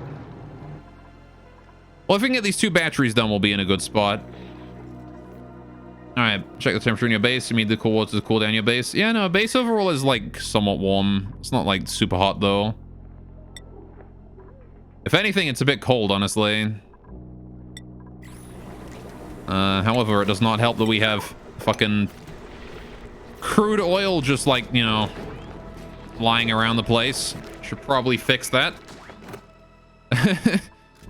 Well, if we can get these 2 batteries done, we'll be in a good spot. All right, check the temperature in your base. You need the cool water to cool down your base. Yeah, no, base overall is like somewhat warm. It's not like super hot though. If anything, it's a bit cold, honestly. However, it does not help that we have fucking crude oil just like, you know, lying around the place. Should probably fix that.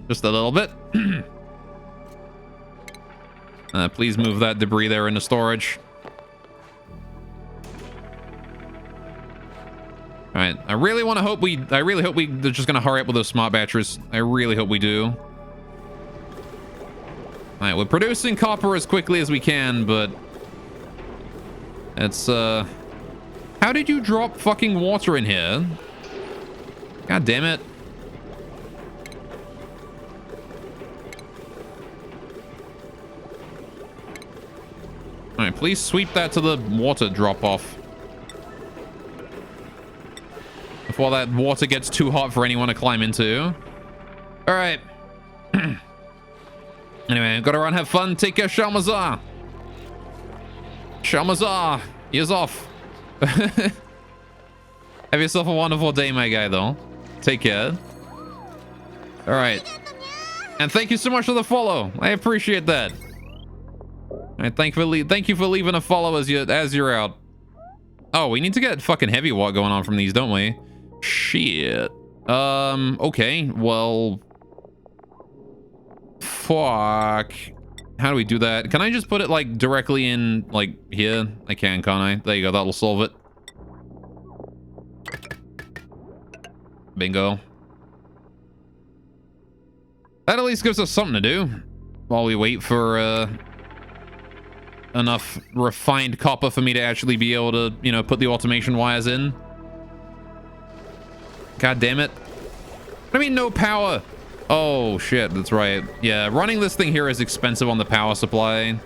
Just a little bit. Please move that debris there into storage. All right. I really hope they're just gonna hurry up with those smart batteries. I really hope we do. All right, we're producing copper as quickly as we can, but it's how did you drop fucking water in here? God damn it. All right, please sweep that to the water drop off before that water gets too hot for anyone to climb into. All right. Anyway, gotta run, have fun. Take care, Shalmazar. Shalmazar, ears off. Have yourself a wonderful day, my guy, though. Take care. All right. And thank you so much for the follow. I appreciate that. All right, thank you for leaving a follow as you're out. Oh, we need to get fucking heavy watt going on from these, don't we? Shit. Okay. Well, fuck. How do we do that? Can I just put it like directly in like here? I can, can't I? There you go. That'll solve it. Bingo. That at least gives us something to do while we wait for enough refined copper for me to actually be able to, you know, put the automation wires in. God damn it. What do you mean no power? Oh shit, that's right. Yeah, running this thing here is expensive on the power supply.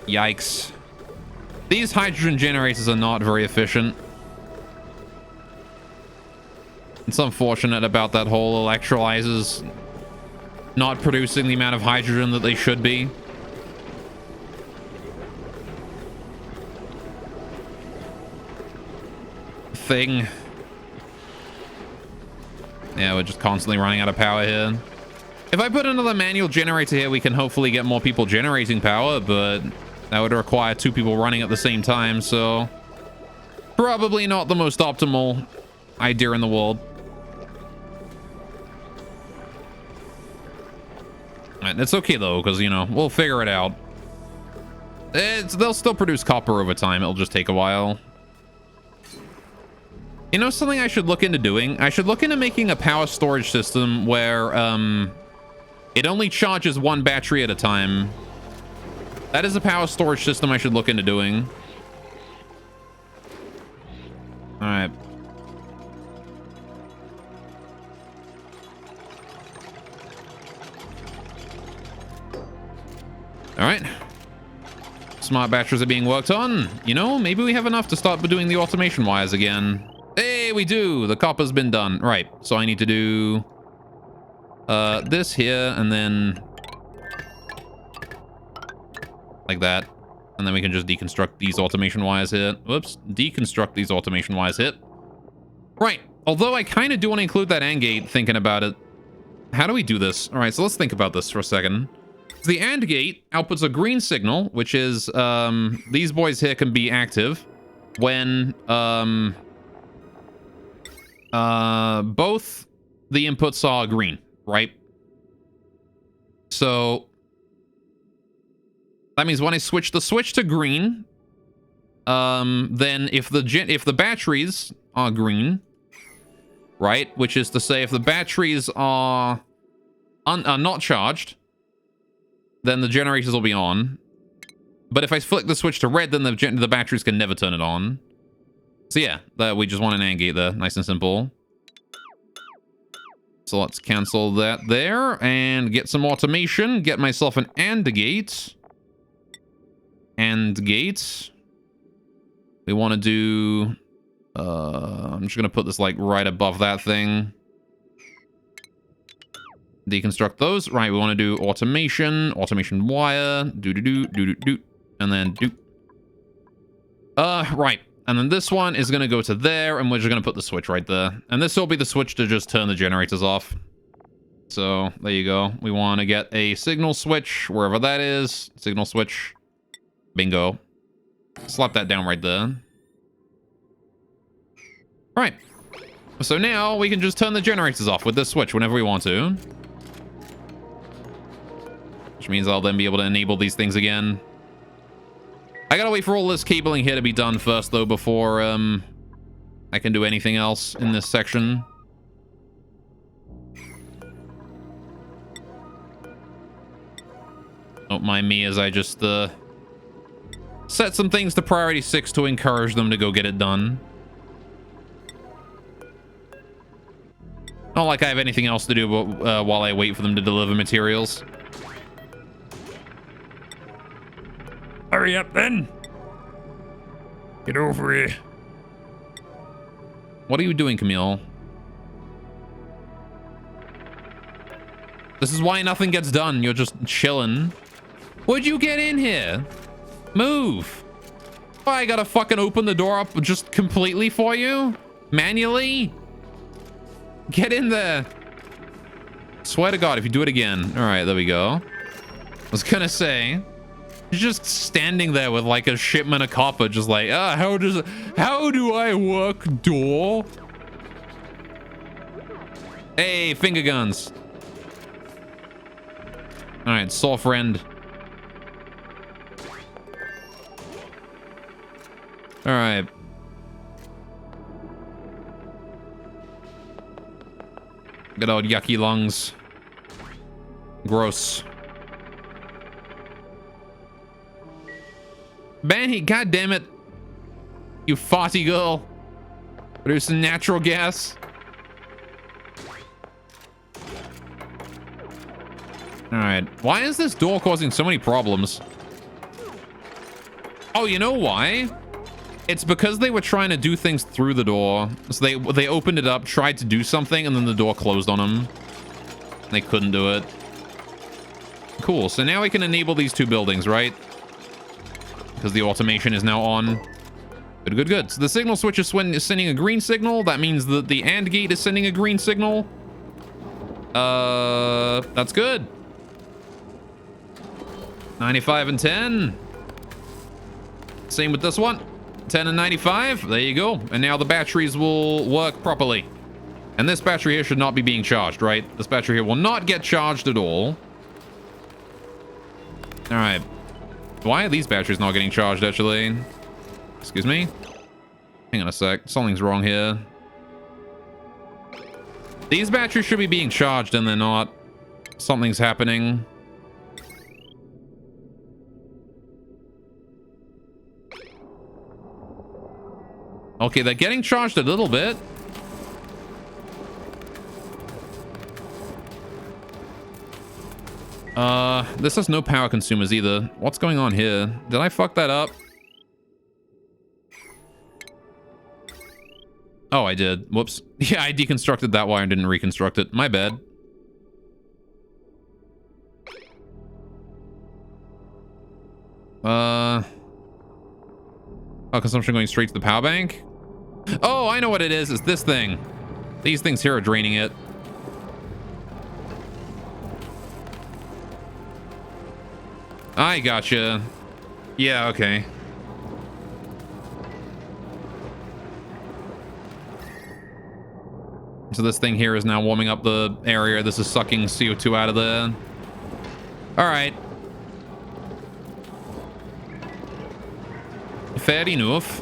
Yikes. These hydrogen generators are not very efficient. It's unfortunate about that whole electrolyzers not producing the amount of hydrogen that they should be. Thing. Yeah, we're just constantly running out of power here. If I put another manual generator here, we can hopefully get more people generating power, but that would require 2 people running at the same time, so probably not the most optimal idea in the world. Alright, it's okay though, because, you know, we'll figure it out. They'll still produce copper over time. It'll just take a while. You know something I should look into doing? I should look into making a power storage system where it only charges 1 battery at a time. That is a power storage system I should look into doing. All right. All right. Smart batteries are being worked on. You know, maybe we have enough to start doing the automation wires again. Hey, we do. The copper's been done. Right. So I need to do this here and then like that. And then we can just deconstruct these automation wires here. Whoops. Deconstruct these automation wires here. Right. Although I kind of do want to include that AND gate, thinking about it. How do we do this? All right. So let's think about this for a second. So the AND gate outputs a green signal, which is these boys here can be active when both the inputs are green, right? So that means when I switch the switch to green, then if the batteries are green, right, which is to say if the batteries are not charged, then the generators will be on. But if I flick the switch to red, then the batteries can never turn it on. So yeah, we just want an AND gate there, nice and simple. So let's cancel that there and get some automation. Get myself an AND gate. AND gate. We want to do... I'm just going to put this like right above that thing. Deconstruct those. Right, we want to do automation. Automation wire. Do. And then do. Right. And then this one is going to go to there, and we're just going to put the switch right there. And this will be the switch to just turn the generators off. So, there you go. We want to get a signal switch, wherever that is. Signal switch. Bingo. Slap that down right there. Right. So now we can just turn the generators off with this switch whenever we want to. Which means I'll then be able to enable these things again. I gotta wait for all this cabling here to be done first, though, before I can do anything else in this section. Don't mind me as I just set some things to priority 6 to encourage them to go get it done. Not like I have anything else to do while I wait for them to deliver materials. Hurry up, then. Get over here. What are you doing, Camille? This is why nothing gets done. You're just chilling. Would you get in here? Move. Why, I gotta fucking open the door up just completely for you? Manually? Get in there. Swear to God, if you do it again. All right, there we go. I was gonna say... just standing there with like a shipment of copper, just like, how do I work door? Hey, finger guns. All right, saw friend. All right. Good old yucky lungs. Gross. Benny, god damn it. You farty girl. Producing natural gas. Alright. Why is this door causing so many problems? Oh, you know why? It's because they were trying to do things through the door. So they opened it up, tried to do something, and then the door closed on them. They couldn't do it. Cool. So now we can enable these two buildings, right? Because the automation is now on. Good, good, good. So the signal switch is sending a green signal. That means that the AND gate is sending a green signal. That's good. 95 and 10. Same with this one. 10 and 95. There you go. And now the batteries will work properly. And this battery here should not be being charged, right? This battery here will not get charged at all. All right. Why are these batteries not getting charged, actually? Excuse me? Hang on a sec. Something's wrong here. These batteries should be being charged and they're not. Something's happening. Okay, they're getting charged a little bit. This has no power consumers either. What's going on here? Did I fuck that up? Oh, I did. Whoops. Yeah, I deconstructed that wire and didn't reconstruct it. My bad. Power consumption going straight to the power bank? Oh, I know what it is. It's this thing. These things here are draining it. I gotcha. Yeah, okay. So this thing here is now warming up the area. This is sucking CO2 out of there. All right. Fair enough.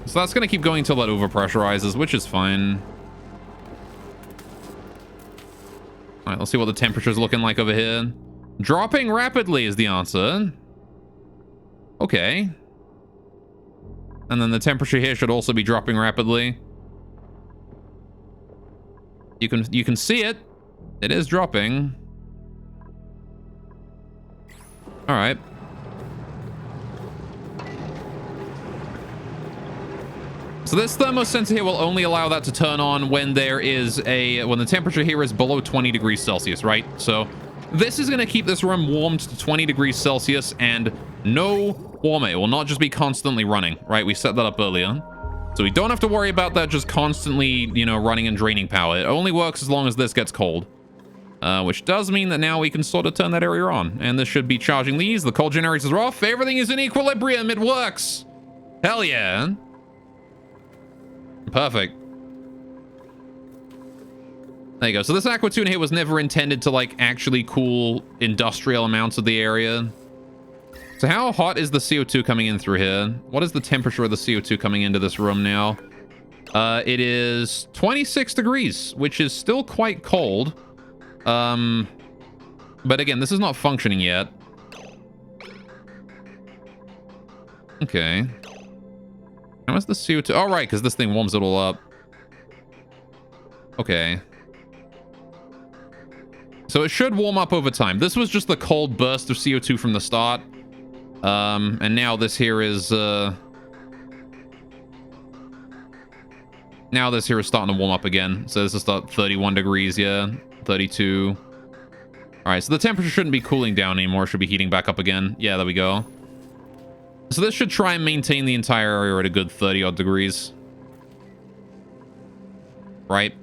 So that's going to keep going until that overpressurizes, which is fine. All right, let's see what the temperature's looking like over here. Dropping rapidly is the answer. Okay. And then the temperature here should also be dropping rapidly. You can see it. It is dropping. All right. So this thermosensor here will only allow that to turn on when there is when the temperature here is below 20 degrees Celsius, right? So this is going to keep this room warmed to 20 degrees Celsius and no warmer. It will not just be constantly running, right? We set that up earlier. So we don't have to worry about that just constantly, you know, running and draining power. It only works as long as this gets cold. Which does mean that now we can sort of turn that area on. And this should be charging these. The cold generators are off. Everything is in equilibrium. It works. Hell yeah. Perfect. There you go. So this aqua tune here was never intended to, like, actually cool industrial amounts of the area. So how hot is the CO2 coming in through here? What is the temperature of the CO2 coming into this room now? It is 26 degrees, which is still quite cold. But again, this is not functioning yet. Okay. How is the CO2? Oh, right, because this thing warms it all up. Okay. So it should warm up over time. This was just the cold burst of CO2 from the start. And now this here is, now this here is starting to warm up again. So this is about 31 degrees, yeah. 32. All right, so the temperature shouldn't be cooling down anymore. It should be heating back up again. Yeah, there we go. So this should try and maintain the entire area at a good 30 odd degrees. Right?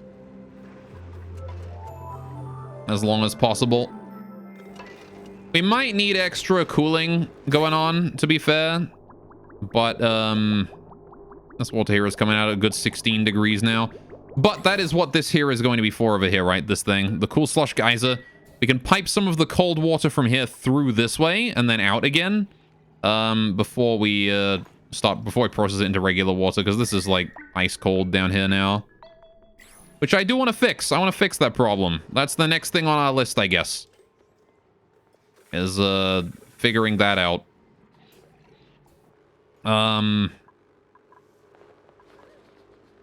As long as possible. We might need extra cooling going on, to be fair. But, this water here is coming out at a good 16 degrees now. But that is what this here is going to be for over here, right? This thing. The cool slush geyser. We can pipe some of the cold water from here through this way and then out again. Before we process it into regular water, because this is like ice cold down here now. Which I do want to fix. I want to fix that problem. That's the next thing on our list, I guess. Is figuring that out.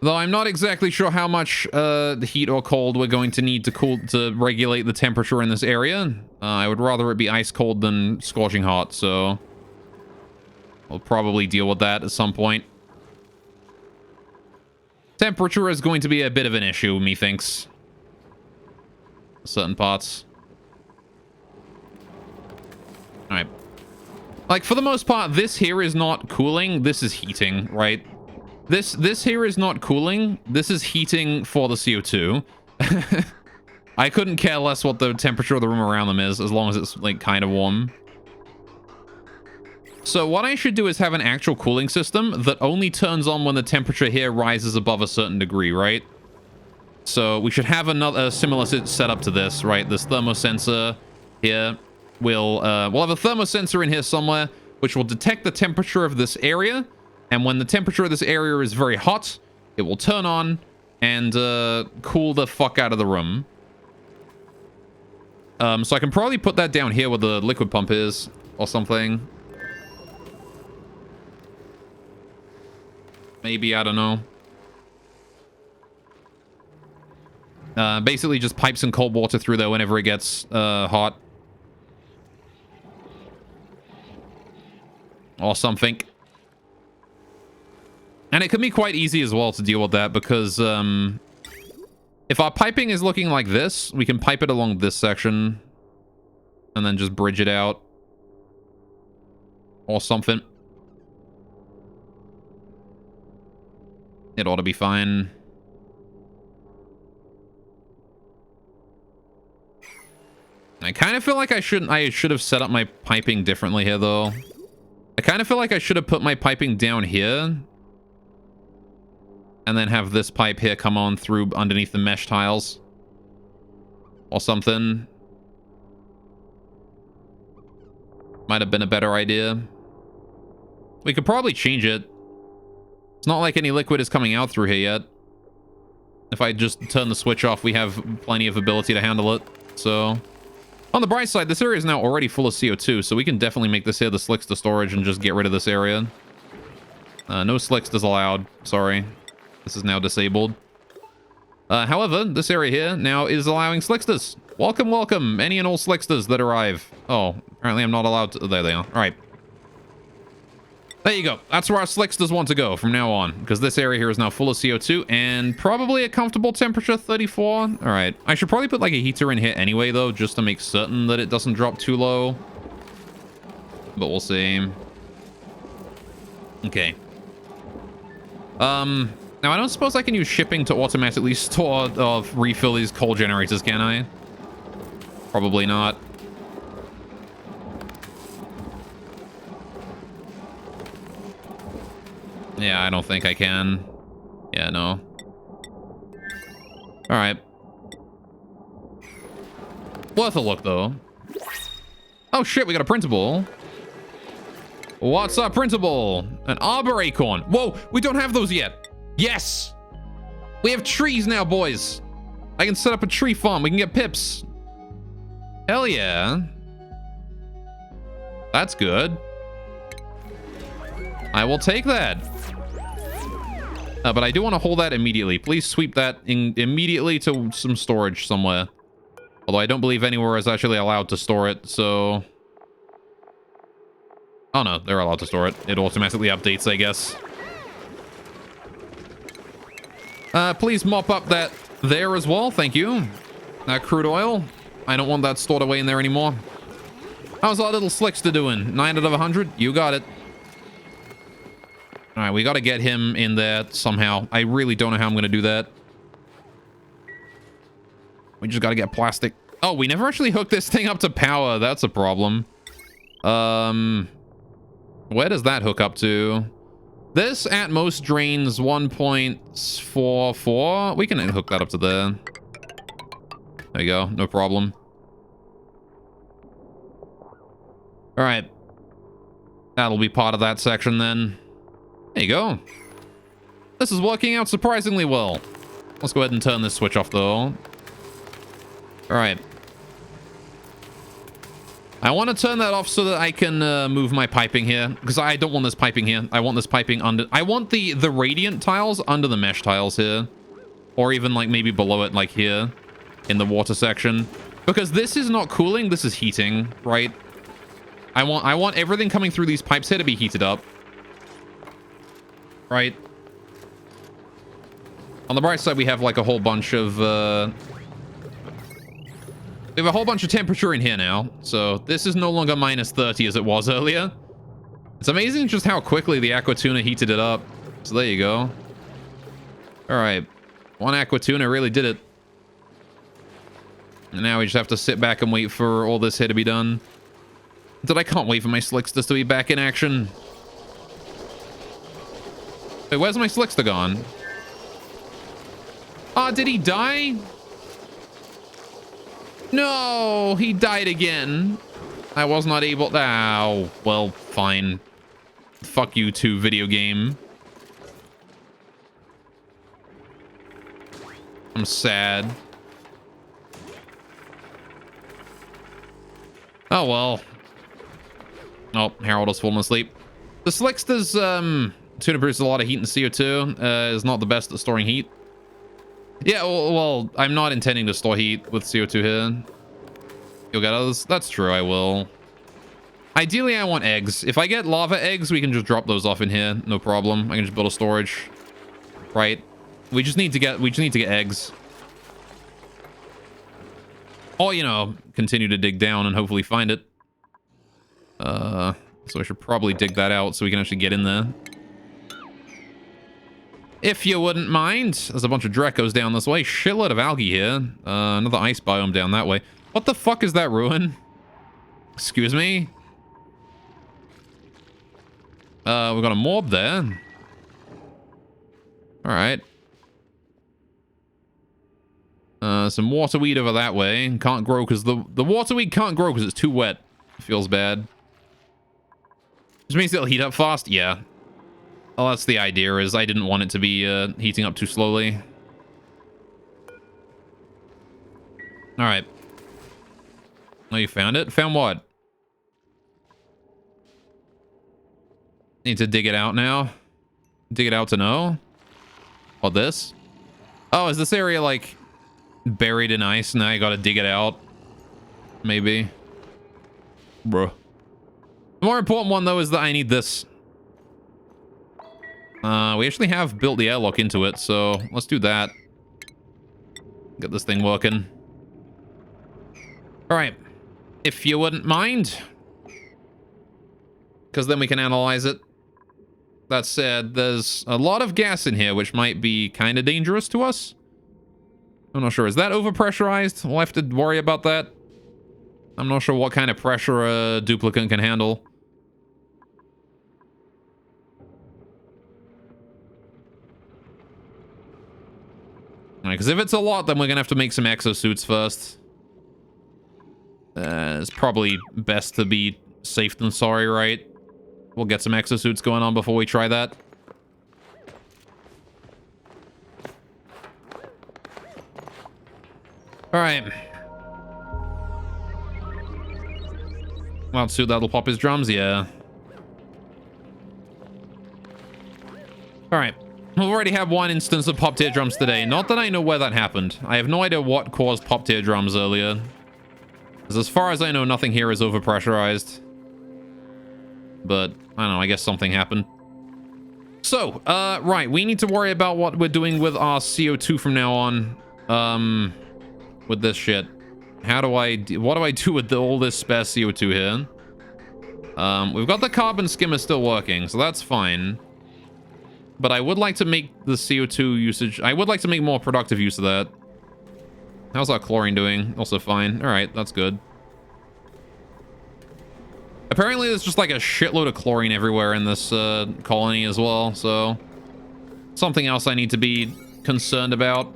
Though I'm not exactly sure how much heat or cold we're going to need to regulate the temperature in this area. I would rather it be ice cold than scorching hot, so We'll probably deal with that at some point. Temperature is going to be a bit of an issue, methinks. Certain parts. Alright. Like, for the most part, this here is not cooling. This is heating, right? This here is not cooling. This is heating for the CO2. I couldn't care less what the temperature of the room around them is, as long as it's, like, kind of warm. So what I should do is have an actual cooling system that only turns on when the temperature here rises above a certain degree, right? So we should have a similar setup to this, right? This thermosensor here will we'll have a thermosensor in here somewhere, which will detect the temperature of this area. And when the temperature of this area is very hot, it will turn on and cool the fuck out of the room. So I can probably put that down here where the liquid pump is or something. Maybe, I don't know. Basically just pipe some cold water through there whenever it gets hot. Or something. And it can be quite easy as well to deal with that because if our piping is looking like this, we can pipe it along this section and then just bridge it out or something. It ought to be fine. I kind of feel like I should have set up my piping differently here, though. I kind of feel like I should have put my piping down here. And then have this pipe here come on through underneath the mesh tiles. Or something. Might have been a better idea. We could probably change it. It's not like any liquid is coming out through here yet. If I just turn the switch off, we have plenty of ability to handle it. So, on the bright side, this area is now already full of CO2, so we can definitely make this here the Slickster storage and just get rid of this area. No Slicksters allowed. Sorry. This is now disabled. However, this area here now is allowing Slicksters. Welcome, welcome, any and all Slicksters that arrive. Oh, apparently I'm not allowed to... There they are. All right. There you go. That's where our Slicksters want to go from now on, because this area here is now full of CO2 and probably a comfortable temperature, 34. All right. I should probably put like a heater in here anyway, though, just to make certain that it doesn't drop too low. But we'll see. Okay. Now I don't suppose I can use shipping to automatically store or refill these coal generators, can I? Probably not. Yeah, I don't think I can. Yeah, no. All right. Worth a look, though. Oh, shit, we got a printable. What's up, printable? An arbor acorn. Whoa, we don't have those yet. Yes! We have trees now, boys. I can set up a tree farm. We can get pips. Hell yeah. That's good. I will take that. But I do want to hold that immediately. Please sweep that immediately to some storage somewhere. Although I don't believe anywhere is actually allowed to store it, so... Oh no, they're allowed to store it. It automatically updates, I guess. Please mop up that there as well. Thank you. Crude oil. I don't want that stored away in there anymore. How's our little Slickster doing? 9 out of 100? You got it. All right, we got to get him in there somehow. I really don't know how I'm going to do that. We just got to get plastic. Oh, we never actually hooked this thing up to power. That's a problem. Where does that hook up to? This at most drains 1.44. We can hook that up to there. There you go. No problem. All right. That'll be part of that section then. There you go. This is working out surprisingly well. Let's go ahead and turn this switch off, though. All right. I want to turn that off so that I can move my piping here, because I don't want this piping here. I want this piping under... I want the radiant tiles under the mesh tiles here. Or even, like, maybe below it, like here, in the water section. Because this is not cooling, this is heating, right? I want everything coming through these pipes here to be heated up. right? On the bright side, we have like a whole bunch of we have a whole bunch of temperature in here now, so this is no longer minus 30 as it was earlier. It's amazing just how quickly the aqua tuna heated it up. So there you go. All right, one aqua tuna really did it. And now we just have to sit back and wait for all this here to be done. I can't wait for my Slicksters to be back in action. Wait, where's my Slickster gone? Ah, did he die? No, he died again. I was not able to... Oh, well, fine. Fuck you too, video game. I'm sad. Oh, well. Oh, Harold has fallen asleep. The Slickster's tuna produces a lot of heat and CO2. Is not the best at storing heat. Yeah, well, I'm not intending to store heat with CO2 here. You'll get others. That's true, I will. Ideally, I want eggs. If I get lava eggs, we can just drop those off in here. No problem. I can just build a storage. Right? We just need to get eggs. Or, you know, continue to dig down and hopefully find it. So I should probably dig that out so we can actually get in there. If you wouldn't mind. There's a bunch of Drecos down this way. Shitload of algae here. Another ice biome down that way. What the fuck is that ruin? Excuse me? We've got a mob there. Alright. Some waterweed over that way. Can't grow because the waterweed can't grow because it's too wet. Feels bad. Which means it'll heat up fast? Yeah. Well, that's the idea, is I didn't want it to be heating up too slowly. Alright. Oh, you found it? Found what? Need to dig it out now? Dig it out to know? What, this? Oh, is this area, like, buried in ice? Now you gotta dig it out? Maybe. Bruh. The more important one, though, is that I need this. We actually have built the airlock into it, so let's do that. Get this thing working. All right. If you wouldn't mind. Because then we can analyze it. That said, there's a lot of gas in here, which might be kind of dangerous to us. I'm not sure. Is that overpressurized? We'll have to worry about that. I'm not sure what kind of pressure a duplicate can handle. Because if it's a lot, then we're going to have to make some exosuits first. It's probably best to be safe than sorry, right? We'll get some exosuits going on before we try that. Alright. Wild suit that'll pop his drums, yeah. Alright. We've already had one instance of pop teardrums today. Not that I know where that happened. I have no idea what caused pop teardrums earlier. Because as far as I know, nothing here is overpressurized. But, I don't know, I guess something happened. So, right, we need to worry about what we're doing with our CO2 from now on. With this shit. What do I do with all this spare CO2 here? We've got the carbon skimmer still working, so that's fine. But I would like to make the CO2 usage... I would like to make more productive use of that. How's our chlorine doing? Also fine. Alright, that's good. Apparently there's just like a shitload of chlorine everywhere in this colony as well, so... something else I need to be concerned about.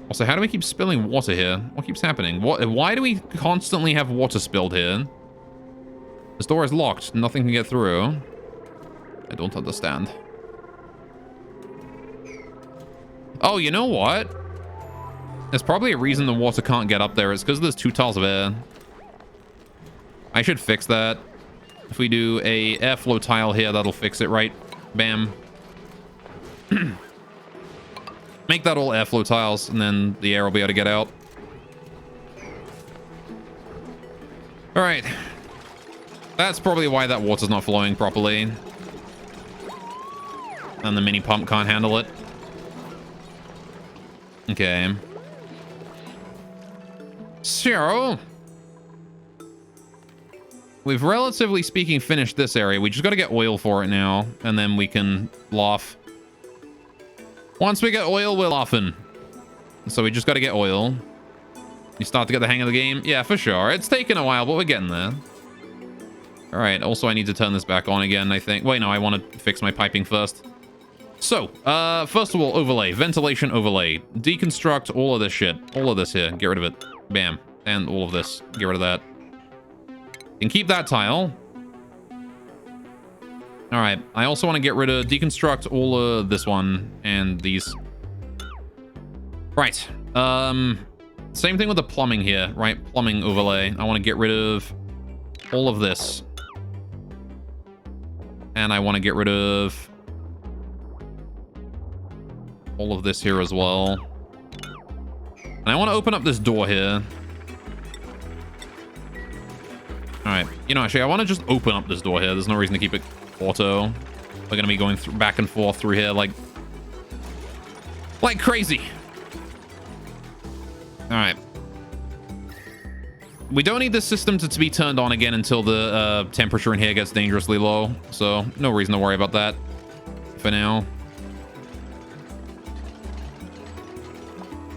Also, how do we keep spilling water here? What keeps happening? Why do we constantly have water spilled here? This door is locked. Nothing can get through. I don't understand. Oh, you know what? There's probably a reason the water can't get up there. It's because there's 2 tiles of air. I should fix that. If we do a airflow tile here, that'll fix it, right? Bam. Make that all airflow tiles, and then the air will be able to get out. All right. That's probably why that water's not flowing properly. and the mini pump can't handle it. Okay. So, we've relatively speaking finished this area. We just got to get oil for it now, and then we can laugh. Once we get oil, we're laughing. So we just got to get oil. You start to get the hang of the game? Yeah, for sure. It's taken a while, but we're getting there. All right. Also, I need to turn this back on again, I think. Wait, no, I want to fix my piping first. So, first of all, overlay. Ventilation overlay. Deconstruct all of this shit. All of this here. Get rid of it. Bam. And all of this. Get rid of that. You can keep that tile. All right. I also want to get rid of... Deconstruct all of this one and these. Right. Same thing with the plumbing here, right? Plumbing overlay. I want to get rid of all of this. And I want to get rid of all of this here as well. And I want to open up this door here. All right. You know, actually, I want to just open up this door here. There's no reason to keep it auto. We're going to be going back and forth through here like crazy. All right. We don't need this system to be turned on again until the temperature in here gets dangerously low. So no reason to worry about that for now.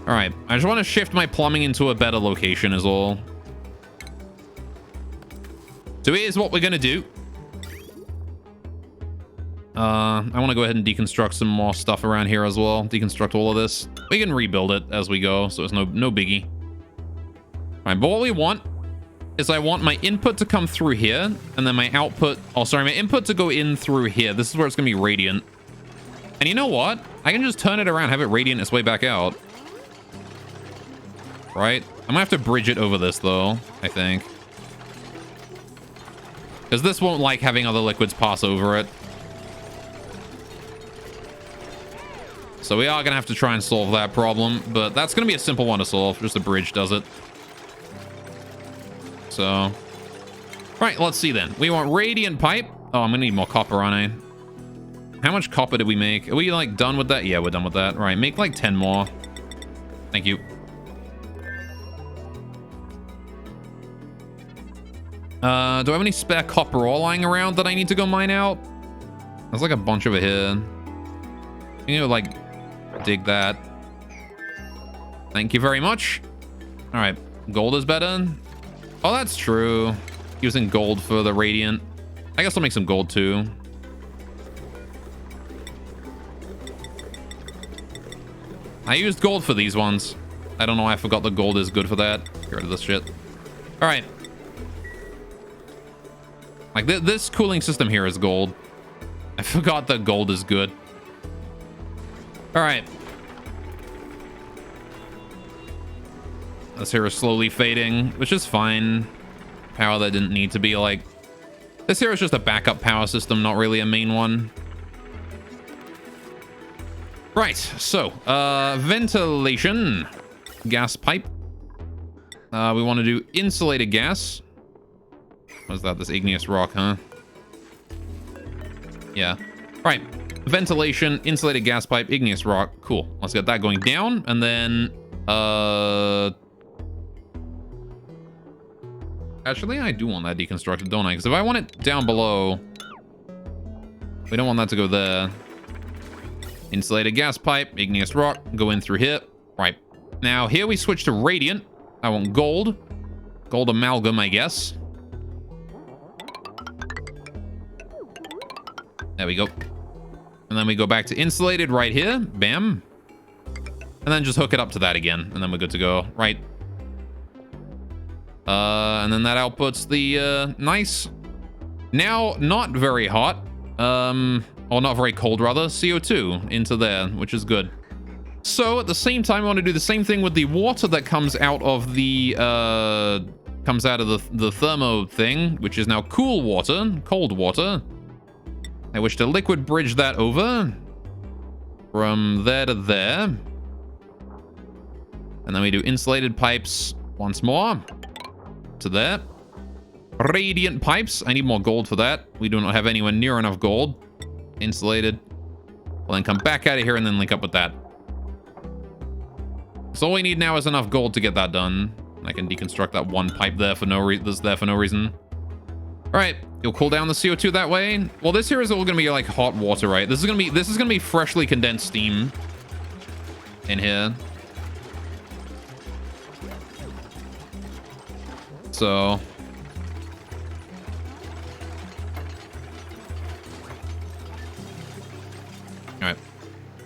All right. I just want to shift my plumbing into a better location is all. So here's what we're going to do. I want to go ahead and deconstruct some more stuff around here as well. Deconstruct all of this. We can rebuild it as we go, so it's no biggie. All right, but what we want is I want my input to come through here, and then my output... Oh, sorry, my input to go in through here. This is where it's going to be radiant. And you know what? I can just turn it around, have it radiant its way back out. Right? I'm going to have to bridge it over this, though, I think. Because this won't like having other liquids pass over it. So we are going to have to try and solve that problem, but that's going to be a simple one to solve. Just a bridge does it. So, right, let's see then. We want radiant pipe. Oh, I'm going to need more copper, aren't I? How much copper did we make? Are we, like, done with that? Yeah, we're done with that. Right, make, like, 10 more. Thank you. Do I have any spare copper ore lying around that I need to go mine out? There's, like, a bunch over here. You know, like... dig that. Thank you very much. All right, gold is better. Oh, that's true. Using gold for the radiant. I guess I'll make some gold too. I used gold for these ones. I don't know why I forgot the gold is good for that. Get rid of this shit. All right. Like this cooling system here is gold. I forgot that gold is good. All right. This here is slowly fading, which is fine. Power that didn't need to be like... This here is just a backup power system, not really a main one. Right, so, ventilation. Gas pipe. We want to do insulated gas. What is that? This igneous rock, huh? Yeah. Right. Ventilation, insulated gas pipe, igneous rock. Cool. Let's get that going down. And then, actually, I do want that deconstructed, don't I? Because if I want it down below, we don't want that to go there. Insulated gas pipe, igneous rock, go in through here. Right. Now, here we switch to radiant. I want gold. Gold amalgam, I guess. There we go. And then we go back to insulated right here. Bam. And then just hook it up to that again. And then we're good to go. Right. And then that outputs the nice. Now, not very hot. Or not very cold, rather. CO2 into there, which is good. So, at the same time, I want to do the same thing with the water that comes out of the thermo thing, which is now cool water, cold water. I wish to liquid bridge that over from there to there. And then we do insulated pipes once more to there. Radiant pipes. I need more gold for that. We do not have anywhere near enough gold. Insulated. We'll then come back out of here and then link up with that. So all we need now is enough gold to get that done. I can deconstruct that one pipe there for no reason. All right, you'll cool down the CO2 that way. Well, this here is all gonna be like hot water, right? This is gonna be freshly condensed steam in here. So, all right.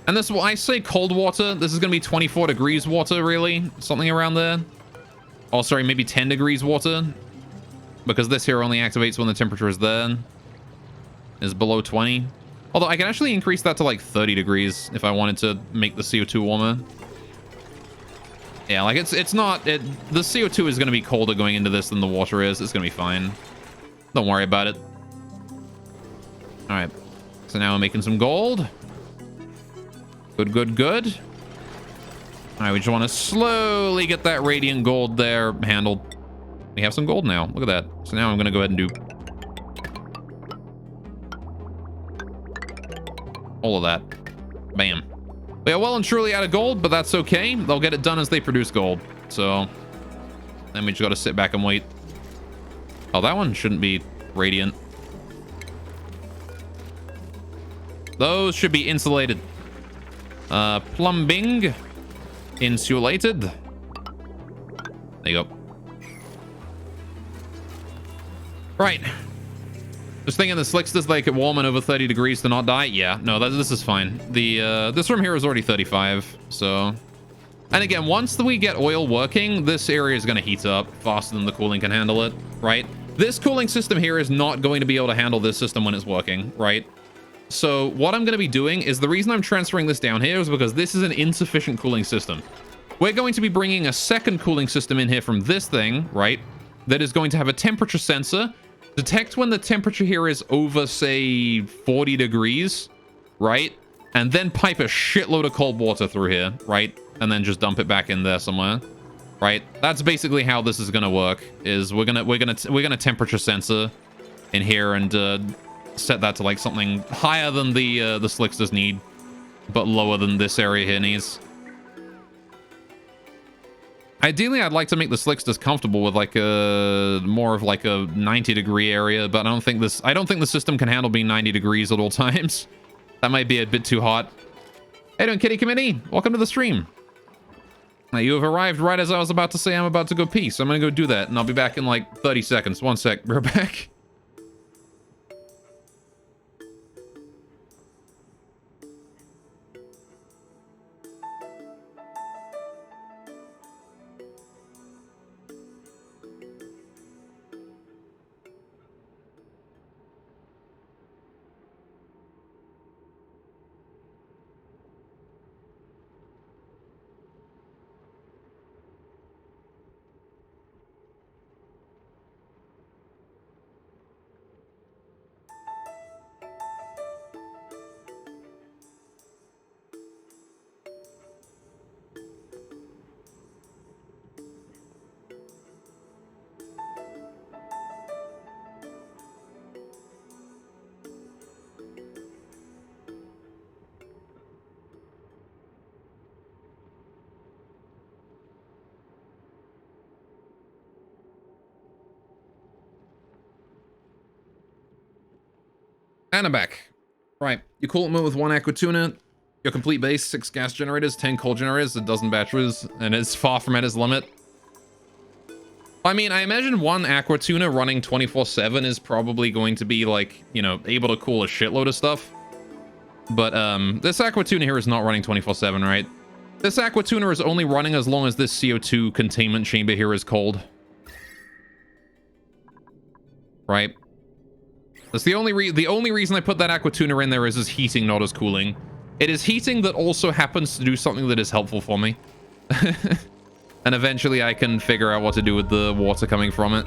And this, well, I say cold water. This is gonna be 24 degrees water, really, something around there. Oh, sorry, maybe 10 degrees water, because this here only activates when the temperature is there, is below 20. Although I can actually increase that to like 30 degrees if I wanted to make the CO2 warmer. Yeah, like the CO2 is going to be colder going into this than the water is. It's going to be fine. Don't worry about it. All right. So now we're making some gold. Good, good, good. All right, we just want to slowly get that radiant gold there handled. We have some gold now. Look at that. So now I'm going to go ahead and do all of that. Bam. We are well and truly out of gold, but that's okay. They'll get it done as they produce gold. So then we just got to sit back and wait. Oh, that one shouldn't be radiant. Those should be insulated. Plumbing. Insulated. There you go. Right. Just thinking the slicks does like it warm and over 30 degrees to not die. Yeah, no, this is fine. This room here is already 35, so. And again, once we get oil working, this area is going to heat up faster than the cooling can handle it, right? This cooling system here is not going to be able to handle this system when it's working, right? So what I'm going to be doing is, the reason I'm transferring this down here is because this is an insufficient cooling system. We're going to be bringing a second cooling system in here from this thing, right? That is going to have a temperature sensor, detect when the temperature here is over, say, 40 degrees, right? And then pipe a shitload of cold water through here, right? And then just dump it back in there somewhere, right? That's basically how this is gonna work. Is we're gonna temperature sensor in here and set that to like something higher than the slicksters need, but lower than this area here needs. Ideally, I'd like to make the slicksters comfortable with like a more of like a 90-degree area, but I don't think the system can handle being 90 degrees at all times. That might be a bit too hot. Hey doing, Kitty Committee? Welcome to the stream. Now, you have arrived right as I was about to say I'm about to go pee, so I'm gonna go do that, and I'll be back in like 30 seconds. One sec, we're back. And I'm back. Right, you cool it with 1 aqua tuna, your complete base, 6 gas generators, 10 coal generators, a dozen batteries, and it's far from at its limit. I mean, I imagine 1 aqua tuna running 24/7 is probably going to be like, you know, able to cool a shitload of stuff. But this aqua tuna here is not running 24/7, right? This aqua tuna is only running as long as this CO2 containment chamber here is cold. Right? That's the only reason I put that aqua tuna in there is heating, not as cooling. It is heating that also happens to do something that is helpful for me. And eventually I can figure out what to do with the water coming from it.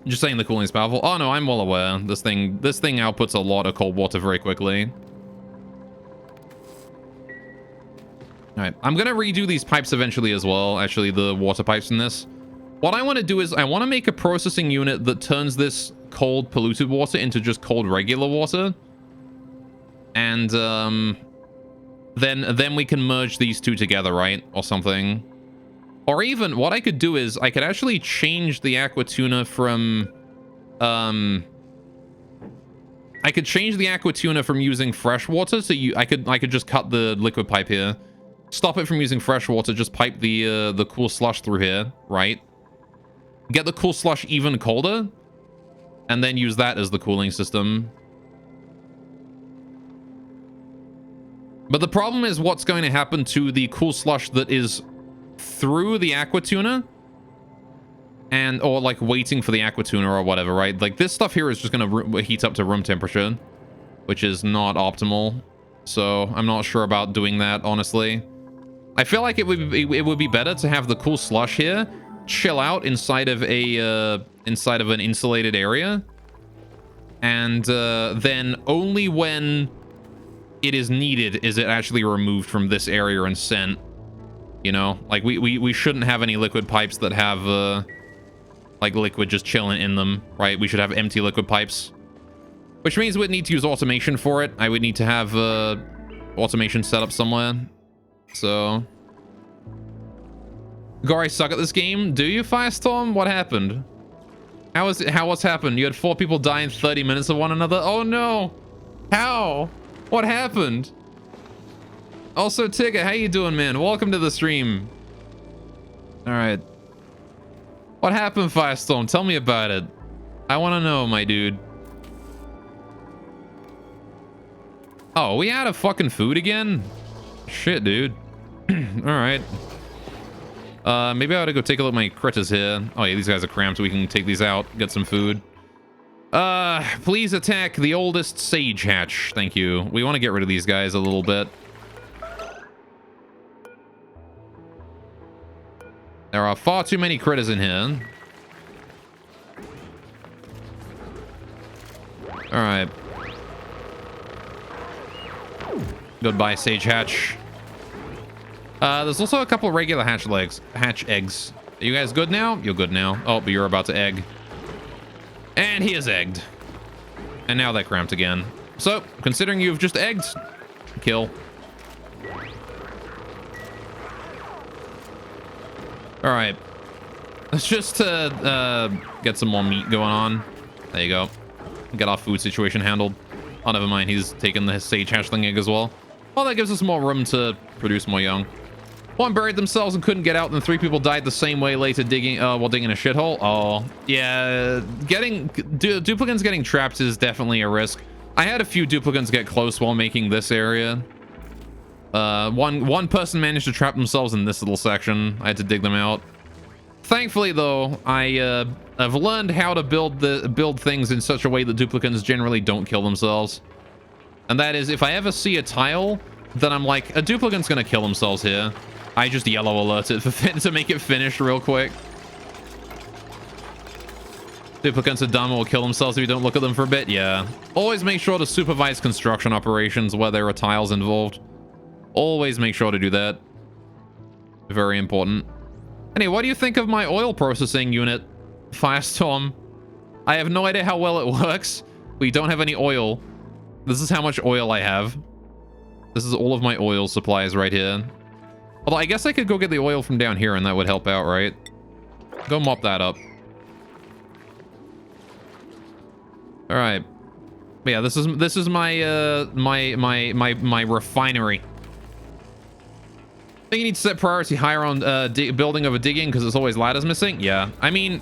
Just saying the cooling is powerful. Oh no, I'm well aware. This thing outputs a lot of cold water very quickly. Alright, I'm gonna redo these pipes eventually as well, actually the water pipes in this. What I want to do is I want to make a processing unit that turns this cold polluted water into just cold regular water. And then we can merge these two together, right? Or something. Or even what I could do is I could actually change the aqua tuna from I could change the aqua tuna from using fresh water. So I could just cut the liquid pipe here. Stop it from using fresh water, just pipe the cool slush through here, right? Get the cool slush even colder, and then use that as the cooling system. But the problem is what's going to happen to the cool slush that is through the aqua tuna, or like waiting for the aqua tuna or whatever, right? Like this stuff here is just going to heat up to room temperature, which is not optimal. So I'm not sure about doing that, honestly. I feel like it would be better to have the cool slush here chill out inside of an insulated area, and then only when it is needed is it actually removed from this area and sent. You know, like we shouldn't have any liquid pipes that have like liquid just chilling in them, right? We should have empty liquid pipes, which means we'd need to use automation for it. I would need to have automation set up somewhere. So, Gore, I suck at this game. Do you, Firestorm? What happened? What's happened? You had 4 people die in 30 minutes of one another? Oh no! How? What happened? Also, Tigger, how you doing, man? Welcome to the stream. All right. What happened, Firestorm? Tell me about it. I want to know, my dude. Oh, we out of fucking food again? Shit, dude. All right. Maybe I ought to go take a look at my critters here. Oh yeah, these guys are cramped. We can take these out, get some food. Please attack the oldest sage hatch. Thank you. We want to get rid of these guys a little bit. There are far too many critters in here. All right. Goodbye, sage hatch. There's also a couple of regular hatch eggs. Are you guys good now? You're good now. Oh, but you're about to egg. And he is egged. And now they're cramped again. So, considering you've just egged, kill. All right. Let's just get some more meat going on. There you go. Get our food situation handled. Oh, never mind. He's taken the sage hatchling egg as well. Well, that gives us more room to produce more young. One buried themselves and couldn't get out, and 3 people died the same way later while digging a shithole. Oh, yeah. Duplicants getting trapped is definitely a risk. I had a few duplicants get close while making this area. One person managed to trap themselves in this little section. I had to dig them out. Thankfully, though, I've learned how to build things in such a way that duplicants generally don't kill themselves. And that is, if I ever see a tile, then I'm like, a duplicant's gonna kill themselves here. I just yellow alert it to make it finish real quick. Duplicants are dumb or will kill themselves if you don't look at them for a bit. Yeah. Always make sure to supervise construction operations where there are tiles involved. Always make sure to do that. Very important. Anyway, what do you think of my oil processing unit, Firestorm? I have no idea how well it works. We don't have any oil. This is how much oil I have. This is all of my oil supplies right here. Although I guess I could go get the oil from down here and that would help out, right? Go mop that up. All right. But yeah, this is my my refinery. I think you need to set priority higher on building over digging because there's always ladders missing. Yeah, I mean,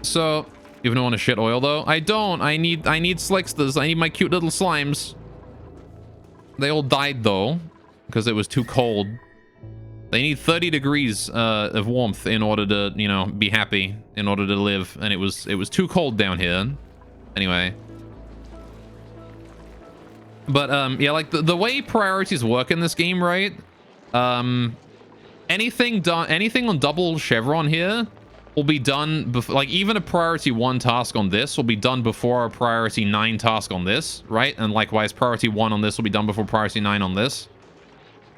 so you don't want to shit oil though. I don't. I need slicksters. I need my cute little slimes. They all died though because it was too cold. They need 30 degrees of warmth in order to, you know, be happy, in order to live, and it was too cold down here. Anyway. But yeah, like the way priorities work in this game, right? Anything on double chevron here will be done before, like even a priority 1 task on this will be done before a priority 9 task on this, right? And likewise, priority 1 on this will be done before priority 9 on this.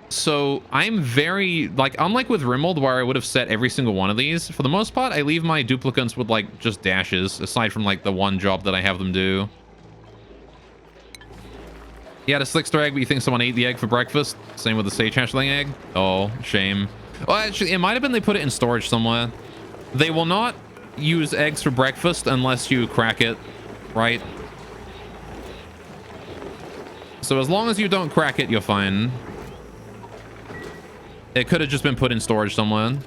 So I'm very, like, unlike with Rimworld where I would have set every single one of these, for the most part, I leave my duplicants with like just dashes, aside from like the one job that I have them do. He had a Slickster egg, but you think someone ate the egg for breakfast? Same with the sage hatchling egg. Oh, shame. Well, actually, it might have been they put it in storage somewhere. They will not use eggs for breakfast unless you crack it, right? So as long as you don't crack it, you're fine. It could have just been put in storage somewhere.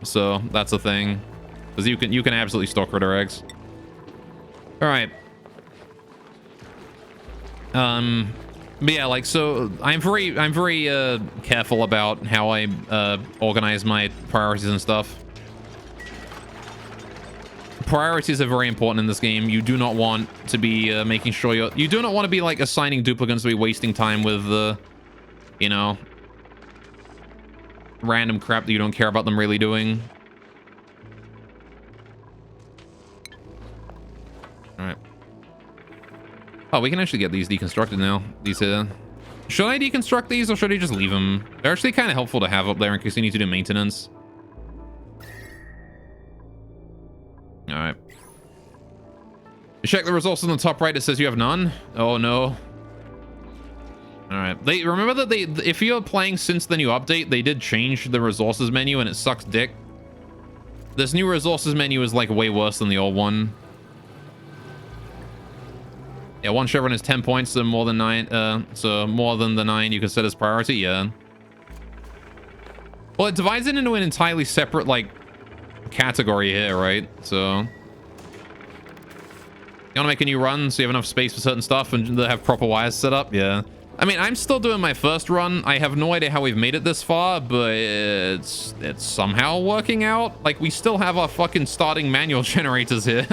So that's the thing. Because you can absolutely store critter eggs. All right. But yeah, like, so I'm very careful about how I organize my priorities and stuff. Priorities are very important in this game. You do not want to be making sure you do not want to be like assigning duplicants to be wasting time with you know, random crap that you don't care about them really doing. All right. Oh, we can actually get these deconstructed now. These here. Should I deconstruct these or should I just leave them? They're actually kind of helpful to have up there in case you need to do maintenance. All right. Check the results on the top right. It says you have none. Oh no. All right. They remember that if you're playing since the new update, they did change the resources menu and it sucks dick. This new resources menu is like way worse than the old one. Yeah, one chevron is 10 points, so more than 9. So more than the 9 you can set as priority. Yeah. Well, it divides it into an entirely separate like category here, right? So you want to make a new run so you have enough space for certain stuff and they have proper wires set up. Yeah. I mean, I'm still doing my first run. I have no idea how we've made it this far, but it's somehow working out. Like, we still have our fucking starting manual generators here.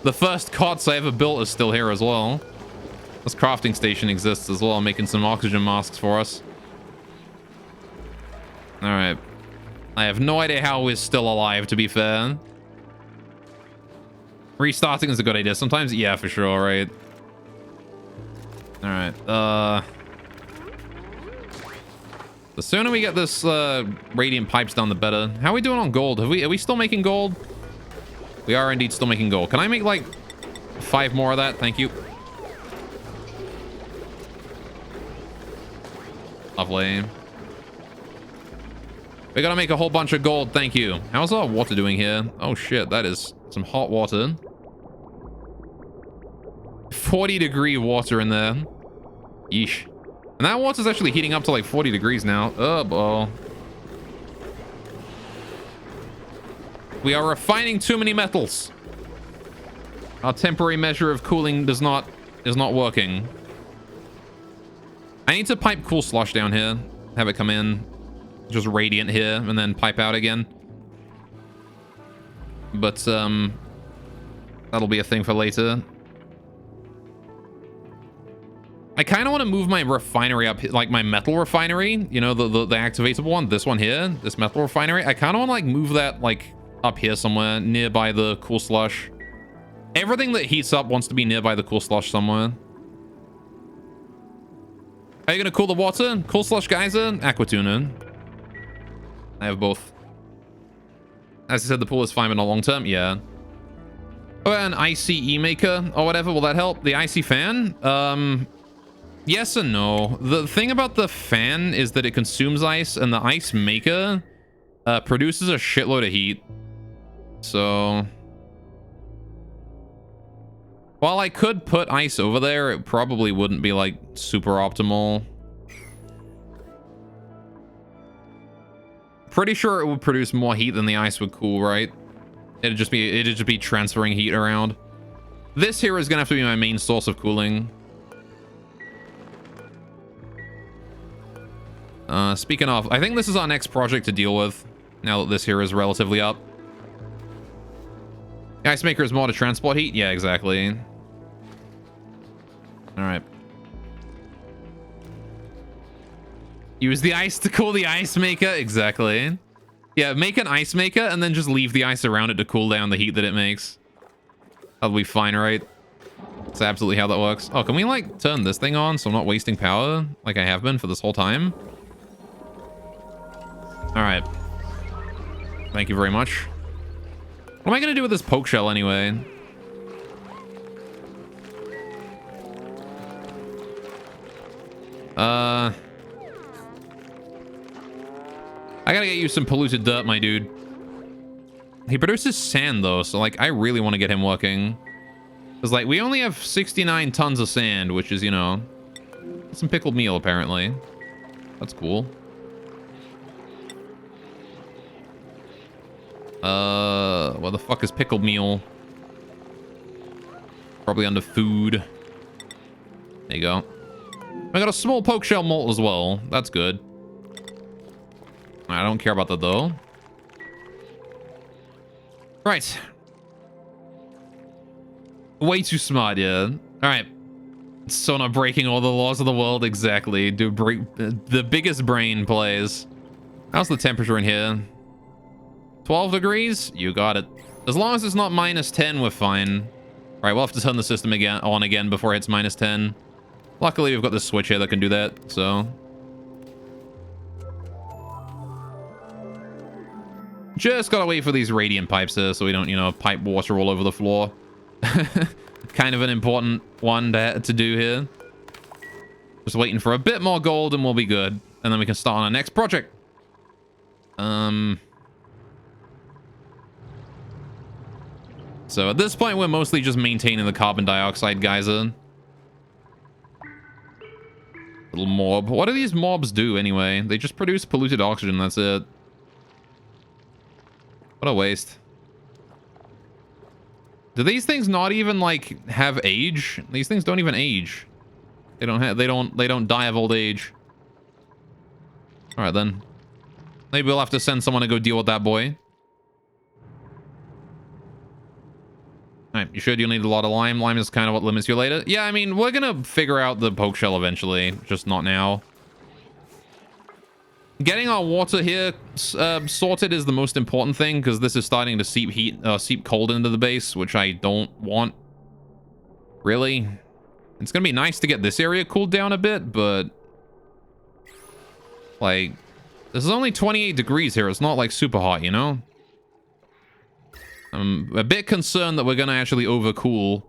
The first COTS I ever built is still here as well. This crafting station exists as well, making some oxygen masks for us. All right. I have no idea how we're still alive, to be fair. Restarting is a good idea. Sometimes, yeah, for sure, right? All right. The sooner we get this radiant pipes down, the better. How are we doing on gold? Are we still making gold? We are indeed still making gold. Can I make like 5 more of that? Thank you. Lovely. We gotta make a whole bunch of gold. Thank you. How's our water doing here? Oh shit, that is some hot water. 40-degree water in there. Yeesh. And that water's actually heating up to like 40 degrees now. Oh, boy. We are refining too many metals. Our temporary measure of cooling is not working. I need to pipe cool slosh down here. Have it come in. Just radiant here and then pipe out again. But that'll be a thing for later. I kind of want to move my refinery up, like my metal refinery, you know, the activatable one, this one here, this metal refinery. I kind of want to like move that like up here somewhere nearby the cool slush. Everything that heats up wants to be nearby the cool slush somewhere. Are you going to cool the water? Cool slush geyser? Aqua tuna. I have both. As I said, the pool is fine in the long term. Yeah. Oh, an icy e-maker or whatever. Will that help? The icy fan? Yes and no. The thing about the fan is that it consumes ice, and the ice maker produces a shitload of heat. So while I could put ice over there, it probably wouldn't be like super optimal. Pretty sure it would produce more heat than the ice would cool, right? It'd just be transferring heat around. This here is gonna have to be my main source of cooling. Speaking of, I think this is our next project to deal with now that this here is relatively up. The ice maker is more to transport heat? Yeah, exactly. All right. Use the ice to cool the ice maker? Exactly. Yeah, make an ice maker and then just leave the ice around it to cool down the heat that it makes. That'll be fine, right? That's absolutely how that works. Oh, can we like turn this thing on so I'm not wasting power like I have been for this whole time? All right. Thank you very much. What am I going to do with this poke shell anyway? I gotta get you some polluted dirt, my dude. He produces sand, though, so, like, I really want to get him working. Because, like, we only have 69 tons of sand, which is, you know, some pickled meal, apparently. That's cool. What the fuck is pickled meal? Probably under food. There you go. I got a small poke shell malt as well. That's good. I don't care about that, though. Right. Way too smart, yeah. Alright. So not breaking all the laws of the world, exactly. Do break the biggest brain plays. How's the temperature in here? 12 degrees? You got it. As long as it's not minus 10, we're fine. Alright, we'll have to turn the system on again before it hits minus 10. Luckily, we've got this switch here that can do that, so... Just gotta wait for these radiant pipes here so we don't, you know, pipe water all over the floor. Kind of an important one to do here. Just waiting for a bit more gold and we'll be good. And then we can start on our next project. So at this point, we're mostly just maintaining the carbon dioxide geyser. Little mob. What do these mobs do anyway? They just produce polluted oxygen, that's it. What a waste. Do these things not even, like, have age? These things don't even age. They don't die of old age. Alright then. Maybe we'll have to send someone to go deal with that boy. Alright, you sure you'll need a lot of lime? Lime is kind of what limits you later. Yeah, I mean, we're gonna figure out the poke shell eventually, just not now. Getting our water here sorted is the most important thing, because this is starting to seep cold into the base, which I don't want. Really? It's gonna be nice to get this area cooled down a bit, but... like... this is only 28 degrees here. It's not, like, super hot, you know? I'm a bit concerned that we're gonna actually overcool.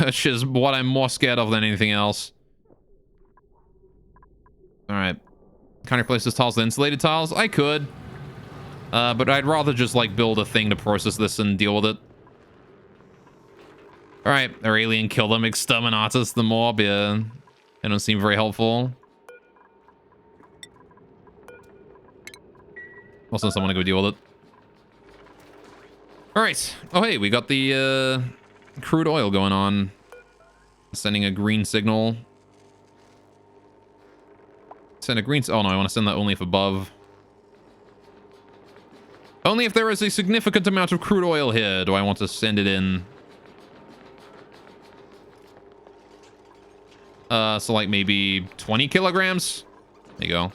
Which is what I'm more scared of than anything else. Alright. Can I replace this tiles with insulated tiles? I could. But I'd rather just, like, build a thing to process this and deal with it. Alright, our alien kill them, exterminatus, the mob, yeah. They don't seem very helpful. I'll send someone to go deal with it. Alright. Oh, hey, we got the crude oil going on. Sending a green signal. Send a green... oh, no, I want to send that only if above. Only if there is a significant amount of crude oil here do I want to send it in. So, like, maybe 20 kilograms? There you go.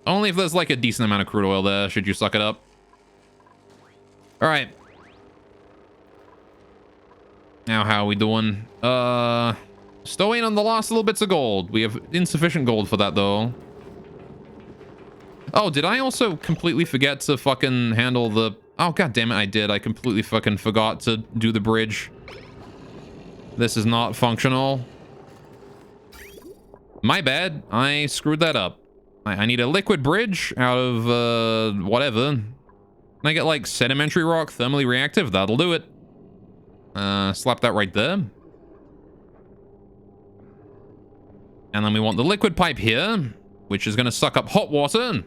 Only if there's, like, a decent amount of crude oil there, should you suck it up. Alright. Now, how are we doing? Still waiting on the last little bits of gold. We have insufficient gold for that, though. Oh, did I also completely forget to fucking handle the... oh, god damn it, I did. I completely fucking forgot to do the bridge. This is not functional. My bad. I screwed that up. I need a liquid bridge out of, whatever. Can I get, like, sedimentary rock, thermally reactive? That'll do it. Slap that right there. And then we want the liquid pipe here, which is going to suck up hot water.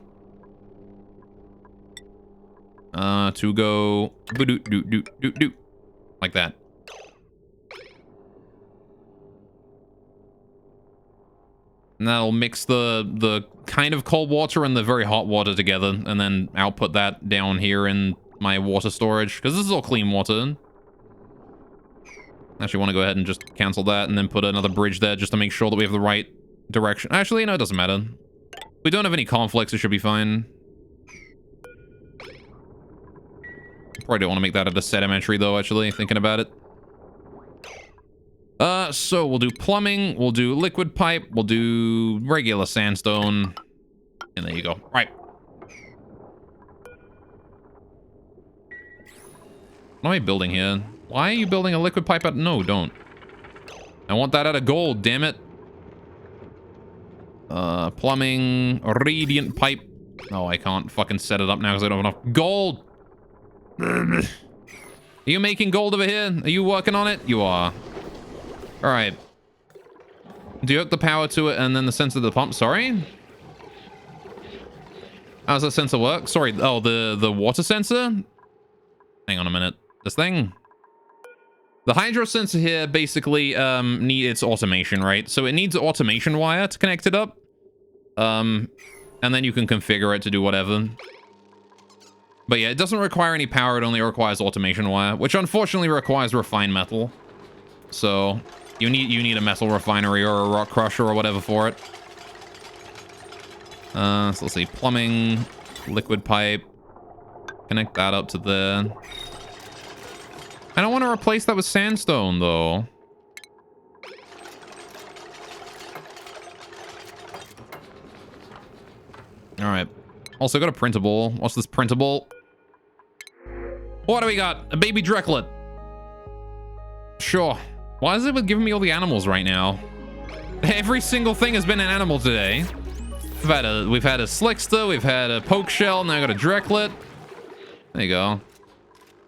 To go... do like that. And that'll mix the kind of cold water and the very hot water together, and then output that down here in my water storage, because this is all clean water. Actually, want to go ahead and just cancel that, and then put another bridge there just to make sure that we have the right direction. Actually, no, it doesn't matter. If we don't have any conflicts, it should be fine. Probably don't want to make that a sedimentary, though, actually, thinking about it. So we'll do plumbing, we'll do liquid pipe, we'll do regular sandstone, and there you go. Right. What am I building here? Why are you building a liquid pipe out? No, don't. I want that out of gold, damn it. Plumbing, radiant pipe. Oh, I can't fucking set it up now because I don't have enough gold. Are you making gold over here? Are you working on it? You are. All right. Do you hook the power to it and then the sensor to the pump? Sorry? How does that sensor work? Sorry. Oh, the water sensor? Hang on a minute. This thing? The hydro sensor here basically needs automation, right? So it needs an automation wire to connect it up. And then you can configure it to do whatever. But yeah, it doesn't require any power. It only requires automation wire, which unfortunately requires refined metal. So you need a metal refinery or a rock crusher or whatever for it. So let's see, plumbing, liquid pipe. Connect that up to there. I don't want to replace that with sandstone though. All right. Also got a printable. What's this printable? What do we got? A baby Drecklet. Sure. Why is it giving me all the animals right now? Every single thing has been an animal today. We've had a Slickster, we've had a poke shell, now I got a Drecklet. There you go.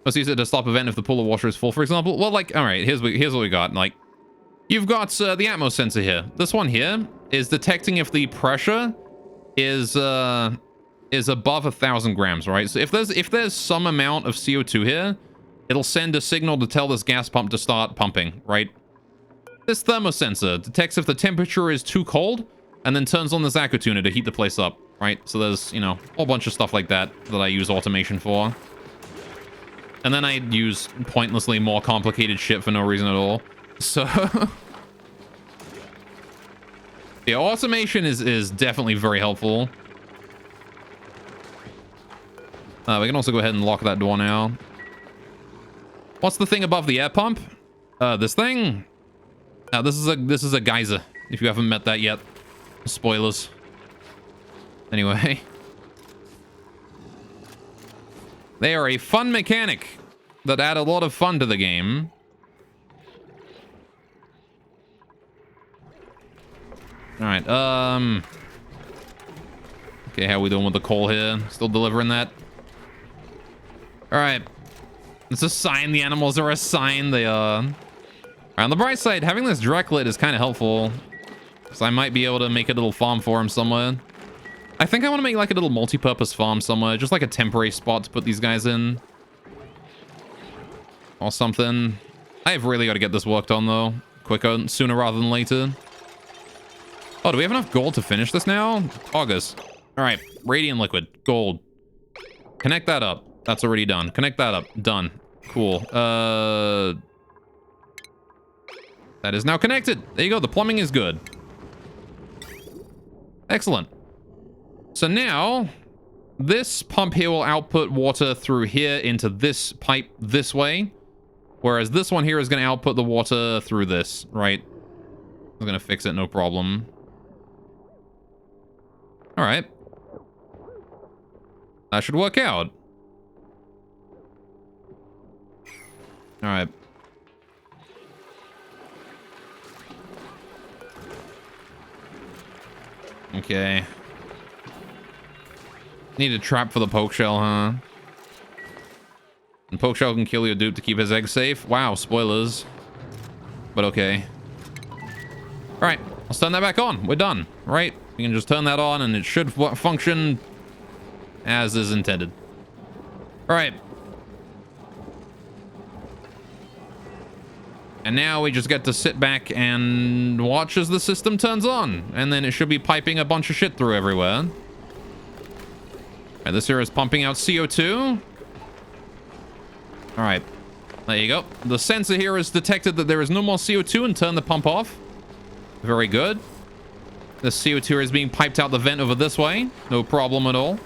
Let's use it to stop a vent if the pool of water is full, for example. Well, like, all right, here's what we got. Like, you've got the Atmos sensor here. This one here is detecting if the pressure is above 1,000 grams, right? So if there's some amount of CO2 here, it'll send a signal to tell this gas pump to start pumping, right? This thermosensor detects if the temperature is too cold and then turns on this aqua tuner to heat the place up, right? So there's, you know, a whole bunch of stuff like that that I use automation for. And then I use pointlessly more complicated shit for no reason at all. So yeah, automation is definitely very helpful. We can also go ahead and lock that door now. What's the thing above the air pump? This thing? This is a geyser, if you haven't met that yet. Spoilers. Anyway. They are a fun mechanic that add a lot of fun to the game. Alright, okay, how we doing with the coal here? Still delivering that? Alright. Let's assign the animals are assigned. They are. On the bright side, having this Drecklet is kind of helpful. So I might be able to make a little farm for him somewhere. I think I want to make like a little multi-purpose farm somewhere. Just like a temporary spot to put these guys in. Or something. I've really got to get this worked on though. Quicker, sooner rather than later. Oh, do we have enough gold to finish this now? August. Alright, radiant liquid. Gold. Connect that up. That's already done. Connect that up. Done. Cool. That is now connected. There you go. The plumbing is good. Excellent. So now, this pump here will output water through here into this pipe this way. Whereas this one here is going to output the water through this, right? I'm going to fix it, no problem. All right. That should work out. All right. Okay. Need a trap for the poke shell, huh? And poke shell can kill your dupe to keep his eggs safe. Wow, spoilers. But okay. All right, let's turn that back on. We're done, right? We can just turn that on and it should function as is intended. All right. And now we just get to sit back and watch as the system turns on. And then it should be piping a bunch of shit through everywhere. All right, this here is pumping out CO2. All right, there you go. The sensor here has detected that there is no more CO2 and turned the pump off. Very good. The CO2 is being piped out the vent over this way. No problem at all. All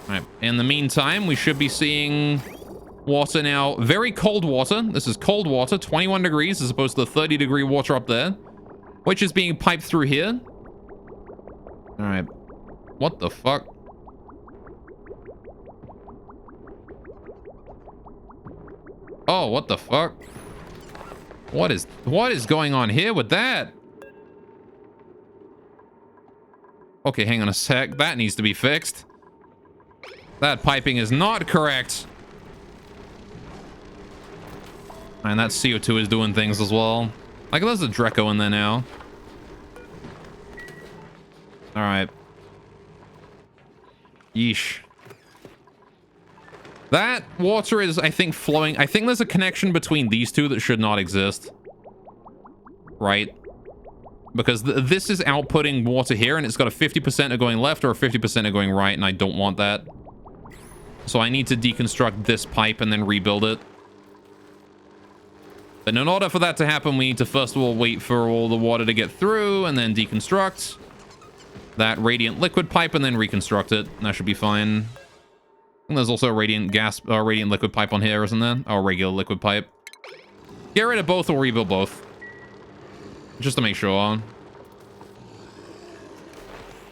right, in the meantime, we should be seeing water now. Very cold water. This is cold water, 21 degrees as opposed to the 30-degree water up there, which is being piped through here. All right. What the fuck? Oh, what the fuck? What is going on here with that? Okay, hang on a sec. That needs to be fixed. That piping is not correct. And that CO2 is doing things as well. Like, there's a Dreco in there now. All right. Yeesh. That water is, I think, flowing. I think there's a connection between these two that should not exist. Right? Because this is outputting water here, and it's got a 50% of going left or a 50% of going right, and I don't want that. So I need to deconstruct this pipe and then rebuild it. But in order for that to happen, we need to first of all wait for all the water to get through and then deconstruct that radiant liquid pipe and then reconstruct it. That should be fine. And there's also a radiant gas or radiant liquid pipe on here, isn't there? Oh, regular liquid pipe. Get rid of both or rebuild both. Just to make sure.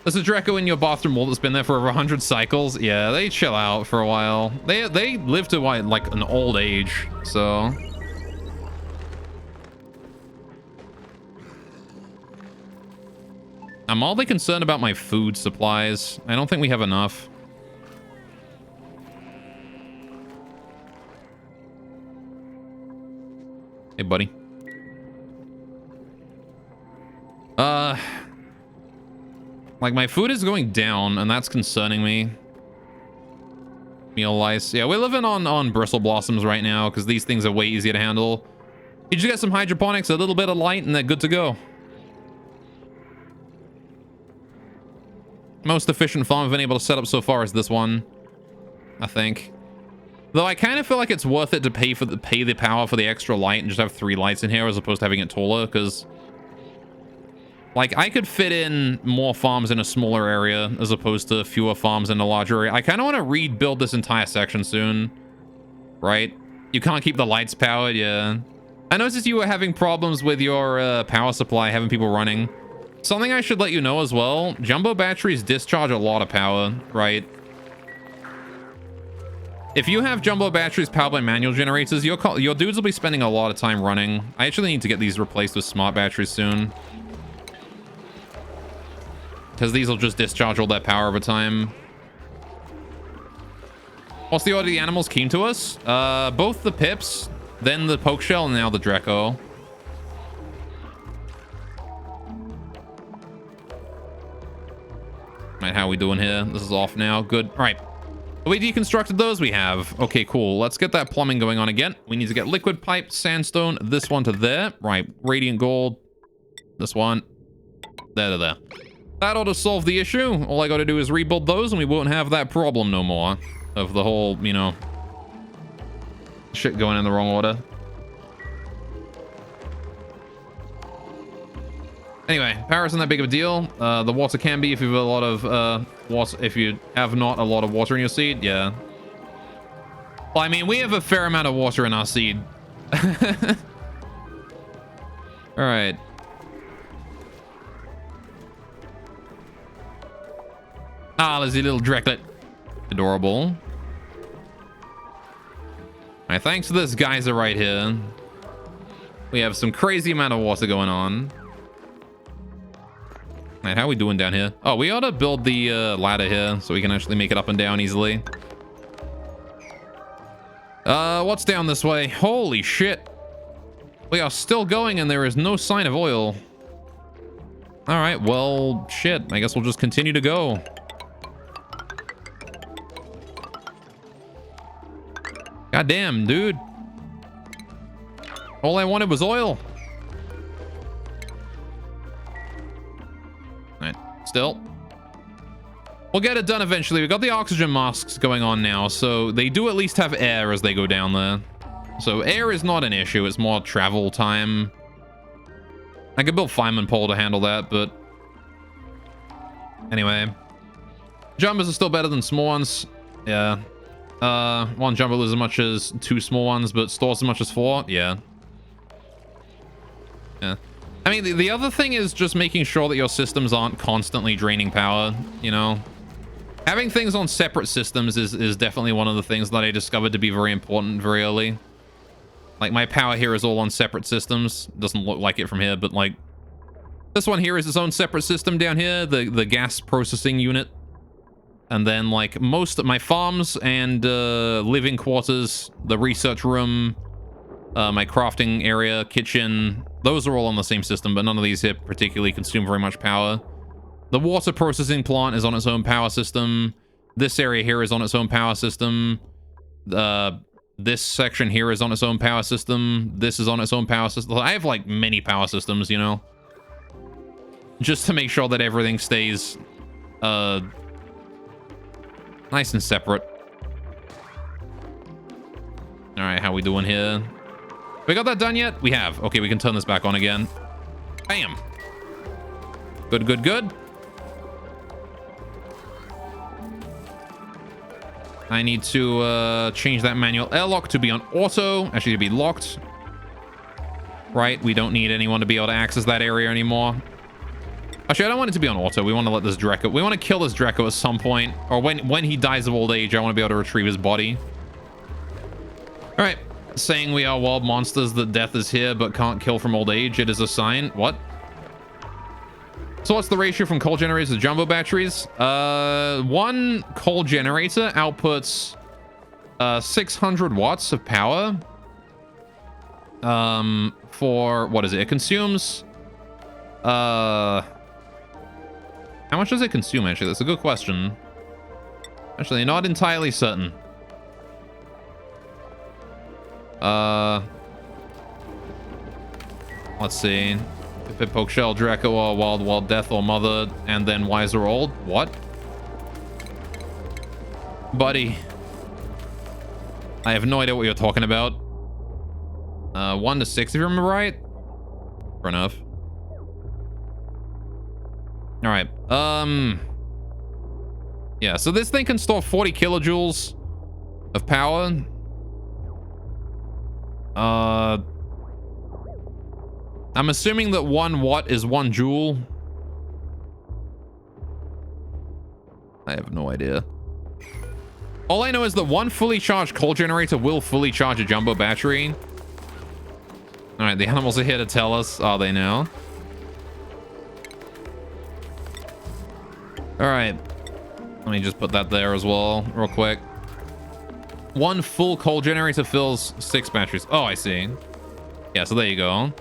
There's a Dreco in your bathroom wall that's been there for over 100 cycles. Yeah, they chill out for a while. They live to like an old age, so... I'm oddly concerned about my food supplies. I don't think we have enough. Hey, buddy. Like, my food is going down, and that's concerning me. Meal lice. Yeah, we're living on bristle blossoms right now, because these things are way easier to handle. You just get some hydroponics, a little bit of light, and they're good to go. Most efficient farm I've been able to set up so far is this one, I think. Though I kind of feel like it's worth it to pay the power for the extra light and just have 3 lights in here as opposed to having it taller, because like I could fit in more farms in a smaller area as opposed to fewer farms in a larger area. I kind of want to rebuild this entire section soon, right? You can't keep the lights powered, yeah. I noticed you were having problems with your power supply, having people running. Something I should let you know as well, jumbo batteries discharge a lot of power, right? If you have jumbo batteries powered by manual generators, your dudes will be spending a lot of time running. I actually need to get these replaced with smart batteries soon, because these will just discharge all that power over time. What's the order of the animals keen to us? Both the pips, then the poke shell, and now the Dreco. Right, how are we doing here? This is off now. Good. All right. We deconstructed those. We have. Okay, cool. Let's get that plumbing going on again. We need to get liquid pipe, sandstone, this one to there. Right. Radiant gold. This one. There to there. That ought to solve the issue. All I got to do is rebuild those and we won't have that problem no more of the whole, you know, shit going in the wrong order. Anyway, power isn't that big of a deal. The water can be if you have a lot of water. If you have not a lot of water in your seed, yeah. Well, I mean, we have a fair amount of water in our seed. All right. Ah, there's a little Dreklet. Adorable. All right, thanks to this geyser right here, we have some crazy amount of water going on. Right, how are we doing down here? Oh, we ought to build the ladder here so we can actually make it up and down easily. What's down this way? Holy shit. We are still going and there is no sign of oil. All right, well, shit. I guess we'll just continue to go. God damn, dude. All I wanted was oil. Still, we'll get it done eventually. We got the oxygen masks going on now, so they do at least have air as they go down there. So air is not an issue. It's more travel time. I could build fireman pole to handle that, but anyway, jumbos are still better than small ones. Yeah, one jumbo loses as much as 2 small ones, but stores as much as 4. Yeah. I mean, the other thing is just making sure that your systems aren't constantly draining power, you know? Having things on separate systems is definitely one of the things that I discovered to be very important very early. Like, my power here is all on separate systems. Doesn't look like it from here, but, like, This one here is its own separate system down here, the gas processing unit. And then, like, most of my farms and living quarters, the research room, my crafting area, kitchen, those are all on the same system, but none of these here particularly consume very much power. The water processing plant is on its own power system. This area here is on its own power system. This section here is on its own power system. This is on its own power system. I have, like, many power systems, you know? Just to make sure that everything stays, nice and separate. All right, how we doing here? We got that done yet? We have. Okay, we can turn this back on again. Bam. Good, good, good. I need to change that manual airlock to be on auto. Actually, to be locked. Right, we don't need anyone to be able to access that area anymore. Actually, I don't want it to be on auto. We want to let this Drecko... We want to kill this Drecko at some point. Or when he dies of old age, I want to be able to retrieve his body. Alright. Saying we are wild monsters that death is here but can't kill from old age. It is a sign. What? So what's the ratio from coal generators to jumbo batteries? One coal generator outputs 600 watts of power. For... What is it? It consumes... How much does it consume, actually? That's a good question. Actually, not entirely certain. Let's see. Pip Poke Shell, Draco, or Wild Death, or Mother, and then Wiser Old. What? Buddy. I have no idea what you're talking about. 1 to 6, if you remember right. Fair enough. All right. Yeah, so this thing can store 40 kilojoules of power. I'm assuming that 1 watt is 1 joule. I have no idea. All I know is that 1 fully charged coal generator will fully charge a jumbo battery. All right, the animals are here to tell us. Are they now? All right. Let me just put that there as well, real quick. 1 full coal generator fills 6 batteries. Oh, I see. Yeah, so there you go.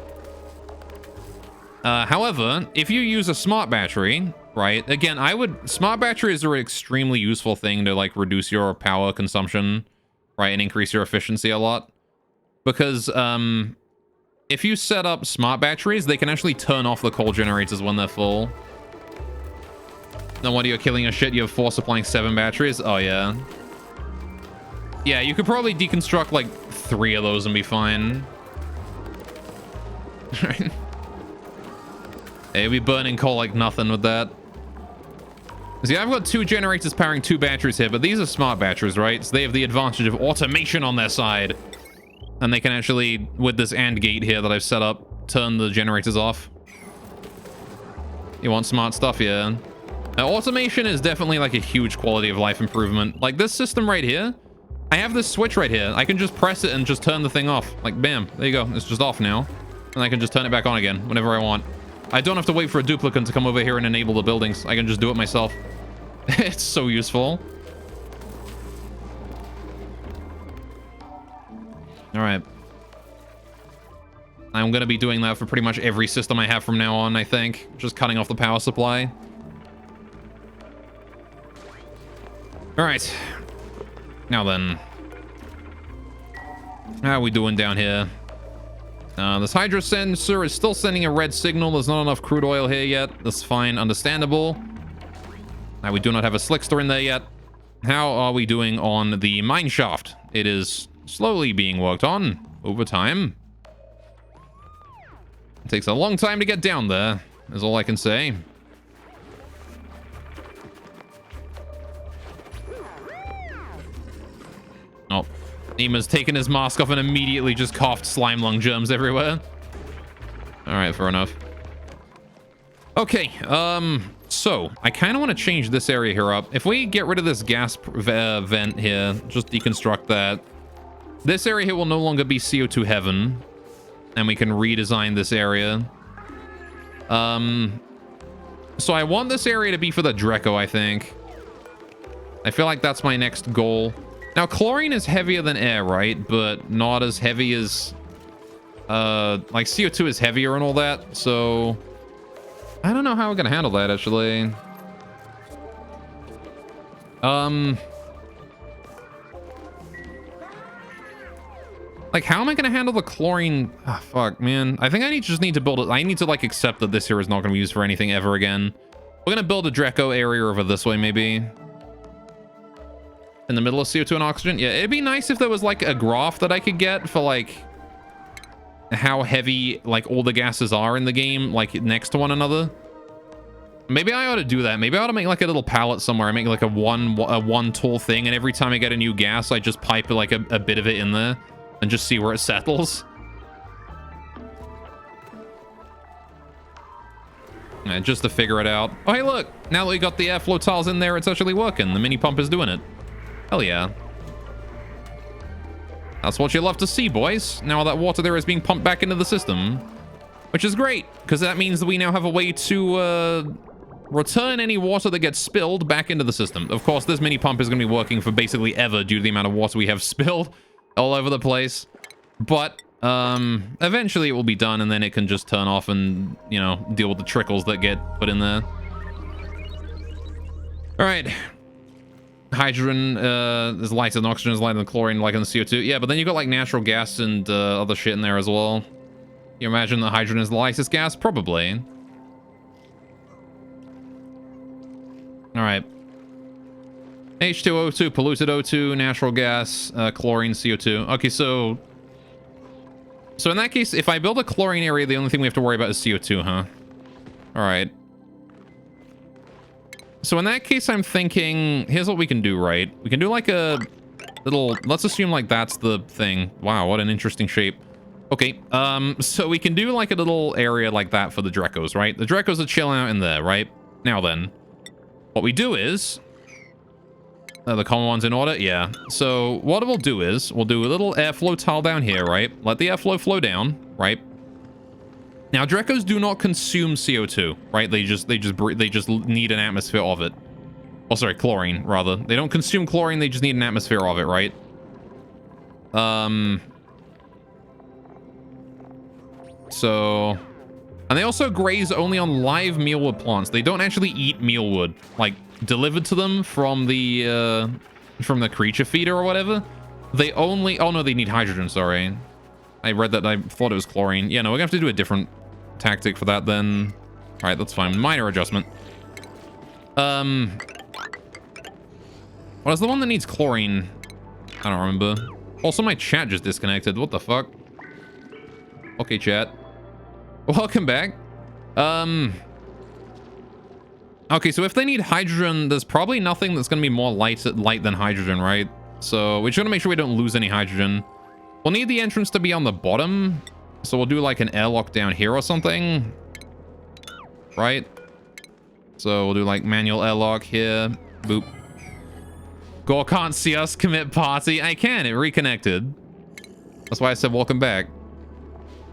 However, if you use a smart battery, right? Again, smart batteries are an extremely useful thing to, like, reduce your power consumption, right? And increase your efficiency a lot. Because, if you set up smart batteries, they can actually turn off the coal generators when they're full. Then what, you're killing your shit? You have 4 supplying 7 batteries? Oh, yeah. Yeah, you could probably deconstruct, like, 3 of those and be fine. Right? Hey, you'll be burning coal like nothing with that. See, I've got 2 generators powering 2 batteries here, but these are smart batteries, right? So they have the advantage of automation on their side. And they can actually, with this AND gate here that I've set up, turn the generators off. You want smart stuff, yeah. Now, automation is definitely like a huge quality of life improvement. Like this system right here, I have this switch right here. I can just press it and just turn the thing off. Like, bam, there you go. It's just off now. And I can just turn it back on again whenever I want. I don't have to wait for a duplicate to come over here and enable the buildings. I can just do it myself. It's so useful. All right. I'm going to be doing that for pretty much every system I have from now on, I think. Just cutting off the power supply. All right. Now then. How are we doing down here? This hydro sensor is still sending a red signal. There's not enough crude oil here yet. That's fine. Understandable. Now, we do not have a slickster in there yet. How are we doing on the mine shaft? It is slowly being worked on over time. It takes a long time to get down there, is all I can say. Oh, Nima's taken his mask off and immediately just coughed slime lung germs everywhere. All right, fair enough. Okay, so I kind of want to change this area here up. If we get rid of this gas vent here, just deconstruct that. This area here will no longer be CO2 heaven. And we can redesign this area. So I want this area to be for the Draco, I think. I feel like that's my next goal. Now, chlorine is heavier than air, right? But not as heavy as... like, CO2 is heavier and all that, so... I don't know how we're gonna handle that, actually. Like, how am I gonna handle the chlorine? Ah, fuck, man. I think I just need to build it. I need to, like, accept that this here is not gonna be used for anything ever again. We're gonna build a Draco area over this way, maybe. In the middle of CO2 and oxygen. Yeah, it'd be nice if there was, like, a graph that I could get for, like, how heavy, like, all the gases are in the game, like, next to one another. Maybe I ought to do that. Maybe I ought to make, like, a little pallet somewhere. I make, like, a one tall thing, and every time I get a new gas, I just pipe, like, a bit of it in there and just see where it settles. Just to figure it out. Oh, hey, look. Now that we got the airflow tiles in there, it's actually working. The mini pump is doing it. Hell yeah. That's what you love to see, boys. Now all that water there is being pumped back into the system, which is great, because that means that we now have a way to return any water that gets spilled back into the system. Of course, this mini pump is going to be working for basically ever due to the amount of water we have spilled all over the place. But eventually it will be done, and then it can just turn off and, you know, deal with the trickles that get put in there. All right. Hydrogen is lighter than oxygen, is lighter than chlorine, like in the CO2. Yeah, but then you got like natural gas and other shit in there as well. You imagine that hydrogen is the lightest gas? Probably. All right. H2O2, polluted O2, natural gas, chlorine, CO2. Okay, so in that case, if I build a chlorine area, the only thing we have to worry about is CO2, huh? All right. So in that case, I'm thinking, here's what we can do, right? We can do like a little, let's assume like that's the thing. Wow, what an interesting shape. Okay, so we can do like a little area like that for the Dracos, right? The Dracos are chilling out in there, right? Now then, what we do is, the common ones in order? Yeah. So what we'll do is, we'll do a little airflow tile down here, right? Let the airflow flow down, right? Now, Dracos do not consume CO2, right? They just need an atmosphere of it. Oh, sorry, chlorine, rather. They don't consume chlorine, they just need an atmosphere of it, right? So... And they also graze only on live mealwood plants. They don't actually eat mealwood, like, delivered to them from the creature feeder or whatever. They only... Oh, no, they need hydrogen, sorry. I read that, I thought it was chlorine. Yeah, no, we're gonna have to do a different tactic for that then. All right, that's fine. Minor adjustment. What is the one that needs chlorine? I don't remember. Also, my chat just disconnected. What the fuck? Okay, chat. Welcome back. Okay, so if they need hydrogen, there's probably nothing that's gonna be more light than hydrogen, right? So we just gotta make sure we don't lose any hydrogen. We'll need the entrance to be on the bottom. So we'll do like an airlock down here or something. Right? So we'll do like manual airlock here. Boop. Gore can't see us commit party. I can. It reconnected. That's why I said welcome back.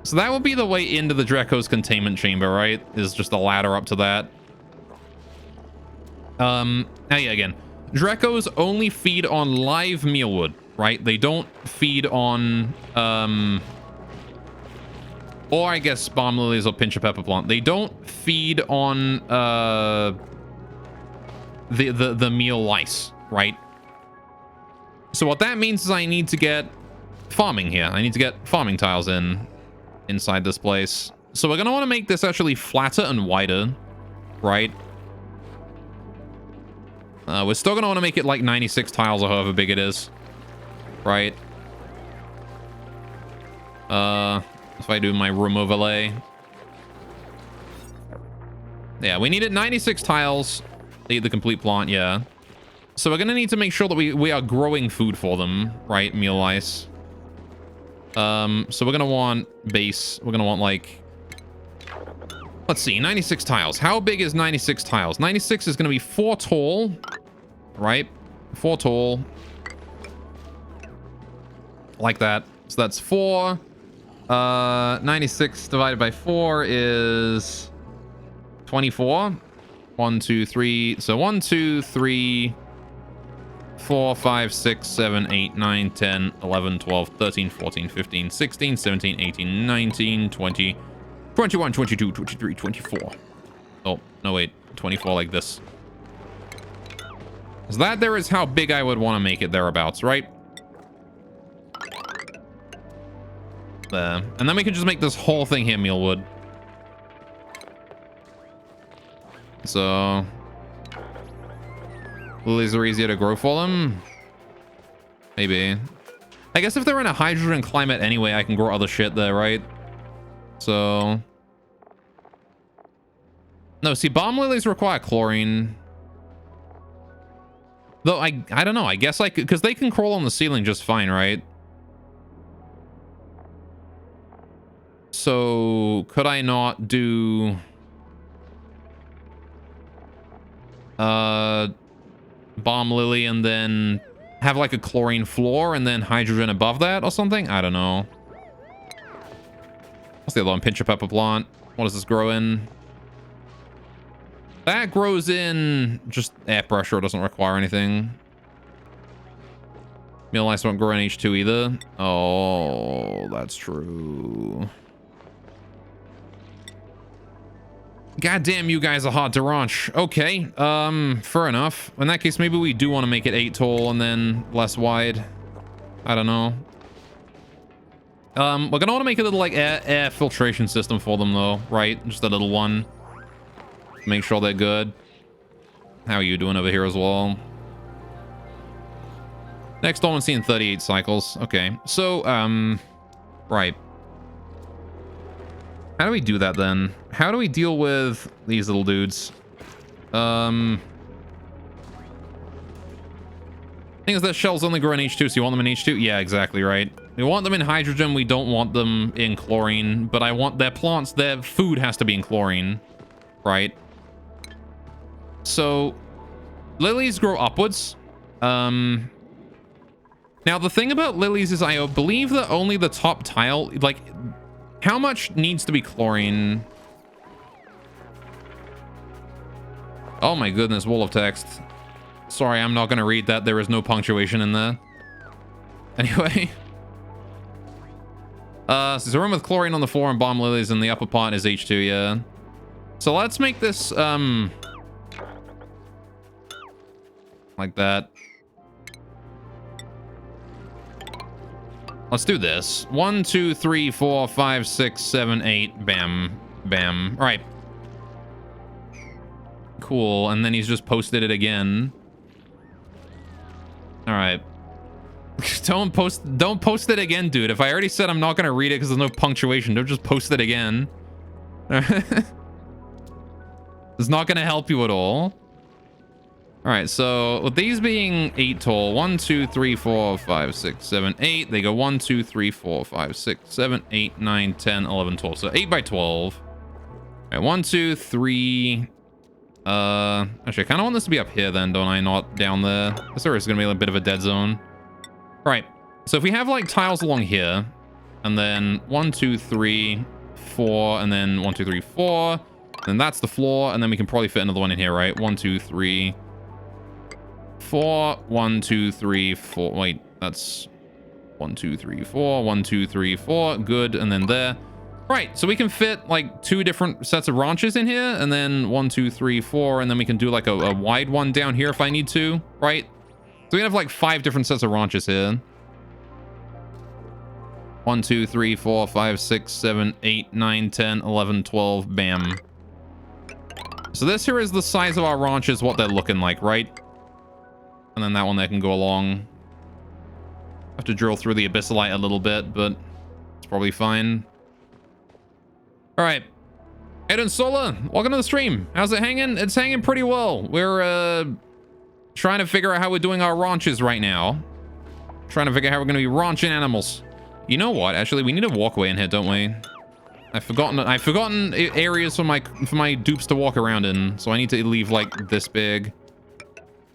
So that will be the way into the Draco's containment chamber, right? Is just a ladder up to that. Now, yeah, again. Dracos only feed on live mealwood, right? They don't feed on, or I guess balm lilies or pinch of pepper plant. They don't feed on, the meal lice, right? So what that means is I need to get farming here. I need to get farming tiles inside this place. So we're going to want to make this actually flatter and wider, right? We're still going to want to make it like 96 tiles or however big it is, right? If I do my room overlay. Yeah, we needed 96 tiles. The complete plant, yeah. So we're going to need to make sure that we are growing food for them, right? Meal lice. So we're going to want base. We're going to want like... Let's see, 96 tiles. How big is 96 tiles? 96 is going to be 4 tall, right? 4 tall. Like that. So that's 4. 96 divided by 4 is 24. 1, 2, 3. So 1, 2, 3, 4, 5, 6, 7, 8, 9, 10, 11, 12, 13, 14, 15, 16, 17, 18, 19, 20, 21, 22, 23, 24. Oh, no, wait. 24 like this. So that there is how big I would want to make it thereabouts, right? There. And then we can just make this whole thing here mealwood. So lilies are easier to grow for them. Maybe. I guess if they're in a hydrogen climate anyway, I can grow other shit there, right? So no, see, bomb lilies require chlorine. Though I don't know. I guess I could, because they can crawl on the ceiling just fine, right? So could I not do bomb lily and then have like a chlorine floor and then hydrogen above that or something? I don't know. What's the other one? Pincher pepper plant. What does this grow in? That grows in just air pressure. It doesn't require anything. Meal ice won't grow in H2 either. Oh, that's true. God damn, you guys are hard to ranch. Okay, fair enough. In that case, maybe we do want to make it 8 tall and then less wide. I don't know. We're gonna want to make a little like air filtration system for them though, right? Just a little one. Make sure they're good. How are you doing over here as well? Next one, seeing 38 cycles. Okay, so right. How do we do that then? How do we deal with these little dudes? Thing is that shells only grow in H2, so you want them in H2? Yeah, exactly right. We want them in hydrogen, we don't want them in chlorine, but I want their plants, their food has to be in chlorine, right? So, lilies grow upwards. Now, the thing about lilies is I believe that only the top tile, like, how much needs to be chlorine? Oh my goodness, wall of text. Sorry, I'm not going to read that. There is no punctuation in there. Anyway. So there's a room with chlorine on the floor and bomb lilies, and the upper part is H2, yeah. So let's make this, like that. Let's do this. 1, 2, 3, 4, 5, 6, 7, 8. Bam. Bam. All right. Cool. And then he's just posted it again. All right. Don't post it again, dude. If I already said I'm not going to read it because there's no punctuation, don't just post it again. It's not going to help you at all. All right, so with these being 8 tall, 1, 2, 3, 4, 5, 6, 7, 8. They go 1, 2, 3, 4, 5, 6, 7, 8, 9, 10, 11, 12. So 8 by 12. All right, 1, 2, 3. Actually, I kind of want this to be up here then, don't I? Not down there. This area is going to be a bit of a dead zone. All right, so if we have like tiles along here, and then 1, 2, 3, 4, and then 1, 2, 3, 4. Then that's the floor, and then we can probably fit another one in here, right? 1, 2, 3. 4, 1, 2, 3, 4. Wait, that's 1, 2, 3, 4. 1, 2, 3, 4. Good, and then there. Right, so we can fit like 2 different sets of ranches in here, and then 1, 2, 3, 4, and then we can do like a wide one down here if I need to, right? So we have like 5 different sets of ranches here. 1, 2, 3, 4, 5, 6, 7, 8, 9, 10, 11, 12. Bam. So this here is the size of our ranches, what they're looking like, right? And then that one there can go along. Have to drill through the abyssalite a little bit, but it's probably fine. All right. Aiden Sola, welcome to the stream. How's it hanging? It's hanging pretty well. We're trying to figure out how we're doing our ranches right now. Trying to figure out how we're going to be ranching animals. You know what? Actually, we need a walkway in here, don't we? I've forgotten areas for my dupes to walk around in, so I need to leave like this big.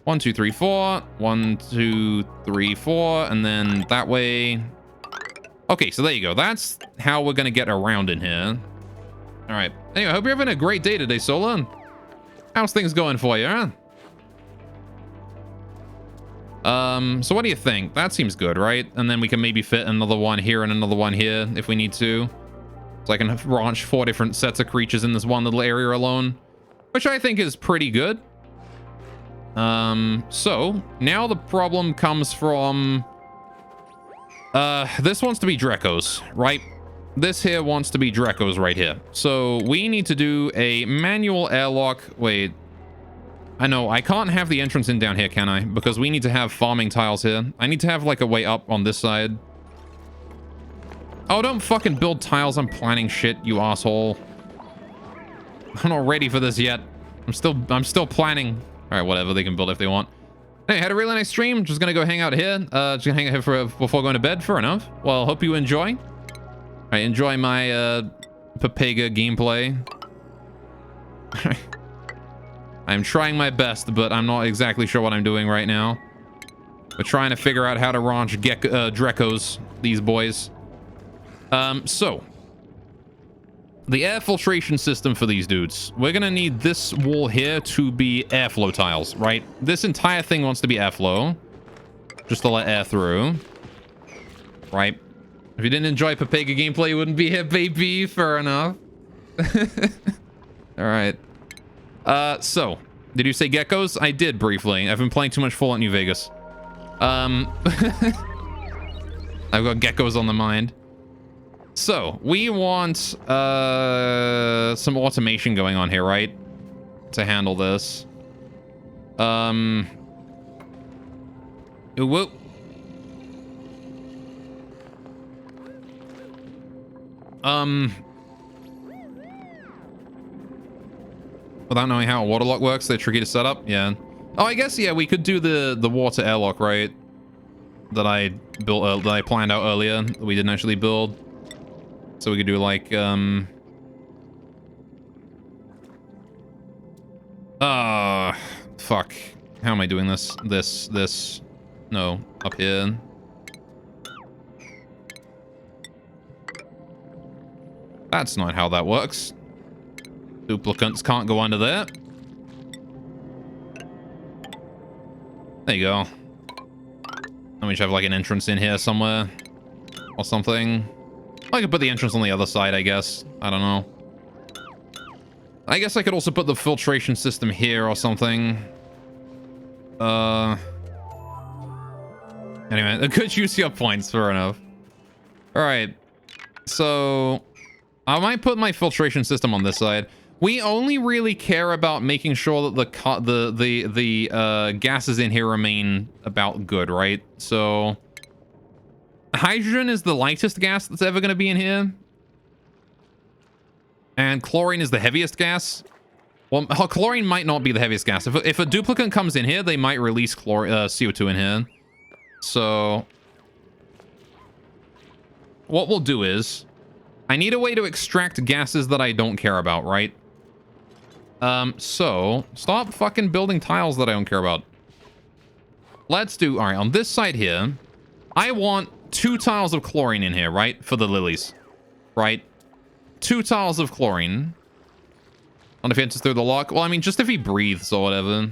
1, 2, 3, 4. 1, 2, 3, 4, and then that way. Okay, so there you go. That's how we're gonna get around in here. All right. Anyway, I hope you're having a great day today, Solar. How's things going for you, huh? So what do you think? That seems good, right? And then we can maybe fit another one here and another one here if we need to. So I can launch 4 different sets of creatures in this one little area alone, which I think is pretty good. So now the problem comes from, this wants to be Drekos, right? This here wants to be Drekos right here. So we need to do a manual airlock. Wait, I know I can't have the entrance in down here, can I? Because we need to have farming tiles here. I need to have like a way up on this side. Oh, don't fucking build tiles. I'm planning shit, you asshole. I'm not ready for this yet. I'm still planning. All right, whatever. They can build if they want. Hey, had a really nice stream. Just gonna go hang out here. Just gonna hang out here before going to bed. Fair enough. Well, hope you enjoy. All right, enjoy my Papega gameplay. I'm trying my best, but I'm not exactly sure what I'm doing right now. We're trying to figure out how to launch Drekos, these boys. So the air filtration system for these dudes. We're gonna need this wall here to be airflow tiles, right? This entire thing wants to be airflow, just to let air through, right? If you didn't enjoy Papega gameplay, you wouldn't be here, baby. Fair enough. All right. So did you say geckos? I did briefly. I've been playing too much Fallout New Vegas. I've got geckos on the mind. So we want some automation going on here, right? To handle this. Whoop. Without knowing how a water lock works, they're tricky to set up. Yeah. Oh, I guess, yeah, we could do the water airlock, right? That I built, that I planned out earlier, that we didn't actually build. So we could do like, fuck. How am I doing this? This. No, up here. That's not how that works. Duplicants can't go under there. There you go. And we should have like an entrance in here somewhere. Or something. I could put the entrance on the other side, I guess. I don't know. I guess I could also put the filtration system here or something. Anyway, a good use your points, fair enough. Alright. So I might put my filtration system on this side. We only really care about making sure that the gases in here remain about good, right? So hydrogen is the lightest gas that's ever going to be in here. And chlorine is the heaviest gas. Well, chlorine might not be the heaviest gas. If a duplicant comes in here, they might release CO2 in here. So what we'll do is I need a way to extract gases that I don't care about, right? So stop fucking building tiles that I don't care about. Let's do, all right, on this side here, I want 2 tiles of chlorine in here, right? For the lilies, right? 2 tiles of chlorine. And if he enters through the lock, well, I mean, just if he breathes or whatever.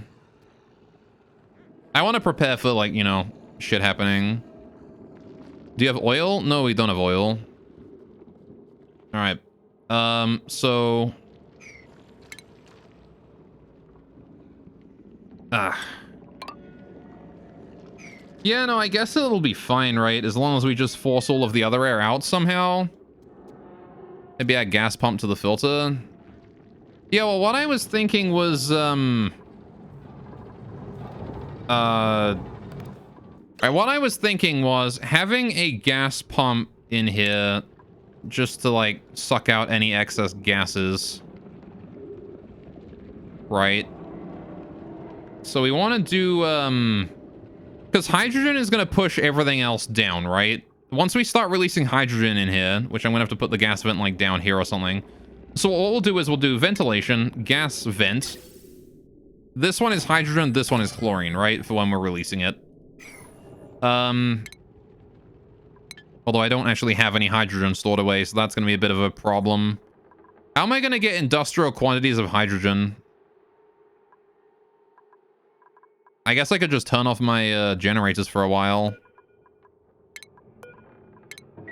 I want to prepare for, like, you know, shit happening. Do you have oil? No, we don't have oil. All right. So yeah, no, I guess it'll be fine, right? As long as we just force all of the other air out somehow. Maybe add gas pump to the filter. Yeah, well, what I was thinking was, what I was thinking was having a gas pump in here just to, like, suck out any excess gases. Right? So we want to do, because hydrogen is going to push everything else down, right? Once we start releasing hydrogen in here, which I'm going to have to put the gas vent, like, down here or something. So what we'll do is we'll do ventilation, gas vent. This one is hydrogen, this one is chlorine, right? For when we're releasing it. Although I don't actually have any hydrogen stored away, so that's going to be a bit of a problem. How am I going to get industrial quantities of hydrogen? I guess I could just turn off my generators for a while.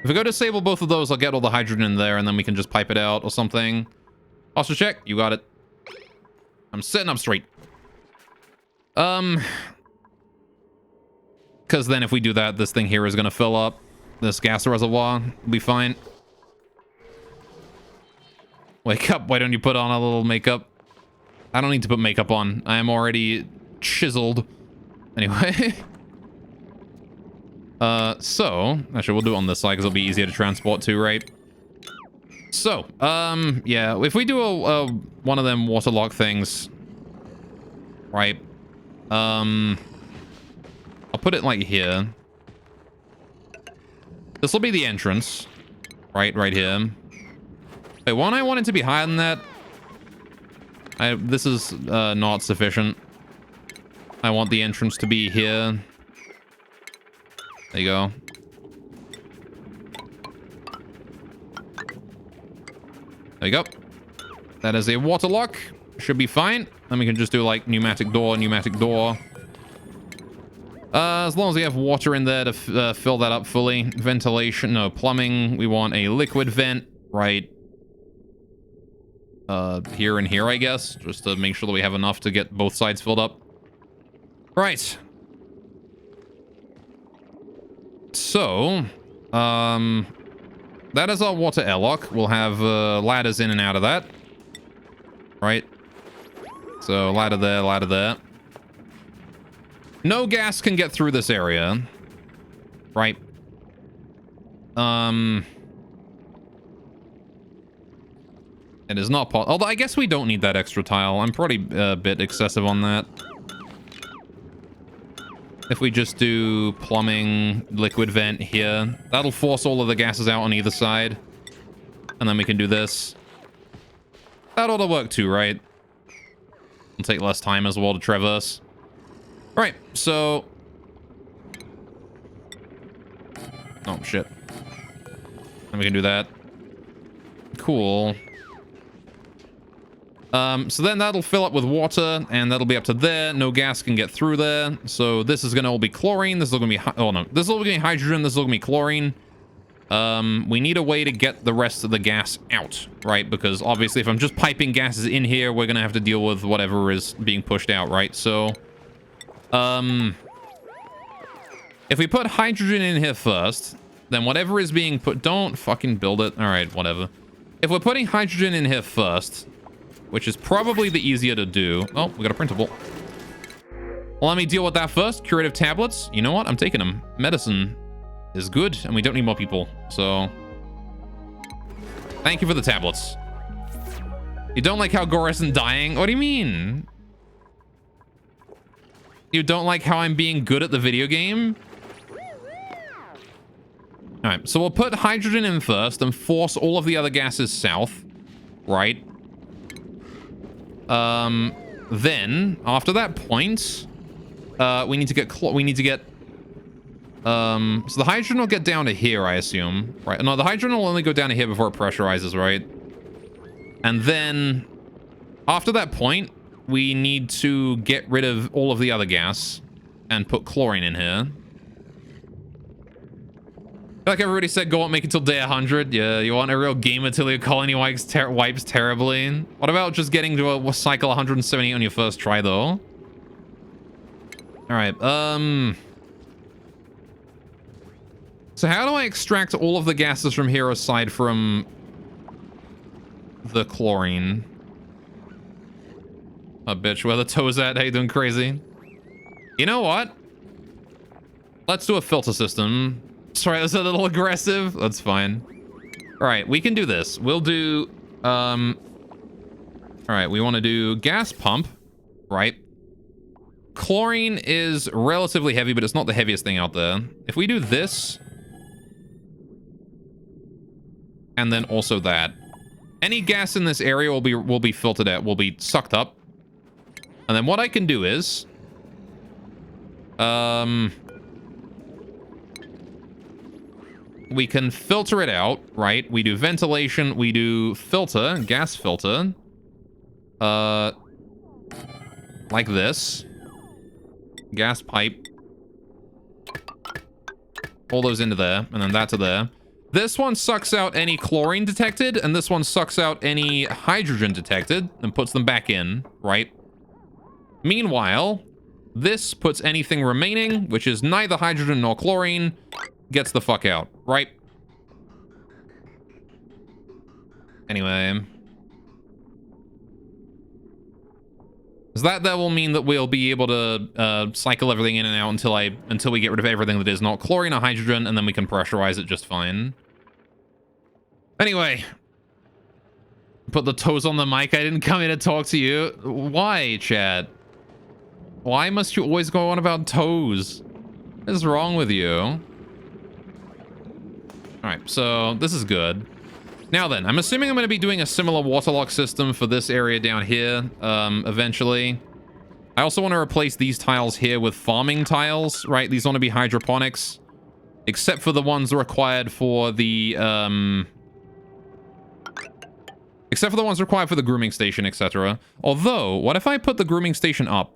If we go disable both of those, I'll get all the hydrogen in there, and then we can just pipe it out or something. Posture check. You got it. I'm sitting up straight. Because then if we do that, this thing here is going to fill up. This gas reservoir will be fine. Wake up. Why don't you put on a little makeup? I don't need to put makeup on. I am already chiseled. Anyway. So, actually, we'll do it on this side because it'll be easier to transport too, right? So, yeah, if we do one of them waterlock things, right? I'll put it like here. This will be the entrance, right here. Wait, won't I want it to be higher than that? This is not sufficient. I want the entrance to be here. There you go. There you go. That is a water lock. Should be fine. Then we can just do like pneumatic door, pneumatic door. As long as we have water in there to fill that up fully. Ventilation, no, plumbing. We want a liquid vent, right? Here and here, I guess. Just to make sure that we have enough to get both sides filled up. Right. So, that is our water airlock. We'll have ladders in and out of that. Right? So, ladder there, ladder there. No gas can get through this area. Right? It is not possible. Although, I guess we don't need that extra tile. I'm probably a bit excessive on that. If we just do plumbing, liquid vent here, that'll force all of the gases out on either side. And then we can do this. That ought to work too, right? It'll take less time as well to traverse. All right, so... Oh, shit. And we can do that. Cool. So then that'll fill up with water, and that'll be up to there. No gas can get through there. So this is going to all be chlorine. This is going to be... Oh, no. This is all going to be hydrogen. This is all going to be chlorine. We need a way to get the rest of the gas out, right? Because obviously if I'm just piping gases in here, we're going to have to deal with whatever is being pushed out, right? So, if we put hydrogen in here first, then whatever is being put... Don't fucking build it. All right, whatever. If we're putting hydrogen in here first... Which is probably the easier to do. Oh, we got a printable. Well, let me deal with that first. Curative tablets. You know what? I'm taking them. Medicine is good, and we don't need more people. So, thank you for the tablets. You don't like how Gore isn't dying? What do you mean? You don't like how I'm being good at the video game? All right, so we'll put hydrogen in first and force all of the other gases south. Right? Then after that point, we need to get so the hydrogen will get down to here, I assume, right? No, the hydrogen will only go down to here before it pressurizes, right? And then after that point, we need to get rid of all of the other gas and put chlorine in here. Like everybody said, go on, make it till day 100. Yeah, you want a real gamer till your colony wipes terribly. What about just getting to a cycle 178 on your first try, though? All right, so how do I extract all of the gases from here aside from the chlorine? Oh, bitch, where the toes at? Hey, doing crazy? You know what? Let's do a filter system. Sorry, that's a little aggressive. That's fine. All right, we can do this. We'll do, all right, we want to do gas pump, right? Chlorine is relatively heavy, but it's not the heaviest thing out there. If we do this, and then also that, any gas in this area will be filtered out, will be sucked up. And then what I can do is, we can filter it out, right? We do ventilation, we do filter, gas filter. Like this. Gas pipe. All those into there, and then that to there. This one sucks out any chlorine detected, and this one sucks out any hydrogen detected, and puts them back in, right? Meanwhile, this puts anything remaining, which is neither hydrogen nor chlorine, gets the fuck out, right? Anyway. So that will mean that we'll be able to cycle everything in and out until we get rid of everything that is not chlorine or hydrogen, and then we can pressurize it just fine. Anyway. Put the toes on the mic. I didn't come here to talk to you. Why, chat? Why must you always go on about toes? What is wrong with you? Alright, so this is good. Now then, I'm assuming I'm going to be doing a similar waterlock system for this area down here, eventually. I also want to replace these tiles here with farming tiles, right? These want to be hydroponics, except for the ones required for the, except for the ones required for the grooming station, etc. Although, what if I put the grooming station up?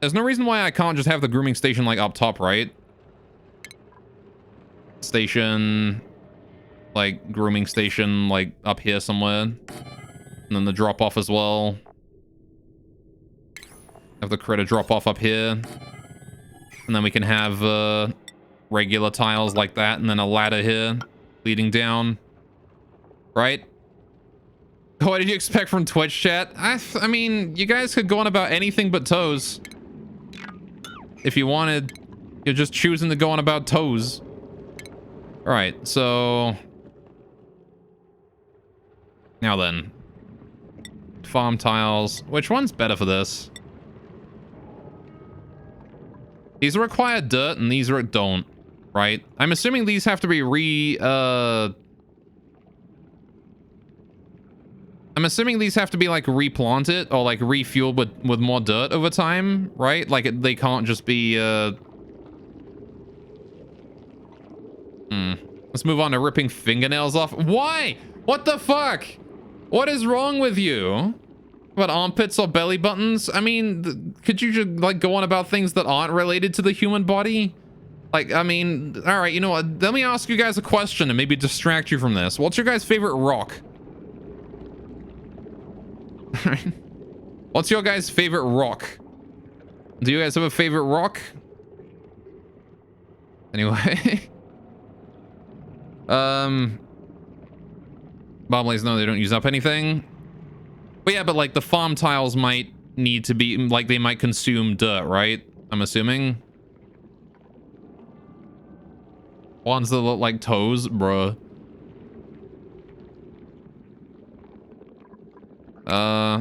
There's no reason why I can't just have the grooming station, like, up top, right? Station... like, grooming station, like, up here somewhere. And then the drop-off as well. Have the critter drop-off up here. And then we can have, regular tiles like that, and then a ladder here, leading down. Right? What did you expect from Twitch chat? I mean, you guys could go on about anything but toes. If you wanted. You're just choosing to go on about toes. Alright, so... now then. Farm tiles. Which one's better for this? These require dirt and these don't, right? I'm assuming these have to be I'm assuming these have to be, like, replanted or, like, refueled with more dirt over time, right? Like, they can't just be, Let's move on to ripping fingernails off. Why? What the fuck? What is wrong with you? What, armpits or belly buttons? I mean, could you just, like, go on about things that aren't related to the human body? Like, I mean, all right, you know what? Let me ask you guys a question and maybe distract you from this. What's your guys' favorite rock? What's your guys' favorite rock? Do you guys have a favorite rock? Anyway. Bomblays, no, they don't use up anything. But yeah, but like the farm tiles might need to be, like they might consume dirt, right? I'm assuming. Ones that look like toes, bruh.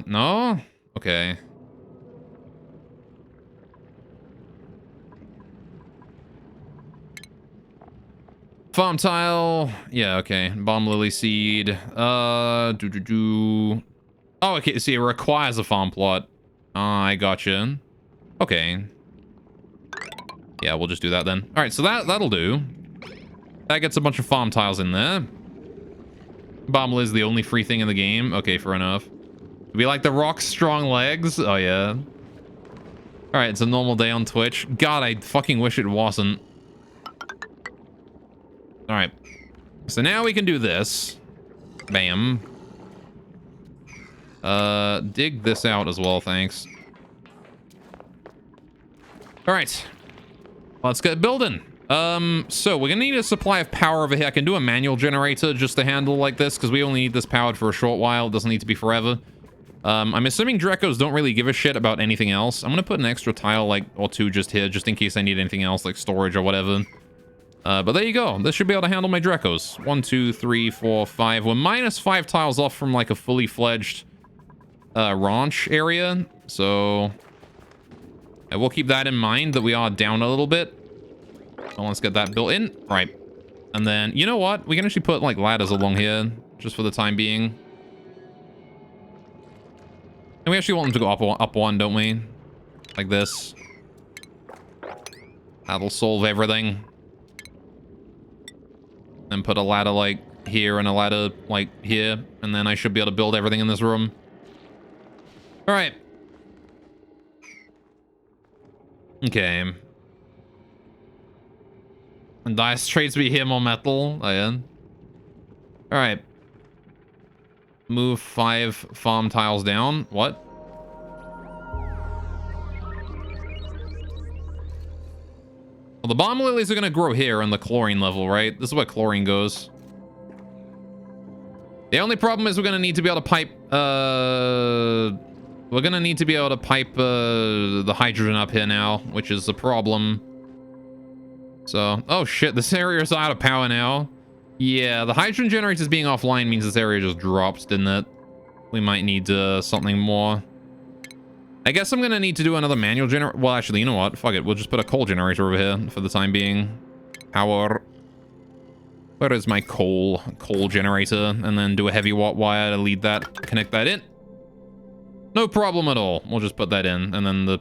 No? Okay. Farm tile. Yeah, okay. Bomb lily seed. Oh, okay. See, it requires a farm plot. I gotcha. Okay. Yeah, we'll just do that then. All right, so that'll do. That gets a bunch of farm tiles in there. Bomb lily is the only free thing in the game. Okay, fair enough. We like the rock's strong legs. Oh, yeah. All right, it's a normal day on Twitch. God, I fucking wish it wasn't. All right. So now we can do this. Bam. Dig this out as well, thanks. All right. Let's get building. So we're gonna need a supply of power over here. I can do a manual generator just to handle like this because we only need this powered for a short while. It doesn't need to be forever. I'm assuming Drecos don't really give a shit about anything else. I'm gonna put an extra tile like or two just here just in case I need anything else like storage or whatever. But there you go. This should be able to handle my Drecos. 1, 2, 3, 4, 5. We're minus 5 tiles off from like a fully fledged ranch area. So I will keep that in mind that we are down a little bit. So let's get that built in. Right. And then, you know what? We can actually put like ladders along here just for the time being. And we actually want them to go up one, don't we? Like this. That'll solve everything. Then put a ladder like here and a ladder like here. And then I should be able to build everything in this room. All right. Okay. And dice traits be here more metal. Oh, yeah. All right. Move 5 farm tiles down. What? Well, the bomb lilies are going to grow here on the chlorine level, right? This is where chlorine goes. The only problem is we're going to need to be able to pipe... we're going to need to be able to pipe the hydrogen up here now, which is a problem. So... Oh, shit. This area is out of power now. Yeah, the hydrogen generators being offline means this area just drops, didn't it? We might need something more. I guess I'm going to need to do another manual generator. Well, actually, you know what? Fuck it. We'll just put a coal generator over here for the time being. Power. Where is my coal generator? And then do a heavy watt wire to lead that, connect that in. No problem at all. We'll just put that in. And then the...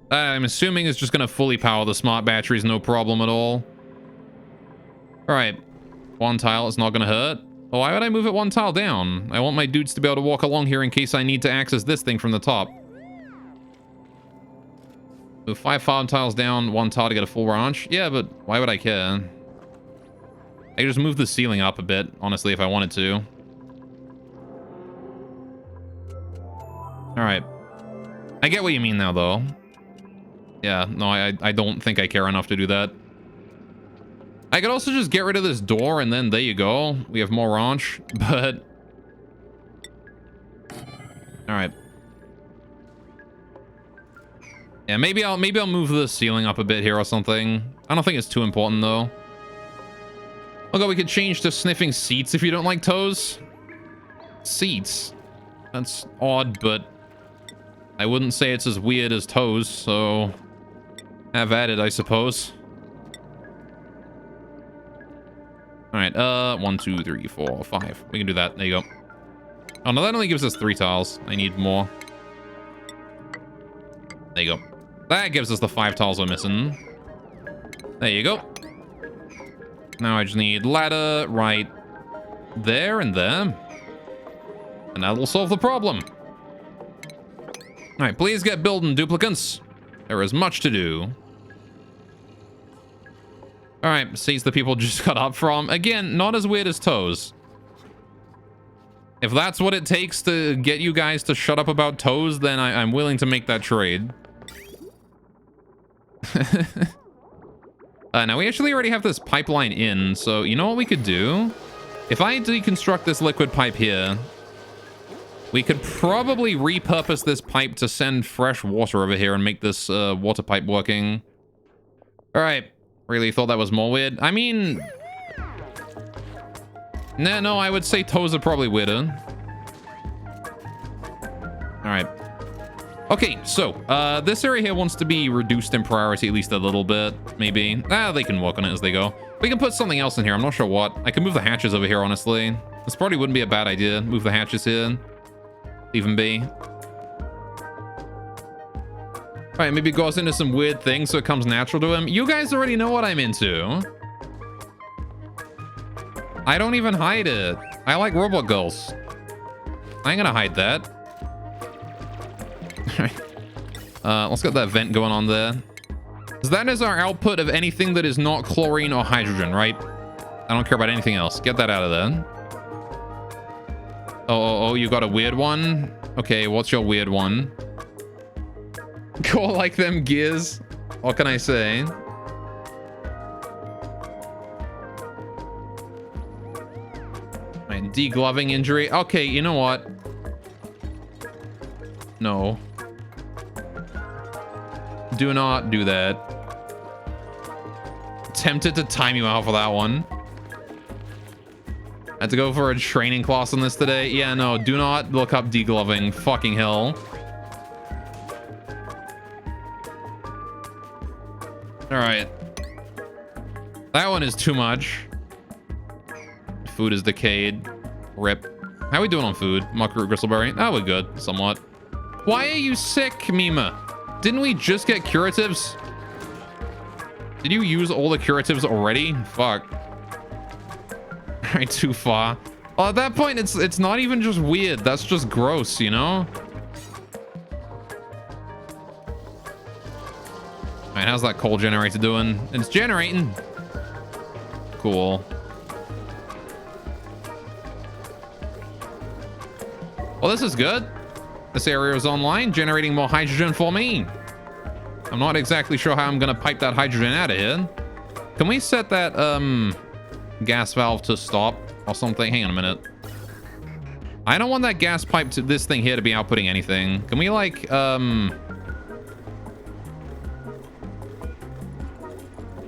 I'm assuming it's just going to fully power the smart batteries. No problem at all. All right. One tile is not going to hurt. Oh, why would I move it one tile down? I want my dudes to be able to walk along here in case I need to access this thing from the top. Move 5 farm tiles down, 1 tile to get a full ranch. Yeah, but why would I care? I could just move the ceiling up a bit, honestly, if I wanted to. All right. I get what you mean now, though. Yeah, no, I don't think I care enough to do that. I could also just get rid of this door and then there you go. We have more ranch, but... All right. Yeah, maybe I'll move the ceiling up a bit here or something. I don't think it's too important though. Although we could change to sniffing seats if you don't like toes. Seats. That's odd, but I wouldn't say it's as weird as toes, so have at it, I suppose. All right, 1, 2, 3, 4, 5. We can do that. There you go. Oh, no, that only gives us 3 tiles. I need more. There you go. That gives us the 5 tiles we're missing. There you go. Now I just need ladder right there and there. And that will solve the problem. All right, please get building, duplicants. There is much to do. All right, seats the people just got up from. Again, not as weird as toes. If that's what it takes to get you guys to shut up about toes, then I'm willing to make that trade. Now, we actually already have this pipeline in, so you know what we could do? If I deconstruct this liquid pipe here, we could probably repurpose this pipe to send fresh water over here and make this water pipe working. All right. Really thought that was more weird. I mean... No, I would say toes are probably weirder. Alright. Okay, so, this area here wants to be reduced in priority at least a little bit, maybe. They can work on it as they go. We can put something else in here, I'm not sure what. I can move the hatches over here, honestly. This probably wouldn't be a bad idea. Move the hatches here. Leave them be. All right, maybe goes into some weird things so it comes natural to him. You guys already know what I'm into. I don't even hide it. I like robot girls. I ain't gonna hide that. Let's get that vent going on there. So that is our output of anything that is not chlorine or hydrogen, right? I don't care about anything else. Get that out of there. Oh, you got a weird one? Okay, what's your weird one? Go like them gears. What can I say? Right, degloving injury. Okay, you know what? No. Do not do that. Tempted to time you out for that one. I had to go for a training class on this today. Yeah, no, do not look up degloving. Fucking hell. All right. That one is too much. Food is decayed. Rip. How are we doing on food? Muckroot, gristleberry. Oh, we're good. Somewhat. Why are you sick, Mima? Didn't we just get curatives? Did you use all the curatives already? Fuck. right too far. Well, at that point, it's not even just weird. That's just gross, you know? All right, how's that coal generator doing? It's generating. Cool. Well, this is good. This area is online, generating more hydrogen for me. I'm not exactly sure how I'm gonna pipe that hydrogen out of here. Can we set that gas valve to stop or something? Hang on a minute. I don't want that gas pipe to this thing here to be outputting anything. Can we like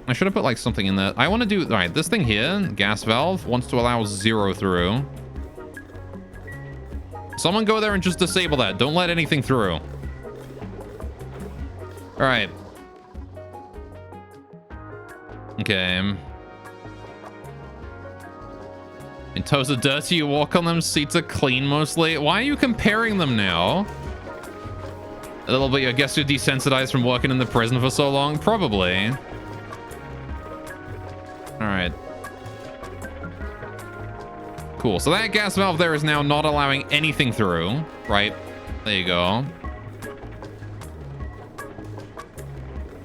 I should have put like something in there. I want to do all right. This thing here, gas valve, wants to allow 0 through. Someone go there and just disable that. Don't let anything through. All right. Okay. And toes are dirty, you walk on them. Seats are clean mostly. Why are you comparing them now? A little bit, I guess you're desensitized from working in the prison for so long. Probably. All right. Cool. So that gas valve there is now not allowing anything through. Right. There you go.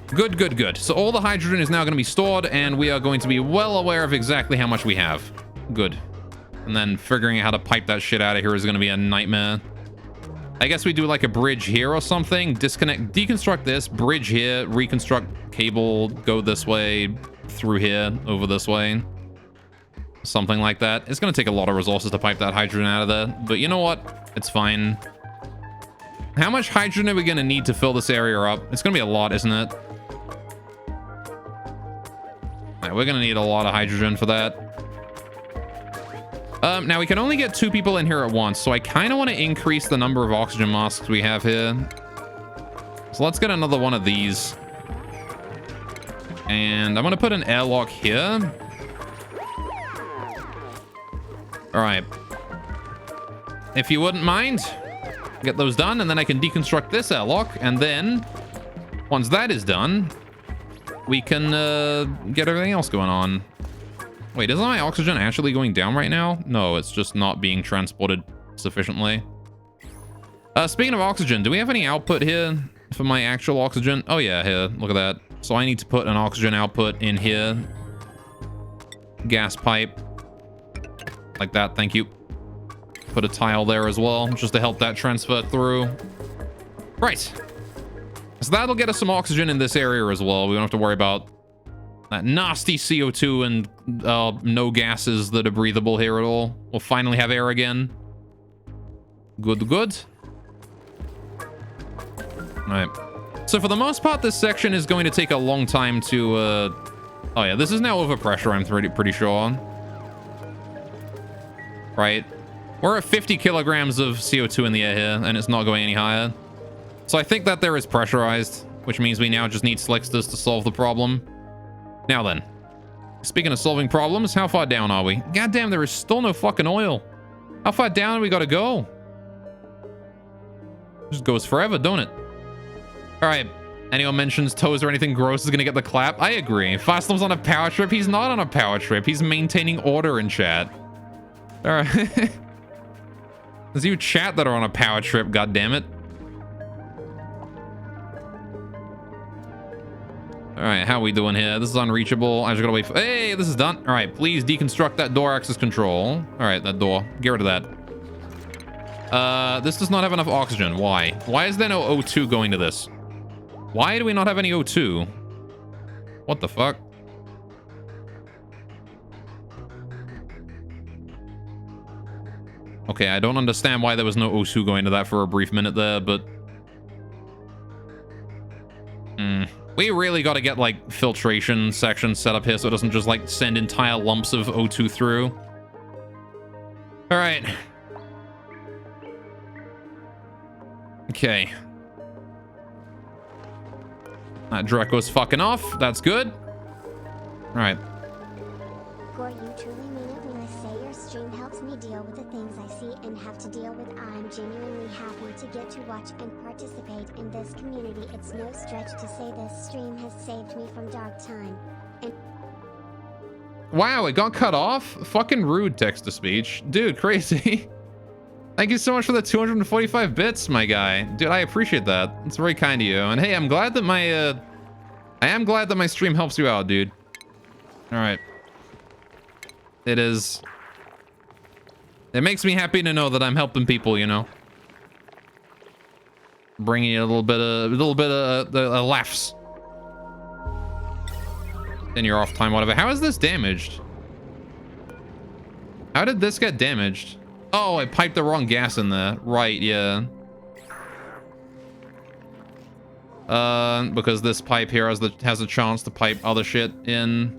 Good, good, good. So all the hydrogen is now going to be stored, and we are going to be well aware of exactly how much we have. Good. And then figuring out how to pipe that shit out of here is going to be a nightmare. I guess we do like a bridge here or something. Disconnect, deconstruct this, bridge here, reconstruct cable, go this way, through here, over this way. Something like that. It's going to take a lot of resources to pipe that hydrogen out of there. But you know what? It's fine. How much hydrogen are we going to need to fill this area up? It's going to be a lot, isn't it? All right, we're going to need a lot of hydrogen for that. Now we can only get 2 people in here at once, so I kind of want to increase the number of oxygen masks we have here. So let's get another one of these. And I'm going to put an airlock here. All right. If you wouldn't mind, get those done, and then I can deconstruct this airlock, and then once that is done, we can get everything else going on. Wait, isn't my oxygen actually going down right now? No, it's just not being transported sufficiently. Speaking of oxygen, do we have any output here for my actual oxygen? Oh yeah, here, look at that. So I need to put an oxygen output in here. Gas pipe. Like that, thank you. Put a tile there as well, just to help that transfer through. Right. So that'll get us some oxygen in this area as well. We don't have to worry about that nasty CO2 and no gases that are breathable here at all. We'll finally have air again. Good, good. All right. So for the most part, this section is going to take a long time to... Oh yeah, this is now overpressure, I'm pretty sure. Right. We're at 50 kilograms of CO2 in the air here, and it's not going any higher. So I think that there is pressurized, which means we now just need slicksters to solve the problem. Now then, speaking of solving problems, how far down are we? Goddamn, there is still no fucking oil. How far down do we gotta go? Just goes forever, don't it? All right. Anyone mentions toes or anything gross is gonna get the clap? I agree. Fastlum's on a power trip. He's not on a power trip. He's maintaining order in chat. All right. There's you chat that are on a power trip, goddammit. All right, how are we doing here? This is unreachable. I just gotta wait for... Hey, this is done. All right, please deconstruct that door access control. All right, that door. Get rid of that. This does not have enough oxygen. Why? Why is there no O2 going to this? Why do we not have any O2? What the fuck? Okay, I don't understand why there was no O2 going to that for a brief minute there, but... We really got to get, like, filtration sections set up here so it doesn't just, like, send entire lumps of O2 through. All right. Okay. That Draco's fucking off. That's good. All right. Gore, you truly mean it when I say your stream helps me deal with the things I see and have to deal with. I'm genuinely happy to get to watch and participate in this community. It's no stretch to say this stream has saved me from dark time. And Wow, it got cut off? Fucking rude text-to-speech. Dude, crazy. Thank you so much for the 245 bits, my guy. Dude, I appreciate that. It's very kind of you. And hey, I'm glad that my, I am glad that my stream helps you out, dude. All right. It is... It makes me happy to know that I'm helping people, you know? Bringing you a little bit of laughs. In your off time, whatever. How is this damaged? How did this get damaged? Oh, I piped the wrong gas in there. Right, yeah. Because this pipe here has a chance to pipe other shit in.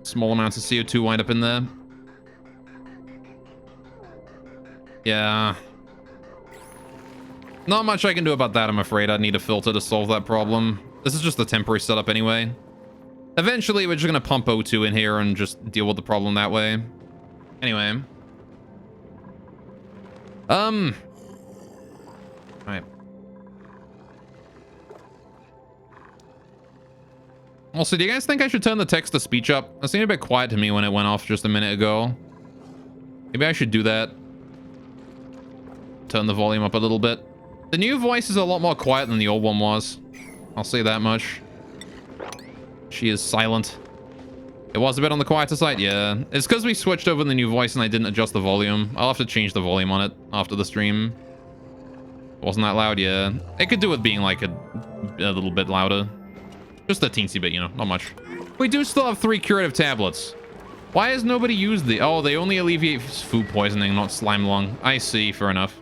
Small amounts of CO2 wind up in there. Yeah. Not much I can do about that, I'm afraid. I'd need a filter to solve that problem. This is just a temporary setup anyway. Eventually, we're just gonna pump O2 in here and just deal with the problem that way. Anyway. Alright. Also, do you guys think I should turn the text-to-speech up? It seemed a bit quiet to me when it went off just a minute ago. Maybe I should do that. Turn the volume up a little bit. The new voice is a lot more quiet than the old one was. I'll say that much. She is silent. It was a bit on the quieter side, yeah. It's because we switched over the new voice and I didn't adjust the volume. I'll have to change the volume on it after the stream. Wasn't that loud, yeah. It could do with being like a little bit louder. Just a teensy bit, you know, not much. We do still have 3 curative tablets. Why has nobody used the... Oh, they only alleviate food poisoning, not slime lung. I see, fair enough.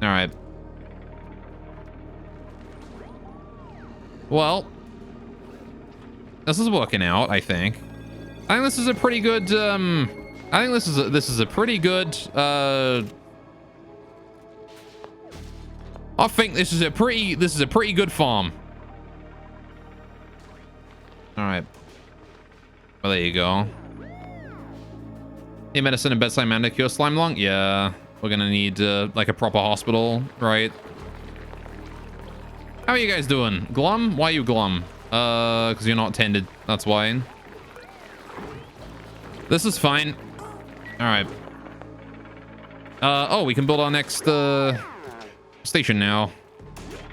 All right. Well, this is working out, I think. I think this is a pretty good, I think this is a pretty good, I think this is a pretty good farm. All right. Well, there you go. Hey, medicine and bedside man to cure slime lung? Yeah. We're gonna need, like a proper hospital, right? How are you guys doing? Glum? Why are you glum? Because you're not tended. That's why. This is fine. All right. Oh, we can build our next, station now.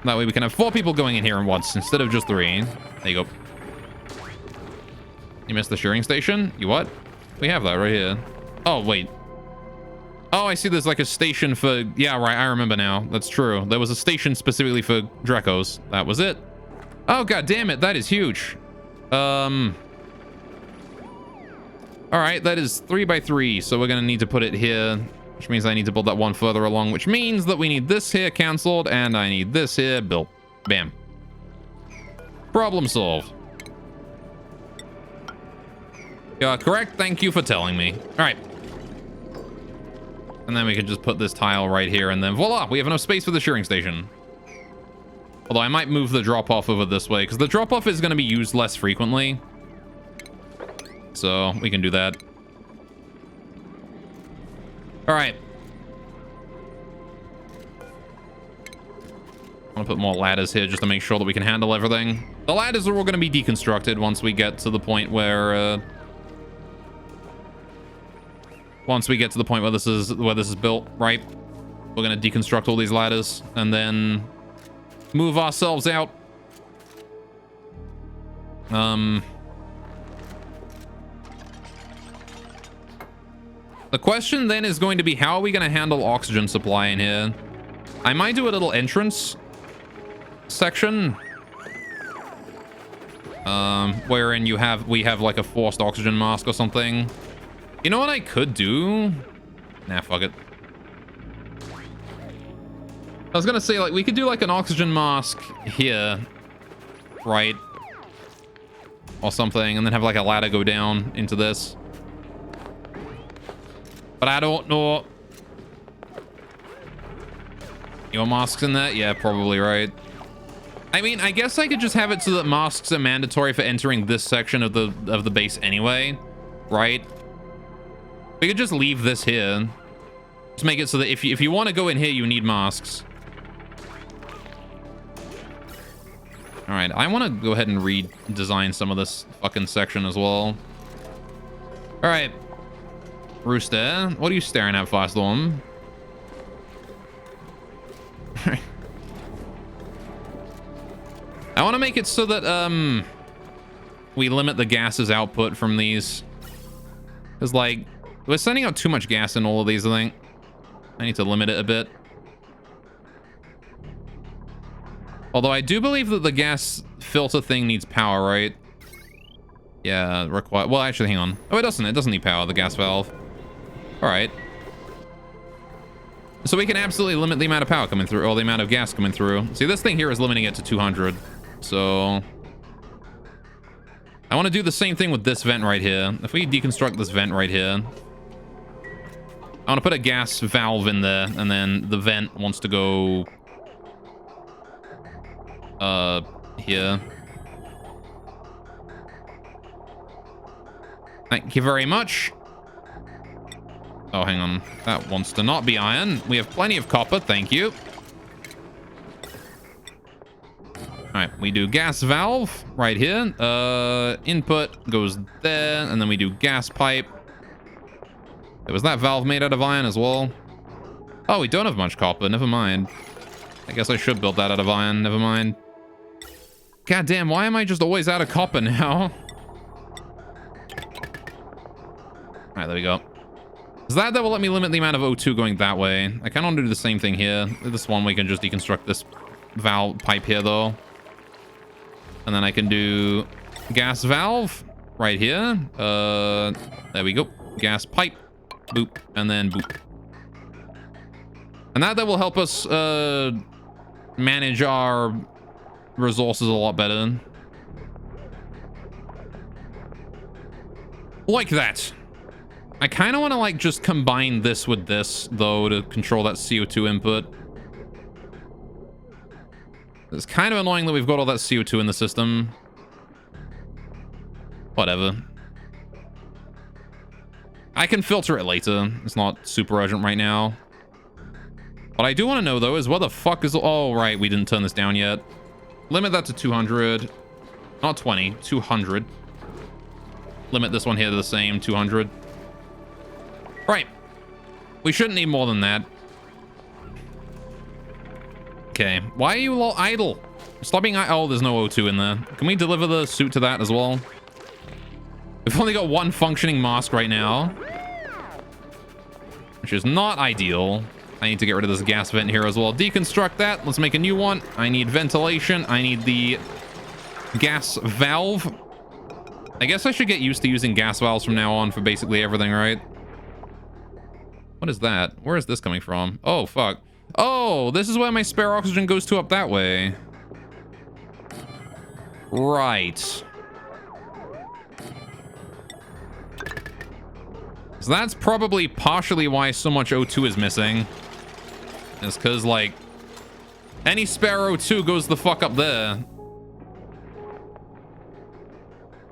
That way we can have 4 people going in here at once instead of just 3. There you go. You missed the shearing station? You what? We have that right here. Oh, wait. Oh, I see there's like a station for... Yeah, right, I remember now. That's true. There was a station specifically for Drecos. That was it. Oh, god damn it. That is huge. All right, that is 3 by 3. So we're going to need to put it here, which means I need to build that one further along, which means that we need this here canceled and I need this here built. Bam. Problem solved. Correct. Thank you for telling me. All right. And then we can just put this tile right here and then voila, we have enough space for the shearing station. Although I might move the drop-off over this way because the drop-off is going to be used less frequently. So we can do that. All right. I want to put more ladders here just to make sure that we can handle everything. The ladders are all going to be deconstructed once we get to the point where... Once we get to the point where this is built, right? We're gonna deconstruct all these ladders and then move ourselves out. The question then is going to be, how are we gonna handle oxygen supply in here? I might do a little entrance section, wherein we have like a forced oxygen mask or something. You know what I could do? Nah, fuck it. I was gonna say, like, we could do like an oxygen mask here, right? Or something, and then have like a ladder go down into this. But I don't know. Your masks in that? Yeah, probably, right? I mean, I guess I could just have it so that masks are mandatory for entering this section of the base anyway, right? We could just leave this here. Just make it so that if you want to go in here, you need masks. All right, I want to go ahead and redesign some of this fucking section as well. All right, Rooster, what are you staring at, Firestorm? I want to make it so that we limit the gas's output from these, because like we're sending out too much gas in all of these. I think I need to limit it a bit. Although I do believe that the gas filter thing needs power, right? Yeah, require. Well, actually, hang on. Oh, it doesn't. It doesn't need power, the gas valve. All right. So we can absolutely limit the amount of power coming through, or the amount of gas coming through. See, this thing here is limiting it to 200. So I want to do the same thing with this vent right here. If we deconstruct this vent right here, I want to put a gas valve in there, and then the vent wants to go here. Thank you very much. Oh, hang on. That wants to not be iron. We have plenty of copper. Thank you. All right, we do gas valve right here. Input goes there, and then we do gas pipe. Was that valve made out of iron as well? Oh, we don't have much copper. Never mind. I guess I should build that out of iron. Never mind. God damn, why am I just always out of copper now? All right, there we go. Is that will let me limit the amount of O2 going that way. I kind of want to do the same thing here. This one, we can just deconstruct this valve pipe here, though. And then I can do gas valve right here. There we go. Gas pipe. Boop. And then boop. And that will help us manage our resources a lot better. Like that. I kind of want to like just combine this with this though to control that CO2 input. It's kind of annoying that we've got all that CO2 in the system. Whatever. I can filter it later. It's not super urgent right now. What I do want to know though is what the fuck is... Oh, right. We didn't turn this down yet. Limit that to 200. Not 20. 200. Limit this one here to the same. 200. Right. We shouldn't need more than that. Okay. Why are you all idle? Stop being... Oh, there's no O2 in there. Can we deliver the suit to that as well? We've only got one functioning mask right now, which is not ideal. I need to get rid of this gas vent here as well. Deconstruct that. Let's make a new one. I need ventilation. I need the gas valve. I guess I should get used to using gas valves from now on for basically everything, right? What is that? Where is this coming from? Oh, fuck. Oh, this is where my spare oxygen goes to up that way. Right. So that's probably partially why so much O2 is missing. It's because, like, any spare O2 goes the fuck up there.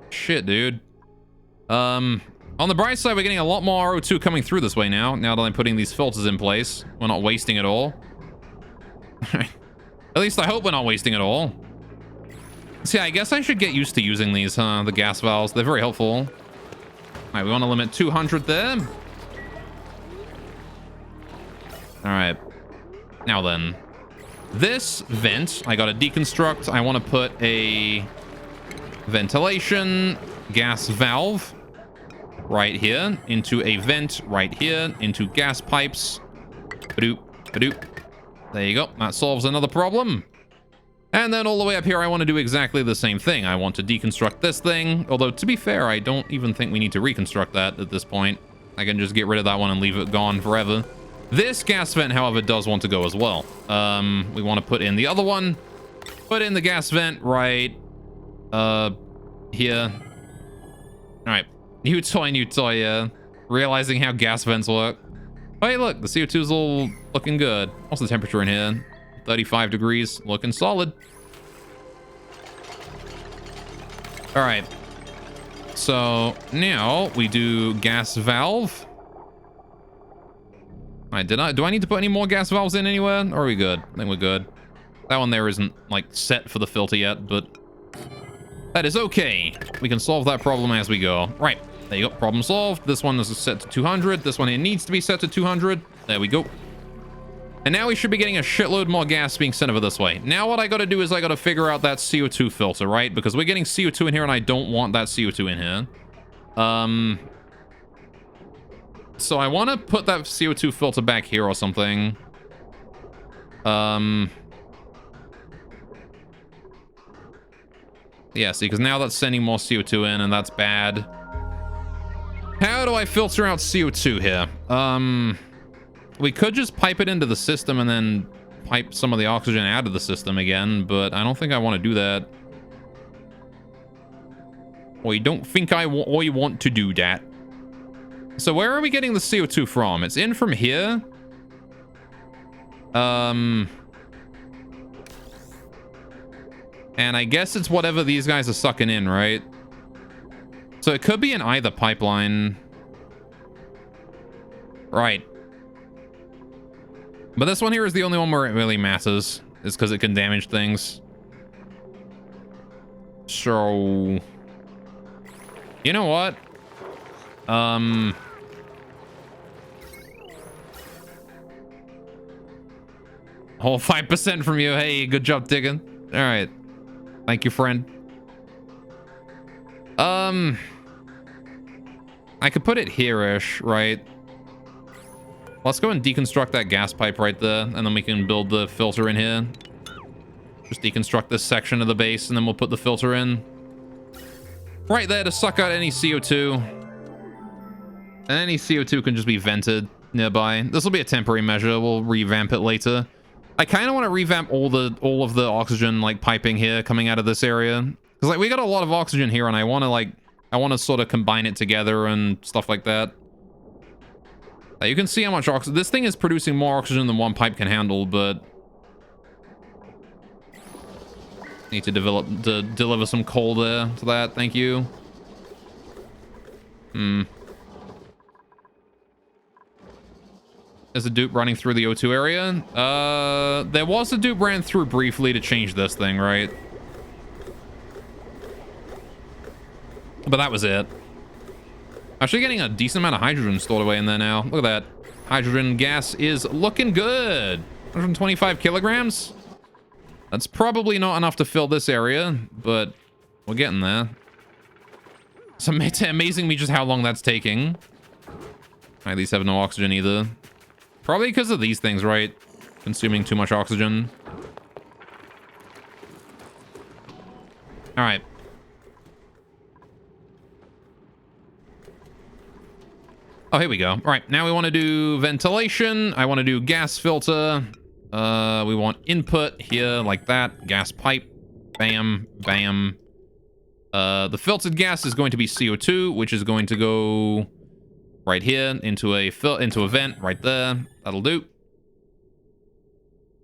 Shit, dude. On the bright side, we're getting a lot more O2 coming through this way now that I'm putting these filters in place. We're not wasting it all. At least I hope we're not wasting it all. See, I guess I should get used to using these, huh? The gas valves. They're very helpful. All right, we want to limit 200 there. All right. Now then. This vent, I got to deconstruct. I want to put a ventilation gas valve right here into a vent right here into gas pipes. Ba-doop, ba-doop. There you go. That solves another problem. And then all the way up here, I want to do exactly the same thing. I want to deconstruct this thing. Although, to be fair, I don't even think we need to reconstruct that at this point. I can just get rid of that one and leave it gone forever. This gas vent, however, does want to go as well. We want to put in the other one. Put in the gas vent right here. All right. New toy, realizing how gas vents work. Oh, hey, look, the CO2's all looking good. What's the temperature in here? 35 degrees, looking solid. All right. So now we do gas valve. All right, do I need to put any more gas valves in anywhere? Or are we good? I think we're good. That one there isn't, like, set for the filter yet, but that is okay. We can solve that problem as we go. Right, there you go. Problem solved. This one is set to 200. This one here needs to be set to 200. There we go. And now we should be getting a shitload more gas being sent over this way. Now what I got to do is I got to figure out that CO2 filter, right? Because we're getting CO2 in here and I don't want that CO2 in here. So I want to put that CO2 filter back here or something. Yeah, see, because now that's sending more CO2 in and that's bad. How do I filter out CO2 here? We could just pipe it into the system and then pipe some of the oxygen out of the system again, but I don't think I want to do that. Or you don't think I want to do that. So where are we getting the CO2 from? It's in from here. And I guess it's whatever these guys are sucking in, right? So it could be in either pipeline. Right. But this one here is the only one where it really matters. Is because it can damage things. So... You know what? Whole 5% from you. Hey, good job digging. All right. Thank you, friend. I could put it here-ish, right? Let's go and deconstruct that gas pipe right there, and then we can build the filter in here. Just deconstruct this section of the base, and then we'll put the filter in. Right there to suck out any CO2. And any CO2 can just be vented nearby. This will be a temporary measure. We'll revamp it later. I kind of want to revamp all of the oxygen, like, piping here coming out of this area. Because, like, we got a lot of oxygen here, and I want to sort of combine it together and stuff like that. You can see how much oxygen... This thing is producing more oxygen than one pipe can handle, but... Need to deliver some coal there to that. Thank you. There's a dupe running through the O2 area. There was a dupe ran through briefly to change this thing, right? But that was it. Actually getting a decent amount of hydrogen stored away in there now. Look at that. Hydrogen gas is looking good. 125 kilograms. That's probably not enough to fill this area, but we're getting there. It's amazing me just how long that's taking. Right, these have no oxygen either. Probably because of these things, right? Consuming too much oxygen. All right. Oh, here we go. All right, now we want to do ventilation. I want to do gas filter. We want input here like that. Gas pipe. Bam, bam. The filtered gas is going to be CO2, which is going to go right here into a vent right there. That'll do.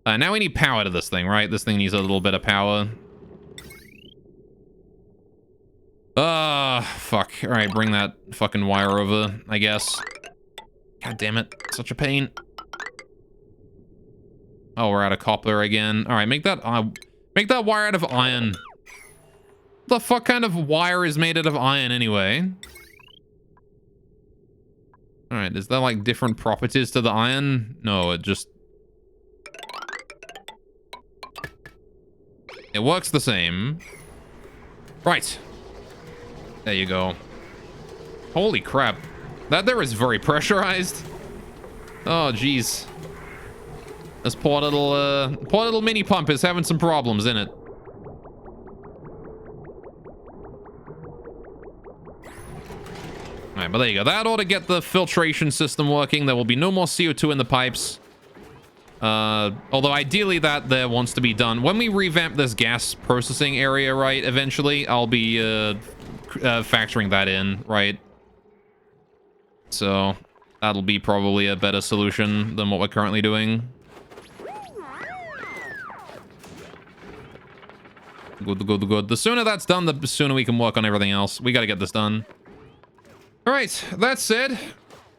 Now we need power to this thing, right? This thing needs a little bit of power. Fuck. All right, bring that fucking wire over, I guess. God damn it. Such a pain. Oh, we're out of copper again. All right, make that wire out of iron. What the fuck kind of wire is made out of iron anyway? All right, is there like different properties to the iron? No, it just... It works the same. Right. There you go. Holy crap. That there is very pressurized. Oh, jeez. This poor little mini pump is having some problems, isn't it? All right, but there you go. That ought to get the filtration system working. There will be no more CO2 in the pipes. Although ideally that there wants to be done. When we revamp this gas processing area, right, eventually, I'll be factoring that in, right? So that'll be probably a better solution than what we're currently doing. Good. The sooner that's done, the sooner we can work on everything else. We got to get this done. All right, that said,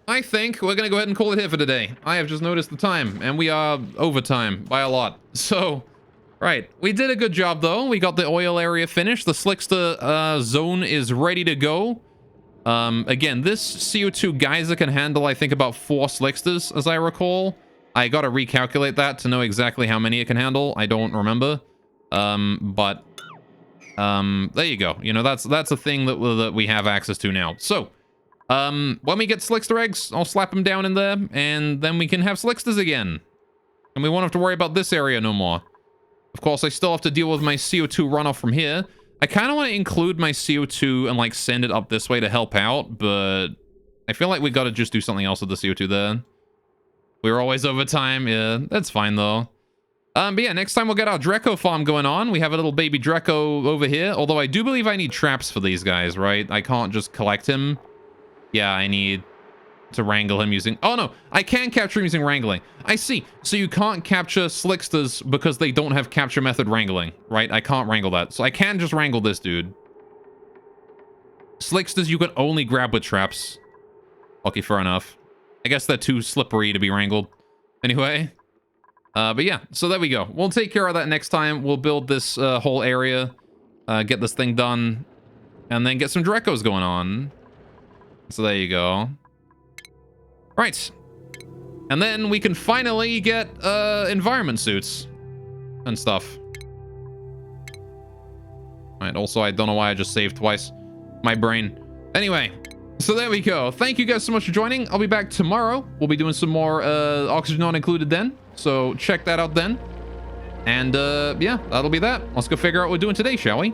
I think we're going to go ahead and call it here for today. I have just noticed the time, and we are over time by a lot. So, Right, we did a good job though. We got the oil area finished. The Slickster zone is ready to go. Again, this CO2 geyser can handle, I think, about 4 Slicksters, as I recall. I gotta recalculate that to know exactly how many it can handle. I don't remember. But there you go. You know, that's a thing that we have access to now. So, when we get Slickster eggs, I'll slap them down in there, and then we can have Slicksters again. And we won't have to worry about this area no more. Of course, I still have to deal with my CO2 runoff from here. I kind of want to include my CO2 and, like, send it up this way to help out, but I feel like we got to just do something else with the CO2 there. We're always over time. Yeah, that's fine, though. But yeah, next time we'll get our Dreco farm going on. We have a little baby Dreco over here, although I do believe I need traps for these guys, right? I can't just collect him. Yeah, I need to wrangle him using... Oh, no, I can capture him using wrangling. I see. So you can't capture Slicksters because they don't have capture method wrangling, right? I can't wrangle that. So I can just wrangle this dude. Slicksters you can only grab with traps. Okay, fair enough. I guess they're too slippery to be wrangled. Anyway. But yeah, so there we go. We'll take care of that next time. We'll build this whole area. Get this thing done. And then get some Drecos going on. So there you go. Right. And then we can finally get environment suits and stuff. Right, also I don't know why I just saved twice. My brain. Anyway, so there we go. Thank you guys so much for joining. I'll be back tomorrow. We'll be doing some more Oxygen Not Included then. So check that out then. And yeah, that'll be that. Let's go figure out what we're doing today, shall we?